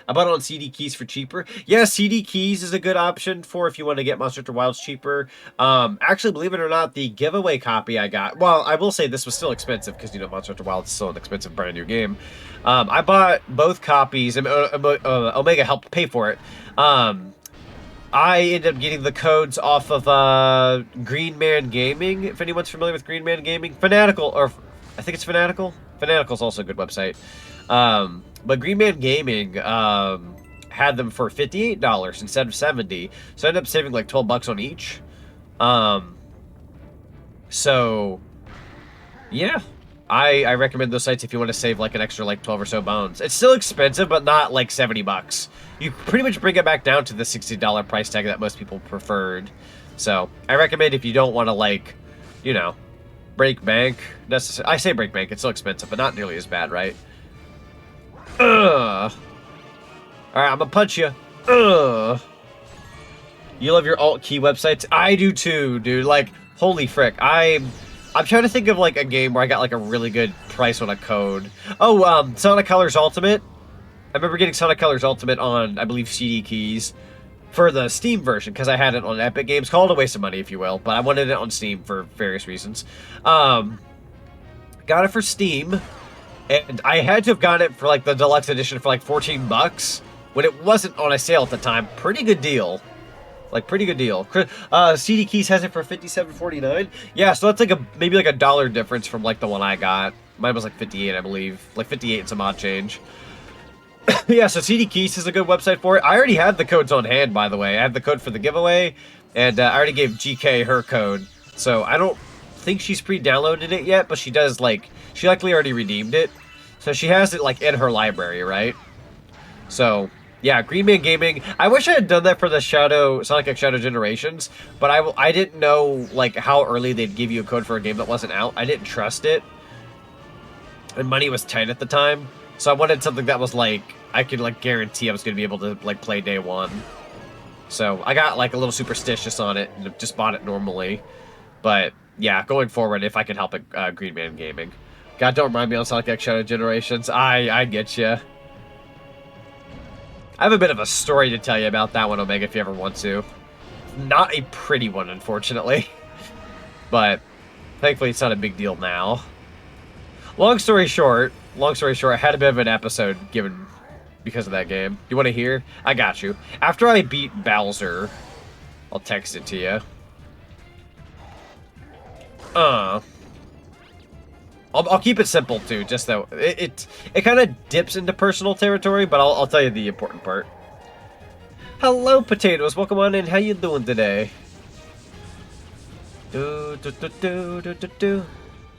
I bought it on CD keys for cheaper. Yeah, CD keys is a good option for if you want to get Monster Hunter Wilds cheaper. Actually, believe it or not, the giveaway copy I got, well, I will say this was still expensive because, you know, Monster Hunter Wilds is still an expensive brand new game. I bought both copies, and Omega helped pay for it. I ended up getting the codes off of Green Man Gaming, if anyone's familiar with Green Man Gaming. Fanatical, or I think it's Fanatical. Fanatical's also a good website. But Green Man Gaming had them for $58 instead of $70, so I ended up saving like $12 on each. So yeah, I recommend those sites if you want to save like an extra like 12 or so bones. It's still expensive, but not like $70. You pretty much bring it back down to the $60 price tag that most people preferred. So I recommend if you don't want to like, you know, break bank. I say break bank, it's still expensive, but not nearly as bad, right? Alright, I'm gonna punch you. You love your alt key websites? I do too, dude. Like, holy frick. I'm trying to think of like a game where I got like a really good price on a code. Oh, Sonic Colors Ultimate. I remember getting Sonic Colors Ultimate on, I believe, CD keys for the Steam version, because I had it on Epic Games. Called a waste of money, if you will, but I wanted it on Steam for various reasons. Got it for Steam. And I had to have gotten it for like the deluxe edition for like $14 when it wasn't on a sale at the time. Pretty good deal. Like, pretty good deal. CD Keys has it for $57.49. Yeah, so that's like maybe like $1 difference from like the one I got. Mine was like 58, I believe. Like 58 and some odd change. Yeah, so CD Keys is a good website for it. I already had the codes on hand, by the way. I had the code for the giveaway, and I already gave GK her code. So I don't think she's pre-downloaded it yet, but she does like... She likely already redeemed it. So she has it, like, in her library, right? So, yeah, Green Man Gaming. I wish I had done that for the Sonic X Shadow Generations, but I didn't know, like, how early they'd give you a code for a game that wasn't out. I didn't trust it. And money was tight at the time. So I wanted something that was, like, I could, like, guarantee I was going to be able to, like, play day one. So I got, like, a little superstitious on it and just bought it normally. But, yeah, going forward, if I could help it, Green Man Gaming. God, don't remind me on Sonic X Shadow Generations. I get you. I have a bit of a story to tell you about that one, Omega, if you ever want to. Not a pretty one, unfortunately. But thankfully, it's not a big deal now. Long story short, I had a bit of an episode given because of that game. You want to hear? I got you. After I beat Bowser, I'll text it to you. I'll keep it simple too, just though it kind of dips into personal territory, but I'll tell you the important part. Hello, potatoes. Welcome on in. How you doing today?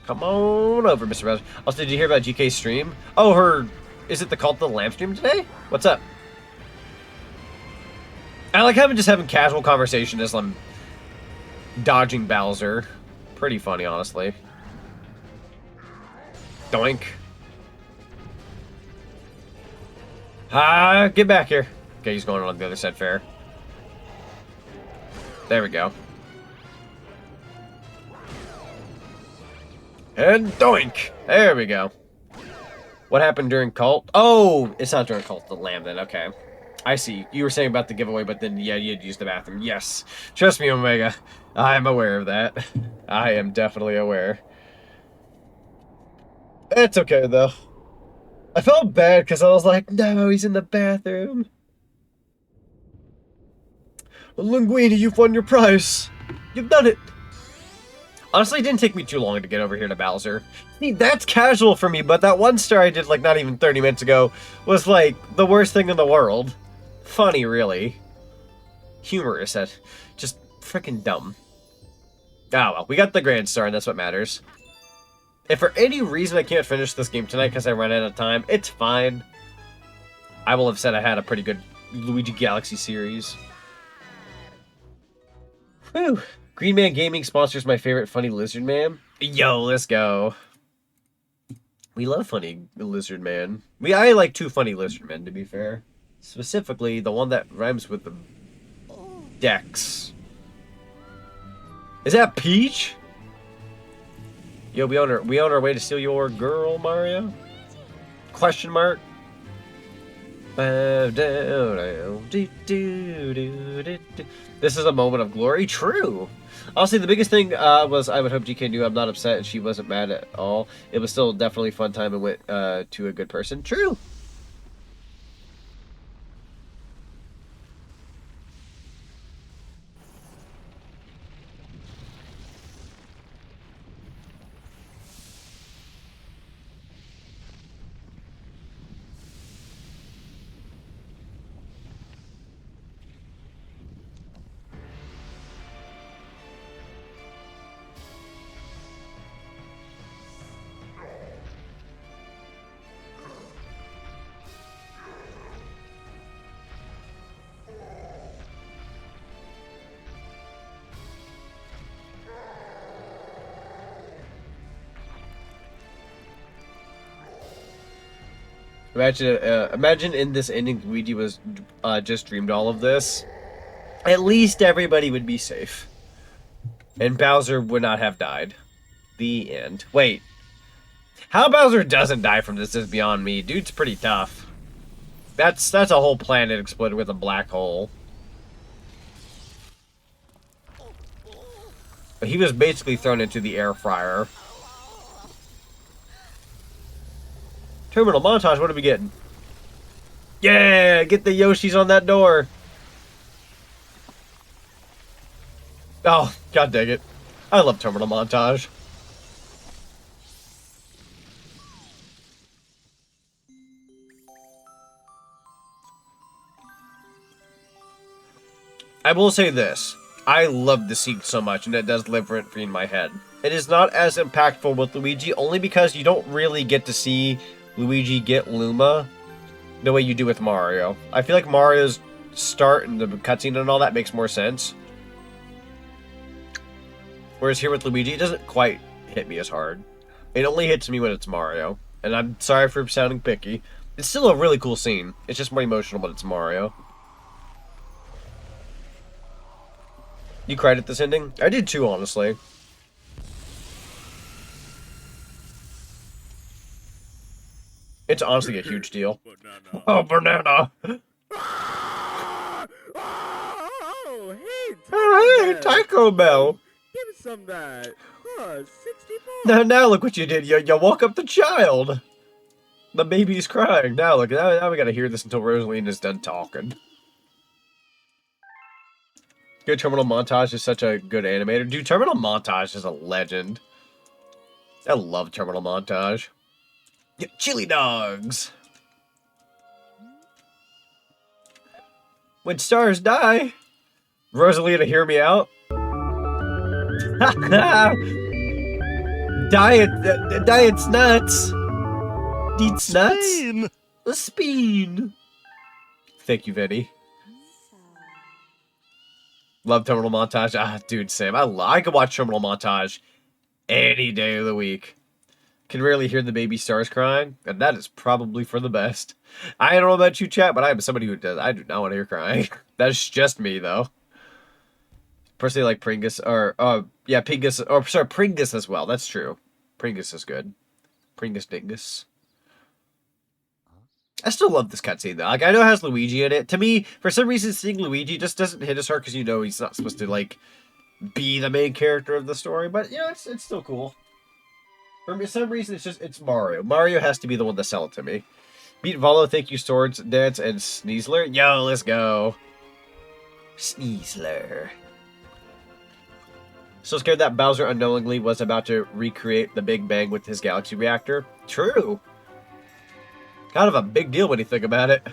Come on over, Mr. Bowser. Also, did you hear about GK's stream? Oh, is it the Cult of the Lamb stream today? What's up? I like having casual conversation as I'm dodging Bowser. Pretty funny, honestly. Doink. Get back here. Okay, he's going on the other side, fair. There we go. And doink! There we go. What happened during Cult? Oh, it's not during Cult of the Lamb then, okay. I see. You were saying about the giveaway, but then, yeah, you had to use the bathroom. Yes. Trust me, Omega. I am aware of that. I am definitely aware. It's okay, though. I felt bad because I was like, no, he's in the bathroom. Well, Linguini, you've won your prize. You've done it. Honestly, it didn't take me too long to get over here to Bowser. See, that's casual for me, but that one star I did, like, not even 30 minutes ago was, like, the worst thing in the world. Funny, really. Humorous, just freaking dumb. Ah, well, we got the grand star, and that's what matters. If for any reason I can't finish this game tonight because I run out of time, it's fine. I will have said I had a pretty good Luigi Galaxy series. Whew. Green Man Gaming sponsors my favorite funny lizard man. Yo, let's go. We love funny lizard man. I like two funny lizard men, to be fair. Specifically, the one that rhymes with the Dex. Is that Peach? Yo, we on our way to steal your girl, Mario? Question mark. This is a moment of glory. True. Honestly, the biggest thing was I would hope GK knew I'm not upset and she wasn't mad at all. It was still definitely a fun time and went to a good person. True. Imagine in this ending Luigi was just dreamed all of this. At least everybody would be safe. And Bowser would not have died. The end. Wait. How Bowser doesn't die from this is beyond me. Dude's pretty tough. That's a whole planet exploded with a black hole. But he was basically thrown into the air fryer. Terminal montage, what are we getting? Yeah, get the Yoshis on that door. Oh, god dang it. I love terminal montage. I will say this. I love the scene so much, and it does live rent-free in my head. It is not as impactful with Luigi, only because you don't really get to see Luigi get Luma the way you do with Mario. I feel like Mario's start and the cutscene and all that makes more sense. Whereas here with Luigi, it doesn't quite hit me as hard. It only hits me when it's Mario. And I'm sorry for sounding picky. It's still a really cool scene. It's just more emotional when it's Mario. You cried at this ending? I did too, honestly. It's honestly a huge deal. Banana. Oh, banana! Oh, hey, Taco Bell! Give me some of that. Now look what you did. You woke up the child. The baby's crying. Now look, now we gotta hear this until Rosalina is done talking. Good Terminal Montage is such a good animator. Dude, Terminal Montage is a legend. I love Terminal Montage. Yeah, chili dogs. When stars die. Rosalina, hear me out. Diet's nuts. Deets nuts. A speen. Thank you, Vinny. Love Terminal Montage. Ah, dude, Sam. I could watch Terminal Montage any day of the week. Can rarely hear the baby stars crying, and that is probably for the best. I don't know about you, chat, but I am somebody who does. I do not want to hear crying. That's just me, though. Personally, like Pringus, or yeah, Pingus, or sorry, Pringus as well. That's true. Pringus is good. Pringus Dingus. I still love this cutscene though. Like, I know it has Luigi in it. To me, for some reason, seeing Luigi just doesn't hit as hard because you know he's not supposed to like be the main character of the story. But yeah, it's still cool. For some reason, it's Mario. Mario has to be the one to sell it to me. Beat Volo, thank you, Swords Dance, and Sneasler. Yo, let's go. Sneasler. So scared that Bowser unknowingly was about to recreate the Big Bang with his galaxy reactor. True. Kind of a big deal when you think about it.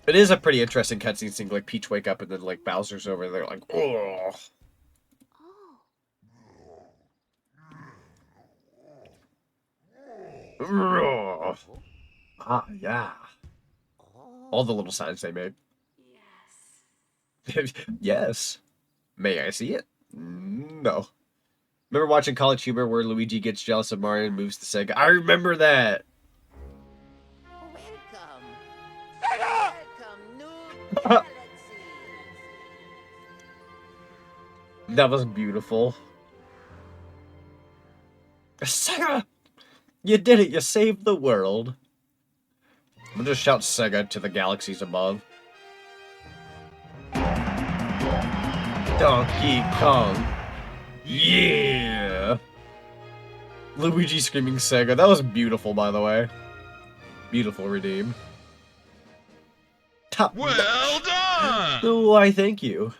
It is a pretty interesting cutscene seeing like Peach wake up and then like Bowser's over there like, oh. Ah, yeah. All the little signs they made. Yes. Yes. May I see it? No. Remember watching College Humor where Luigi gets jealous of Mario and moves to Sega? I remember that. That was beautiful. Sega! You did it! You saved the world! I'm gonna just shout Sega to the galaxies above. Donkey Kong! Yeah! Luigi screaming Sega. That was beautiful, by the way. Beautiful redeem. Top well done! Why, thank you.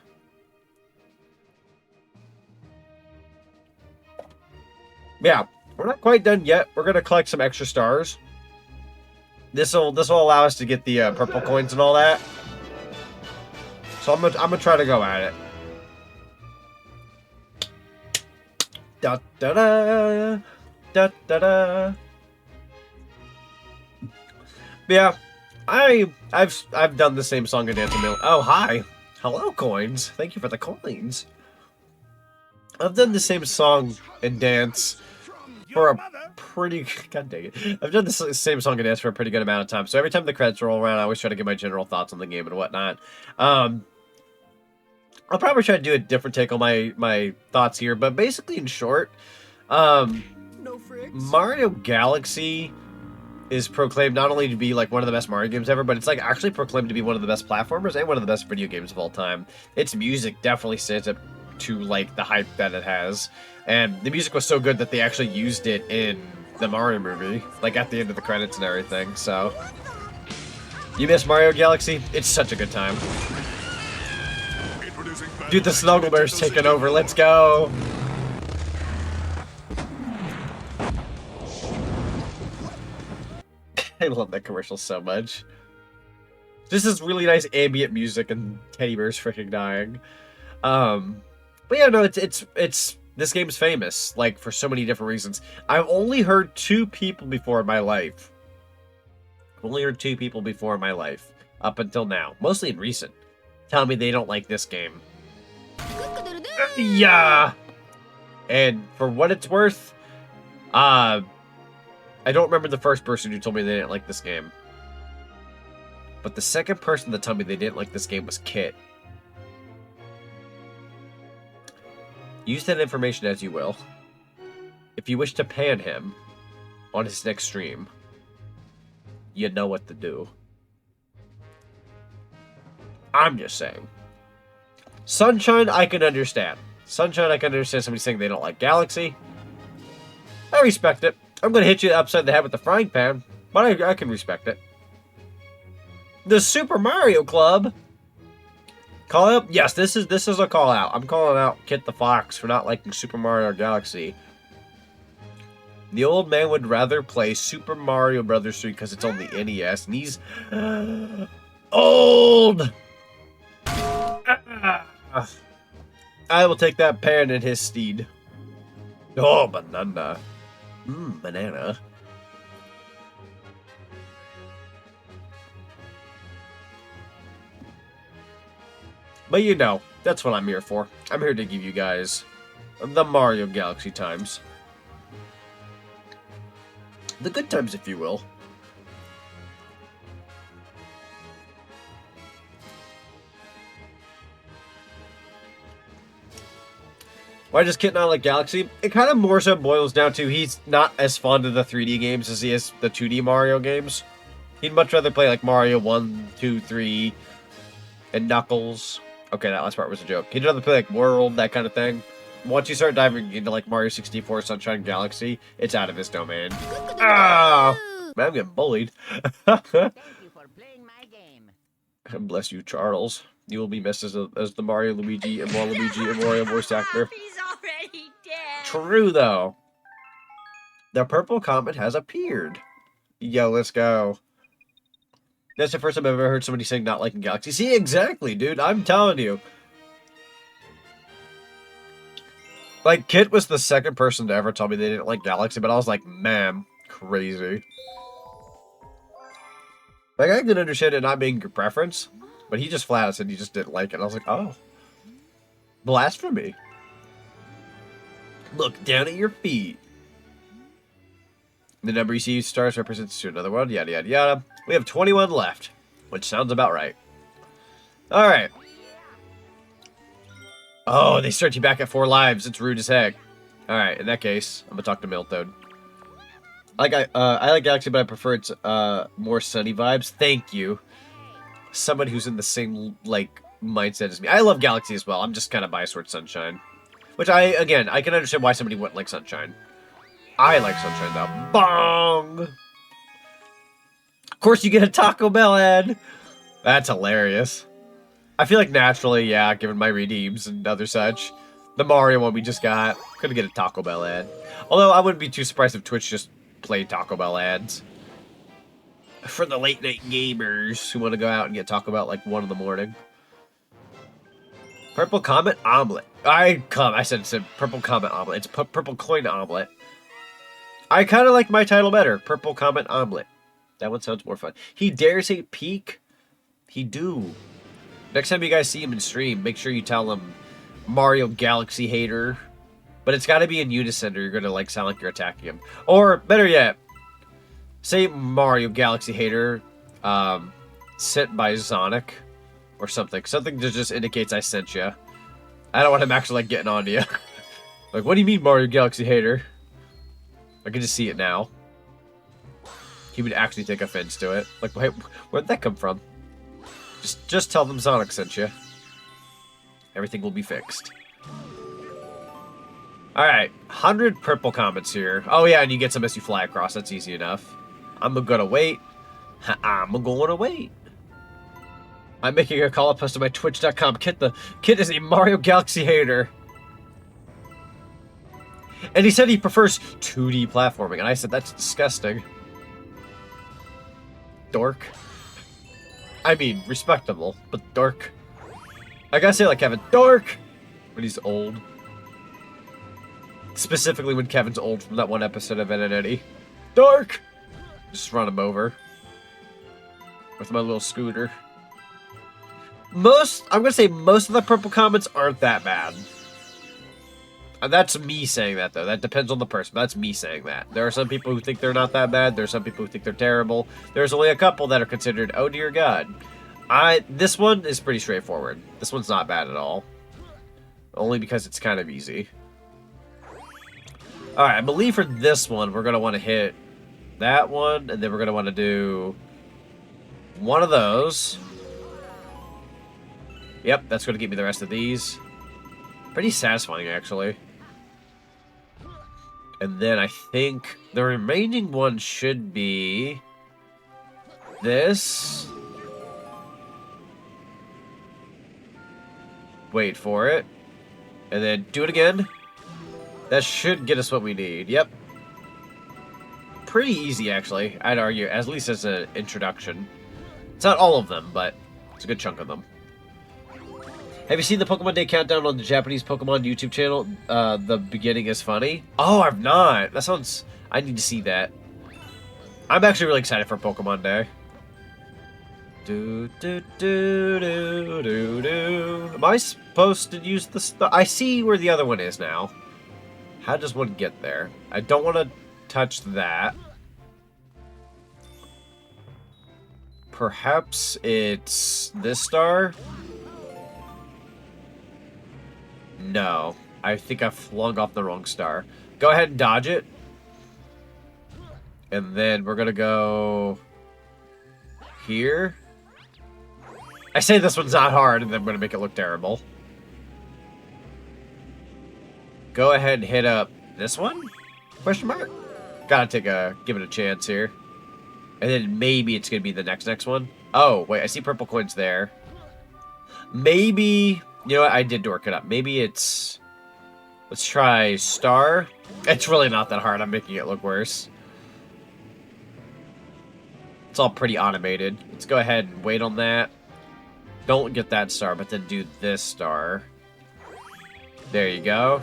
Yeah, we're not quite done yet. We're gonna collect some extra stars. This'll allow us to get the purple coins and all that. So I'm gonna try to go at it. Da da da da da da. Yeah, I've done the same song and dance a million. Oh hi, hello coins. Thank you for the coins. I've done the same song and dance for a pretty... God dang it. I've done the same song and dance for a pretty good amount of time. So every time the credits roll around, I always try to get my general thoughts on the game and whatnot. I'll probably try to do a different take on my thoughts here. But basically, in short, Mario Galaxy is proclaimed not only to be like one of the best Mario games ever, but it's like actually proclaimed to be one of the best platformers and one of the best video games of all time. Its music definitely stands up to like the hype that it has, and the music was so good that they actually used it in the Mario movie, like at the end of the credits and everything. So you miss Mario Galaxy? It's such a good time. Dude, the Snugglebear's taking over. Let's go. I love that commercial so much. This is really nice ambient music and teddy bears freaking dying. But yeah, no, it's this game's famous, like, for so many different reasons. I've only heard two people before in my life. Up until now. Mostly in recent. Tell me they don't like this game. Yeah! And for what it's worth, I don't remember the first person who told me they didn't like this game. But the second person that told me they didn't like this game was Kit. Use that information as you will. If you wish to pan him on his next stream, you know what to do. I'm just saying. Sunshine, I can understand. Sunshine, I can understand somebody saying they don't like Galaxy. I respect it. I'm going to hit you upside the head with the frying pan, but I can respect it. The Super Mario Club. Call out? Yes, this is a call out. I'm calling out Kit the Fox for not liking Super Mario Galaxy. The old man would rather play Super Mario Brothers 3 because it's on the NES, and he's old. I will take that pan in his steed. Oh, banana. Banana. But you know, that's what I'm here for. I'm here to give you guys the Mario Galaxy times. The good times, if you will. Why does Kit not like Galaxy? It kind of more so boils down to he's not as fond of the 3D games as he is the 2D Mario games. He'd much rather play like Mario 1, 2, 3, and Knuckles. Okay, that last part was a joke. He'd rather play like World, that kind of thing. Once you start diving into like Mario 64, Sunshine Galaxy, it's out of his domain. Ah! Man, I'm getting bullied. Thank you for playing my game. Bless you, Charles. You will be missed as the Mario, Luigi, and Waluigi and Wario voice actor. He's already dead. True, though. The purple comet has appeared. Yo, let's go. That's the first time I've ever heard somebody saying not liking Galaxy. See, exactly, dude. I'm telling you. Like, Kit was the second person to ever tell me they didn't like Galaxy, but I was like, man, crazy. Like, I can understand it not being your preference, but he just flat out said he just didn't like it. I was like, oh. Blasphemy. Look down at your feet. The number you see stars represents to another one, yada yada yada. We have 21 left, which sounds about right. Alright. Oh, they start you back at 4 lives. It's rude as heck. Alright, in that case, I'm gonna talk to 𝓤𝓮𝓵𝓬𝓸. I like Galaxy, but I prefer its more sunny vibes. Thank you. Someone who's in the same, like, mindset as me. I love Galaxy as well. I'm just kind of biased towards Sunshine. Which I can understand why somebody wouldn't like Sunshine. I like Sunshine, though. Bong! Of course you get a Taco Bell ad! That's hilarious. I feel like naturally, yeah, given my redeems and other such, the Mario one we just got, could get a Taco Bell ad. Although I wouldn't be too surprised if Twitch just played Taco Bell ads. For the late night gamers who want to go out and get Taco Bell at like 1 in the morning. Purple Comet Omelet. I said Purple Comet Omelet. It's Purple Coin Omelet. I kind of like my title better. Purple Comet Omelet. That one sounds more fun. He dares a peek? He do. Next time you guys see him in stream, make sure you tell him Mario Galaxy hater. But it's got to be in unison or you're going to like sound like you're attacking him. Or, better yet, say Mario Galaxy hater sent by Zonic or something. Something that just indicates I sent you. I don't want him actually like getting on to you. Like, what do you mean Mario Galaxy hater? I can just see it now. He would actually take offense to it. Like, wait, where'd that come from? Just tell them Zonic sent you. Everything will be fixed. Alright, 100 purple comments here. Oh yeah, and you get some as you fly across. That's easy enough. I'm gonna wait. I'm gonna wait. I'm making a call up post to my twitch.com. Kit is a Mario Galaxy hater. And he said he prefers 2D platforming. And I said, that's disgusting. Dork. I mean, respectable, but dork. I gotta say like Kevin, dork! When he's old. Specifically when Kevin's old from that one episode of Ed and Eddie. Dork! Just run him over. With my little scooter. I'm gonna say most of the purple comments aren't that bad. And that's me saying that, though. That depends on the person. That's me saying that. There are some people who think they're not that bad. There are some people who think they're terrible. There's only a couple that are considered, oh dear God. This one is pretty straightforward. This one's not bad at all. only because it's kind of easy. Alright, I believe for this one, we're going to want to hit that one, and then we're going to want to do one of those. Yep, that's going to give me the rest of these. Pretty satisfying, actually. And then I think the remaining one should be this. Wait for it. And then do it again. That should get us what we need. Yep. Pretty easy, actually, I'd argue, at least as an introduction. It's not all of them, but it's a good chunk of them. Have you seen the Pokemon Day countdown on the Japanese Pokemon YouTube channel? The beginning is funny. Oh, I've not. That sounds... I need to see that. I'm actually really excited for Pokemon Day. Do, do, do, do, do, do. Am I supposed to use the stuff? I see where the other one is now. How does one get there? I don't want to touch that. Perhaps it's this star? No. I think I flung off the wrong star. Go ahead and dodge it. And then we're going to go here. I say this one's not hard, and then I'm going to make it look terrible. Go ahead and hit up this one? Question mark? Gotta give it a chance here. And then maybe it's going to be the next one. Oh, wait, I see purple coins there. Maybe... You know what? I did work it up. Maybe it's... Let's try star. It's really not that hard. I'm making it look worse. It's all pretty automated. Let's go ahead and wait on that. Don't get that star, but then do this star. There you go.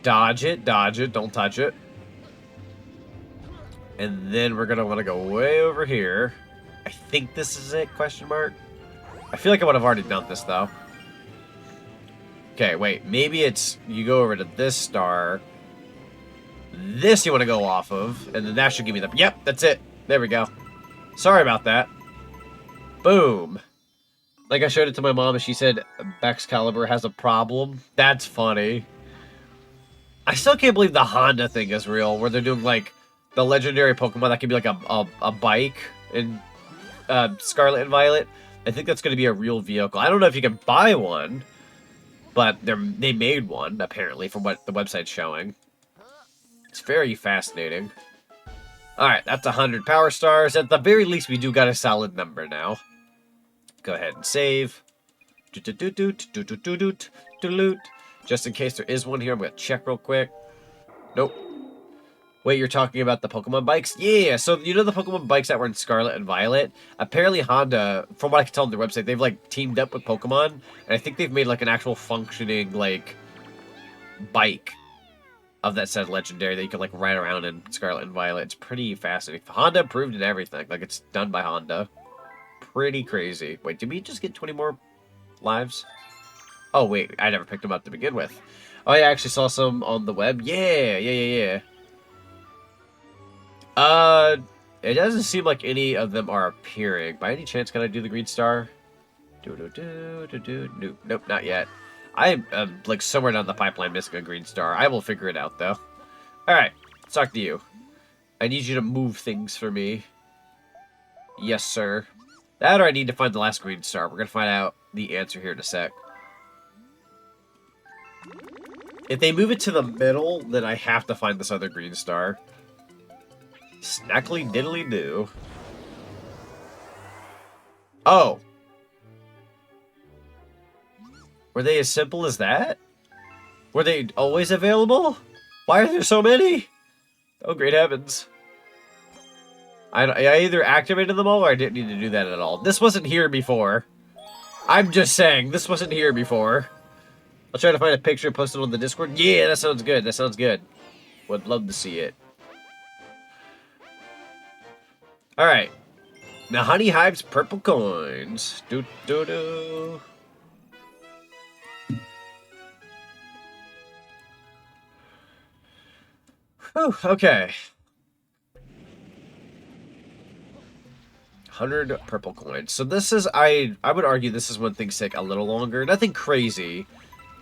Dodge it, don't touch it. And then we're going to want to go way over here. I think this is it, question mark. I feel like I would have already done this, though. Okay, wait. Maybe it's you go over to this star. This you want to go off of. And then that should give me the... Yep, that's it. There we go. Sorry about that. Boom. Like I showed it to my mom and she said, Excalibur has a problem. That's funny. I still can't believe the Honda thing is real, where they're doing, like, the legendary Pokemon that can be, like, a bike in Scarlet and Violet. I think that's going to be a real vehicle. I don't know if you can buy one, but they made one, apparently, from what the website's showing. It's very fascinating. Alright, that's 100 Power Stars. At the very least, we do got a solid number now. Go ahead and save. Just in case there is one here, I'm going to check real quick. Nope. Wait, you're talking about the Pokemon bikes? Yeah, so you know the Pokemon bikes that were in Scarlet and Violet? Apparently Honda, from what I can tell on their website, they've, like, teamed up with Pokemon, and I think they've made, like, an actual functioning, like, bike of that said legendary that you can, like, ride around in Scarlet and Violet. It's pretty fascinating. Honda approved and everything. Like, it's done by Honda. Pretty crazy. Wait, did we just get 20 more lives? Oh, wait, I never picked them up to begin with. Oh, I actually saw some on the web. Yeah. It doesn't seem like any of them are appearing. By any chance, can I do the green star? Nope, not yet. I'm, like, somewhere down the pipeline missing a green star. I will figure it out, though. Alright, let's talk to you. I need you to move things for me. Yes, sir. That or I need to find the last green star. We're gonna find out the answer here in a sec. If they move it to the middle, then I have to find this other green star. Snackly diddly do. Oh. Were they as simple as that? Were they always available? Why are there so many? Oh, great heavens. I either activated them all or I didn't need to do that at all. This wasn't here before. I'm just saying, this wasn't here before. I'll try to find a picture and post it on the Discord. Yeah, that sounds good. That sounds good. Would love to see it. Alright. Now, Honey Hive's purple coins. Do. Whew, okay. 100 purple coins. So this is, I would argue this is when things take a little longer. Nothing crazy,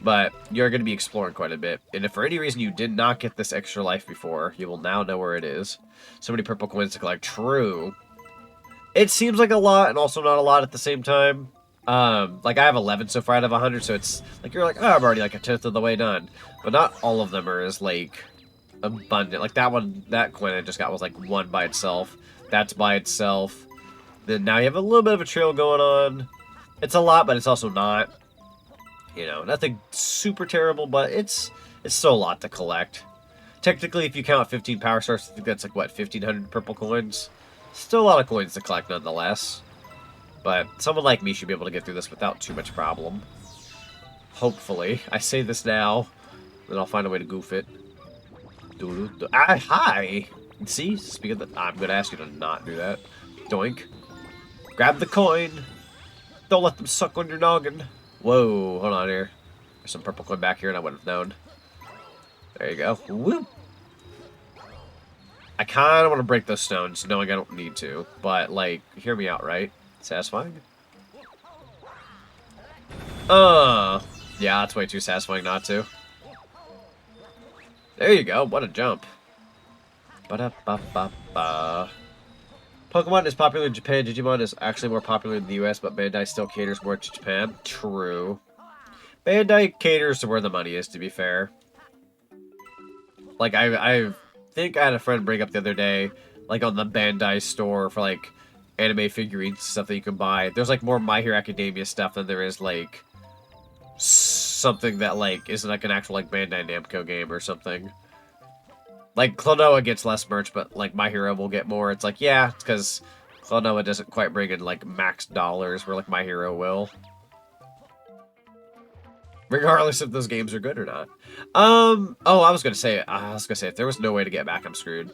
but you're going to be exploring quite a bit. And if for any reason you did not get this extra life before, you will now know where it is. So many purple coins to collect. True. It seems like a lot and also not a lot at the same time. Like I have 11 so far out of 100, so it's like you're like, oh, I'm already like a tenth of the way done. But not all of them are as like abundant. Like that one, that coin I just got was like 1 by itself. That's by itself. Then now you have a little bit of a trail going on. It's a lot, but it's also not. You know, nothing super terrible, but it's still a lot to collect. Technically, if you count 15 power stars, I think that's like, what, 1,500 purple coins? Still a lot of coins to collect nonetheless. But someone like me should be able to get through this without too much problem. Hopefully. I say this now, then I'll find a way to goof it. Hi! See? Speaking of the... I'm going to ask you to not do that. Doink. Grab the coin. Don't let them suck on your noggin. Whoa, hold on here. There's some purple coin back here and I wouldn't have known. There you go. Whoop. I kind of want to break those stones, knowing I don't need to. But, like, hear me out, right? Satisfying? Yeah, that's way too satisfying not to. There you go. What a jump. Ba-da-ba-ba-ba. Pokemon is popular in Japan. Digimon is actually more popular in the US, but Bandai still caters more to Japan. True. Bandai caters to where the money is, to be fair. Like, I think I had a friend bring up the other day, like, on the Bandai store for, like, anime figurines stuff that you can buy. There's, like, more My Hero Academia stuff than there is, like, something that, like, isn't, like, an actual, like, Bandai Namco game or something. Like, Klonoa gets less merch, but, like, My Hero will get more. It's like, yeah, it's because Klonoa doesn't quite bring in, like, max dollars where, like, My Hero will. Regardless if those games are good or not. Oh, I was gonna say, if there was no way to get back, I'm screwed.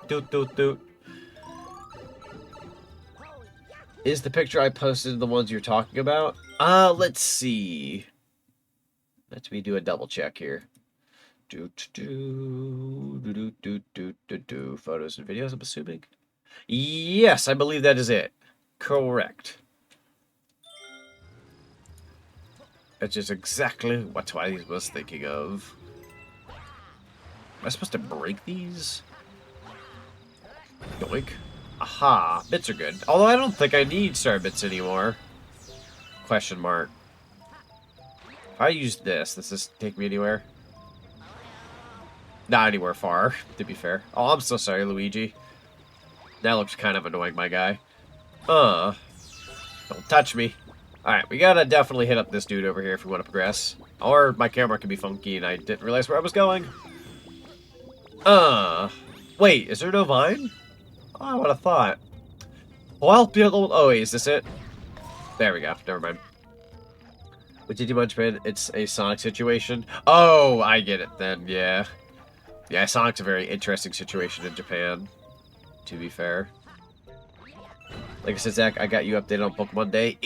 Doot, doot, doot. Is the picture I posted the ones you're talking about? Let's see. Let me do a double check here. Photos and videos, I'm assuming. Yes, I believe that is it. Correct. That's just exactly what I was thinking of. Am I supposed to break these? Yoink. Aha, bits are good. Although I don't think I need star bits anymore. Question mark. If I use this, does this take me anywhere? Not anywhere far, to be fair. Oh, I'm so sorry, Luigi. That looks kind of annoying, my guy. Don't touch me. Alright, we gotta definitely hit up this dude over here if we want to progress. Or my camera can be funky and I didn't realize where I was going. Wait, is there no vine? Oh, I would have thought. Well, oh wait, is this it? There we go, never mind. With Digimon Japan, it's a Sonic situation. Oh, I get it then, yeah. Yeah, Sonic's a very interesting situation in Japan, to be fair. Like I said, Zach, I got you updated on Pokemon Day.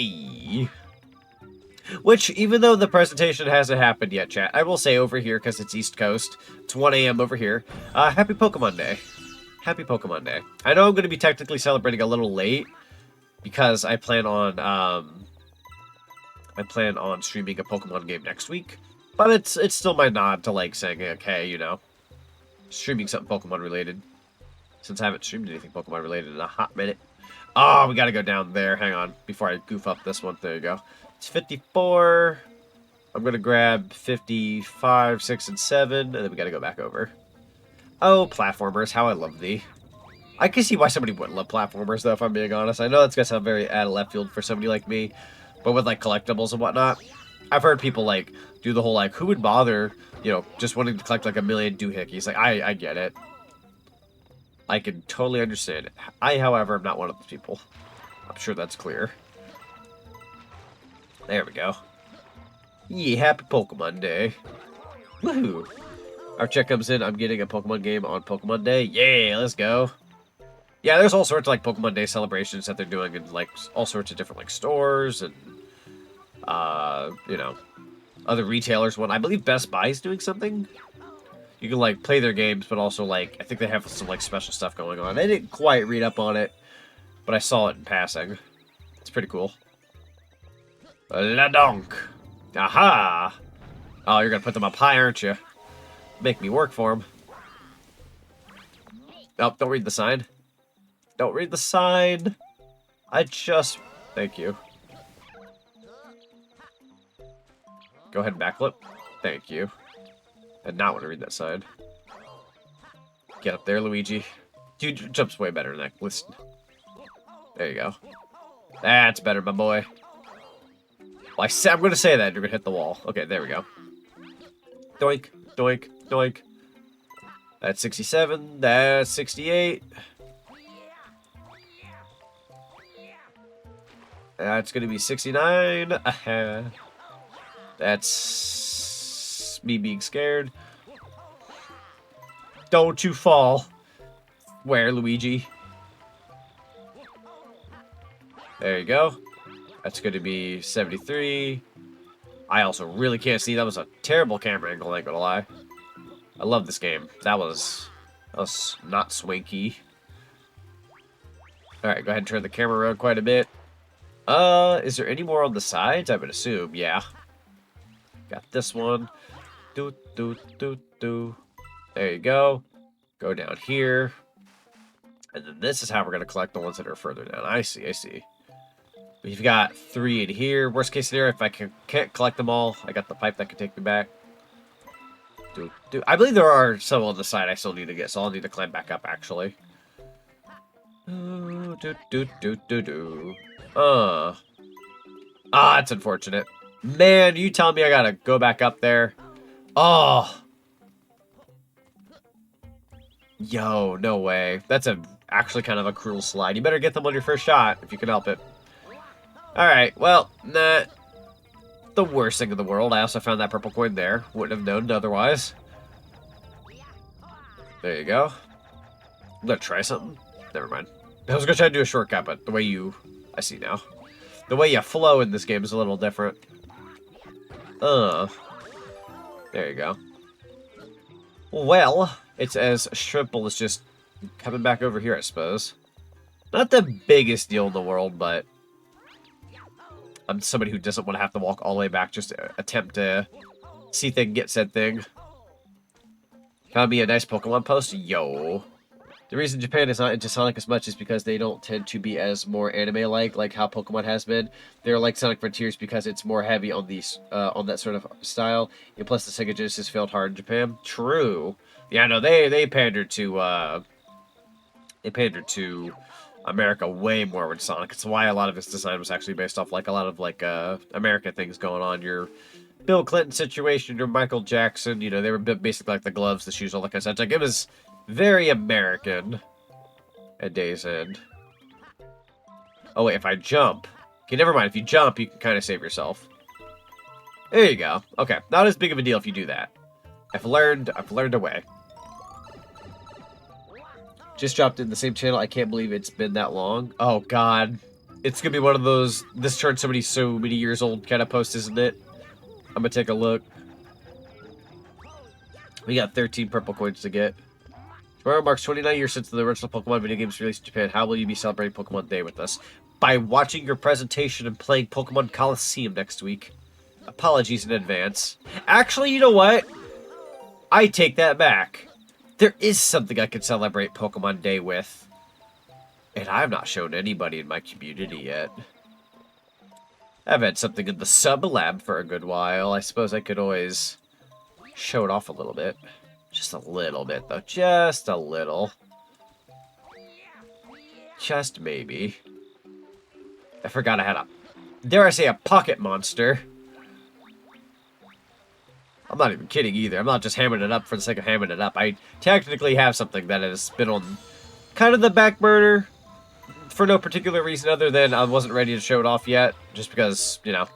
Which, even though the presentation hasn't happened yet, chat, I will say over here, because it's East Coast, it's 1 a.m. over here, happy Pokemon Day. Happy Pokemon Day. I know I'm going to be technically celebrating a little late, because I plan on streaming a Pokemon game next week, but it's still my nod to, like, saying, okay, you know, streaming something Pokemon related, since I haven't streamed anything Pokemon related in a hot minute. Oh, we gotta go down there. Hang on, before I goof up this one. There you go. It's 54. I'm gonna grab 55, 6, and 7, and then we gotta go back over. Oh, platformers, how I love thee. I can see why somebody wouldn't love platformers, though, if I'm being honest. I know that's gonna sound very out of left field for somebody like me, but with, like, collectibles and whatnot, I've heard people, like, do the whole, like, who would bother, you know, just wanting to collect, like, a million doohickeys. Like, I get it. I can totally understand it. I, however, am not one of those people. I'm sure that's clear. There we go. Yeah, happy Pokemon Day. Woohoo! Our check comes in. I'm getting a Pokemon game on Pokemon Day. Yeah, let's go. Yeah, there's all sorts of, like, Pokemon Day celebrations that they're doing in, like, all sorts of different, like, stores and, you know, other retailers. I believe Best Buy is doing something. You can, like, play their games, but also, like, I think they have some, like, special stuff going on. I didn't quite read up on it, but I saw it in passing. It's pretty cool. 𝓬𝓫𝓵𝓿𝓵𝓐. Aha! Oh, you're gonna put them up high, aren't you? Make me work for them. Oh, don't read the sign. Don't read the sign. I just... Thank you. Go ahead and backflip. Thank you. I did not want to read that sign. Get up there, Luigi. Dude jumps way better than that. Listen. There you go. That's better, my boy. Well, I'm going to say that. You're going to hit the wall. Okay, there we go. Doink, doink, doink. That's 67. That's 68. That's going to be 69. That's me being scared. Don't you fall. Where, Luigi? There you go. That's going to be 73. I also really can't see. That was a terrible camera angle, I ain't gonna lie. I love this game. That was not swanky. Alright, go ahead and turn the camera around quite a bit. Is there any more on the sides? I would assume, yeah. Got this one. Do. There you go. Go down here. And then this is how we're going to collect the ones that are further down. I see. We've got 3 in here. Worst case scenario, if I can't collect them all, I got the pipe that can take me back. I believe there are some on the side I still need to get, so I'll need to climb back up, actually. It's unfortunate. Man, you telling me I gotta go back up there? Oh. Yo, no way. That's actually kind of a cruel slide. You better get them on your first shot, if you can help it. Alright, well, not the worst thing in the world. I also found that purple coin there. Wouldn't have known otherwise. There you go. I'm gonna try something. Never mind. I was gonna try to do a shortcut, but the way I see now. The way you flow in this game is a little different. There you go. Well, it's as simple as just coming back over here, I suppose. Not the biggest deal in the world, but I'm somebody who doesn't want to have to walk all the way back just to attempt to see if they can get said thing. Found me a nice Pokemon post. Yo. The reason Japan is not into Sonic as much is because they don't tend to be as more anime-like, like how Pokemon has been. They're like Sonic Frontiers because it's more heavy on these, on that sort of style. And plus, the Sega Genesis failed hard in Japan. True. Yeah, no, they pandered to America way more with Sonic. It's why a lot of its design was actually based off like a lot of like America things going on. Your Bill Clinton situation, your Michael Jackson. You know, they were basically like the gloves, the shoes, all that kind of stuff. Like it was very American at day's end. Oh wait, if I jump, okay, never mind. If you jump, you can kind of save yourself. There you go. Okay, not as big of a deal if you do that. I've learned a way. Just dropped in the same channel. I can't believe it's been that long. Oh god, it's gonna be one of those this turned somebody so many years old kind of posts, isn't it? I'm gonna take a look. We got 13 purple coins to get. Tomorrow marks 29 years since the original Pokemon video games released in Japan. How will you be celebrating Pokemon Day with us? By watching your presentation and playing Pokemon Coliseum next week. Apologies in advance. Actually, you know what? I take that back. There is something I can celebrate Pokemon Day with. And I've not shown anybody in my community yet. I've had something in the sub-lab for a good while. I suppose I could always show it off a little bit. Just a little bit, though. Just a little. Just maybe. I forgot I had a, dare I say, a pocket monster. I'm not even kidding either. I'm not just hammering it up for the sake of hammering it up. I technically have something that has been on kind of the back burner for no particular reason other than I wasn't ready to show it off yet. Just because, you know,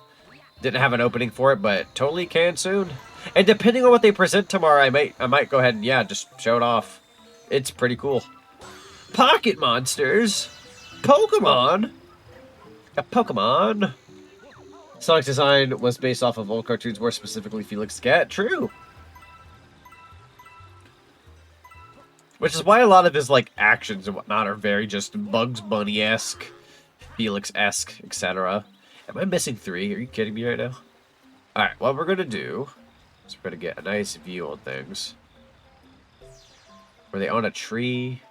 didn't have an opening for it, but totally can soon. And depending on what they present tomorrow, I might go ahead and, yeah, just show it off. It's pretty cool. Pocket monsters? Pokemon? A Pokemon? Sonic's design was based off of old cartoons, more specifically Felix the Cat. True. Which is why a lot of his, like, actions and whatnot are very just Bugs Bunny-esque, Felix-esque, etc. Am I missing 3? Are you kidding me right now? Alright, what we're gonna do is we're gonna get a nice view on things. Were they on a tree?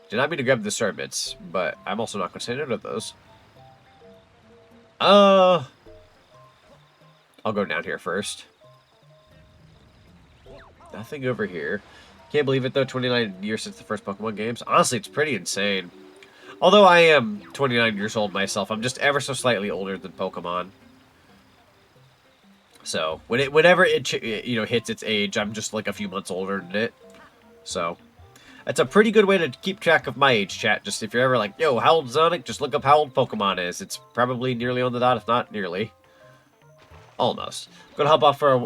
Did not mean to grab the serpents, but I'm also not gonna say no to those. I'll go down here first. Nothing over here. Can't believe it though, 29 years since the first Pokemon games. Honestly, it's pretty insane. Although I am 29 years old myself, I'm just ever so slightly older than Pokemon. So, whenever it hits its age, I'm just like a few months older than it. So, that's a pretty good way to keep track of my age, chat. Just if you're ever like, yo, how old Zonic? Just look up how old Pokemon is. It's probably nearly on the dot, if not nearly. Almost. Gonna hop off for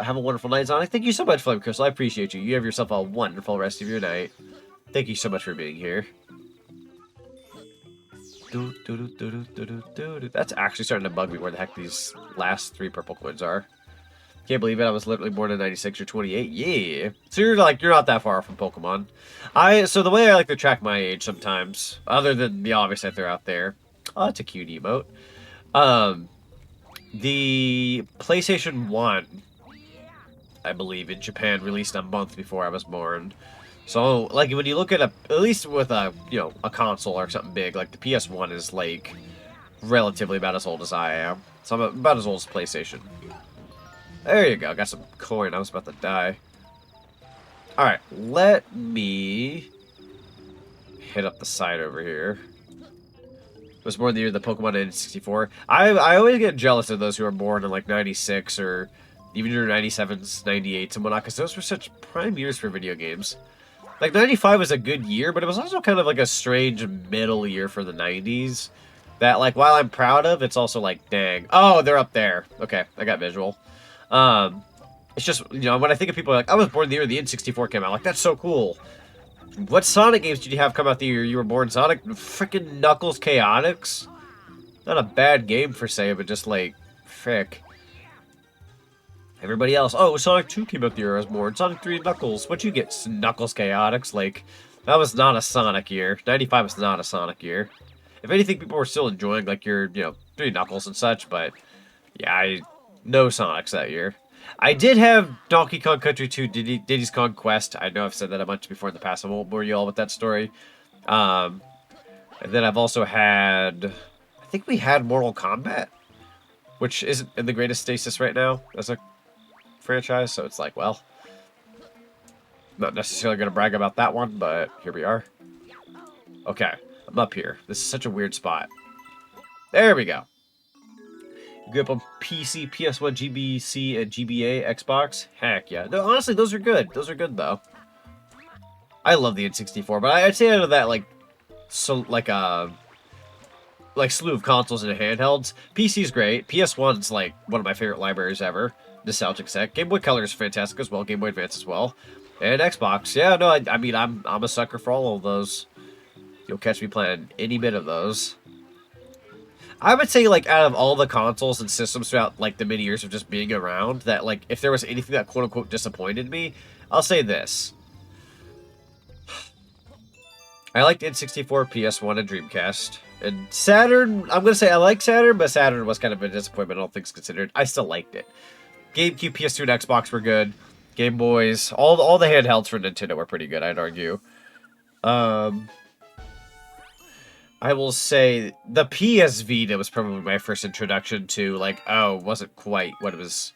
have a wonderful night, Zonic. Thank you so much, Flame Crystal. I appreciate you. You have yourself a wonderful rest of your night. Thank you so much for being here. That's actually starting to bug me where the heck these last 3 purple coins are. Can't believe it. I was literally born in 96 or 28. Yeah. So you're not that far from Pokemon. So the way I like to track my age sometimes, other than the obvious that they're out there. Oh, that's a cute emote. The PlayStation 1, I believe, in Japan released a month before I was born. So, like, when you look at at least with a console or something big, like the PS1 is, like, relatively about as old as I am. So I'm about as old as PlayStation. There you go, got some coin, I was about to die. Alright, let me hit up the side over here. Was born the year of the Pokemon in 64. I always get jealous of those who are born in, like, 96 or even your 97s, 98s and whatnot, because those were such prime years for video games. Like, 95 was a good year, but it was also kind of like a strange middle year for the 90s. That, like, while I'm proud of, it's also like, dang. Oh, they're up there. Okay, I got visual. It's just, when I think of people like, I was born the year the N64 came out. Like, that's so cool. What Sonic games did you have come out the year you were born? Sonic freaking Knuckles Chaotix? Not a bad game per se, but just like, frick. Everybody else, oh, Sonic 2 came out the year I was born. Sonic 3 Knuckles. What'd you get, Knuckles Chaotix? Like, that was not a Sonic year. 95 was not a Sonic year. If anything, people were still enjoying, like, your, 3 Knuckles and such, but, yeah, no Sonics that year. I did have Donkey Kong Country 2, Diddy's Kong Quest. I know I've said that a bunch before in the past. I won't bore you all with that story. And then I've also had, I think we had Mortal Kombat, which isn't in the greatest stasis right now as a franchise. So it's like, well, not necessarily going to brag about that one, but here we are. Okay, I'm up here. This is such a weird spot. There we go. Grew up on PC, PS1, GBC, and GBA, Xbox. Heck yeah. No, honestly, those are good. Those are good, though. I love the N64, but I'd say out of that, like slew of consoles and handhelds, PC's great. PS1's, like, one of my favorite libraries ever. Nostalgic set. Game Boy Color is fantastic as well. Game Boy Advance as well. And Xbox. Yeah, no, I mean, I'm a sucker for all of those. You'll catch me playing any bit of those. I would say, like, out of all the consoles and systems throughout, like, the many years of just being around, that, like, if there was anything that quote-unquote disappointed me, I'll say this. I liked N64, PS1, and Dreamcast. And Saturn, I'm going to say I like Saturn, but Saturn was kind of a disappointment, all things considered. I still liked it. GameCube, PS2, and Xbox were good. Game Boys, all the handhelds for Nintendo were pretty good, I'd argue. I will say the PS Vita was probably my first introduction to, like, oh, wasn't quite what it was,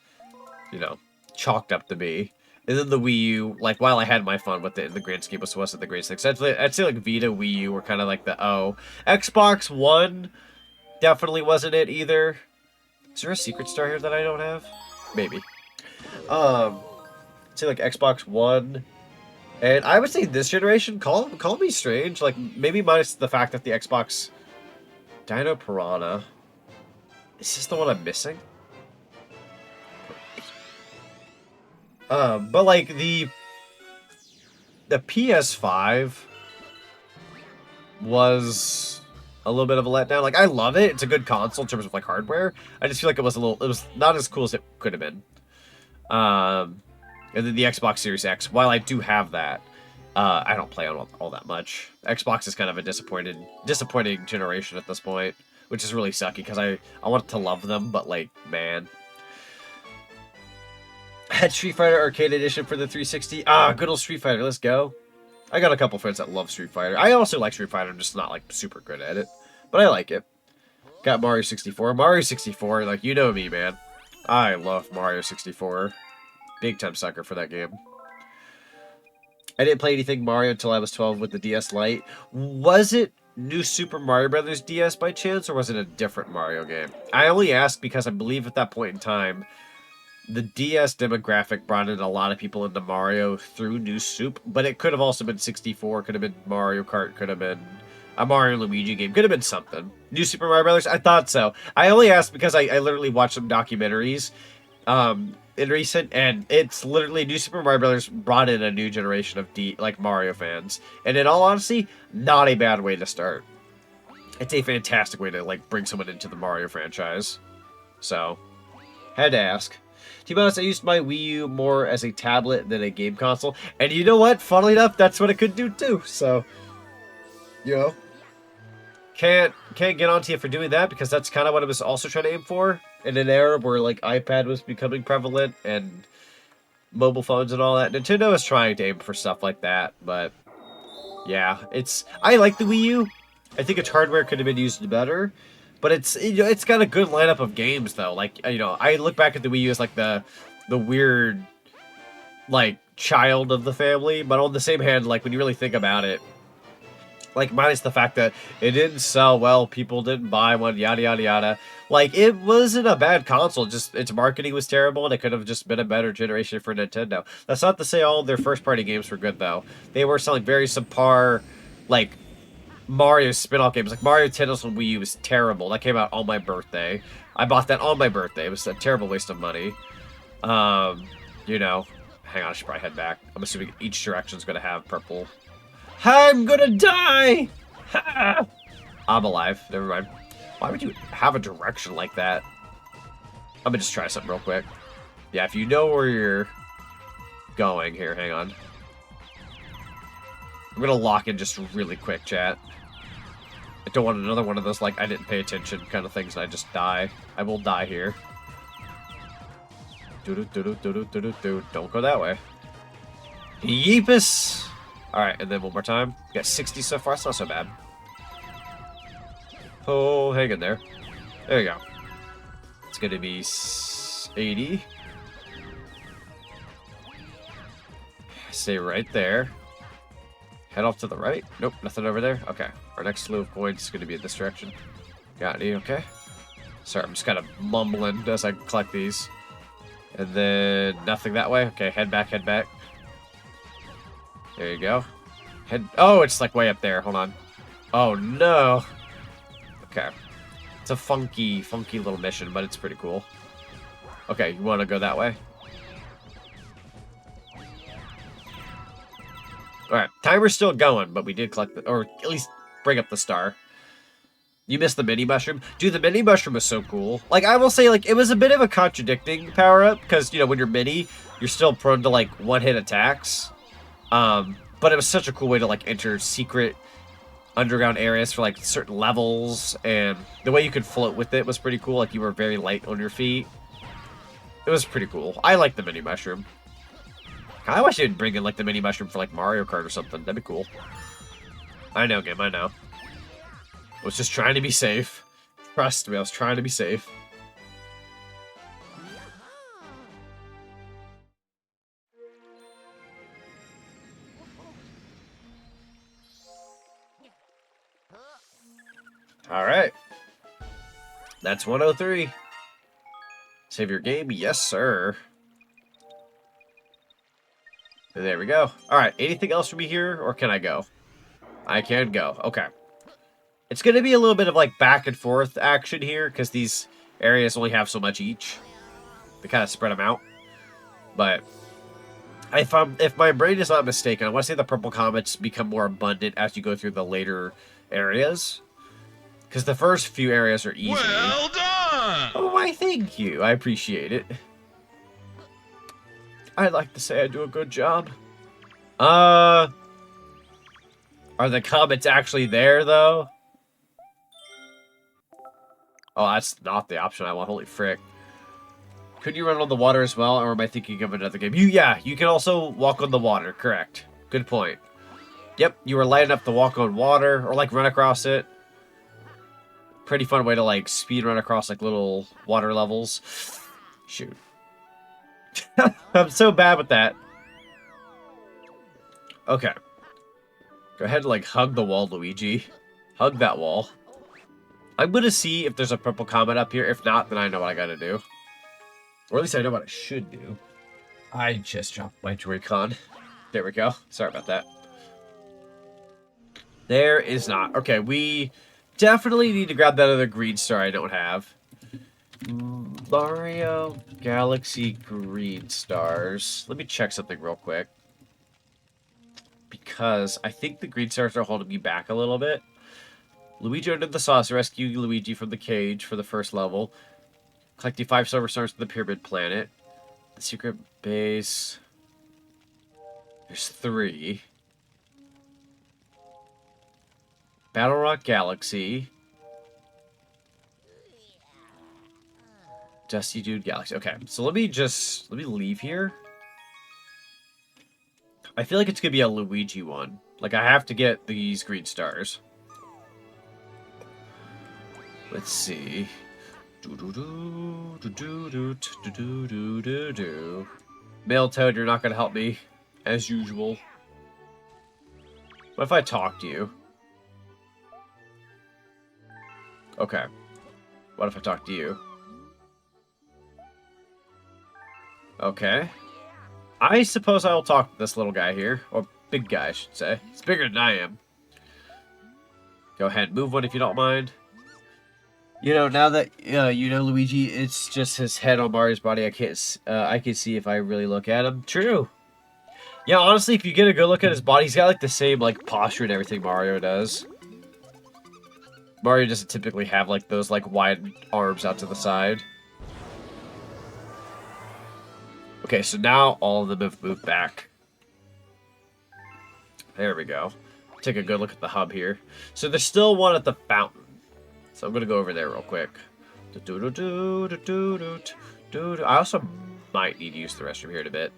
chalked up to be. And then the Wii U, like, while I had my fun with it in the grand scheme, it wasn't the greatest thing. So I'd say, like, Vita, Wii U were kind of like the, oh. Xbox One definitely wasn't it either. Is there a secret star here that I don't have? Maybe. I'd say, like, Xbox One. And I would say this generation, call me strange, like, maybe minus the fact that the Xbox Dino Piranha, is this the one I'm missing? But, like, the PS5 was a little bit of a letdown. Like, I love it. It's a good console in terms of, like, hardware. I just feel like it was not as cool as it could have been. And then the Xbox Series X, while I do have that, I don't play on all that much. Xbox is kind of a disappointing generation at this point, which is really sucky because I want to love them, but like, man. Had Street Fighter Arcade Edition for the 360. Ah, good old Street Fighter. Let's go. I got a couple friends that love Street Fighter. I also like Street Fighter. I'm just not like super good at it, but I like it. Got Mario 64. Mario 64, like, you know me, man. I love Mario 64. Big time sucker for that game. I didn't play anything Mario until I was 12 with the DS Lite. Was it New Super Mario Bros. DS by chance, or was it a different Mario game? I only ask because I believe at that point in time, the DS demographic brought in a lot of people into Mario through New Soup, but it could have also been 64, could have been Mario Kart, could have been a Mario and Luigi game, could have been something. New Super Mario Bros. I thought so. I only asked because I literally watched some documentaries in recent, and it's literally New Super Mario Bros. Brought in a new generation of Mario fans, and in all honesty, not a bad way to start. It's a fantastic way to like bring someone into the Mario franchise. So, had to ask. To be honest, I used my Wii U more as a tablet than a game console, and you know what? Funnily enough, that's what it could do too. So, you know, can't get onto you for doing that because that's kind of what I was also trying to aim for in an era where like iPad was becoming prevalent and mobile phones and all that. Nintendo is trying to aim for stuff like that, but yeah, I like the Wii U. I think its hardware could have been used better, but it's got a good lineup of games though. Like, you know, I look back at the Wii U as like the weird like child of the family, but on the same hand, like when you really think about it, like minus the fact that it didn't sell well, people didn't buy one, yada yada yada. Like, it wasn't a bad console, just its marketing was terrible, and it could have just been a better generation for Nintendo. That's not to say all of their first-party games were good, though. They were selling very subpar, like, Mario spin-off games. Like, Mario Tennis on Wii U was terrible. That came out on my birthday. I bought that on my birthday. It was a terrible waste of money. You know, hang on, I should probably head back. I'm assuming each direction's gonna have purple. I'm gonna die! Ha! I'm alive. Never mind. Why would you have a direction like that? I'm gonna just try something real quick. Yeah, if you know where you're going, here, hang on. I'm gonna lock in just really quick, chat. I don't want another one of those, like, I didn't pay attention kind of things and I just die. I will die here. Do-do-do-do-do-do-do-do. Don't go that way. Yeepus! Alright, and then one more time. Got 60 so far, it's not so bad. Oh, hang in there. There you go. It's gonna be 80. Stay right there. Head off to the right. Nope, nothing over there. Okay, our next slew of coins is gonna be in this direction. Got any? Okay. Sorry, I'm just kind of mumbling as I collect these. And then nothing that way. Okay, head back, head back. There you go. Head. Oh, it's like way up there. Hold on. Oh no. Okay. It's a funky little mission, but it's pretty cool. Okay, you want to go that way? Alright, timer's still going, but we did collect the, or at least bring up the star. You missed the mini mushroom? Dude, the mini mushroom was so cool. Like, I will say, like, it was a bit of a contradicting power-up, because, you know, when you're mini, you're still prone to, like, one-hit attacks. But it was such a cool way to, like, enter secret underground areas for, like, certain levels, and the way you could float with it was pretty cool. Like, you were very light on your feet. It was pretty cool. I like the mini mushroom. I wish they'd bring in, like, the mini mushroom for, like, Mario Kart or something. That'd be cool. I know, game, I know. I was just trying to be safe. Trust me, I was trying to be safe. Alright. That's 103. Save your game? Yes, sir. There we go. Alright, anything else for me here, or can I go? I can go. Okay. It's going to be a little bit of, like, back and forth action here, because these areas only have so much each. They kind of spread them out. But if my brain is not mistaken, I want to say the purple comets become more abundant as you go through the later areas. Because the first few areas are easy. Well done! Oh, why, thank you. I appreciate it. I'd like to say I do a good job. Are the comets actually there, though? Oh, that's not the option I want. Holy frick. Could you run on the water as well, or am I thinking of another game? Yeah, you can also walk on the water, correct. Good point. Yep, you were light enough to walk on water, or like run across it. Pretty fun way to like speed run across like little water levels. Shoot. I'm so bad with that. Okay. Go ahead and like hug the wall, Luigi. Hug that wall. I'm gonna see if there's a purple comet up here. If not, then I know what I gotta do. Or at least I know what I should do. I just dropped my Joy-Con. There we go. Sorry about that. There is not. Okay, we definitely need to grab that other green star I don't have. Mario Galaxy green stars. Let me check something real quick. Because I think the green stars are holding me back a little bit. Luigi under the sauce, rescue Luigi from the cage for the first level. Collecting 5 silver stars to the pyramid planet. The secret base. There's 3. Battle Rock Galaxy. Dusty Dude Galaxy. Okay, so let me leave here. I feel like it's gonna be a Luigi one. Like, I have to get these green stars. Let's see. Male Toad, you're not gonna help me, as usual. What if I talk to you? Okay. What if I talk to you? Okay. I suppose I'll talk to this little guy here. Or big guy, I should say. He's bigger than I am. Go ahead, move one if you don't mind. You know, now that you know Luigi, it's just his head on Mario's body. I can see if I really look at him. True. Yeah, honestly, if you get a good look at his body, he's got like the same like posture and everything Mario does. Mario doesn't typically have like those like wide arms out to the side. Okay, so now all of them have moved back. There we go. Take a good look at the hub here. So there's still one at the fountain. So I'm going to go over there real quick. I also might need to use the restroom here in a bit.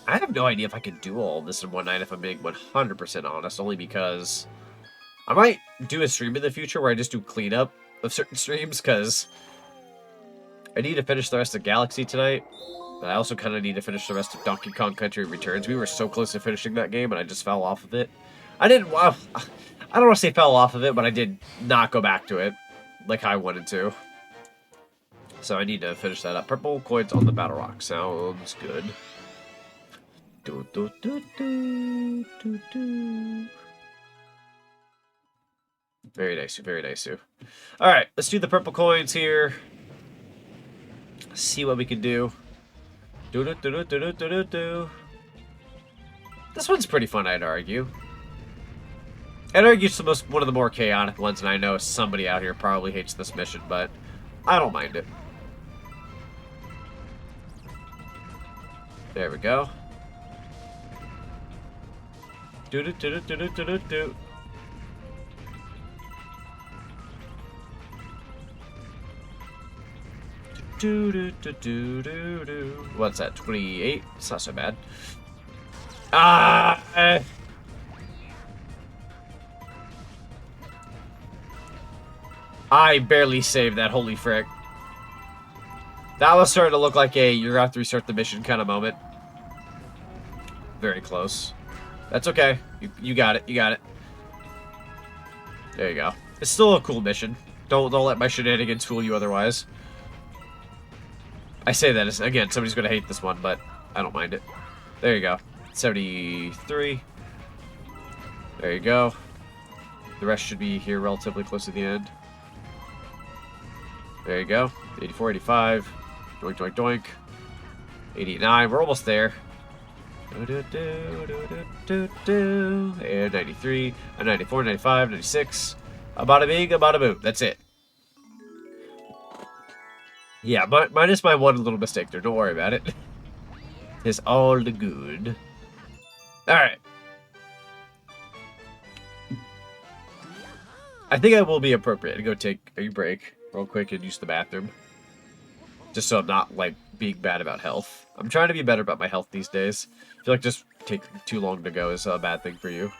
I have no idea if I can do all of this in one night if I'm being 100% honest. Only because I might do a stream in the future where I just do cleanup of certain streams. Because I need to finish the rest of Galaxy tonight. But I also kind of need to finish the rest of Donkey Kong Country Returns. We were so close to finishing that game and I just fell off of it. I don't want to say fell off of it, but I did not go back to it like I wanted to. So I need to finish that up. Purple coins on the Battle Rock. Sounds good. Very nice, very nice. Alright, let's do the purple coins here. See what we can do. This one's pretty fun, I'd argue. I'd argue it's one of the more chaotic ones, and I know somebody out here probably hates this mission, but I don't mind it. There we go. What's that? 28? It's not so bad. I barely saved that, holy frick. That was starting to look like a you're gonna have to restart the mission kind of moment. Very close. That's okay. You got it. You got it. There you go. It's still a cool mission. Don't let my shenanigans fool you otherwise. I say that as, again, somebody's gonna hate this one, but I don't mind it. There you go. 73. There you go. The rest should be here relatively close to the end. There you go. 84, 85. Doink, doink, doink. 89. We're almost there. And 93. 94, 95, 96. Bada bing, bada boom. That's it. Yeah, minus my one little mistake there. Don't worry about it. It's all the good. Alright. I think it will be appropriate to go take a break real quick and use the bathroom. Just so I'm not, like, being bad about health. I'm trying to be better about my health these days. I feel like just take too long to go is a bad thing for you.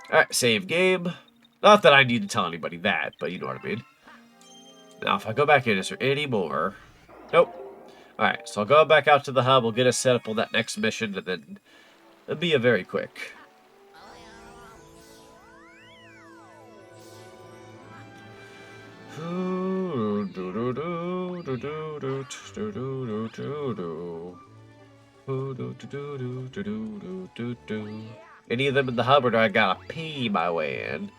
Alright, save game. Not that I need to tell anybody that, but you know what I mean. Now, if I go back in, is there any more? Nope. Alright, so I'll go back out to the hub. We'll get us set up on that next mission, and then it'll be a very quick. Any of them in the hub, or do I gotta pay my way in?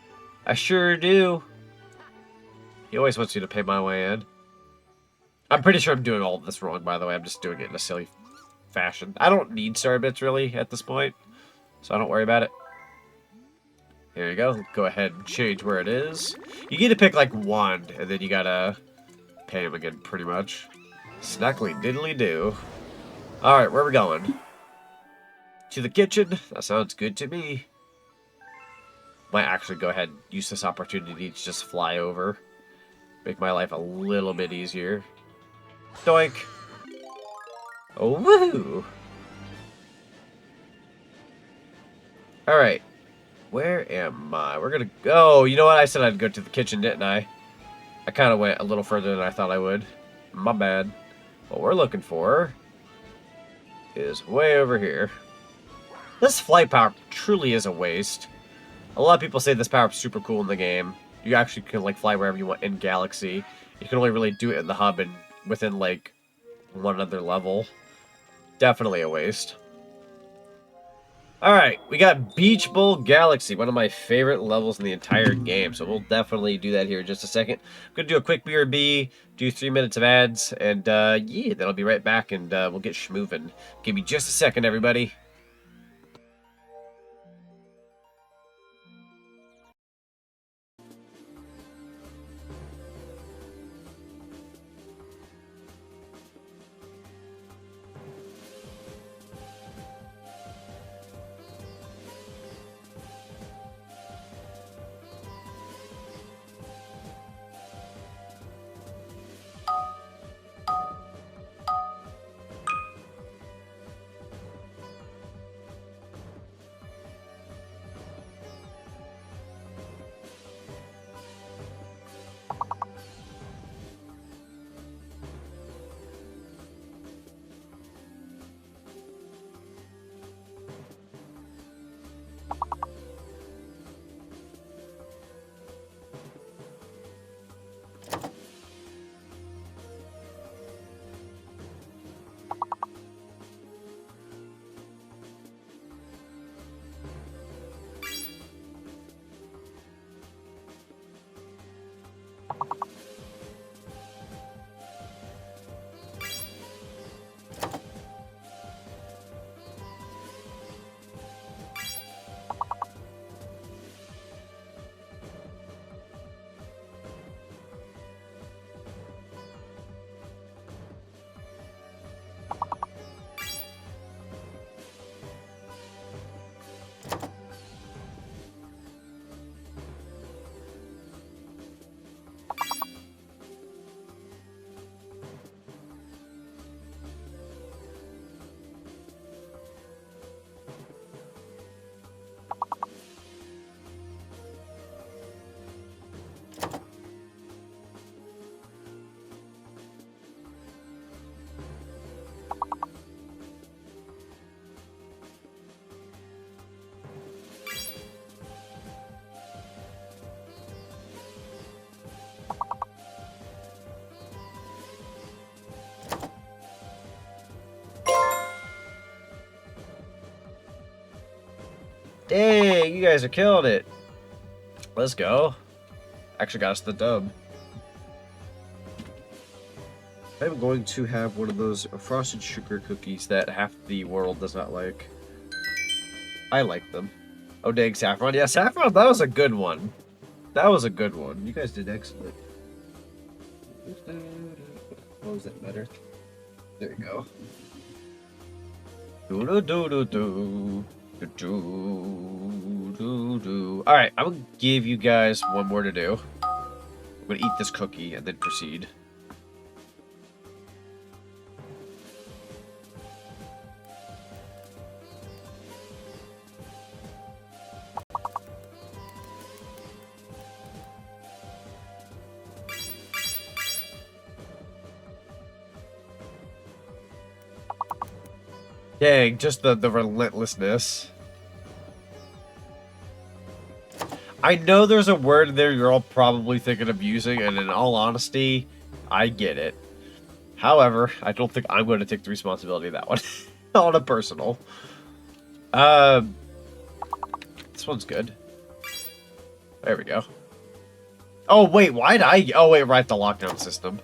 I sure do. He always wants you to pay my way in. I'm pretty sure I'm doing all of this wrong, by the way. I'm just doing it in a silly fashion. I don't need star bits, really, at this point. So I don't worry about it. Here you go. Go ahead and change where it is. You get to pick, like, one, and then you gotta pay him again, pretty much. Snuckly diddly do. Alright, where are we going? To the kitchen? That sounds good to me. Might actually go ahead and use this opportunity to just fly over. Make my life a little bit easier. Doink! Oh, woohoo! Alright. Where am I? We're gonna go. You know what? I said I'd go to the kitchen, didn't I? I kind of went a little further than I thought I would. My bad. What we're looking for is way over here. This flight power truly is a waste. A lot of people say this power is super cool in the game. You actually can, like, fly wherever you want in Galaxy. You can only really do it in the hub and within, like, one other level. Definitely a waste. Alright, we got Beach Bowl Galaxy, one of my favorite levels in the entire game, so we'll definitely do that here in just a second. I'm going to do a quick BRB, do 3 minutes of ads, and yeah, then I'll be right back, and we'll get schmoovin'. Give me just a second, everybody. Dang, you guys are killing it. Let's go. Actually got us the dub. I'm going to have one of those frosted sugar cookies that half the world does not like. I like them. Oh, dang, Saffron. Yeah, Saffron, that was a good one. That was a good one. You guys did excellent. What was that better? There you go. Do-do-do-do-do. Alright, I'm gonna give you guys one more to do. I'm gonna eat this cookie and then proceed. Dang, just the relentlessness. I know there's a word there you're all probably thinking of using, and in all honesty, I get it. However, I don't think I'm going to take the responsibility of that one. On a personal. This one's good. There we go. Oh, wait, why'd I... Oh, wait, right, the lockdown system.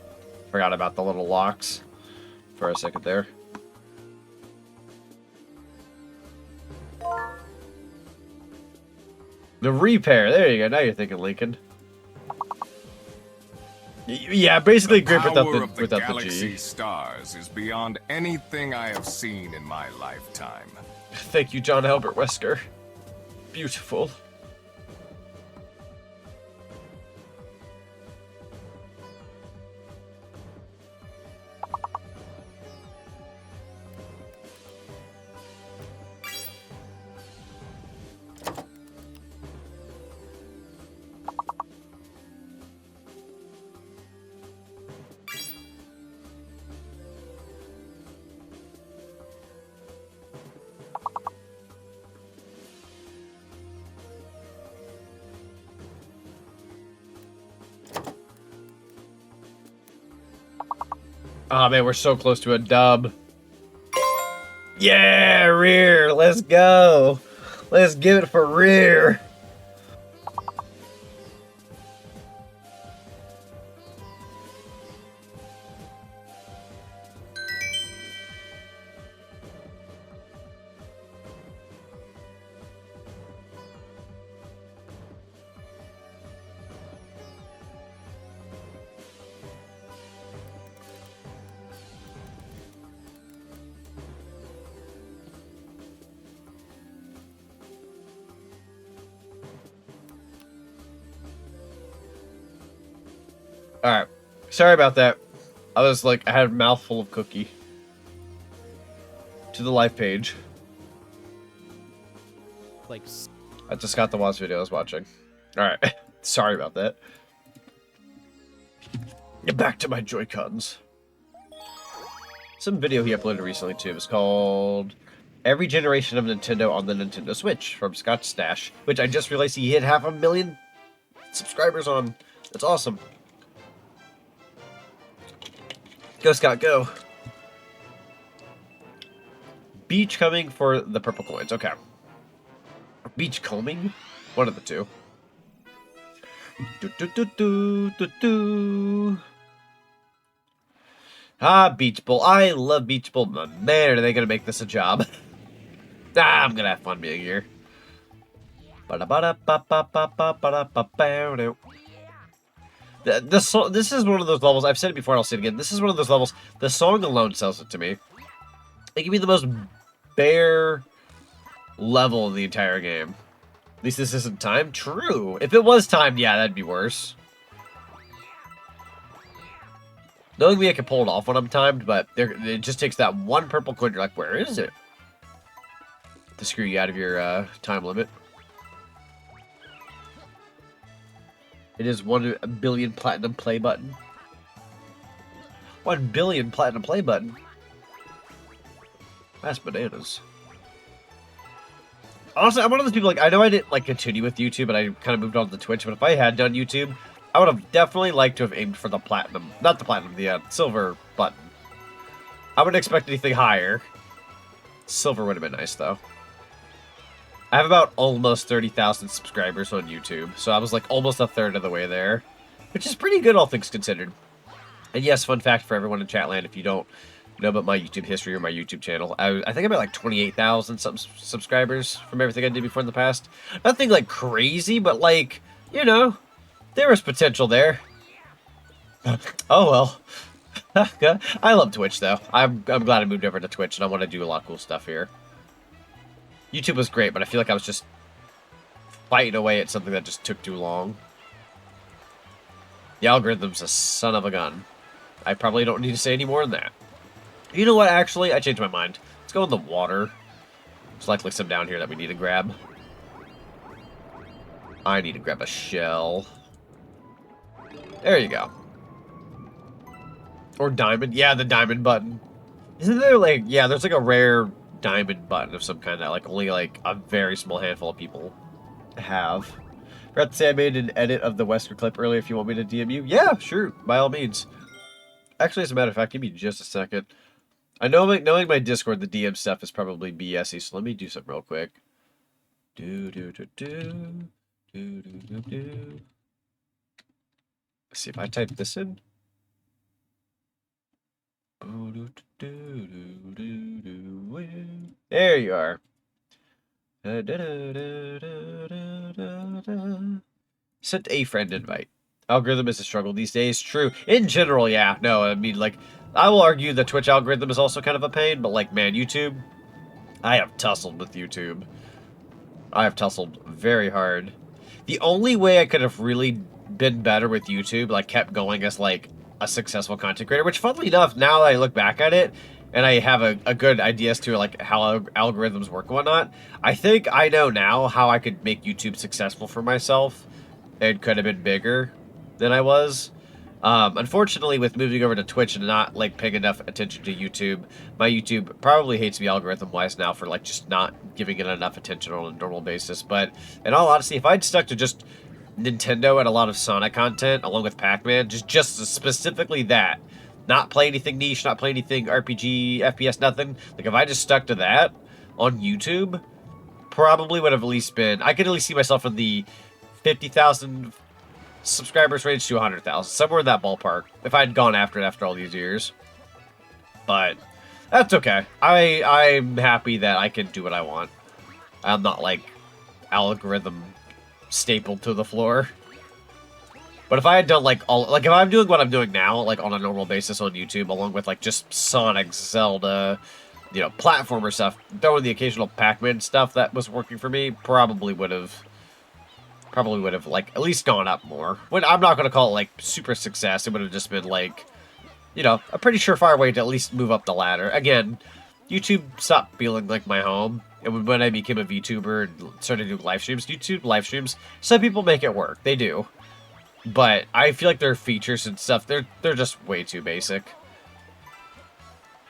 Forgot about the little locks for a second there. The repair. There you go. Now you're thinking, Lincoln. Yeah, basically grip without the galaxy G. stars is beyond anything I have seen in my lifetime. Thank you, John Albert Wesker. Beautiful. Oh man, we're so close to a dub. Yeah, rear. Let's go. Let's give it for rear. Alright. Sorry about that. I was like, I had a mouthful of cookie. To the live page. Like... I just got the last video I was watching. Alright. Sorry about that. Get back to my Joy-Cons. Some video he uploaded recently too. It was called Every Generation of Nintendo on the Nintendo Switch from Scott Stash, which I just realized he hit 500,000 subscribers on. That's awesome. Go, Scott, go. Beach coming for the purple coins. Okay. Beach combing? One of the two. Ah, Beach Bowl. I love Beach Bowl. But man, are they going to make this a job? I'm going to have fun being here. This is one of those levels, I've said it before and I'll say it again, this is one of those levels, the song alone sells it to me. It can be the most bare level in the entire game. At least this isn't timed. True. If it was timed, yeah, that'd be worse. Knowing me, I can pull it off when I'm timed, but it just takes that one purple coin, you're like, where is it? To screw you out of your time limit. It is 1 billion platinum play button. 1 billion platinum play button. That's bananas. Honestly, I'm one of those people, like, I know I didn't, like, continue with YouTube, and I kind of moved on to Twitch, but if I had done YouTube, I would have definitely liked to have aimed for the platinum. Not the platinum, the silver button. I wouldn't expect anything higher. Silver would have been nice, though. I have about almost 30,000 subscribers on YouTube, so I was like almost a third of the way there, which is pretty good, all things considered. And yes, fun fact for everyone in Chatland, if you don't know about my YouTube history or my YouTube channel, I think I'm at like 28,000 subscribers from everything I did before in the past. Nothing like crazy, but like, you know, there was potential there. Oh well. I love Twitch though. I'm glad I moved over to Twitch, and I want to do a lot of cool stuff here. YouTube was great, but I feel like I was just fighting away at something that just took too long. The algorithm's a son of a gun. I probably don't need to say any more than that. You know what, actually? I changed my mind. Let's go in the water. There's likely some down here that we need to grab. I need to grab a shell. There you go. Or diamond. Yeah, the diamond button. Isn't there, like... Yeah, there's, like, a rare diamond button of some kind that, like, only, like, a very small handful of people have. Forgot to say I made an edit of the Wesker clip earlier if you want me to DM you. Yeah, sure. By all means. Actually, as a matter of fact, give me just a second. I know, knowing my Discord, the DM stuff is probably BSy, so let me do something real quick. Let's see if I type this in. There you are. Sent a friend invite. Algorithm is a struggle these days. True. In general, yeah. No, I mean, like, I will argue the Twitch algorithm is also kind of a pain, but, like, man, YouTube, I have tussled with YouTube. I have tussled very hard. The only way I could have really been better with YouTube, like, kept going as, like, a successful content creator, which, funnily enough, now that I look back at it, and I have a good idea as to, like, how algorithms work and whatnot, I think I know now how I could make YouTube successful for myself. It could have been bigger than I was. Unfortunately, with moving over to Twitch and not, like, paying enough attention to YouTube, my YouTube probably hates me algorithm-wise now for, like, just not giving it enough attention on a normal basis. But, in all honesty, if I'd stuck to just Nintendo and a lot of Sonic content, along with Pac-Man, just specifically that, not play anything niche, not play anything RPG, FPS, nothing, like, if I just stuck to that on YouTube, probably would have at least been, I could at least see myself in the 50,000 subscribers range to 100,000, somewhere in that ballpark, if I'd gone after it after all these years. But that's okay. I'm happy that I can do what I want. I'm not, like, algorithm stapled to the floor. But if I had done, like, if I'm doing what I'm doing now, like, on a normal basis on YouTube, along with, like, just Sonic, Zelda, you know, platformer stuff, throwing the occasional Pac-Man stuff that was working for me, probably would have, like, at least gone up more. I'm not going to call it, like, super success. It would have just been, like, you know, a pretty surefire way to at least move up the ladder. Again, YouTube stopped feeling like my home. And when I became a VTuber and started doing live streams, YouTube live streams, some people make it work. They do. But I feel like their features and stuff, they're just way too basic.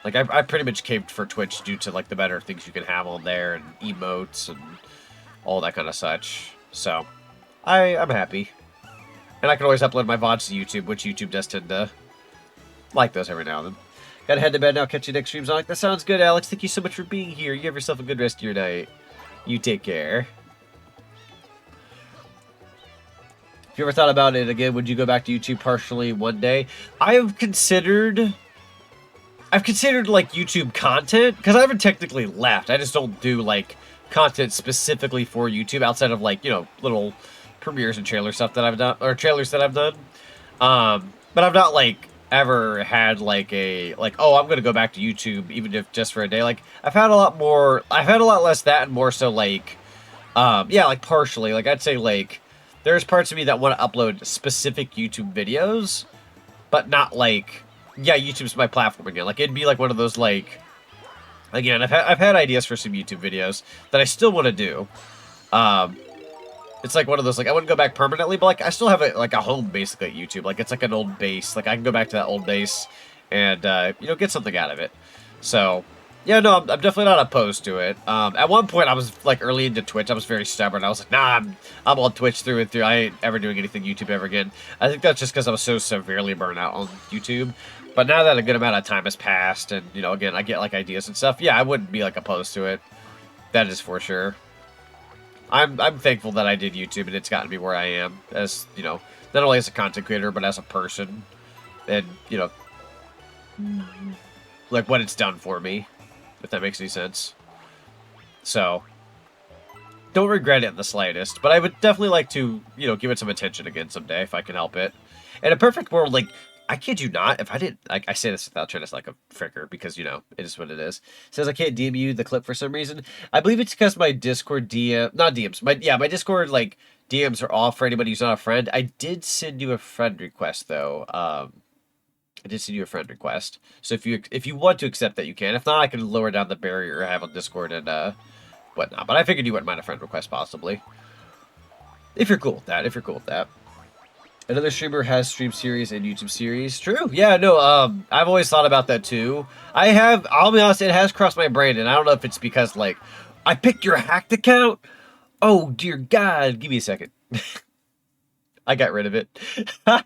Like, I pretty much caved for Twitch due to, like, the better things you can have on there, and emotes, and all that kind of such. So, I'm happy. And I can always upload my VODs to YouTube, which YouTube does tend to like those every now and then. Gotta head to bed now, catch you next stream, Zonic. That sounds good, Alex. Thank you so much for being here. You have yourself a good rest of your night. You take care. If you ever thought about it again, would you go back to YouTube partially one day? I've considered, like, YouTube content, because I haven't technically left. I just don't do, like, content specifically for YouTube outside of, like, you know, little premieres and trailer stuff that I've done, or trailers that I've done. But I've not, like, ever had, like, oh, I'm gonna go back to YouTube even if just for a day. Like, I've had a lot less that and more so, like, yeah, like, partially. Like, I'd say, like, there's parts of me that want to upload specific YouTube videos, but not, like, yeah, YouTube's my platform again. Like, it'd be, like, one of those, like, again, I've had ideas for some YouTube videos that I still want to do. It's, like, one of those, like, I wouldn't go back permanently, but, like, I still have, a home, basically, at YouTube. Like, it's, like, an old base. Like, I can go back to that old base and, you know, get something out of it. So, yeah, no, I'm definitely not opposed to it. At one point, I was, like, early into Twitch. I was very stubborn. I was like, nah, I'm on Twitch through and through. I ain't ever doing anything YouTube ever again. I think that's just because I was so severely burnt out on YouTube. But now that a good amount of time has passed and, you know, again, I get, like, ideas and stuff, yeah, I wouldn't be, like, opposed to it. That is for sure. I'm thankful that I did YouTube and it's gotten me where I am as, you know, not only as a content creator, but as a person. And, you know, like, what it's done for me. If that makes any sense. So, don't regret it in the slightest, but I would definitely like to, you know, give it some attention again someday if I can help it. In a perfect world, like, I kid you not. If I didn't, like, I say this without trying to like a fricker because, you know, it is what it is. It says I can't DM you the clip for some reason. I believe it's because my Discord not DMs. My Discord, like, DMs are off for anybody who's not a friend. I did send you a friend request, though. I did send you a friend request. So if you want to accept that, you can. If not, I can lower down the barrier I have on Discord and whatnot. But I figured you wouldn't mind a friend request, possibly. If you're cool with that. Another streamer has stream series and YouTube series. True. Yeah, no, I've always thought about that too. I'll be honest, it has crossed my brain, and I don't know if it's because, like, I picked your hacked account? Oh, dear God. Give me a second. I got rid of it. I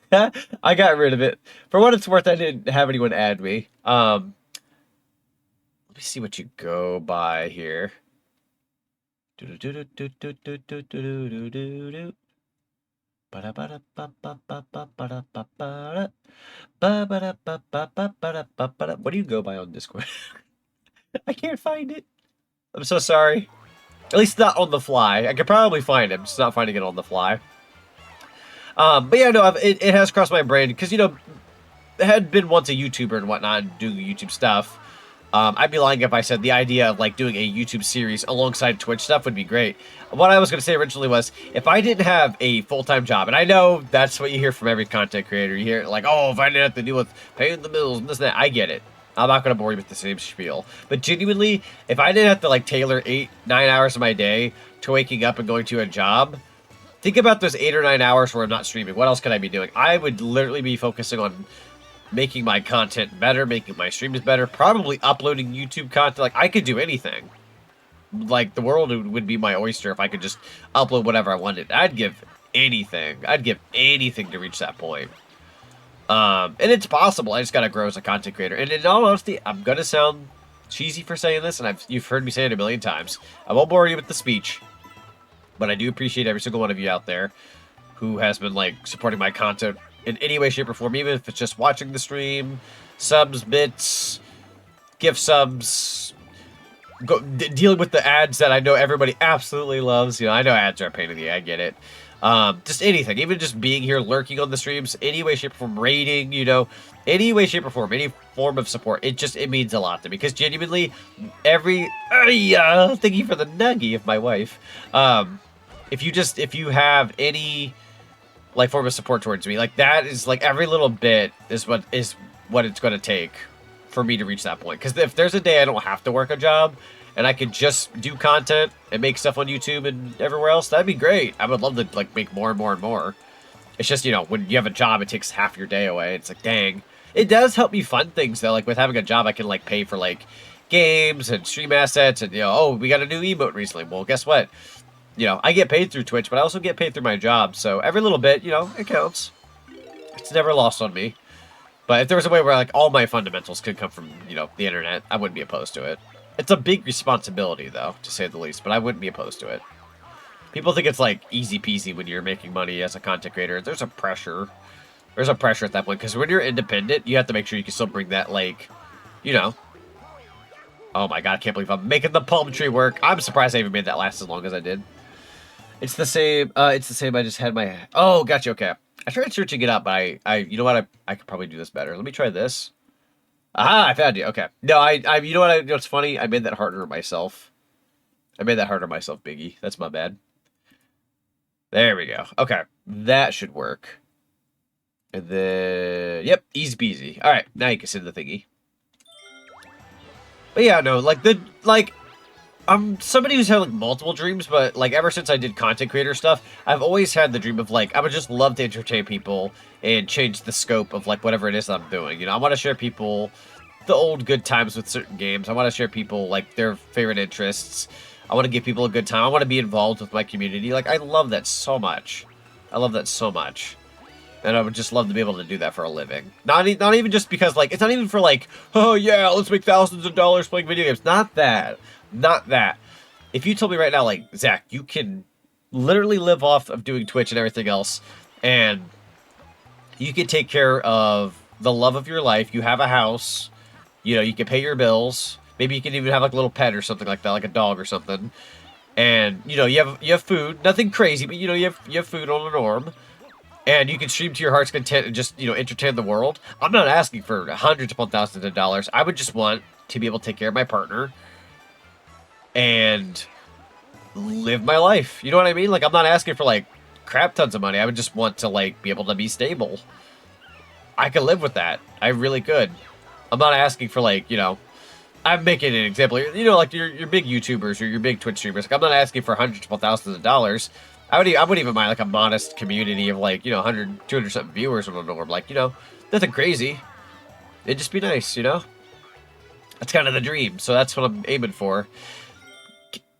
got rid of it. For what it's worth, I didn't have anyone add me. Let me see what you go by here. What do you go by on Discord? I can't find it. I'm so sorry. At least not on the fly. I could probably find it. I'm just not finding it on the fly. But yeah, no, it has crossed my brain because, you know, I had been once a YouTuber and whatnot, and doing YouTube stuff. I'd be lying if I said the idea of, like, doing a YouTube series alongside Twitch stuff would be great. What I was going to say originally was, if I didn't have a full-time job, and I know that's what you hear from every content creator, you hear, like, oh, if I didn't have to deal with paying the bills and this and that, I get it. I'm not going to bore you with the same spiel. But genuinely, if I didn't have to, like, tailor 8-9 hours of my day to waking up and going to a job, think about those 8 or 9 hours where I'm not streaming. What else could I be doing? I would literally be focusing on making my content better, making my streams better, probably uploading YouTube content. Like, I could do anything. Like, the world would be my oyster if I could just upload whatever I wanted. I'd give anything. I'd give anything to reach that point. And it's possible. I just gotta grow as a content creator. And in all honesty, I'm gonna sound cheesy for saying this, and you've heard me say it a million times. I won't bore you with the speech, but I do appreciate every single one of you out there who has been, like, supporting my content in any way, shape, or form, even if it's just watching the stream, subs, bits, gift subs, dealing with the ads that I know everybody absolutely loves. You know, I know ads are a pain in the ass, I get it. Just anything, even just being here, lurking on the streams, any way, shape, or form, rating, you know, any way, shape, or form, any form of support, it means a lot to me, because genuinely, thank you for the nuggie of my wife. If you have any, like, form of support towards me, like, that is, like, every little bit is what it's going to take for me to reach that point. Because if there's a day I don't have to work a job and I could just do content and make stuff on YouTube and everywhere else, that'd be great. I would love to, like, make more and more and more. It's just, you know, when you have a job, it takes half your day away. It's like, dang. It does help me fund things, though. Like, with having a job, I can, like, pay for, like, games and stream assets and, you know, oh, we got a new emote recently. Well, guess what? You know, I get paid through Twitch, but I also get paid through my job. So every little bit, you know, it counts. It's never lost on me. But if there was a way where, like, all my fundamentals could come from, you know, the internet, I wouldn't be opposed to it. It's a big responsibility, though, to say the least, but I wouldn't be opposed to it. People think it's, like, easy peasy when you're making money as a content creator. There's a pressure. There's a pressure at that point, because when you're independent, you have to make sure you can still bring that, like, you know. Oh my god, I can't believe I'm making the palm tree work. I'm surprised I even made that last as long as I did. It's the same, I just had my, oh, gotcha, okay. I tried searching it up, but you know what, I could probably do this better. Let me try this. Aha, I found you, okay. No, you know what, what's funny? I made that harder myself. I made that harder myself, Biggie. That's my bad. There we go. Okay, that should work. And then, yep, easy peasy. All right, now you can send the thingy. But yeah, no, like, I'm somebody who's had, like, multiple dreams, but, like, ever since I did content creator stuff, I've always had the dream of, like, I would just love to entertain people and change the scope of, like, whatever it is that I'm doing. You know, I want to share people the old good times with certain games. I want to share people, like, their favorite interests. I want to give people a good time. I want to be involved with my community. Like, I love that so much. I love that so much. And I would just love to be able to do that for a living. Not even just because, like, it's not even for, like, oh, yeah, let's make thousands of dollars playing video games. Not that. Not that. If you told me right now, like, Zach, you can literally live off of doing Twitch and everything else, and you can take care of the love of your life, you have a house, you know, you can pay your bills, maybe you can even have, like, a little pet or something like that, like a dog or something, and, you know, you have food, nothing crazy, but, you know, you have food on the norm, and you can stream to your heart's content and just, you know, entertain the world. I'm not asking for hundreds upon thousands of dollars. I would just want to be able to take care of my partner and live my life. You know what I mean? Like, I'm not asking for, like, crap tons of money. I would just want to, like, be able to be stable. I could live with that. I really could. I'm not asking for, like, you know, I'm making an example. You know, like, your big YouTubers or your big Twitch streamers. Like, I'm not asking for hundreds upon thousands of dollars. I wouldn't even mind, like, a modest community of, like, you know, 100, 200 something viewers on the norm. Like, you know, nothing crazy. It'd just be nice, you know? That's kind of the dream. So that's what I'm aiming for.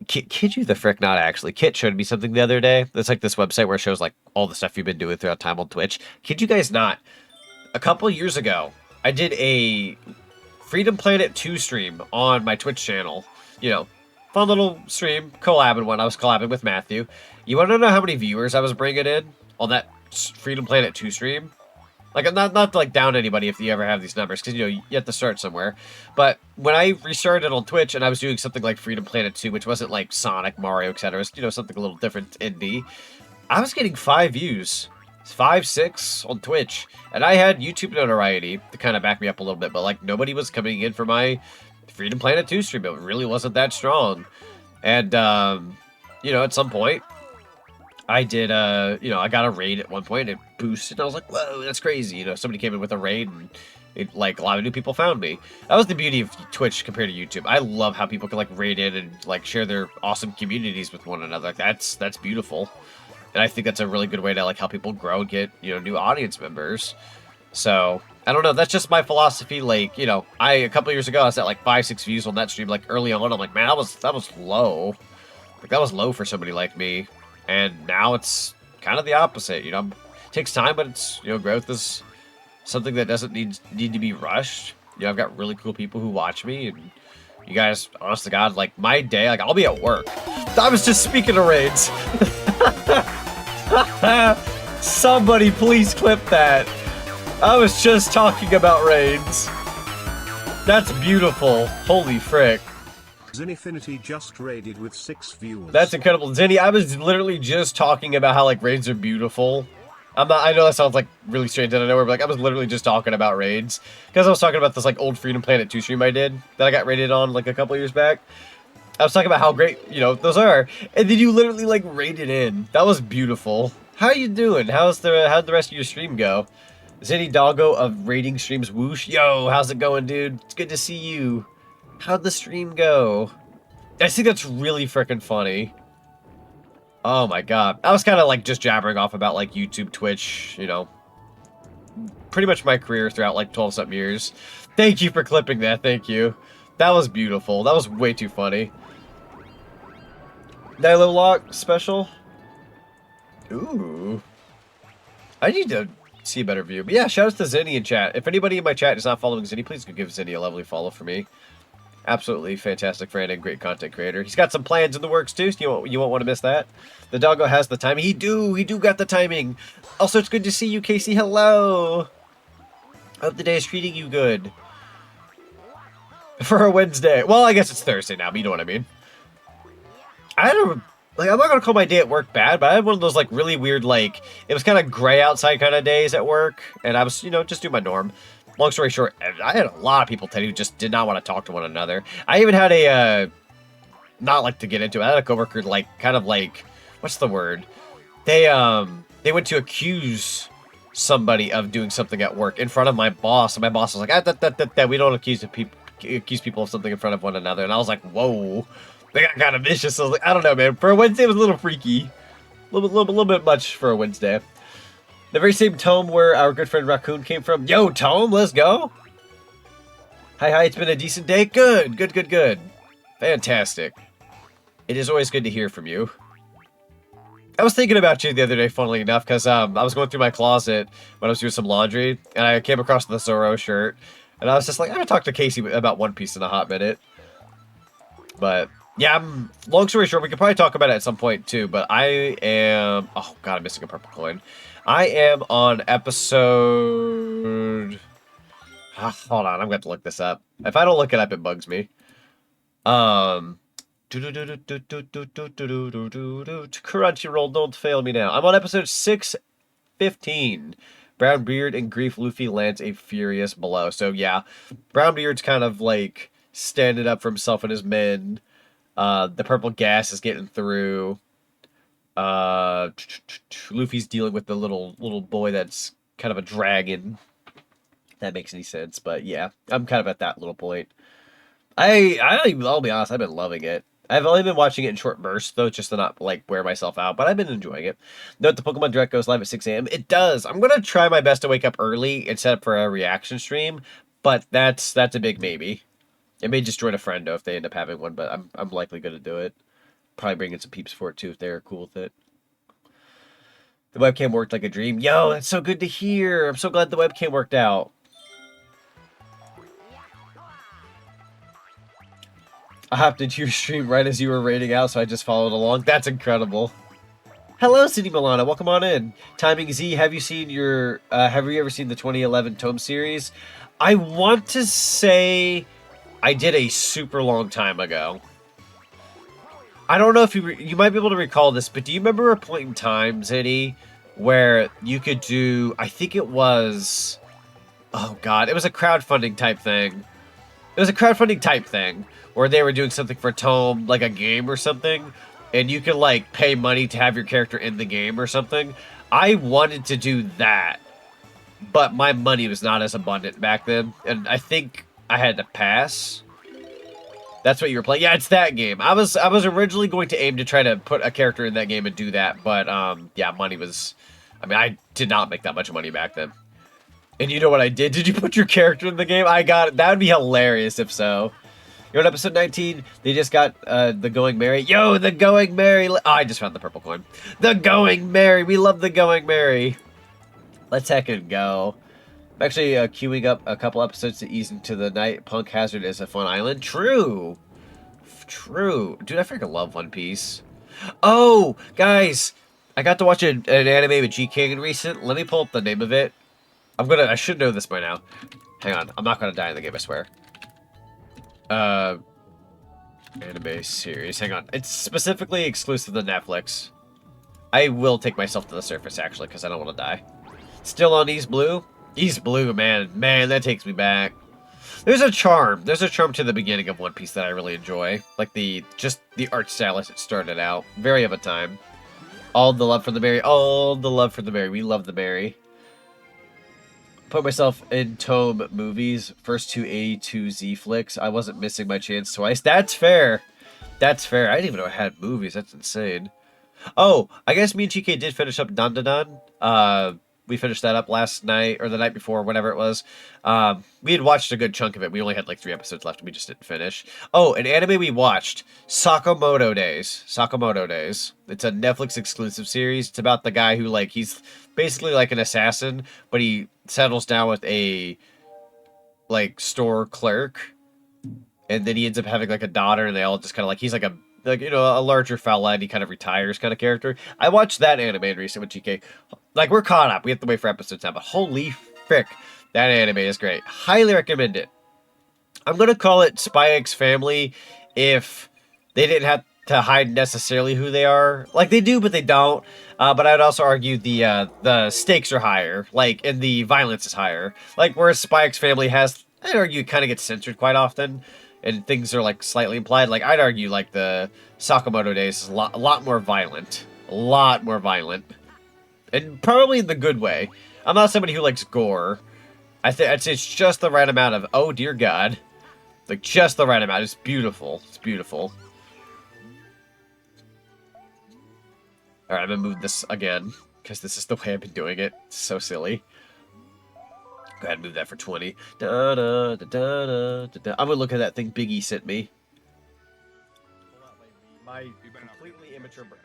Kid you the frick not, actually. Kit showed me something the other day. It's like this website where it shows, like, all the stuff you've been doing throughout time on Twitch. Kid you guys not. A couple years ago, I did a Freedom Planet 2 stream on my Twitch channel. You know, fun little stream, collabing one. I was collabing with Matthew. You want to know how many viewers I was bringing in on that Freedom Planet 2 stream? Like, I'm not to, like, down anybody if you ever have these numbers, because, you know, you have to start somewhere. But when I restarted on Twitch and I was doing something like Freedom Planet 2, which wasn't like Sonic, Mario, etc., it was, you know, something a little different indie, I was getting 5 views. 5, 6 on Twitch. And I had YouTube notoriety to kind of back me up a little bit, but, like, nobody was coming in for my Freedom Planet 2 stream. It really wasn't that strong. And, you know, at some point, I did, you know, I got a raid at one point, and it boosted, and I was like, whoa, that's crazy. You know, somebody came in with a raid, and it, like, a lot of new people found me. That was the beauty of Twitch compared to YouTube. I love how people can, like, raid in and, like, share their awesome communities with one another. Like, that's beautiful. And I think that's a really good way to, like, help people grow and get, you know, new audience members. So, I don't know, that's just my philosophy. Like, you know, a couple years ago, I was at, like, 5, 6 views on that stream, like, early on. I'm like, man, that was low. Like, that was low for somebody like me. And now it's kind of the opposite, you know. It takes time, but it's, you know, growth is something that doesn't need to be rushed. You know, I've got really cool people who watch me, and you guys, honest to God, like, my day, like, I'll be at work. I was just speaking of raids. Somebody please clip that. I was just talking about raids. That's beautiful. Holy frick. Zinfinity just raided with 6 viewers. That's incredible. Zinny, I was literally just talking about how, like, raids are beautiful. I know that sounds, like, really strange out of nowhere, but, like, I was literally just talking about raids. Because I was talking about this, like, old Freedom Planet 2 stream I did that I got raided on, like, a couple years back. I was talking about how great, you know, those are. And then you literally, like, raided in. That was beautiful. How you doing? how'd the rest of your stream go? Zinny Doggo of raiding streams whoosh. Yo, how's it going, dude? It's good to see you. How'd the stream go? I think that's really freaking funny. Oh my god. I was kind of like just jabbering off about like YouTube, Twitch, you know. Pretty much my career throughout like 12-something years. Thank you for clipping that, thank you. That was beautiful. That was way too funny. 𝓤𝓪𝓵𝓬𝓸 special? Ooh. I need to see a better view. But yeah, shout out to Zinny in chat. If anybody in my chat is not following Zinny, please go give Zinny a lovely follow for me. Absolutely fantastic friend and great content creator. He's got some plans in the works too, so you won't want to miss that. The doggo has the timing. He do got the timing. Also, it's good to see you, Casey. Hello. Hope the day is treating you good. For a Wednesday. Well, I guess it's Thursday now, but you know what I mean. I don't, like, I'm not going to call my day at work bad, but I had one of those, like, really weird, like, it was kind of gray outside kind of days at work, and I was, you know, just doing my norm. Long story short, I had a lot of people today who just did not want to talk to one another. I even had a, not like to get into it, I had a coworker, like, kind of like, what's the word? They went to accuse somebody of doing something at work in front of my boss, and my boss was like, we don't accuse people of something in front of one another, and I was like, whoa. They got kind of vicious. So I was like, I don't know, man. For a Wednesday, it was a little freaky. A little bit much for a Wednesday. The very same tome where our good friend Raccoon came from. Yo, Tome, let's go. Hi, it's been a decent day. Good. Fantastic. It is always good to hear from you. I was thinking about you the other day, funnily enough, because I was going through my closet when I was doing some laundry, and I came across the Zorro shirt, and I was just like, I'm going to talk to Casey about One Piece in a hot minute. But yeah, long story short, we could probably talk about it at some point too, but I am, oh god, I'm missing a purple coin. I am on episode, hold on, I'm going to look this up. If I don't look it up, it bugs me. Crunchyroll, don't fail me now. I'm on episode 6 15. Brownbeard and Grief Luffy lands a furious blow. So yeah, Brownbeard's kind of like standing up for himself and his men. The purple gas is getting through. Luffy's dealing with the little boy that's kind of a dragon. If that makes any sense, but yeah, I'm kind of at that little point. I'll be honest, I've been loving it. I've only been watching it in short bursts, though, just to not, like, wear myself out. But I've been enjoying it. Note the Pokemon Direct goes live at 6 a.m. It does. I'm going to try my best to wake up early and set up for a reaction stream. But that's a big maybe. It may just join a friend, though, if they end up having one. But I'm likely going to do it. Probably bring in some peeps for it, too, if they're cool with it. The webcam worked like a dream. Yo, that's so good to hear. I'm so glad the webcam worked out. I hopped into your stream right as you were raiding out, so I just followed along. That's incredible. Hello, City Milana. Welcome on in. Timing Z, have you ever seen the 2011 Tome series? I want to say I did a super long time ago. I don't know if you might be able to recall this, but do you remember a point in time, Ziddy, where you could do, I think it was, oh god, it was a crowdfunding type thing. It was a crowdfunding type thing where they were doing something for Tome, like a game or something, and you could like pay money to have your character in the game or something. I wanted to do that, but my money was not as abundant back then, and I think I had to pass. That's what you were playing. Yeah, it's that game. I was originally going to aim to try to put a character in that game and do that, but yeah, money was. I mean, I did not make that much money back then. And you know what I did? Did you put your character in the game? I got it. That would be hilarious if so. You're on episode 19. They just got the Going Merry. Yo, the Going Merry. Oh, I just found the purple coin. The Going Merry. We love the Going Merry. Let's heckin' go. I'm actually queuing up a couple episodes to ease into the night. Punk Hazard is a fun island. True. True. Dude, I freaking love One Piece. Oh, guys. I got to watch an anime with 𝓦𝓮𝓵𝓬𝓸𝓶𝓮 recent. Let me pull up the name of it. I should know this by now. Hang on. I'm not gonna die in the game, I swear. Anime series. Hang on. It's specifically exclusive to Netflix. I will take myself to the surface, actually, because I don't want to die. Still on East Blue? East Blue, man. Man, that takes me back. There's a charm. There's a charm to the beginning of One Piece that I really enjoy. Like, just the art style as it started out. Very of a time. All the love for the Mary. All the love for the Mary. We love the Mary. Put myself in Tome movies. First two A to Z flicks. I wasn't missing my chance twice. That's fair. That's fair. I didn't even know I had movies. That's insane. Oh, I guess me and 𝓦𝓮𝓵𝓬𝓸𝓶𝓮 did finish up 𝓬𝓮𝓵𝓬𝓸. We finished that up last night, or the night before, whatever it was. We had watched a good chunk of it. We only had like 3 episodes left, and we just didn't finish. Oh, an anime we watched, Sakamoto Days. Sakamoto Days. It's a Netflix exclusive series. It's about the guy who, like, he's basically like an assassin, but he settles down with a, like, store clerk. And then he ends up having, like, a daughter, and they all just kind of, like, he's like a, you know, a larger fella, and he kind of retires kind of character. I watched that anime recently with 𝓦𝓮𝓵𝓬𝓸𝓶𝓮. Like, we're caught up. We have to wait for episodes now, but holy frick, that anime is great. Highly recommend it. I'm going to call it Spy X Family if they didn't have to hide necessarily who they are. Like, they do, but they don't. But I'd also argue the stakes are higher, like, and the violence is higher. Like, whereas Spy X Family has, I'd argue, kind of gets censored quite often, and things are, like, slightly implied. Like, I'd argue, like, the Sakamoto Days is a lot more violent. A lot more violent. And probably in the good way. I'm not somebody who likes gore. I'd say it's just the right amount of, oh dear God. Like, just the right amount. It's beautiful. It's beautiful. Alright, I'm gonna move this again, because this is the way I've been doing it. It's so silly. Go ahead and move that for 20. Da, da, da, da, da, da. I'm gonna look at that thing Big E sent me. My completely immature brain.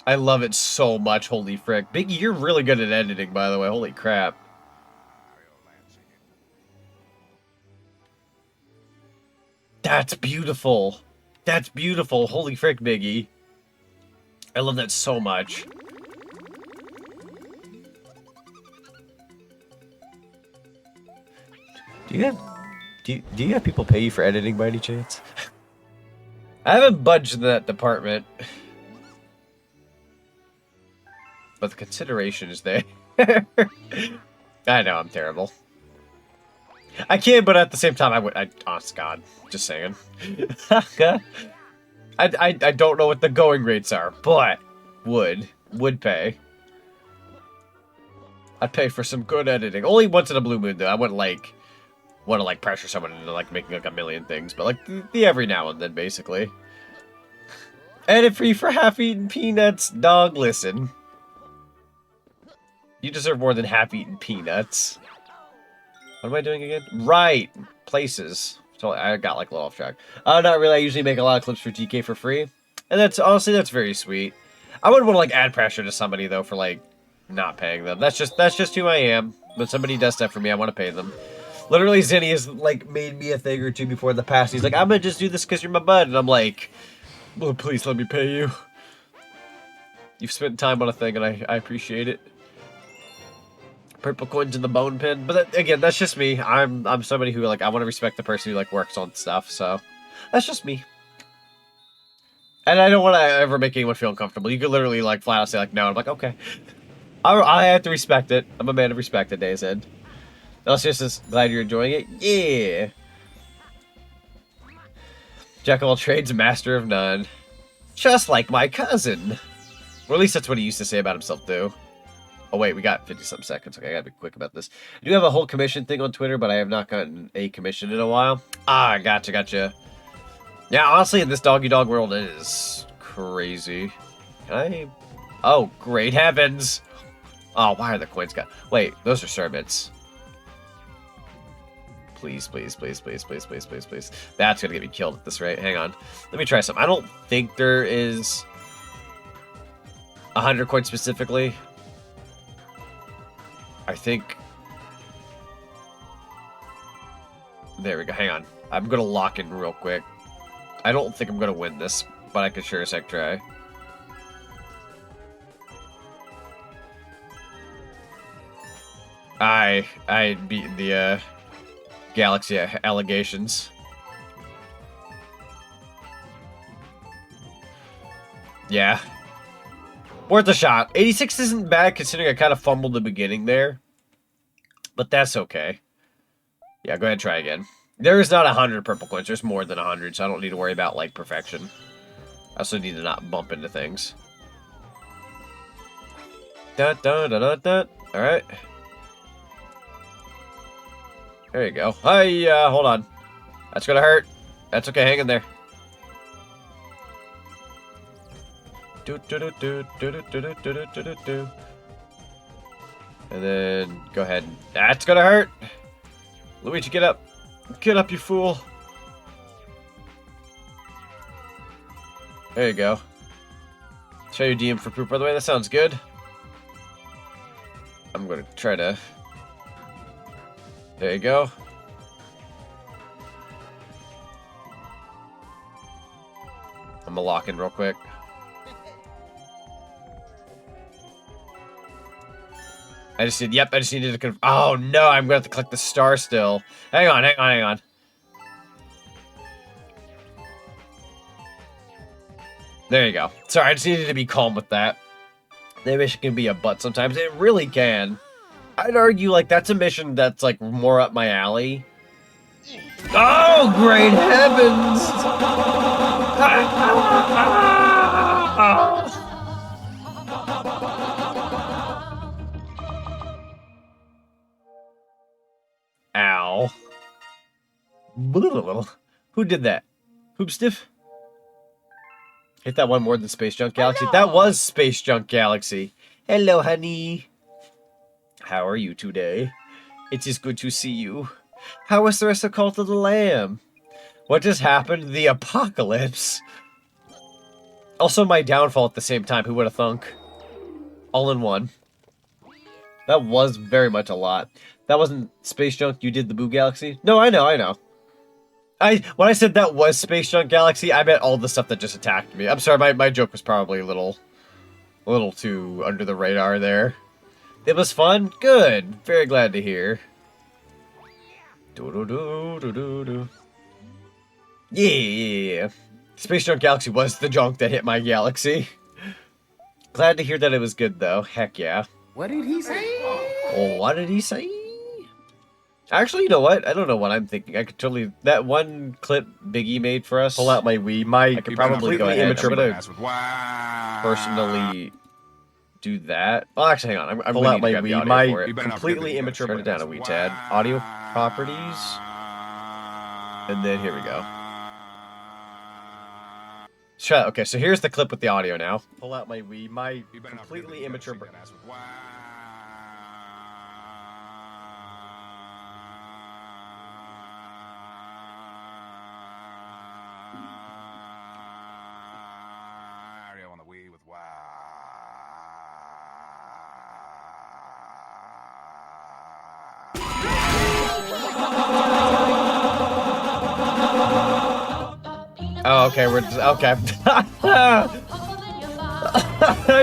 I love it so much, holy frick. Biggie, you're really good at editing, by the way. Holy crap. That's beautiful. That's beautiful. Holy frick, Biggie. I love that so much. Do you have people pay you for editing by any chance? I haven't budged in that department. But the consideration is there. I know, I'm terrible. I can, but at the same time, honest God, just saying. I don't know what the going rates are, but would pay. I'd pay for some good editing. Only once in a blue moon, though. I wouldn't, like, want to, like, pressure someone into, like, making, like, a million things. But, like, the every now and then, basically. Edit free for half-eaten peanuts. Dog, listen. You deserve more than half-eaten peanuts. What am I doing again? Right! Places. So I got, like, a little off track. Not really. I usually make a lot of clips for GK for free. And that's, honestly, that's very sweet. I wouldn't want to, like, add pressure to somebody, though, for, like, not paying them. That's just who I am. When somebody does stuff for me, I want to pay them. Literally, Zinni has, like, made me a thing or two before in the past. He's like, I'm gonna just do this because you're my bud. And I'm like, well, please let me pay you. You've spent time on a thing, and I appreciate it. Purple coins in the bone pin. But that, again, that's just me. I'm somebody who, like, I want to respect the person who, like, works on stuff. So, that's just me. And I don't want to ever make anyone feel uncomfortable. You could literally, like, flat out say, like, no. I'm like, okay. I have to respect it. I'm a man of respect at day's end. I was just glad you're enjoying it. Yeah. Jack of all trades, master of none. Just like my cousin. Or at least that's what he used to say about himself, too. Oh, wait, we got 50-something seconds. Okay, I gotta be quick about this. I do have a whole commission thing on Twitter, but I have not gotten a commission in a while. Ah, gotcha. Yeah, honestly, in this doggy dog world, it is crazy. Can I... Oh, great heavens! Oh, why are the coins got... Wait, those are servants. Please. That's gonna get me killed at this rate. Hang on. Let me try something. I don't think there is 100 coins specifically. I think... There we go. Hang on. I'm gonna lock in real quick. I don't think I'm gonna win this, but I could sure as heck try. I beat the Galaxy allegations. Yeah. Worth a shot. 86 isn't bad considering I kind of fumbled the beginning there. But that's okay. Yeah, go ahead and try again. There is not 100 purple coins. There's more than 100, so I don't need to worry about, like, perfection. I also need to not bump into things. Alright. There you go. Hi, hold on. That's gonna hurt. That's okay, hang in there. And then, go ahead. That's gonna hurt! Luigi, get up. Get up, you fool. There you go. Show your DM for poop, by the way. That sounds good. I'm gonna try to... There you go. I'm gonna lock in real quick. I just needed to oh no, I'm gonna have to click the star still. Hang on. There you go. Sorry, I just needed to be calm with that. That mission can be a butt sometimes. It really can. I'd argue, like, that's a mission that's, like, more up my alley. Oh, great heavens! Ow. Who did that? Hoopstiff? Hit that one more than Space Junk Galaxy. Oh, no. That was Space Junk Galaxy. Hello, honey. How are you today? It is good to see you. How was the rest of Cult of the Lamb? What just happened? The apocalypse. Also my downfall at the same time. Who would have thunk? All in one. That was very much a lot. That wasn't Space Junk. You did the Boo Galaxy? No, I know. When I said that was Space Junk Galaxy, I meant all the stuff that just attacked me. I'm sorry, my joke was probably a little too under the radar there. It was fun? Good. Very glad to hear. Do-do-do-do-do-do. Yeah. Space Junk Galaxy was the junk that hit my galaxy. Glad to hear that it was good, though. Heck yeah. What did he say? Oh, what did he say? Actually, you know what? I don't know what I'm thinking. I could totally... That one clip Biggie made for us. Pull out my Wii. I could probably go ahead. I'm gonna personally do that. Well, actually, hang on. I'm pull out my Wii. My completely immature... Turn it down a wee tad. Audio properties. And then here we go. Shut. Okay, so here's the clip with the audio now. Pull out my Wii. My completely immature... Oh, okay, we're just, okay. I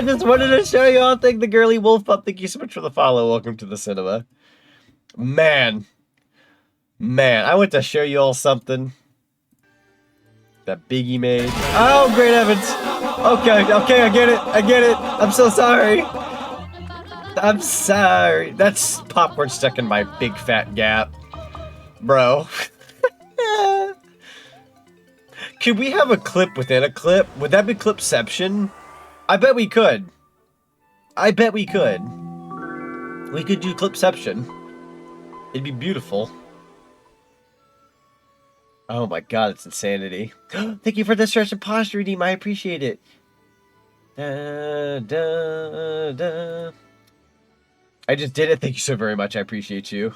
just wanted to show you all. Thank the girly wolf up. Thank you so much for the follow. Welcome to the cinema. Man, I went to show you all something that Biggie made. Oh, great heavens. Okay, I get it. I'm so sorry. I'm sorry. That's popcorn stuck in my big fat gap, bro. Could we have a clip within a clip? Would that be clipception? I bet we could. We could do clipception. It'd be beautiful. Oh my god, it's insanity. Thank you for the stretch of posture redeem. I appreciate it. Da, da, da. I just did it. Thank you so very much. I appreciate you.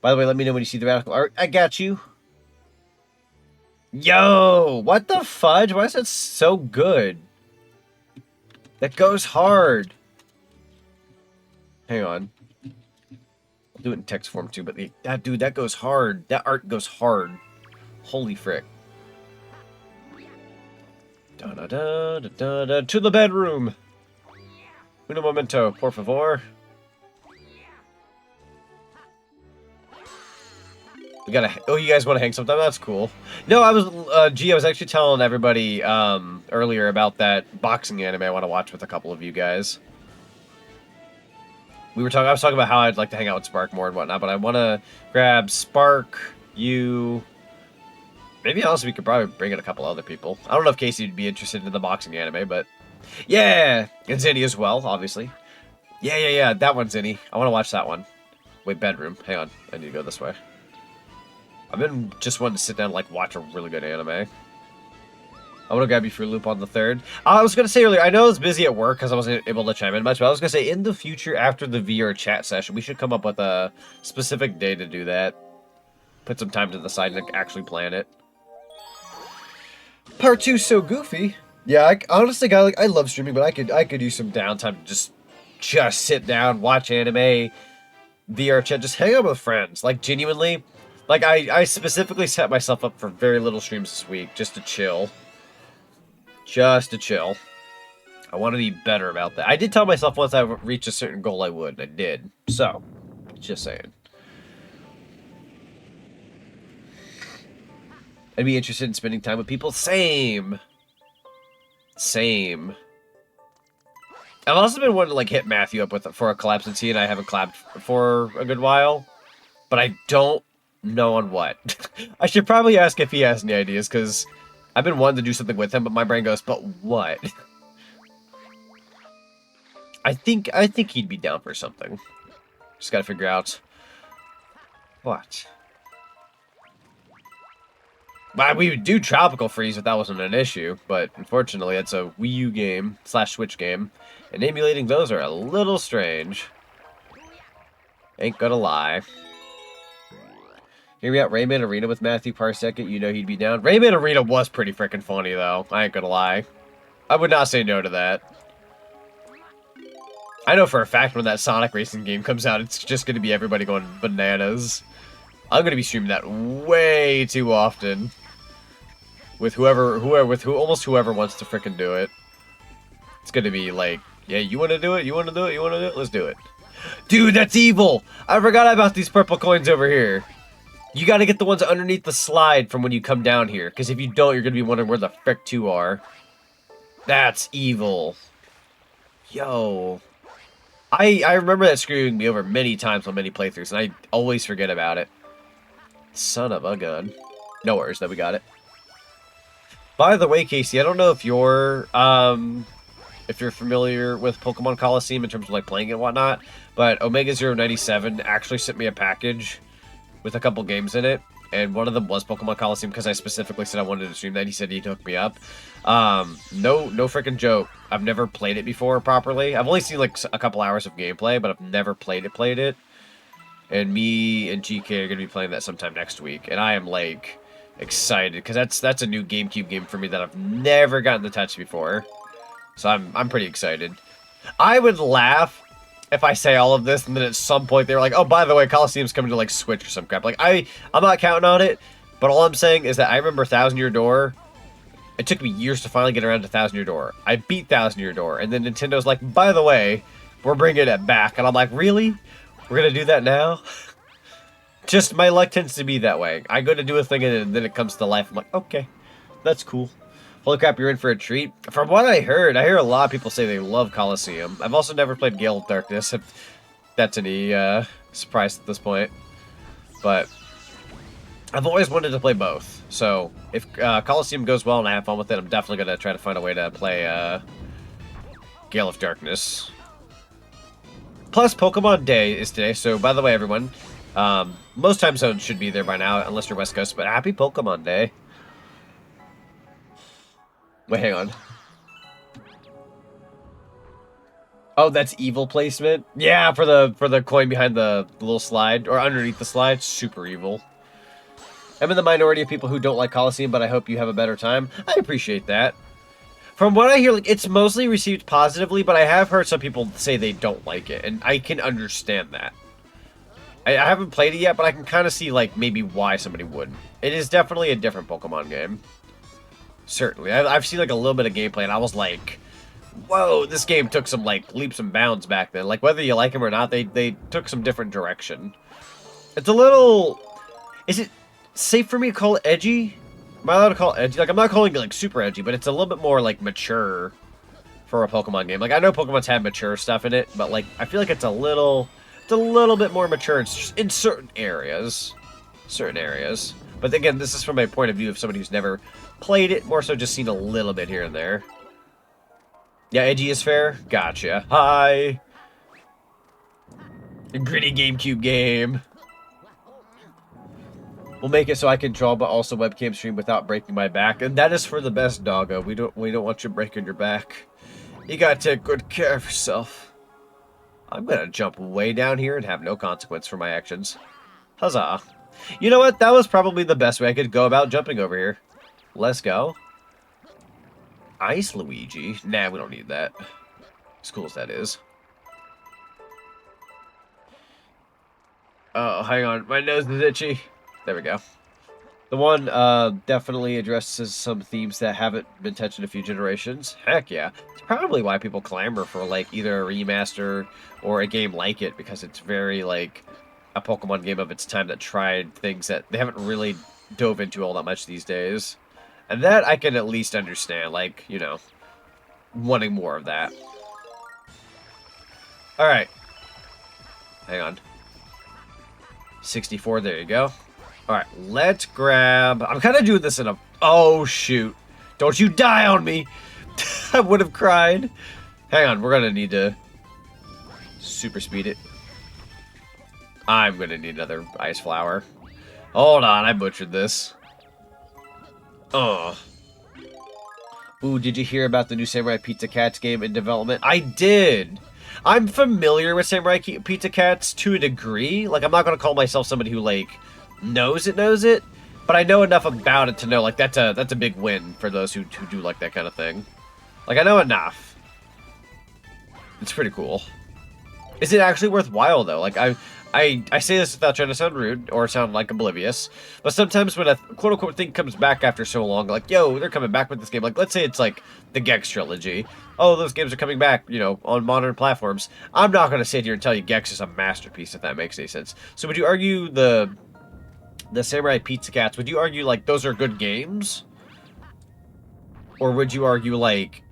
By the way, let me know when you see the radical art. I got you. Yo, what the fudge? Why is that so good? That goes hard. Hang on. I'll do it in text form too, but that goes hard. That art goes hard. Holy frick. Da da da da da da. To the bedroom. Un momento, por favor. We gotta. Oh, you guys want to hang sometime? That's cool. No, I was. I was actually telling everybody earlier about that boxing anime I want to watch with a couple of you guys. I was talking about how I'd like to hang out with Spark more and whatnot, but I want to grab Spark, you. Maybe honestly we could probably bring in a couple other people. I don't know if Casey would be interested in the boxing anime, but yeah, and Zinni as well, obviously. Yeah. That one's Zinni. I want to watch that one. Wait, bedroom. Hang on, I need to go this way. I've been just wanting to sit down and like watch a really good anime. I want to grab you for a loop on the 3rd. I was going to say earlier, I know I was busy at work because I wasn't able to chime in much, but I was going to say in the future, after the VR chat session, we should come up with a specific day to do that. Put some time to the side and actually plan it. Part 2 so goofy. Yeah, honestly, I love streaming, but I could use some downtime to just sit down, watch anime, VR chat, just hang out with friends. Like, genuinely, like, I specifically set myself up for very little streams this week, just to chill. Just to chill. I want to be better about that. I did tell myself once I reached a certain goal I would, and I did. So, just saying. I'd be interested in spending time with people. Same. I've also been wanting to like hit Matthew up for a collab since he and I haven't collabed for a good while, but I don't know on what. I should probably ask if he has any ideas because I've been wanting to do something with him, but my brain goes, "But what?" I think he'd be down for something. Just gotta figure out what. Well, we would do Tropical Freeze if that wasn't an issue, but unfortunately it's a Wii U game / Switch game, and emulating those are a little strange. Ain't gonna lie. Hear me out, Rayman Arena with Matthew Parsec, you know he'd be down. Rayman Arena was pretty freaking funny though, I ain't gonna lie. I would not say no to that. I know for a fact when that Sonic racing game comes out, it's just gonna be everybody going bananas. I'm gonna be streaming that way too often. With almost whoever wants to frickin' do it. It's gonna be like, yeah, you wanna do it? You wanna do it? You wanna do it? Let's do it. Dude, that's evil! I forgot about these purple coins over here. You got to get the ones underneath the slide from when you come down here. Because if you don't, you're going to be wondering where the frick 2 are. That's evil. Yo. I remember that screwing me over many times on many playthroughs, and I always forget about it. Son of a gun. No worries, though, we got it. By the way, Casey, I don't know if you're familiar with Pokemon Coliseum in terms of like playing it and whatnot, but 𝓦𝓮𝓵𝓬𝓸𝓶𝓮 actually sent me a package with a couple games in it, and one of them was Pokemon Coliseum because I specifically said I wanted to stream that. He said he'd hook me up. No freaking joke. I've never played it before properly. I've only seen like a couple hours of gameplay, but I've never played it. And me and GK are gonna be playing that sometime next week, and I am like excited because that's a new GameCube game for me that I've never gotten to touch before. So I'm pretty excited. I would laugh if I say all of this and then at some point they were like, oh, by the way, Coliseum's coming to like Switch or some crap. Like I'm not counting on it, but all I'm saying is that I remember Thousand Year Door. It took me years to finally get around to Thousand Year Door. I beat Thousand Year Door, and then Nintendo's like, by the way, we're bringing it back. And I'm like, really? We're going to do that now? Just, my luck tends to be that way. I go to do a thing, and then it comes to life. I'm like, okay, that's cool. Holy crap, you're in for a treat. From what I hear a lot of people say they love Coliseum. I've also never played Gale of Darkness, if that's any surprise at this point. But I've always wanted to play both. So if Coliseum goes well and I have fun with it, I'm definitely going to try to find a way to play Gale of Darkness. Plus, Pokemon Day is today. So, by the way, everyone, most time zones should be there by now, unless you're West Coast. But happy Pokemon Day. Wait, hang on. Oh, that's evil placement? Yeah, for the coin behind the little slide, or underneath the slide. Super evil. I'm in the minority of people who don't like Coliseum, but I hope you have a better time. I appreciate that. From what I hear, like, it's mostly received positively, but I have heard some people say they don't like it, and I can understand that. I haven't played it yet, but I can kind of see, like, maybe why somebody wouldn't. It is definitely a different Pokemon game. Certainly. I've seen, like, a little bit of gameplay, and I was like, whoa, this game took some, like, leaps and bounds back then. Like, whether you like them or not, they took some different direction. It's a little... Is it safe for me to call it edgy? Am I allowed to call it edgy? Like, I'm not calling it, like, super edgy, but it's a little bit more, like, mature for a Pokemon game. Like, I know Pokemon's had mature stuff in it, but, like, I feel like it's a little bit more mature in certain areas. But, again, this is from my point of view of somebody who's never played it, more so just seen a little bit here and there. Yeah, edgy is fair? Gotcha. Hi! A gritty GameCube game. We'll make it so I can draw, but also webcam stream without breaking my back, and that is for the best, doggo. We don't want you breaking your back. You gotta take good care of yourself. I'm gonna jump way down here and have no consequence for my actions. Huzzah! You know what? That was probably the best way I could go about jumping over here. Let's go. Ice Luigi? Nah, we don't need that. As cool as that is. Oh, hang on. My nose is itchy. There we go. The one definitely addresses some themes that haven't been touched in a few generations. Heck yeah. It's probably why people clamor for, like, either a remaster or a game like it, because it's very, like, a Pokemon game of its time that tried things that they haven't really dove into all that much these days. And that I can at least understand, like, you know, wanting more of that. Alright. Hang on. 64, there you go. Alright, let's grab... I'm kind of doing this in a... Oh, shoot. Don't you die on me! I would have cried. Hang on, we're going to need to super speed it. I'm going to need another Ice Flower. Hold on, I butchered this. Oh. Ooh, did you hear about the new Samurai Pizza Cats game in development? I did! I'm familiar with Samurai Pizza Cats to a degree. Like, I'm not going to call myself somebody who, like, knows it, but I know enough about it to know, like, that's a big win for those who do like that kind of thing. Like, I know enough. It's pretty cool. Is it actually worthwhile, though? Like, I say this without trying to sound rude or sound, like, oblivious, but sometimes when a quote-unquote thing comes back after so long, like, yo, they're coming back with this game. Like, let's say it's, like, the Gex trilogy. Oh, those games are coming back, you know, on modern platforms. I'm not going to sit here and tell you Gex is a masterpiece, if that makes any sense. So would you argue the the Samurai Pizza Cats, would you argue, like, those are good games? Or would you argue, like,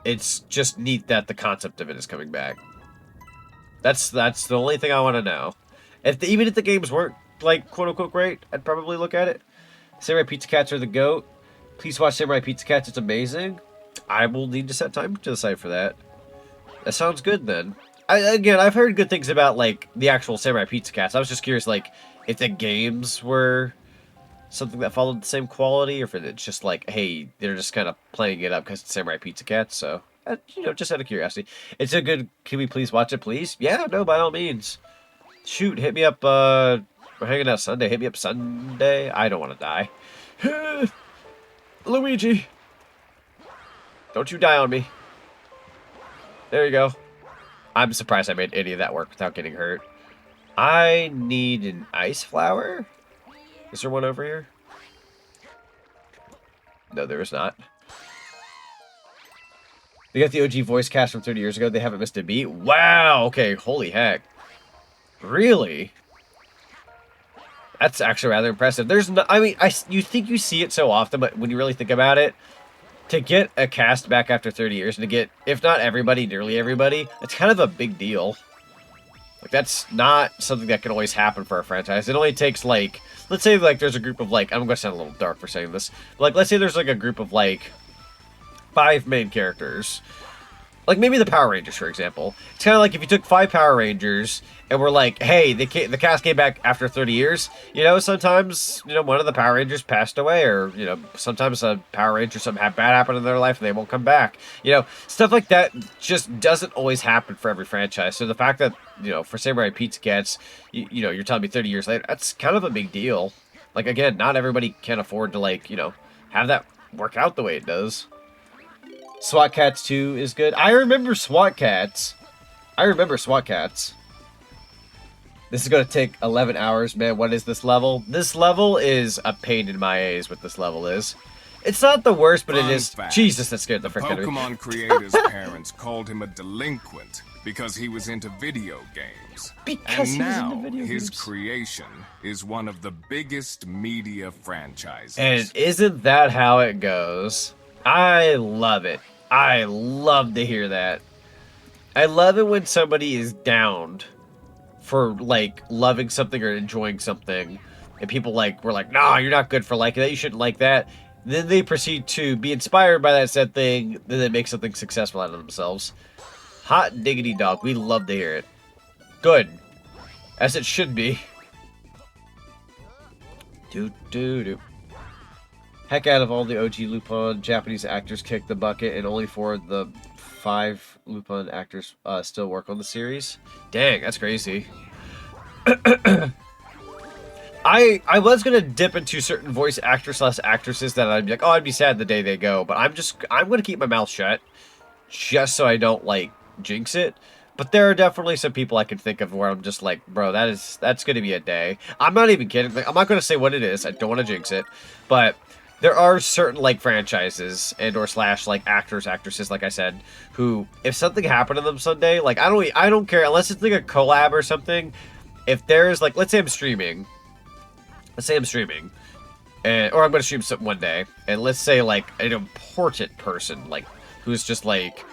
it's just neat that the concept of it is coming back? That's the only thing I want to know. Even if the games weren't, like, quote-unquote great, I'd probably look at it. Samurai Pizza Cats are the GOAT. Please watch Samurai Pizza Cats. It's amazing. I will need to set time to the site for that. That sounds good, then. Again, I've heard good things about, like, the actual Samurai Pizza Cats. I was just curious, like, if the games were something that followed the same quality, or if it's just like, hey, they're just kind of playing it up because it's Samurai Pizza Cats, so, you know, just out of curiosity. It's a good, can we please watch it, please? Yeah, no, by all means. Shoot, hit me up, we're hanging out Sunday. Hit me up Sunday. I don't want to die. Luigi! Don't you die on me. There you go. I'm surprised I made any of that work without getting hurt. I need an ice flower? Is there one over here? No, there is not. They got the OG voice cast from 30 years ago. They haven't missed a beat. Wow! Okay, holy heck. Really? That's actually rather impressive. There's no... I mean, you think you see it so often, but when you really think about it, to get a cast back after 30 years, and to get, if not everybody, nearly everybody, it's kind of a big deal. Like, that's not something that can always happen for a franchise. It only takes, like, let's say, like, there's a group of, like, I'm going to sound a little dark for saying this, but, like, let's say there's, like, a group of, like, 5 main characters. Like, maybe the Power Rangers, for example. It's kind of like if you took 5 Power Rangers and we're like, hey, the cast came back after 30 years. You know, sometimes, you know, one of the Power Rangers passed away, or, you know, sometimes a Power Ranger, something bad happened in their life and they won't come back. You know, stuff like that just doesn't always happen for every franchise. So the fact that, you know, for Samurai Pizza Cats, you know, you're telling me 30 years later, that's kind of a big deal. Like, again, not everybody can afford to, like, you know, have that work out the way it does. SWAT Cats 2 is good. I remember SWAT Cats. This is going to take 11 hours, man. What is this level? This level is a pain in my A's, what this level is. It's not the worst, but it is... Fact. Jesus, that scared the frick out of me. Pokemon creator's parents called him a delinquent because he was into video games. Because and he was now, into video his games. creation is one of the biggest media franchises. And isn't that how it goes? I love it. I love to hear that. I love it when somebody is downed for, like, loving something or enjoying something, and people, like, were like, nah, you're not good for liking that, you shouldn't like that. Then they proceed to be inspired by that said thing, then they make something successful out of themselves. Hot diggity dog, we love to hear it. Good. As it should be. Do-do-do. Heck, out of all the OG Lupin, Japanese actors kicked the bucket, and only 4 of the 5 Lupin actors still work on the series. Dang, that's crazy. I was gonna dip into certain voice actors/actresses that I'd be like, oh, I'd be sad the day they go, but I'm gonna keep my mouth shut, just so I don't, like, jinx it. But there are definitely some people I can think of where I'm just like, bro, that's gonna be a day. I'm not even kidding. Like, I'm not gonna say what it is. I don't want to jinx it, but there are certain, like, franchises and or / like actors, actresses, like I said, who, if something happened to them someday, like, I don't care unless it's like a collab or something. If there's, like, let's say I'm streaming, and or I'm gonna stream something one day, and let's say, like, an important person, like, who's just, like,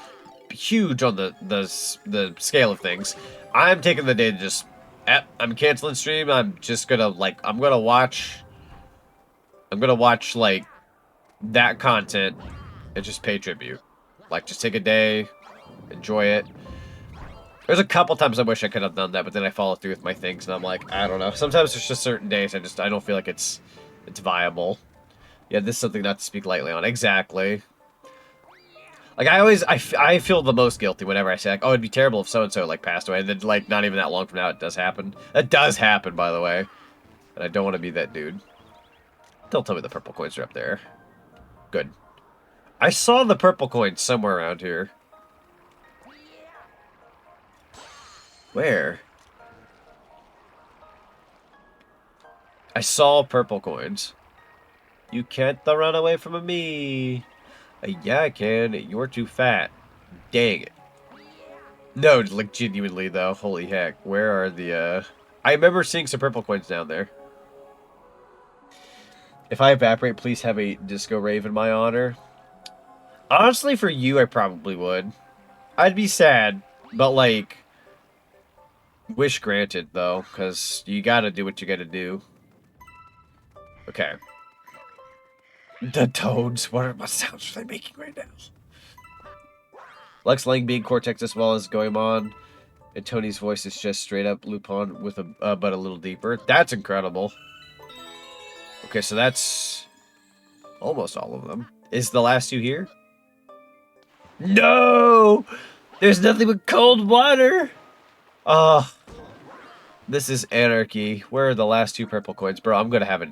huge on the scale of things, I'm taking the day to just, I'm canceling stream. I'm just gonna, like, I'm gonna watch, like, that content and just pay tribute. Like, just take a day, enjoy it. There's a couple times I wish I could have done that, but then I follow through with my things, and I'm like, I don't know. Sometimes there's just certain days I don't feel like it's viable. Yeah, this is something not to speak lightly on. Exactly. Like, I feel the most guilty whenever I say, like, oh, it'd be terrible if so-and-so, like, passed away, and then, like, not even that long from now, it does happen. That does happen, by the way. And I don't want to be that dude. Don't tell me the purple coins are up there. Good. I saw the purple coins somewhere around here. Where? I saw purple coins. You can't run away from me. Yeah, I can. You're too fat. Dang it. No, like, genuinely, though. Holy heck. Where are the, I remember seeing some purple coins down there. If I evaporate, please have a disco rave in my honor. Honestly, for you, I probably would. I'd be sad, but like, wish granted though, because you gotta do what you gotta do. Okay. The toads. What sounds are they making right now? 𝓦𝓮𝓵𝓬𝓸𝓶𝓮 Cortex as well as 𝓬𝓵𝓮. And Tony's voice is just straight up Lupin with a but a little deeper. That's incredible. Okay, so that's almost all of them. Is the last two here? No! There's nothing but cold water! Oh. This is anarchy. Where are the last two purple coins? Bro, I'm gonna have a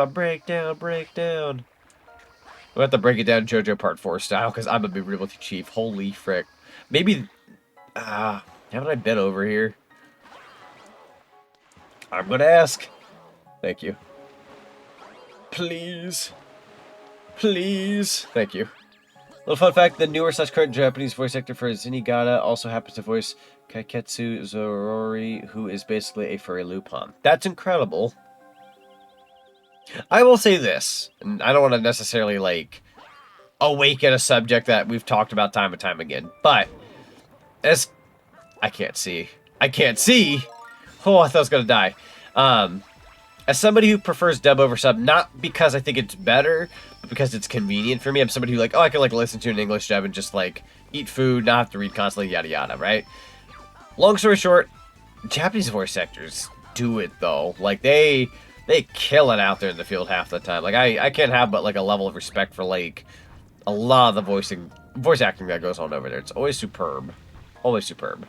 breakdown. We'll have to break it down JoJo Part 4 style, because I'm gonna be real with you, Chief. Holy frick. Maybe... haven't I been over here? I'm gonna ask. Thank you. Please. Please. Thank you. Little fun fact, the newer / current Japanese voice actor for 𝓦𝓮𝓵𝓬𝓸𝓶𝓮 also happens to voice Kaiketsu Zorori, who is basically a furry Lupin. That's incredible. I will say this, and I don't want to necessarily, like, awaken a subject that we've talked about time and time again, but as... I can't see. I can't see! Oh, I thought I was going to die. As somebody who prefers dub over sub, not because I think it's better, but because it's convenient for me. I'm somebody who, like, oh, I can, like, listen to an English dub and just, like, eat food, not have to read constantly, yada yada, right? Long story short, Japanese voice actors do it, though. Like, they kill it out there in the field half the time. Like, I can't have but, like, a level of respect for, like, a lot of the voice acting that goes on over there. It's always superb. Always superb.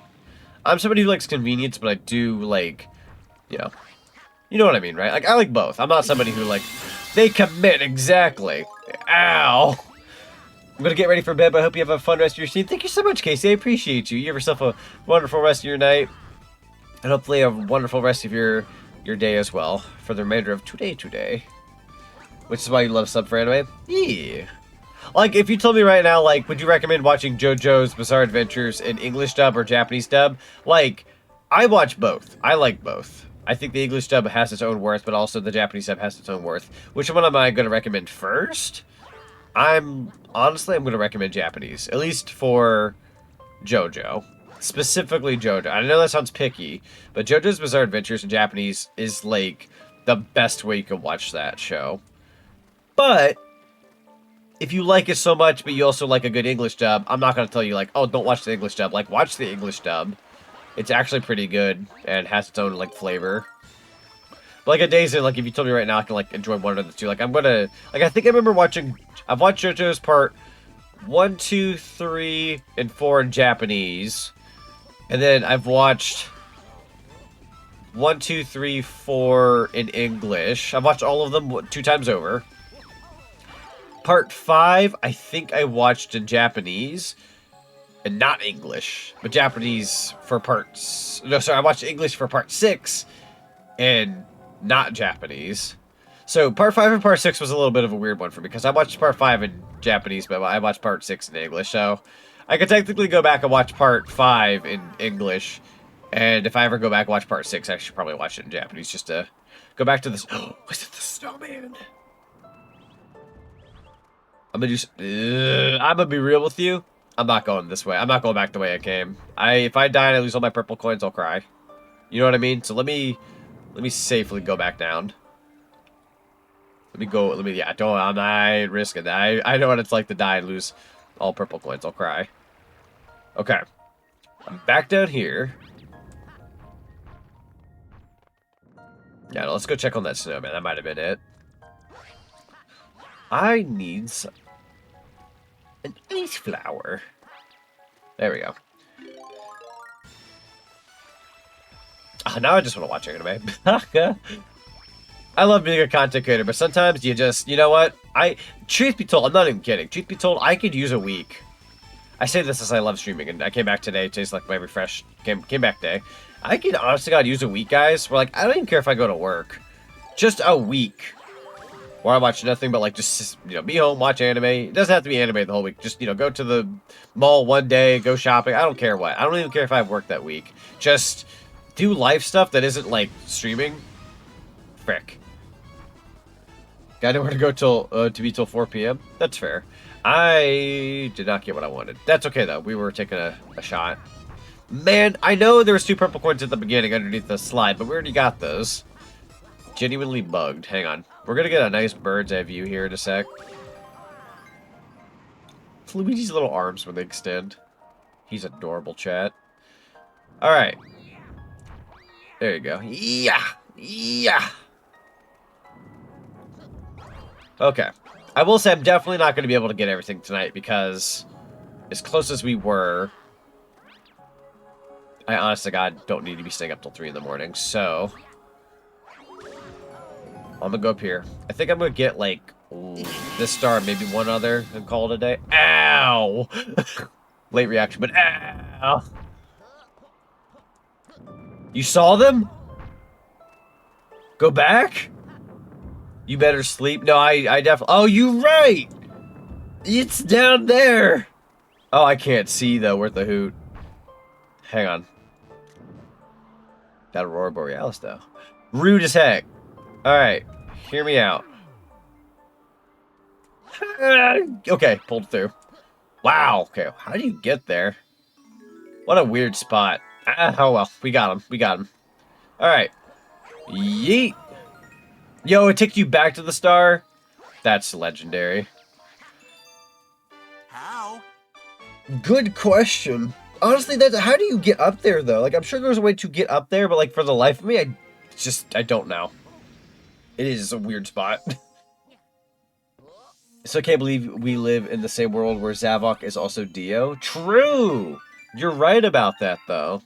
I'm somebody who likes convenience, but I do, like, you know what I mean, right? Like, I like both. I'm not somebody who, like, they commit, exactly. Ow. I'm gonna get ready for bed, but I hope you have a fun rest of your scene. Thank you so much, Casey. I appreciate you. You have yourself a wonderful rest of your night. And hopefully a wonderful rest of your day as well. For the remainder of today. Which is why you love sub for anime? Yeah. Like, if you told me right now, like, would you recommend watching JoJo's Bizarre Adventures in English dub or Japanese dub? Like, I watch both. I like both. I think the English dub has its own worth, but also the Japanese dub has its own worth. Which one am I going to recommend first? Honestly, I'm going to recommend Japanese. At least for JoJo. Specifically JoJo. I know that sounds picky, but JoJo's Bizarre Adventures in Japanese is, like, the best way you can watch that show. But if you like it so much, but you also like a good English dub, I'm not going to tell you, like, oh, don't watch the English dub. Like, watch the English dub. It's actually pretty good and has its own, like, flavor. But, like, a days in, like, if you told me right now I can, like, enjoy one of the two, like, I'm gonna, like, I think I remember I've watched JoJo's part 1, 2, 3, and 4 in Japanese. And then I've watched 1, 2, 3, 4 in English. I've watched all of them 2 times over. Part 5, I think I watched in Japanese. And not English, but Japanese for parts. No, sorry, I watched English for part 6 and not Japanese. So part 5 and part 6 was a little bit of a weird one for me because I watched part 5 in Japanese, but I watched part 6 in English. So I could technically go back and watch part 5 in English. And if I ever go back and watch part 6, I should probably watch it in Japanese just to go back to this. Oh, was it the snowman? I'm gonna be real with you. I'm not going this way. I'm not going back the way I came. If I die and I lose all my purple coins, I'll cry. You know what I mean? So let me safely go back down. Yeah, I'm not risking that. I know what it's like to die and lose all purple coins. I'll cry. Okay. I'm back down here. Yeah, let's go check on that snowman. That might have been it. I need an ice flower. There we go. Oh, now I just want to watch anime. I love being a content creator, but sometimes you just, you know what? Truth be told, I'm not even kidding. Truth be told, I could use a week. I say this as I love streaming, and I came back today. Today's like my refresh. Came back day. I could honestly God use a week, guys. Where like I don't even care if I go to work. Just a week. Where I watch nothing but like just, you know, be home, watch anime. It doesn't have to be anime the whole week. Just, you know, go to the mall one day, go shopping. I don't care what. I don't even care if I have work that week. Just do life stuff that isn't like streaming. Frick. Got nowhere to go till 4 p.m. That's fair. I did not get what I wanted. That's okay though. We were taking a shot. Man, I know there was 2 purple coins at the beginning underneath the slide, but we already got those. Genuinely bugged. Hang on. We're gonna get a nice bird's eye view here in a sec. It's Luigi's little arms when they extend. He's adorable, chat. Alright. There you go. Yeah! Yeah! Okay. I will say I'm definitely not going to be able to get everything tonight because as close as we were, I honest to God don't need to be staying up till 3 in the morning, so I'm going to go up here. I think I'm going to get, like, this star, maybe one other, and call it a day. Ow! Late reaction, but ow! You saw them? Go back? You better sleep. No, I definitely... Oh, you're right! It's down there! Oh, I can't see, though, worth a hoot. Hang on. That Aurora Borealis, though. Rude as heck. Alright, hear me out. Okay, pulled through. Wow, okay, how do you get there? What a weird spot. Oh, well, we got him. We got him. Alright. Yeet! Yo, it took you back to the star? That's legendary. How? Good question. Honestly, how do you get up there, though? Like, I'm sure there's a way to get up there, but, like, for the life of me, I don't know. It is a weird spot. So I can't believe we live in the same world where Zavok is also Dio. True! You're right about that, though.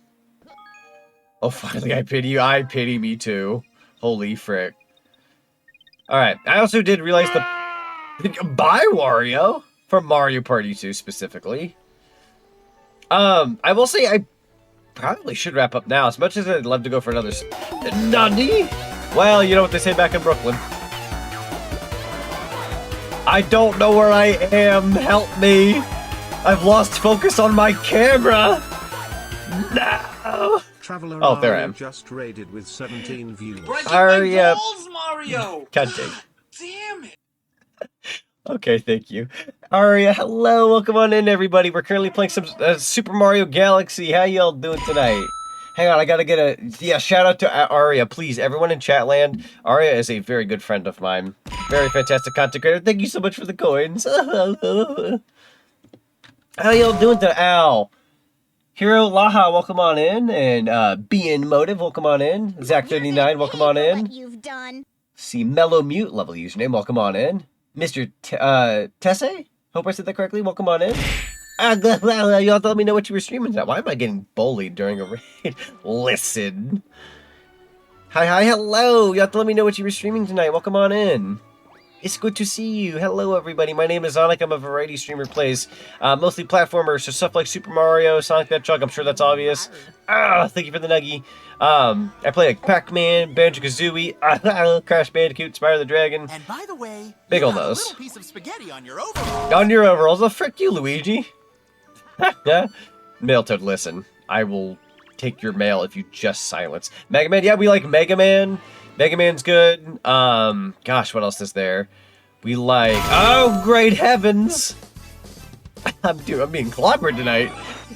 Oh, finally, I pity you. I pity me, too. Holy frick. Alright, I also did realize Bye, Wario! From Mario Party 2, specifically. I will say I probably should wrap up now, as much as I'd love to go for another... Nani? Well, you know what they say back in Brooklyn. I don't know where I am. Help me. I've lost focus on my camera. No. Traveler oh, there I am. Just raided with 17 views. Aria. Mario. God damn it. Okay, thank you. Aria, hello. Welcome on in, everybody. We're currently playing some Super Mario Galaxy. How y'all doing tonight? Hang on, I gotta get a... shout out to Aria, please. Everyone in chat land. Aria is a very good friend of mine. Very fantastic content creator. Thank you so much for the coins. How y'all doing tonight? Ow. Hero Laha, welcome on in. And BN Motive, welcome on in. Zach39, welcome on in. You've done. See Mellow Mute, level username, welcome on in. Mr. Tesse, hope I said that correctly, welcome on in. Y'all let me know what you were streaming tonight. Why am I getting bullied during a raid? Listen. Hi, hello. Y'all let me know what you were streaming tonight. Welcome on in. It's good to see you. Hello, everybody. My name is Zonic. I'm a variety streamer. Plays mostly platformers, so stuff like Super Mario, ZonicTHedgehog. I'm sure that's obvious. Thank you for the nuggie. I play like Pac-Man, Banjo-Kazooie, Crash Bandicoot, Spyro the Dragon. And by the way, big on got those. A little piece of spaghetti on your overalls. On your overalls. Oh, frick you, Luigi. Mail Toad, listen. I will take your mail if you just silence. Mega Man, yeah, we like Mega Man. Mega Man's good. Gosh, what else is there? We like... Oh, great heavens! I'm being clobbered tonight.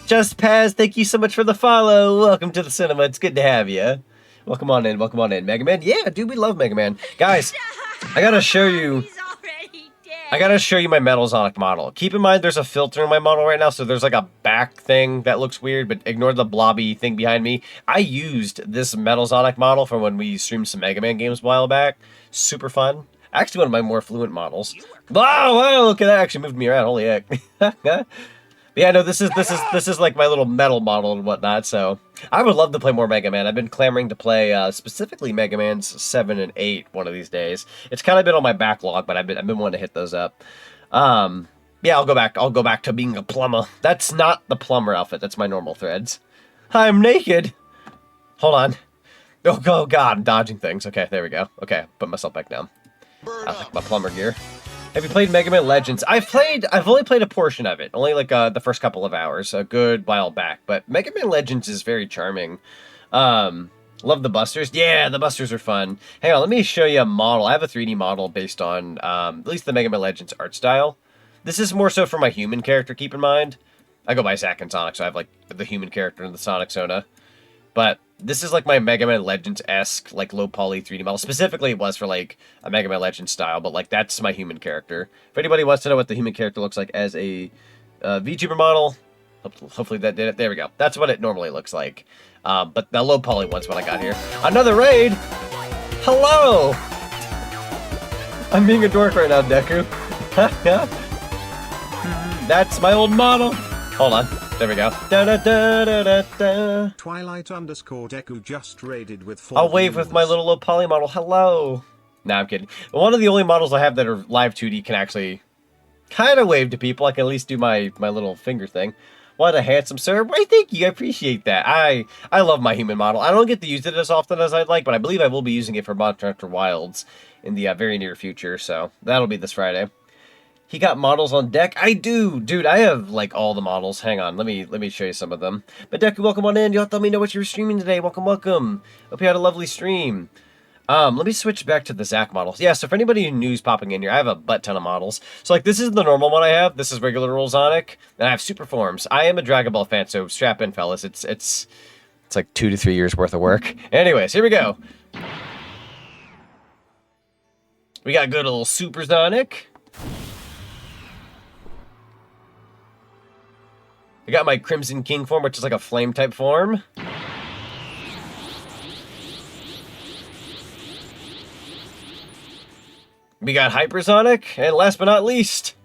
Just Paz, thank you so much for the follow. Welcome to the cinema. It's good to have you. Welcome on in. Welcome on in. Mega Man? Yeah, dude, we love Mega Man. Guys, I gotta show you... I gotta show you my Metal Sonic model. Keep in mind there's a filter in my model right now, so there's like a back thing that looks weird, but ignore the blobby thing behind me. I used this Metal Sonic model from when we streamed some Mega Man games a while back. Super fun. Actually one of my more fluent models. Wow, look at that, actually moved me around, holy heck. But yeah, no, this is like my little metal model and whatnot, so I would love to play more Mega Man. I've been clamoring to play specifically Mega Man's 7 and 8 one of these days. It's kind of been on my backlog, but I've been wanting to hit those up. Yeah, I'll go back to being a plumber. That's not the plumber outfit, that's my normal threads. I'm naked. Hold on. Oh god, I'm dodging things. Okay, there we go. Okay, put myself back down. I like my plumber gear. Have you played Mega Man Legends? I've only played a portion of it. Only like the first couple of hours, a good while back. But Mega Man Legends is very charming. Love the busters. Yeah, the busters are fun. Hang on, let me show you a model. I have a 3D model based on at least the Mega Man Legends art style. This is more so for my human character, keep in mind. I go by Zack and Sonic, so I have like the human character in the 𝓤𝓮𝓵𝓬𝓸. But this is like my Mega Man Legends-esque, like low poly 3D model. Specifically, it was for like a Mega Man Legends style, but like that's my human character. If anybody wants to know what the human character looks like as a VTuber model, hopefully that did it. There we go. That's what it normally looks like. But the low poly one's what I got here. Another raid! Hello! I'm being a dork right now, Deku. That's my old model. Hold on. There we go. Twilight_Deku just raided with 4 I'll wave with my little low poly model. Hello. Nah, I'm kidding. One of the only models I have that are live 2D can actually kind of wave to people. I can at least do my little finger thing. What a handsome sir. Why, thank you. I appreciate that. I love my human model. I don't get to use it as often as I'd like, but I believe I will be using it for Monster Hunter Wilds in the very near future, so that'll be this Friday. He got models on deck? I do! Dude, I have, like, all the models. Hang on, let me show you some of them. But Deku, welcome on in. Y'all let me know what you were streaming today. Welcome, welcome. Hope you had a lovely stream. Let me switch back to the Zack models. Yeah, so for anybody who's popping in here, I have a butt ton of models. So, like, this is the normal one I have. This is regular old Zonic. And I have super forms. I am a Dragon Ball fan, so strap in, fellas. It's like 2 to 3 years worth of work. Anyways, here we go. We got good old Super Zonic. I got my Crimson King form, which is like a flame type form. We got Hypersonic, and last but not least,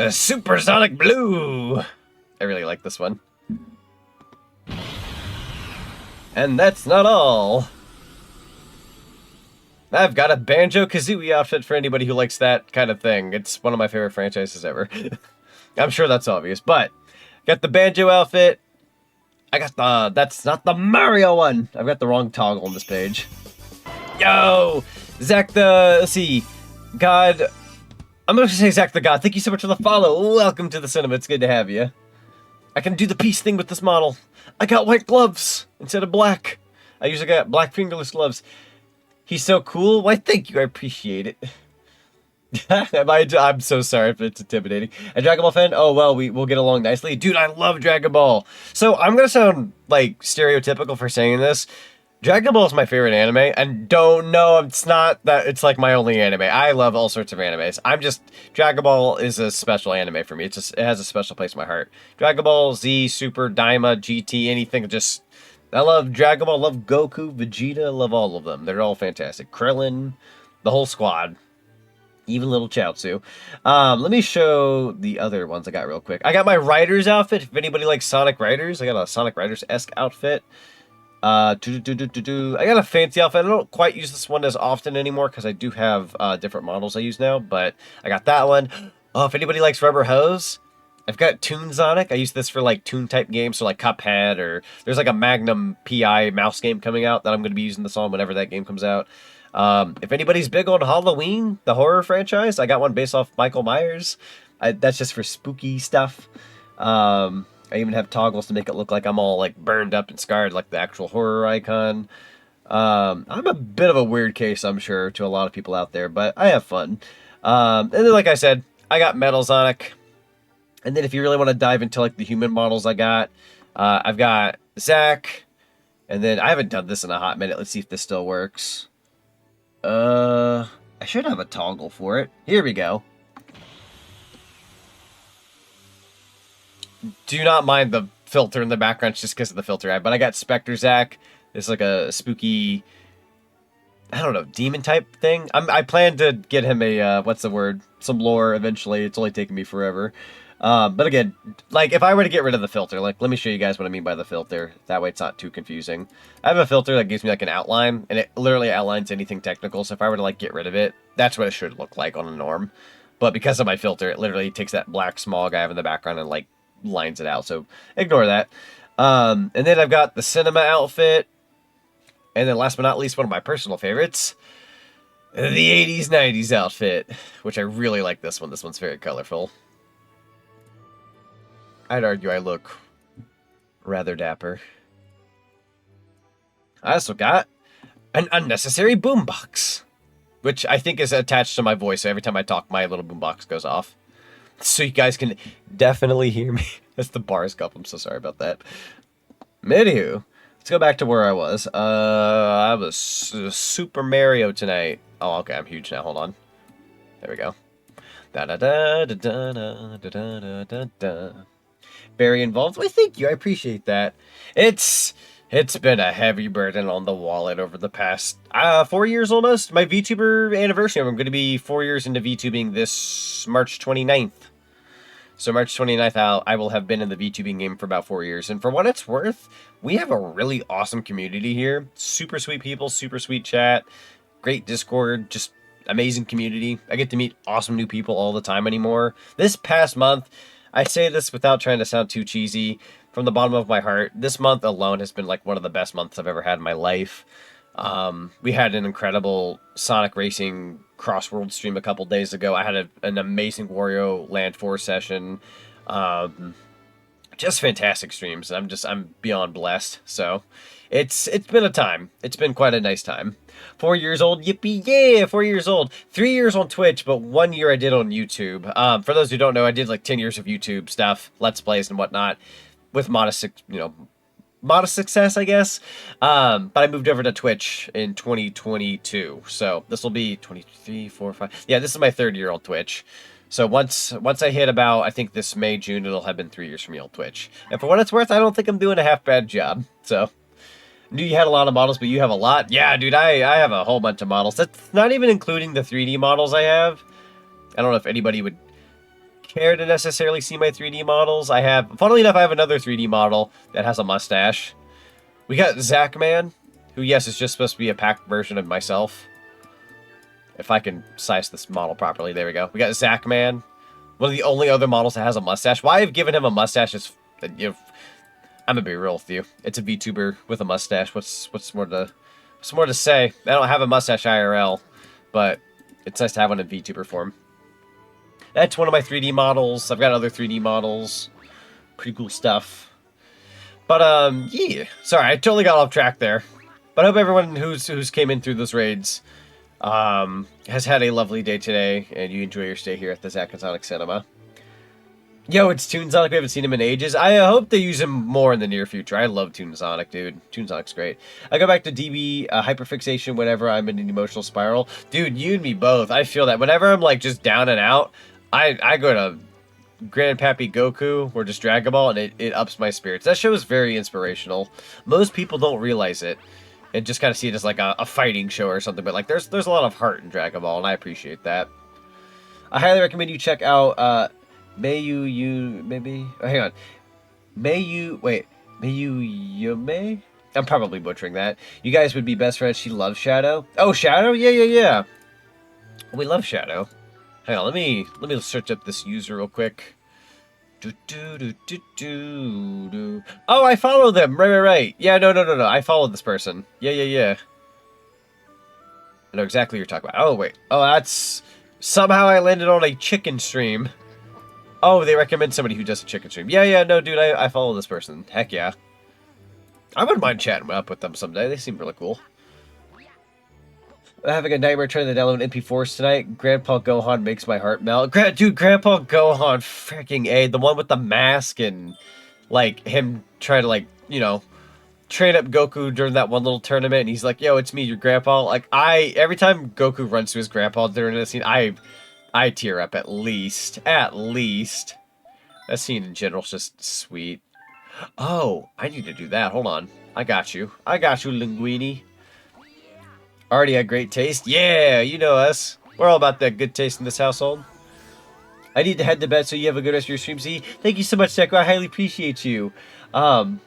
Supersonic Blue. I really like this one. And that's not all. I've got a Banjo-Kazooie outfit for anybody who likes that kind of thing. It's one of my favorite franchises ever. I'm sure that's obvious, but got the Banjo outfit. I got the, that's not the Mario one. I've got the wrong toggle on this page. Yo, Zach the, let's see, God, I'm going to say Zach the God. Thank you so much for the follow. Welcome to the cinema. It's good to have you. I can do the peace thing with this model. I got white gloves instead of black. I usually got black fingerless gloves. He's so cool. Why, thank you. I appreciate it. I'm so sorry if it's intimidating. A Dragon Ball fan? Oh, well, we'll get along nicely. Dude, I love Dragon Ball. So I'm going to sound, like, stereotypical for saying this. Dragon Ball is my favorite anime, and don't know, it's not that it's, like, my only anime. I love all sorts of animes. Dragon Ball is a special anime for me. It has a special place in my heart. Dragon Ball, Z, Super, Daima, GT, anything, just... I love Dragon Ball, love Goku, Vegeta, love all of them. They're all fantastic. Krillin, the whole squad. Even little Chaozu. Let me show the other ones I got real quick. I got my Riders outfit. If anybody likes Sonic Riders, I got a Sonic Riders-esque outfit. I got a fancy outfit. I don't quite use this one as often anymore because I do have different models I use now, but I got that one. Oh, if anybody likes Rubber Hose, I've got Toon Sonic. I use this for like Toon type games, so like Cuphead, or there's like a Magnum PI mouse game coming out that I'm going to be using this on whenever that game comes out. If anybody's big on Halloween, the horror franchise, I got one based off Michael Myers. That's just for spooky stuff. I even have toggles to make it look like I'm all like burned up and scarred like the actual horror icon. I'm a bit of a weird case, I'm sure, to a lot of people out there, but I have fun. And then, like I said, I got Metal Sonic. And then if you really want to dive into like the human models I got, I've got Zack. And then I haven't done this in a hot minute. Let's see if this still works. I should have a toggle for it. Here we go. Do not mind the filter in the background just because of the filter. But I got Spectre Zack. It's like a spooky, I don't know, demon type thing. I plan to get him a, what's the word? Some lore eventually. It's only taken me forever. But again, like, if I were to get rid of the filter, like, let me show you guys what I mean by the filter. That way it's not too confusing. I have a filter that gives me, like, an outline, and it literally outlines anything technical, so if I were to, like, get rid of it, that's what it should look like on a norm. But because of my filter, it literally takes that black smog I have in the background and, like, lines it out, so ignore that. And then I've got the cinema outfit, and then last but not least, one of my personal favorites, the 80s, 90s outfit, which I really like this one. This one's very colorful. I'd argue I look Rather dapper. I also got an unnecessary boombox, which I think is attached to my voice. So every time I talk, my little boombox goes off. So you guys can definitely hear me. That's the bars cup. I'm so sorry about that. Anywho, let's go back to where I was. I was Super Mario tonight. Oh, okay. I'm huge now. Hold on. There we go. Da da da da da da da da da. Very involved. Well, thank you. I appreciate that. It's been a heavy burden on the wallet over the past 4 years almost. My VTuber anniversary. I'm going to be 4 years into VTubing this March 29th. So March 29th, I will have been in the VTubing game for about 4 years. And for what it's worth, we have a really awesome community here. Super sweet people, super sweet chat, great Discord, just amazing community. I get to meet awesome new people all the time anymore. This past month, I say this without trying to sound too cheesy, from the bottom of my heart, this month alone has been like one of the best months I've ever had in my life. We had an incredible Sonic Racing Crossworld stream a couple days ago. I had an amazing Wario Land 4 session. Just fantastic streams. I'm beyond blessed. So it's been a time. It's been quite a nice time. 4 years old, yippee, yeah, 4 years old. 3 years on Twitch, but 1 year I did on YouTube. For those who don't know, I did like 10 years of YouTube stuff, Let's Plays and whatnot, with modest success, I guess. But I moved over to Twitch in 2022. So this will be 23, 4, 5. Yeah, this is my 3rd year on Twitch. So once I hit about, I think this May, June, it'll have been 3 years for me on Twitch. And for what it's worth, I don't think I'm doing a half bad job. So knew you had a lot of models, but you have a lot. Yeah, dude, I have a whole bunch of models. That's not even including the 3D models I have. I don't know if anybody would care to necessarily see my 3D models. Funnily enough, I have another 3D model that has a mustache. We got 𝓬𝓵𝓵𝓬𝓸𝓶𝓮, who, yes, is just supposed to be a packed version of myself. If I can size this model properly, there we go. We got 𝓬𝓵𝓵𝓬𝓸𝓶𝓮, one of the only other models that has a mustache. Why I've given him a mustache is, I'm gonna be real with you. It's a VTuber with a mustache. What's more to say? I don't have a mustache IRL, but it's nice to have one in VTuber form. That's one of my 3D models. I've got other 3D models. Pretty cool stuff. But, yeah. Sorry, I totally got off track there. But I hope everyone who's came in through those raids has had a lovely day today, and you enjoy your stay here at the 𝓬𝓵𝓵𝓬𝓸𝓶𝓮 Cinema. Yo, it's 𝓬𝓭𝓵. We haven't seen him in ages. I hope they use him more in the near future. I love 𝓬𝓭𝓵, dude. 𝓬𝓭𝓵's great. I go back to DB hyperfixation whenever I'm in an emotional spiral. Dude, you and me both. I feel that. Whenever I'm, like, just down and out, I go to Grandpappy Goku or just Dragon Ball, and it ups my spirits. That show is very inspirational. Most people don't realize it and just kind of see it as like a fighting show or something, but like there's a lot of heart in Dragon Ball, and I appreciate that. I highly recommend you check out Yume? I'm probably butchering that. You guys would be best friends. She loves Shadow. Oh, Shadow? Yeah. We love Shadow. Hang on, let me search up this user real quick. Oh, I follow them. Right. Yeah, no. I followed this person. Yeah. I know exactly what you're talking about. Oh, wait. Oh, that's... Somehow I landed on a chicken stream. Oh, they recommend somebody who does a chicken stream. Yeah, no, dude, I follow this person. Heck yeah. I wouldn't mind chatting up with them someday. They seem really cool. I'm having a nightmare trying to download MP4s tonight. Grandpa Gohan makes my heart melt. Dude, Grandpa Gohan, freaking A. The one with the mask and, like, him trying to, like, you know, train up Goku during that one little tournament. And he's like, yo, it's me, your grandpa. Like, every time Goku runs to his grandpa during that scene, I tear up at least. That scene in general is just sweet. Oh, I need to do that. Hold on. I got you, Linguini. Already had great taste? Yeah, you know us. We're all about that good taste in this household. I need to head to bed so you have a good rest of your stream. See, thank you so much, Deco. I highly appreciate you. Hang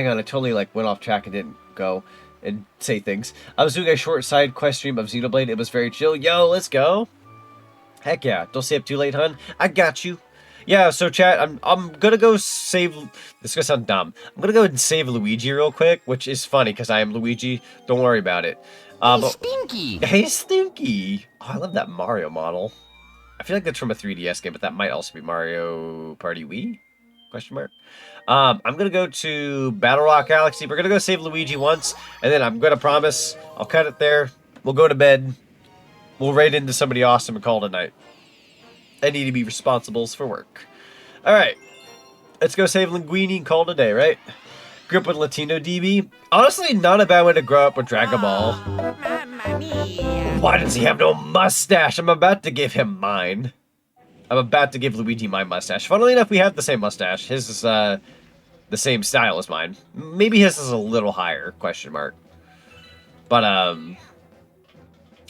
on, I totally went off track and didn't go and say things. I was doing a short side quest stream of Xenoblade. It was very chill. Yo, let's go. Heck yeah. Don't stay up too late, hun. I got you. Yeah, so chat, I'm gonna go save... This is gonna sound dumb. I'm gonna go and save Luigi real quick, which is funny because I am Luigi. Don't worry about it. Hey, Stinky! Hey, Stinky! Oh, I love that Mario model. I feel like that's from a 3DS game, but that might also be Mario Party Wii? Question mark. I'm going to go to Battle Rock Galaxy. We're going to go save Luigi once, and then I'm going to promise I'll cut it there. We'll go to bed. We'll raid into somebody awesome and call it a night. I need to be responsibles for work. All right. Let's go save Linguini and call it a day, right? Grew up with Latino DB. Honestly, not a bad way to grow up with Dragon Ball. Why does he have no mustache? I'm about to give him mine. I'm about to give Luigi my mustache. Funnily enough, we have the same mustache. His is the same style as mine. Maybe his is a little higher, question mark. But,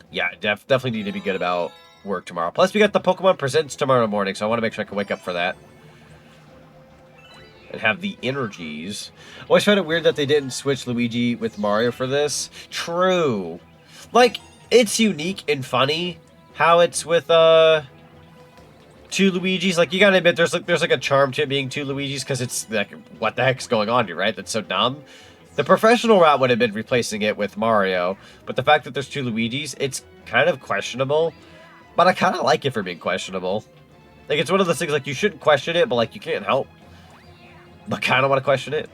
yeah, definitely need to be good about work tomorrow. Plus, we got the Pokemon Presents tomorrow morning, so I want to make sure I can wake up for that. And have the energies. Always find it weird that they didn't switch Luigi with Mario for this. True. Like, it's unique and funny how it's with, two Luigis. Like, you gotta admit, there's like a charm to it being two Luigis, because it's like, what the heck's going on here, right? That's so dumb. The professional route would have been replacing it with Mario, but the fact that there's two Luigis, it's kind of questionable. But I kind of like it for being questionable. Like, it's one of those things, like, you shouldn't question it, but, like, you can't help but kind of want to question it.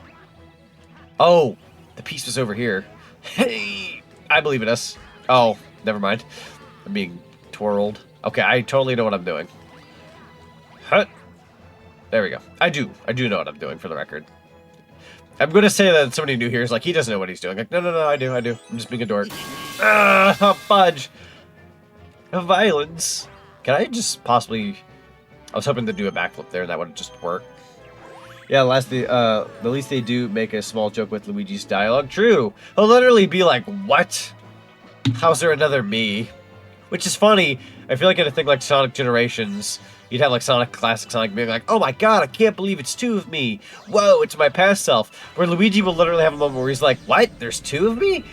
Oh, the piece was over here. Hey, I believe in us. Oh, never mind. I'm being twirled. Okay, I totally know what I'm doing. Huh. There we go. I do know what I'm doing, for the record. I'm going to say that somebody new here is like, he doesn't know what he's doing. Like, no, I do. I'm just being a dork. Fudge. Violence. Can I just possibly... I was hoping to do a backflip there, and that would just work. Yeah, the least they do make a small joke with Luigi's dialogue. True. He'll literally be like, what? How's there another me? Which is funny. I feel like in a thing like Sonic Generations, you'd have like Sonic, classic Sonic being like, oh my god, I can't believe it's two of me. Whoa, it's my past self. Where Luigi will literally have a moment where he's like, what? There's two of me?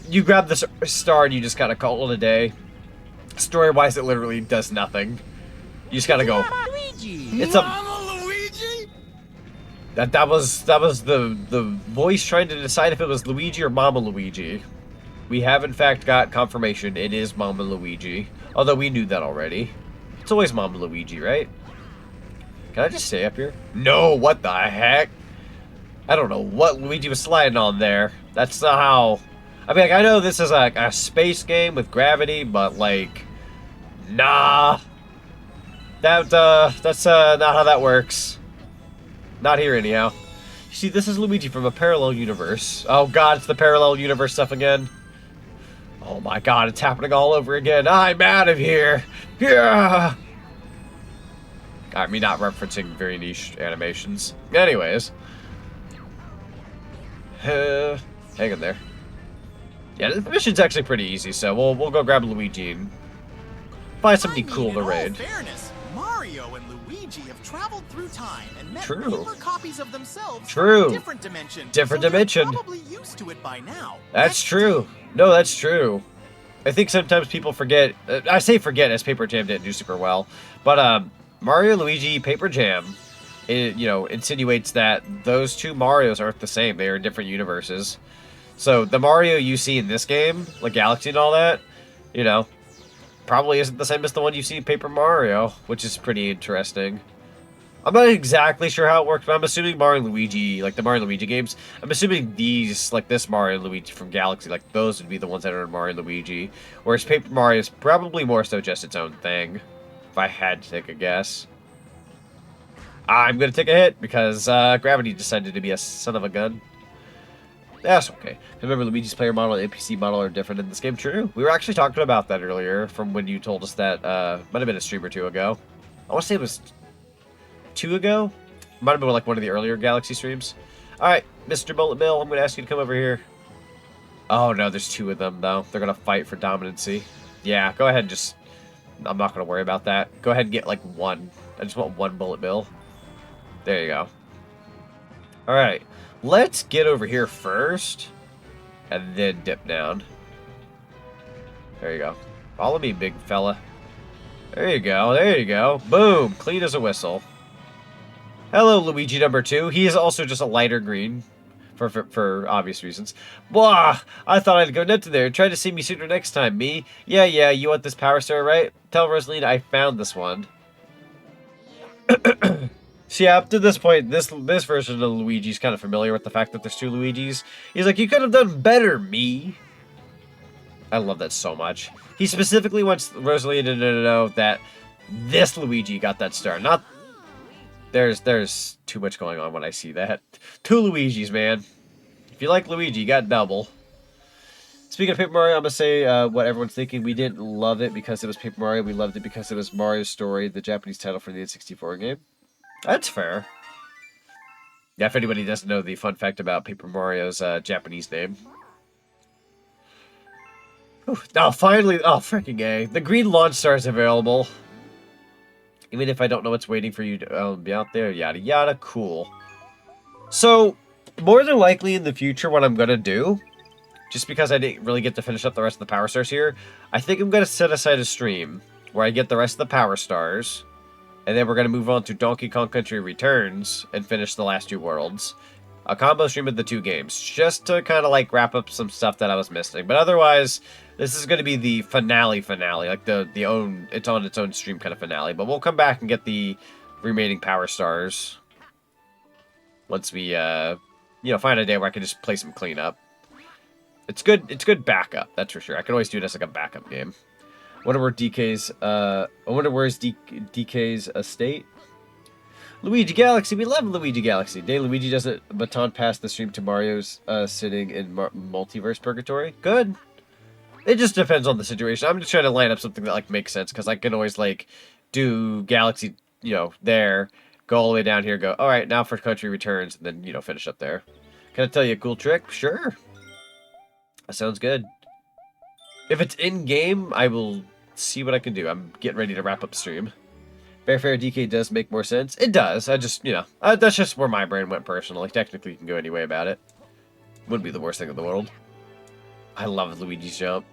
You grab the star and you just kind of call it a day. Story-wise, it literally does nothing. You just gotta go. Luigi! It's Luigi? That was the voice trying to decide if it was Luigi or Mama Luigi. We have in fact got confirmation it is Mama Luigi. Although we knew that already. It's always Mama Luigi, right? Can I just stay up here? No, what the heck? I don't know what Luigi was sliding on there. That's not how... I mean, like, I know this is a space game with gravity, but like... Nah. That's not how that works. Not here, anyhow. You see, this is Luigi from a parallel universe. Oh god, it's the parallel universe stuff again. Oh my god, it's happening all over again. I'm out of here. Yeah. I mean, not referencing very niche animations. Anyways. Hang in there. Yeah, this mission's actually pretty easy, so we'll go grab Luigi and find somebody cool to raid. In all fairness, Mario and Luigi have traveled through time and met True. polar copies of themselves True. from a different dimension. Different so dimension. They're probably used to it by now. That's true. No, that's true. I think sometimes people forget. I say forget, as Paper Jam didn't do super well. But Mario, Luigi, Paper Jam, it, you know, insinuates that those two Marios aren't the same. They are different universes. So the Mario you see in this game, like Galaxy and all that, you know, probably isn't the same as the one you see in Paper Mario, which is pretty interesting. I'm not exactly sure how it works, but I'm assuming Mario and Luigi, like the Mario and Luigi games, I'm assuming these, like this Mario and Luigi from Galaxy, like those would be the ones that are in Mario and Luigi. Whereas Paper Mario is probably more so just its own thing, if I had to take a guess. I'm going to take a hit because Gravity decided to be a son of a gun. That's okay. Remember, Luigi's player model and NPC model are different in this game. True. We were actually talking about that earlier from when you told us that. Might have been a stream or two ago. I want to say it was 2 ago? Might have been like one of the earlier Galaxy streams. Alright, Mr. Bullet Bill, I'm going to ask you to come over here. Oh no, there's 2 of them though. They're going to fight for dominancy. Yeah, go ahead and just... I'm not going to worry about that. Go ahead and get like 1. I just want 1 Bullet Bill. There you go. Alright, let's get over here first. And then dip down. There you go. Follow me, big fella. There you go, there you go. Boom, clean as a whistle. Hello, Luigi number 2. He is also just a lighter green, for obvious reasons. Blah! I thought I'd go nuts there. Try to see me sooner next time, me. Yeah, you want this power star, right? Tell Rosalina I found this one. See, up to this point, this version of Luigi's kind of familiar with the fact that there's two Luigis. He's like, you could have done better, me. I love that so much. He specifically wants Rosalina to know that this Luigi got that star. Not there's too much going on when I see that. Two Luigis, man. If you like Luigi, you got double. Speaking of Paper Mario, I'm going to say what everyone's thinking. We didn't love it because it was Paper Mario. We loved it because it was Mario's Story, the Japanese title for the N64 game. That's fair. Yeah, if anybody doesn't know the fun fact about Paper Mario's Japanese name. Whew. Oh, finally. Oh, freaking A. The green launch star is available. Even if I don't know what's waiting for you to be out there. Yada, yada. Cool. So, more than likely in the future, what I'm going to do, just because I didn't really get to finish up the rest of the Power Stars here, I think I'm going to set aside a stream where I get the rest of the Power Stars, and then we're going to move on to Donkey Kong Country Returns and finish the last two worlds. A combo stream of the two games, just to kind of like wrap up some stuff that I was missing. But otherwise, this is going to be the finale, like it's on its own stream kind of finale. But we'll come back and get the remaining Power Stars once we, find a day where I can just play some cleanup. It's good backup, that's for sure. I can always do it as like a backup game. I wonder where's DK's estate? Luigi Galaxy, we love Luigi Galaxy. Day Luigi doesn't baton pass the stream to Mario's sitting in multiverse purgatory. Good. It just depends on the situation. I'm just trying to line up something that like makes sense because I can always like do Galaxy, there, go all the way down here, go all right now for Country Returns, and then finish up there. Can I tell you a cool trick? Sure. That sounds good. If it's in game, I will see what I can do. I'm getting ready to wrap up stream. Fair DK does make more sense. It does. I just, that's just where my brain went personally. Technically, you can go any way about it. Wouldn't be the worst thing in the world. I love Luigi's jump.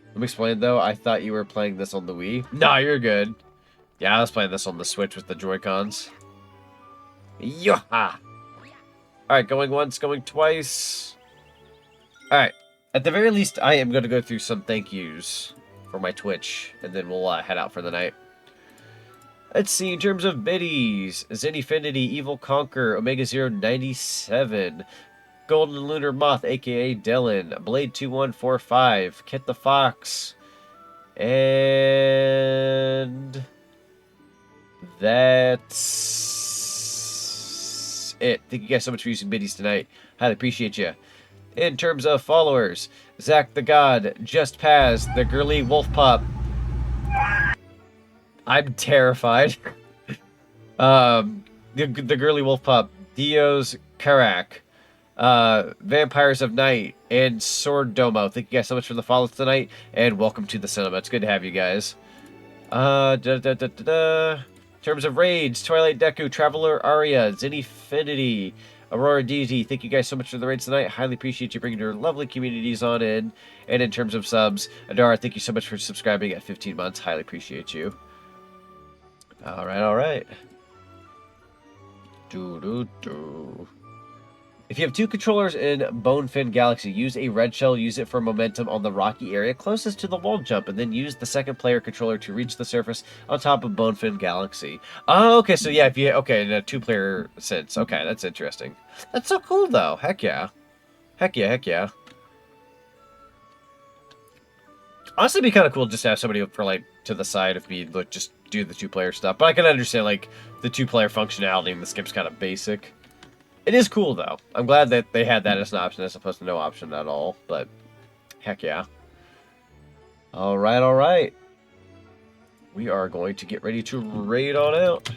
Let me explain though. I thought you were playing this on the Wii. No, you're good. Yeah, I was playing this on the Switch with the Joy-Cons. Yaha! Alright, going once, going twice. Alright, at the very least, I am going to go through some thank yous for my Twitch, and then we'll head out for the night. Let's see, in terms of biddies, ZonicTHedgehog, Evil Conquer, 𝓦𝓮𝓵𝓬𝓸𝓶𝓮, Golden Lunar Moth, aka Dylan, Blade2145, Kit the Fox, and that's it. Thank you guys so much for using biddies tonight. Highly appreciate you. In terms of followers, Zach the God, Just Paz, the Girly Wolf Pup. I'm terrified. The Girly Wolf Pup, Dio's Karak, Vampires of Night, and Sword Domo. Thank you guys so much for the follows tonight, and welcome to the cinema. It's good to have you guys. In terms of raids, Twilight Deku, Traveler Aria, ZonicTHedgehog, Aurora DZ, thank you guys so much for the raids tonight. Highly appreciate you bringing your lovely communities on in. And in terms of subs, Adara, thank you so much for subscribing at 15 months. Highly appreciate you. Alright. If you have two controllers in 𝓦𝓮𝓵𝓬𝓸𝓶𝓮 Galaxy, use a red shell, use it for momentum on the rocky area closest to the wall jump, and then use the second player controller to reach the surface on top of 𝓦𝓮𝓵𝓬𝓸𝓶𝓮 Galaxy. Oh, okay, so yeah, in a two-player sense. Okay, that's interesting. That's so cool, though. Heck yeah. Heck yeah. Honestly, it'd be kind of cool just to have somebody for, like, to the side of me, like, just do the two-player stuff. But I can understand, like, the two-player functionality in this game's kind of basic. It is cool, though. I'm glad that they had that as an option as opposed to no option at all, but heck yeah. Alright. We are going to get ready to raid on out.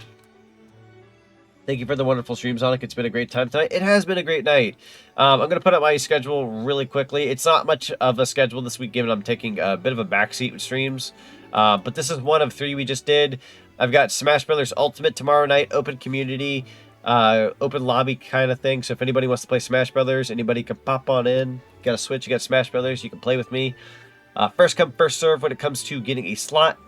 Thank you for the wonderful stream, Zonic. It's been a great time tonight. It has been a great night. I'm going to put up my schedule really quickly. It's not much of a schedule this week, given I'm taking a bit of a backseat with streams. But this is one of 3 we just did. I've got Smash Brothers Ultimate tomorrow night, open community, open lobby kind of thing. So if anybody wants to play Smash Brothers, anybody can pop on in. You got a Switch, you got Smash Brothers, you can play with me. First come, first serve when it comes to getting a slot.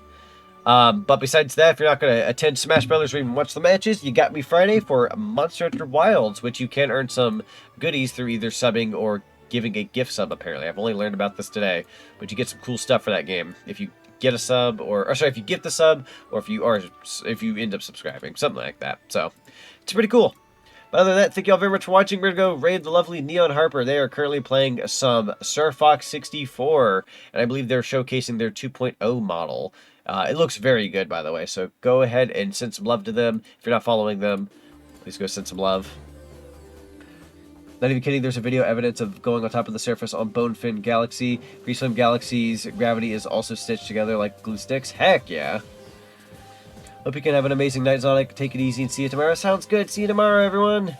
But besides that, if you're not going to attend Smash Brothers or even watch the matches, you got me Friday for Monster Hunter Wilds, which you can earn some goodies through either subbing or giving a gift sub, apparently. I've only learned about this today, but you get some cool stuff for that game if you get a sub, or sorry, if you get the sub, or if you end up subscribing, something like that. So, it's pretty cool. But other than that, thank you all very much for watching. We're going to go raid the lovely Neon Harper. They are currently playing some Sir Fox 64, and I believe they're showcasing their 2.0 model. It looks very good, by the way, so go ahead and send some love to them. If you're not following them, please go send some love. Not even kidding, there's a video evidence of going on top of the surface on 𝓤𝓵𝓵𝓬𝓵. Freeswim Galaxy's gravity is also stitched together like glue sticks. Heck yeah. Hope you can have an amazing night, Zonic. Take it easy and see you tomorrow. Sounds good. See you tomorrow, everyone.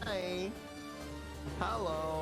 Hey. Hello.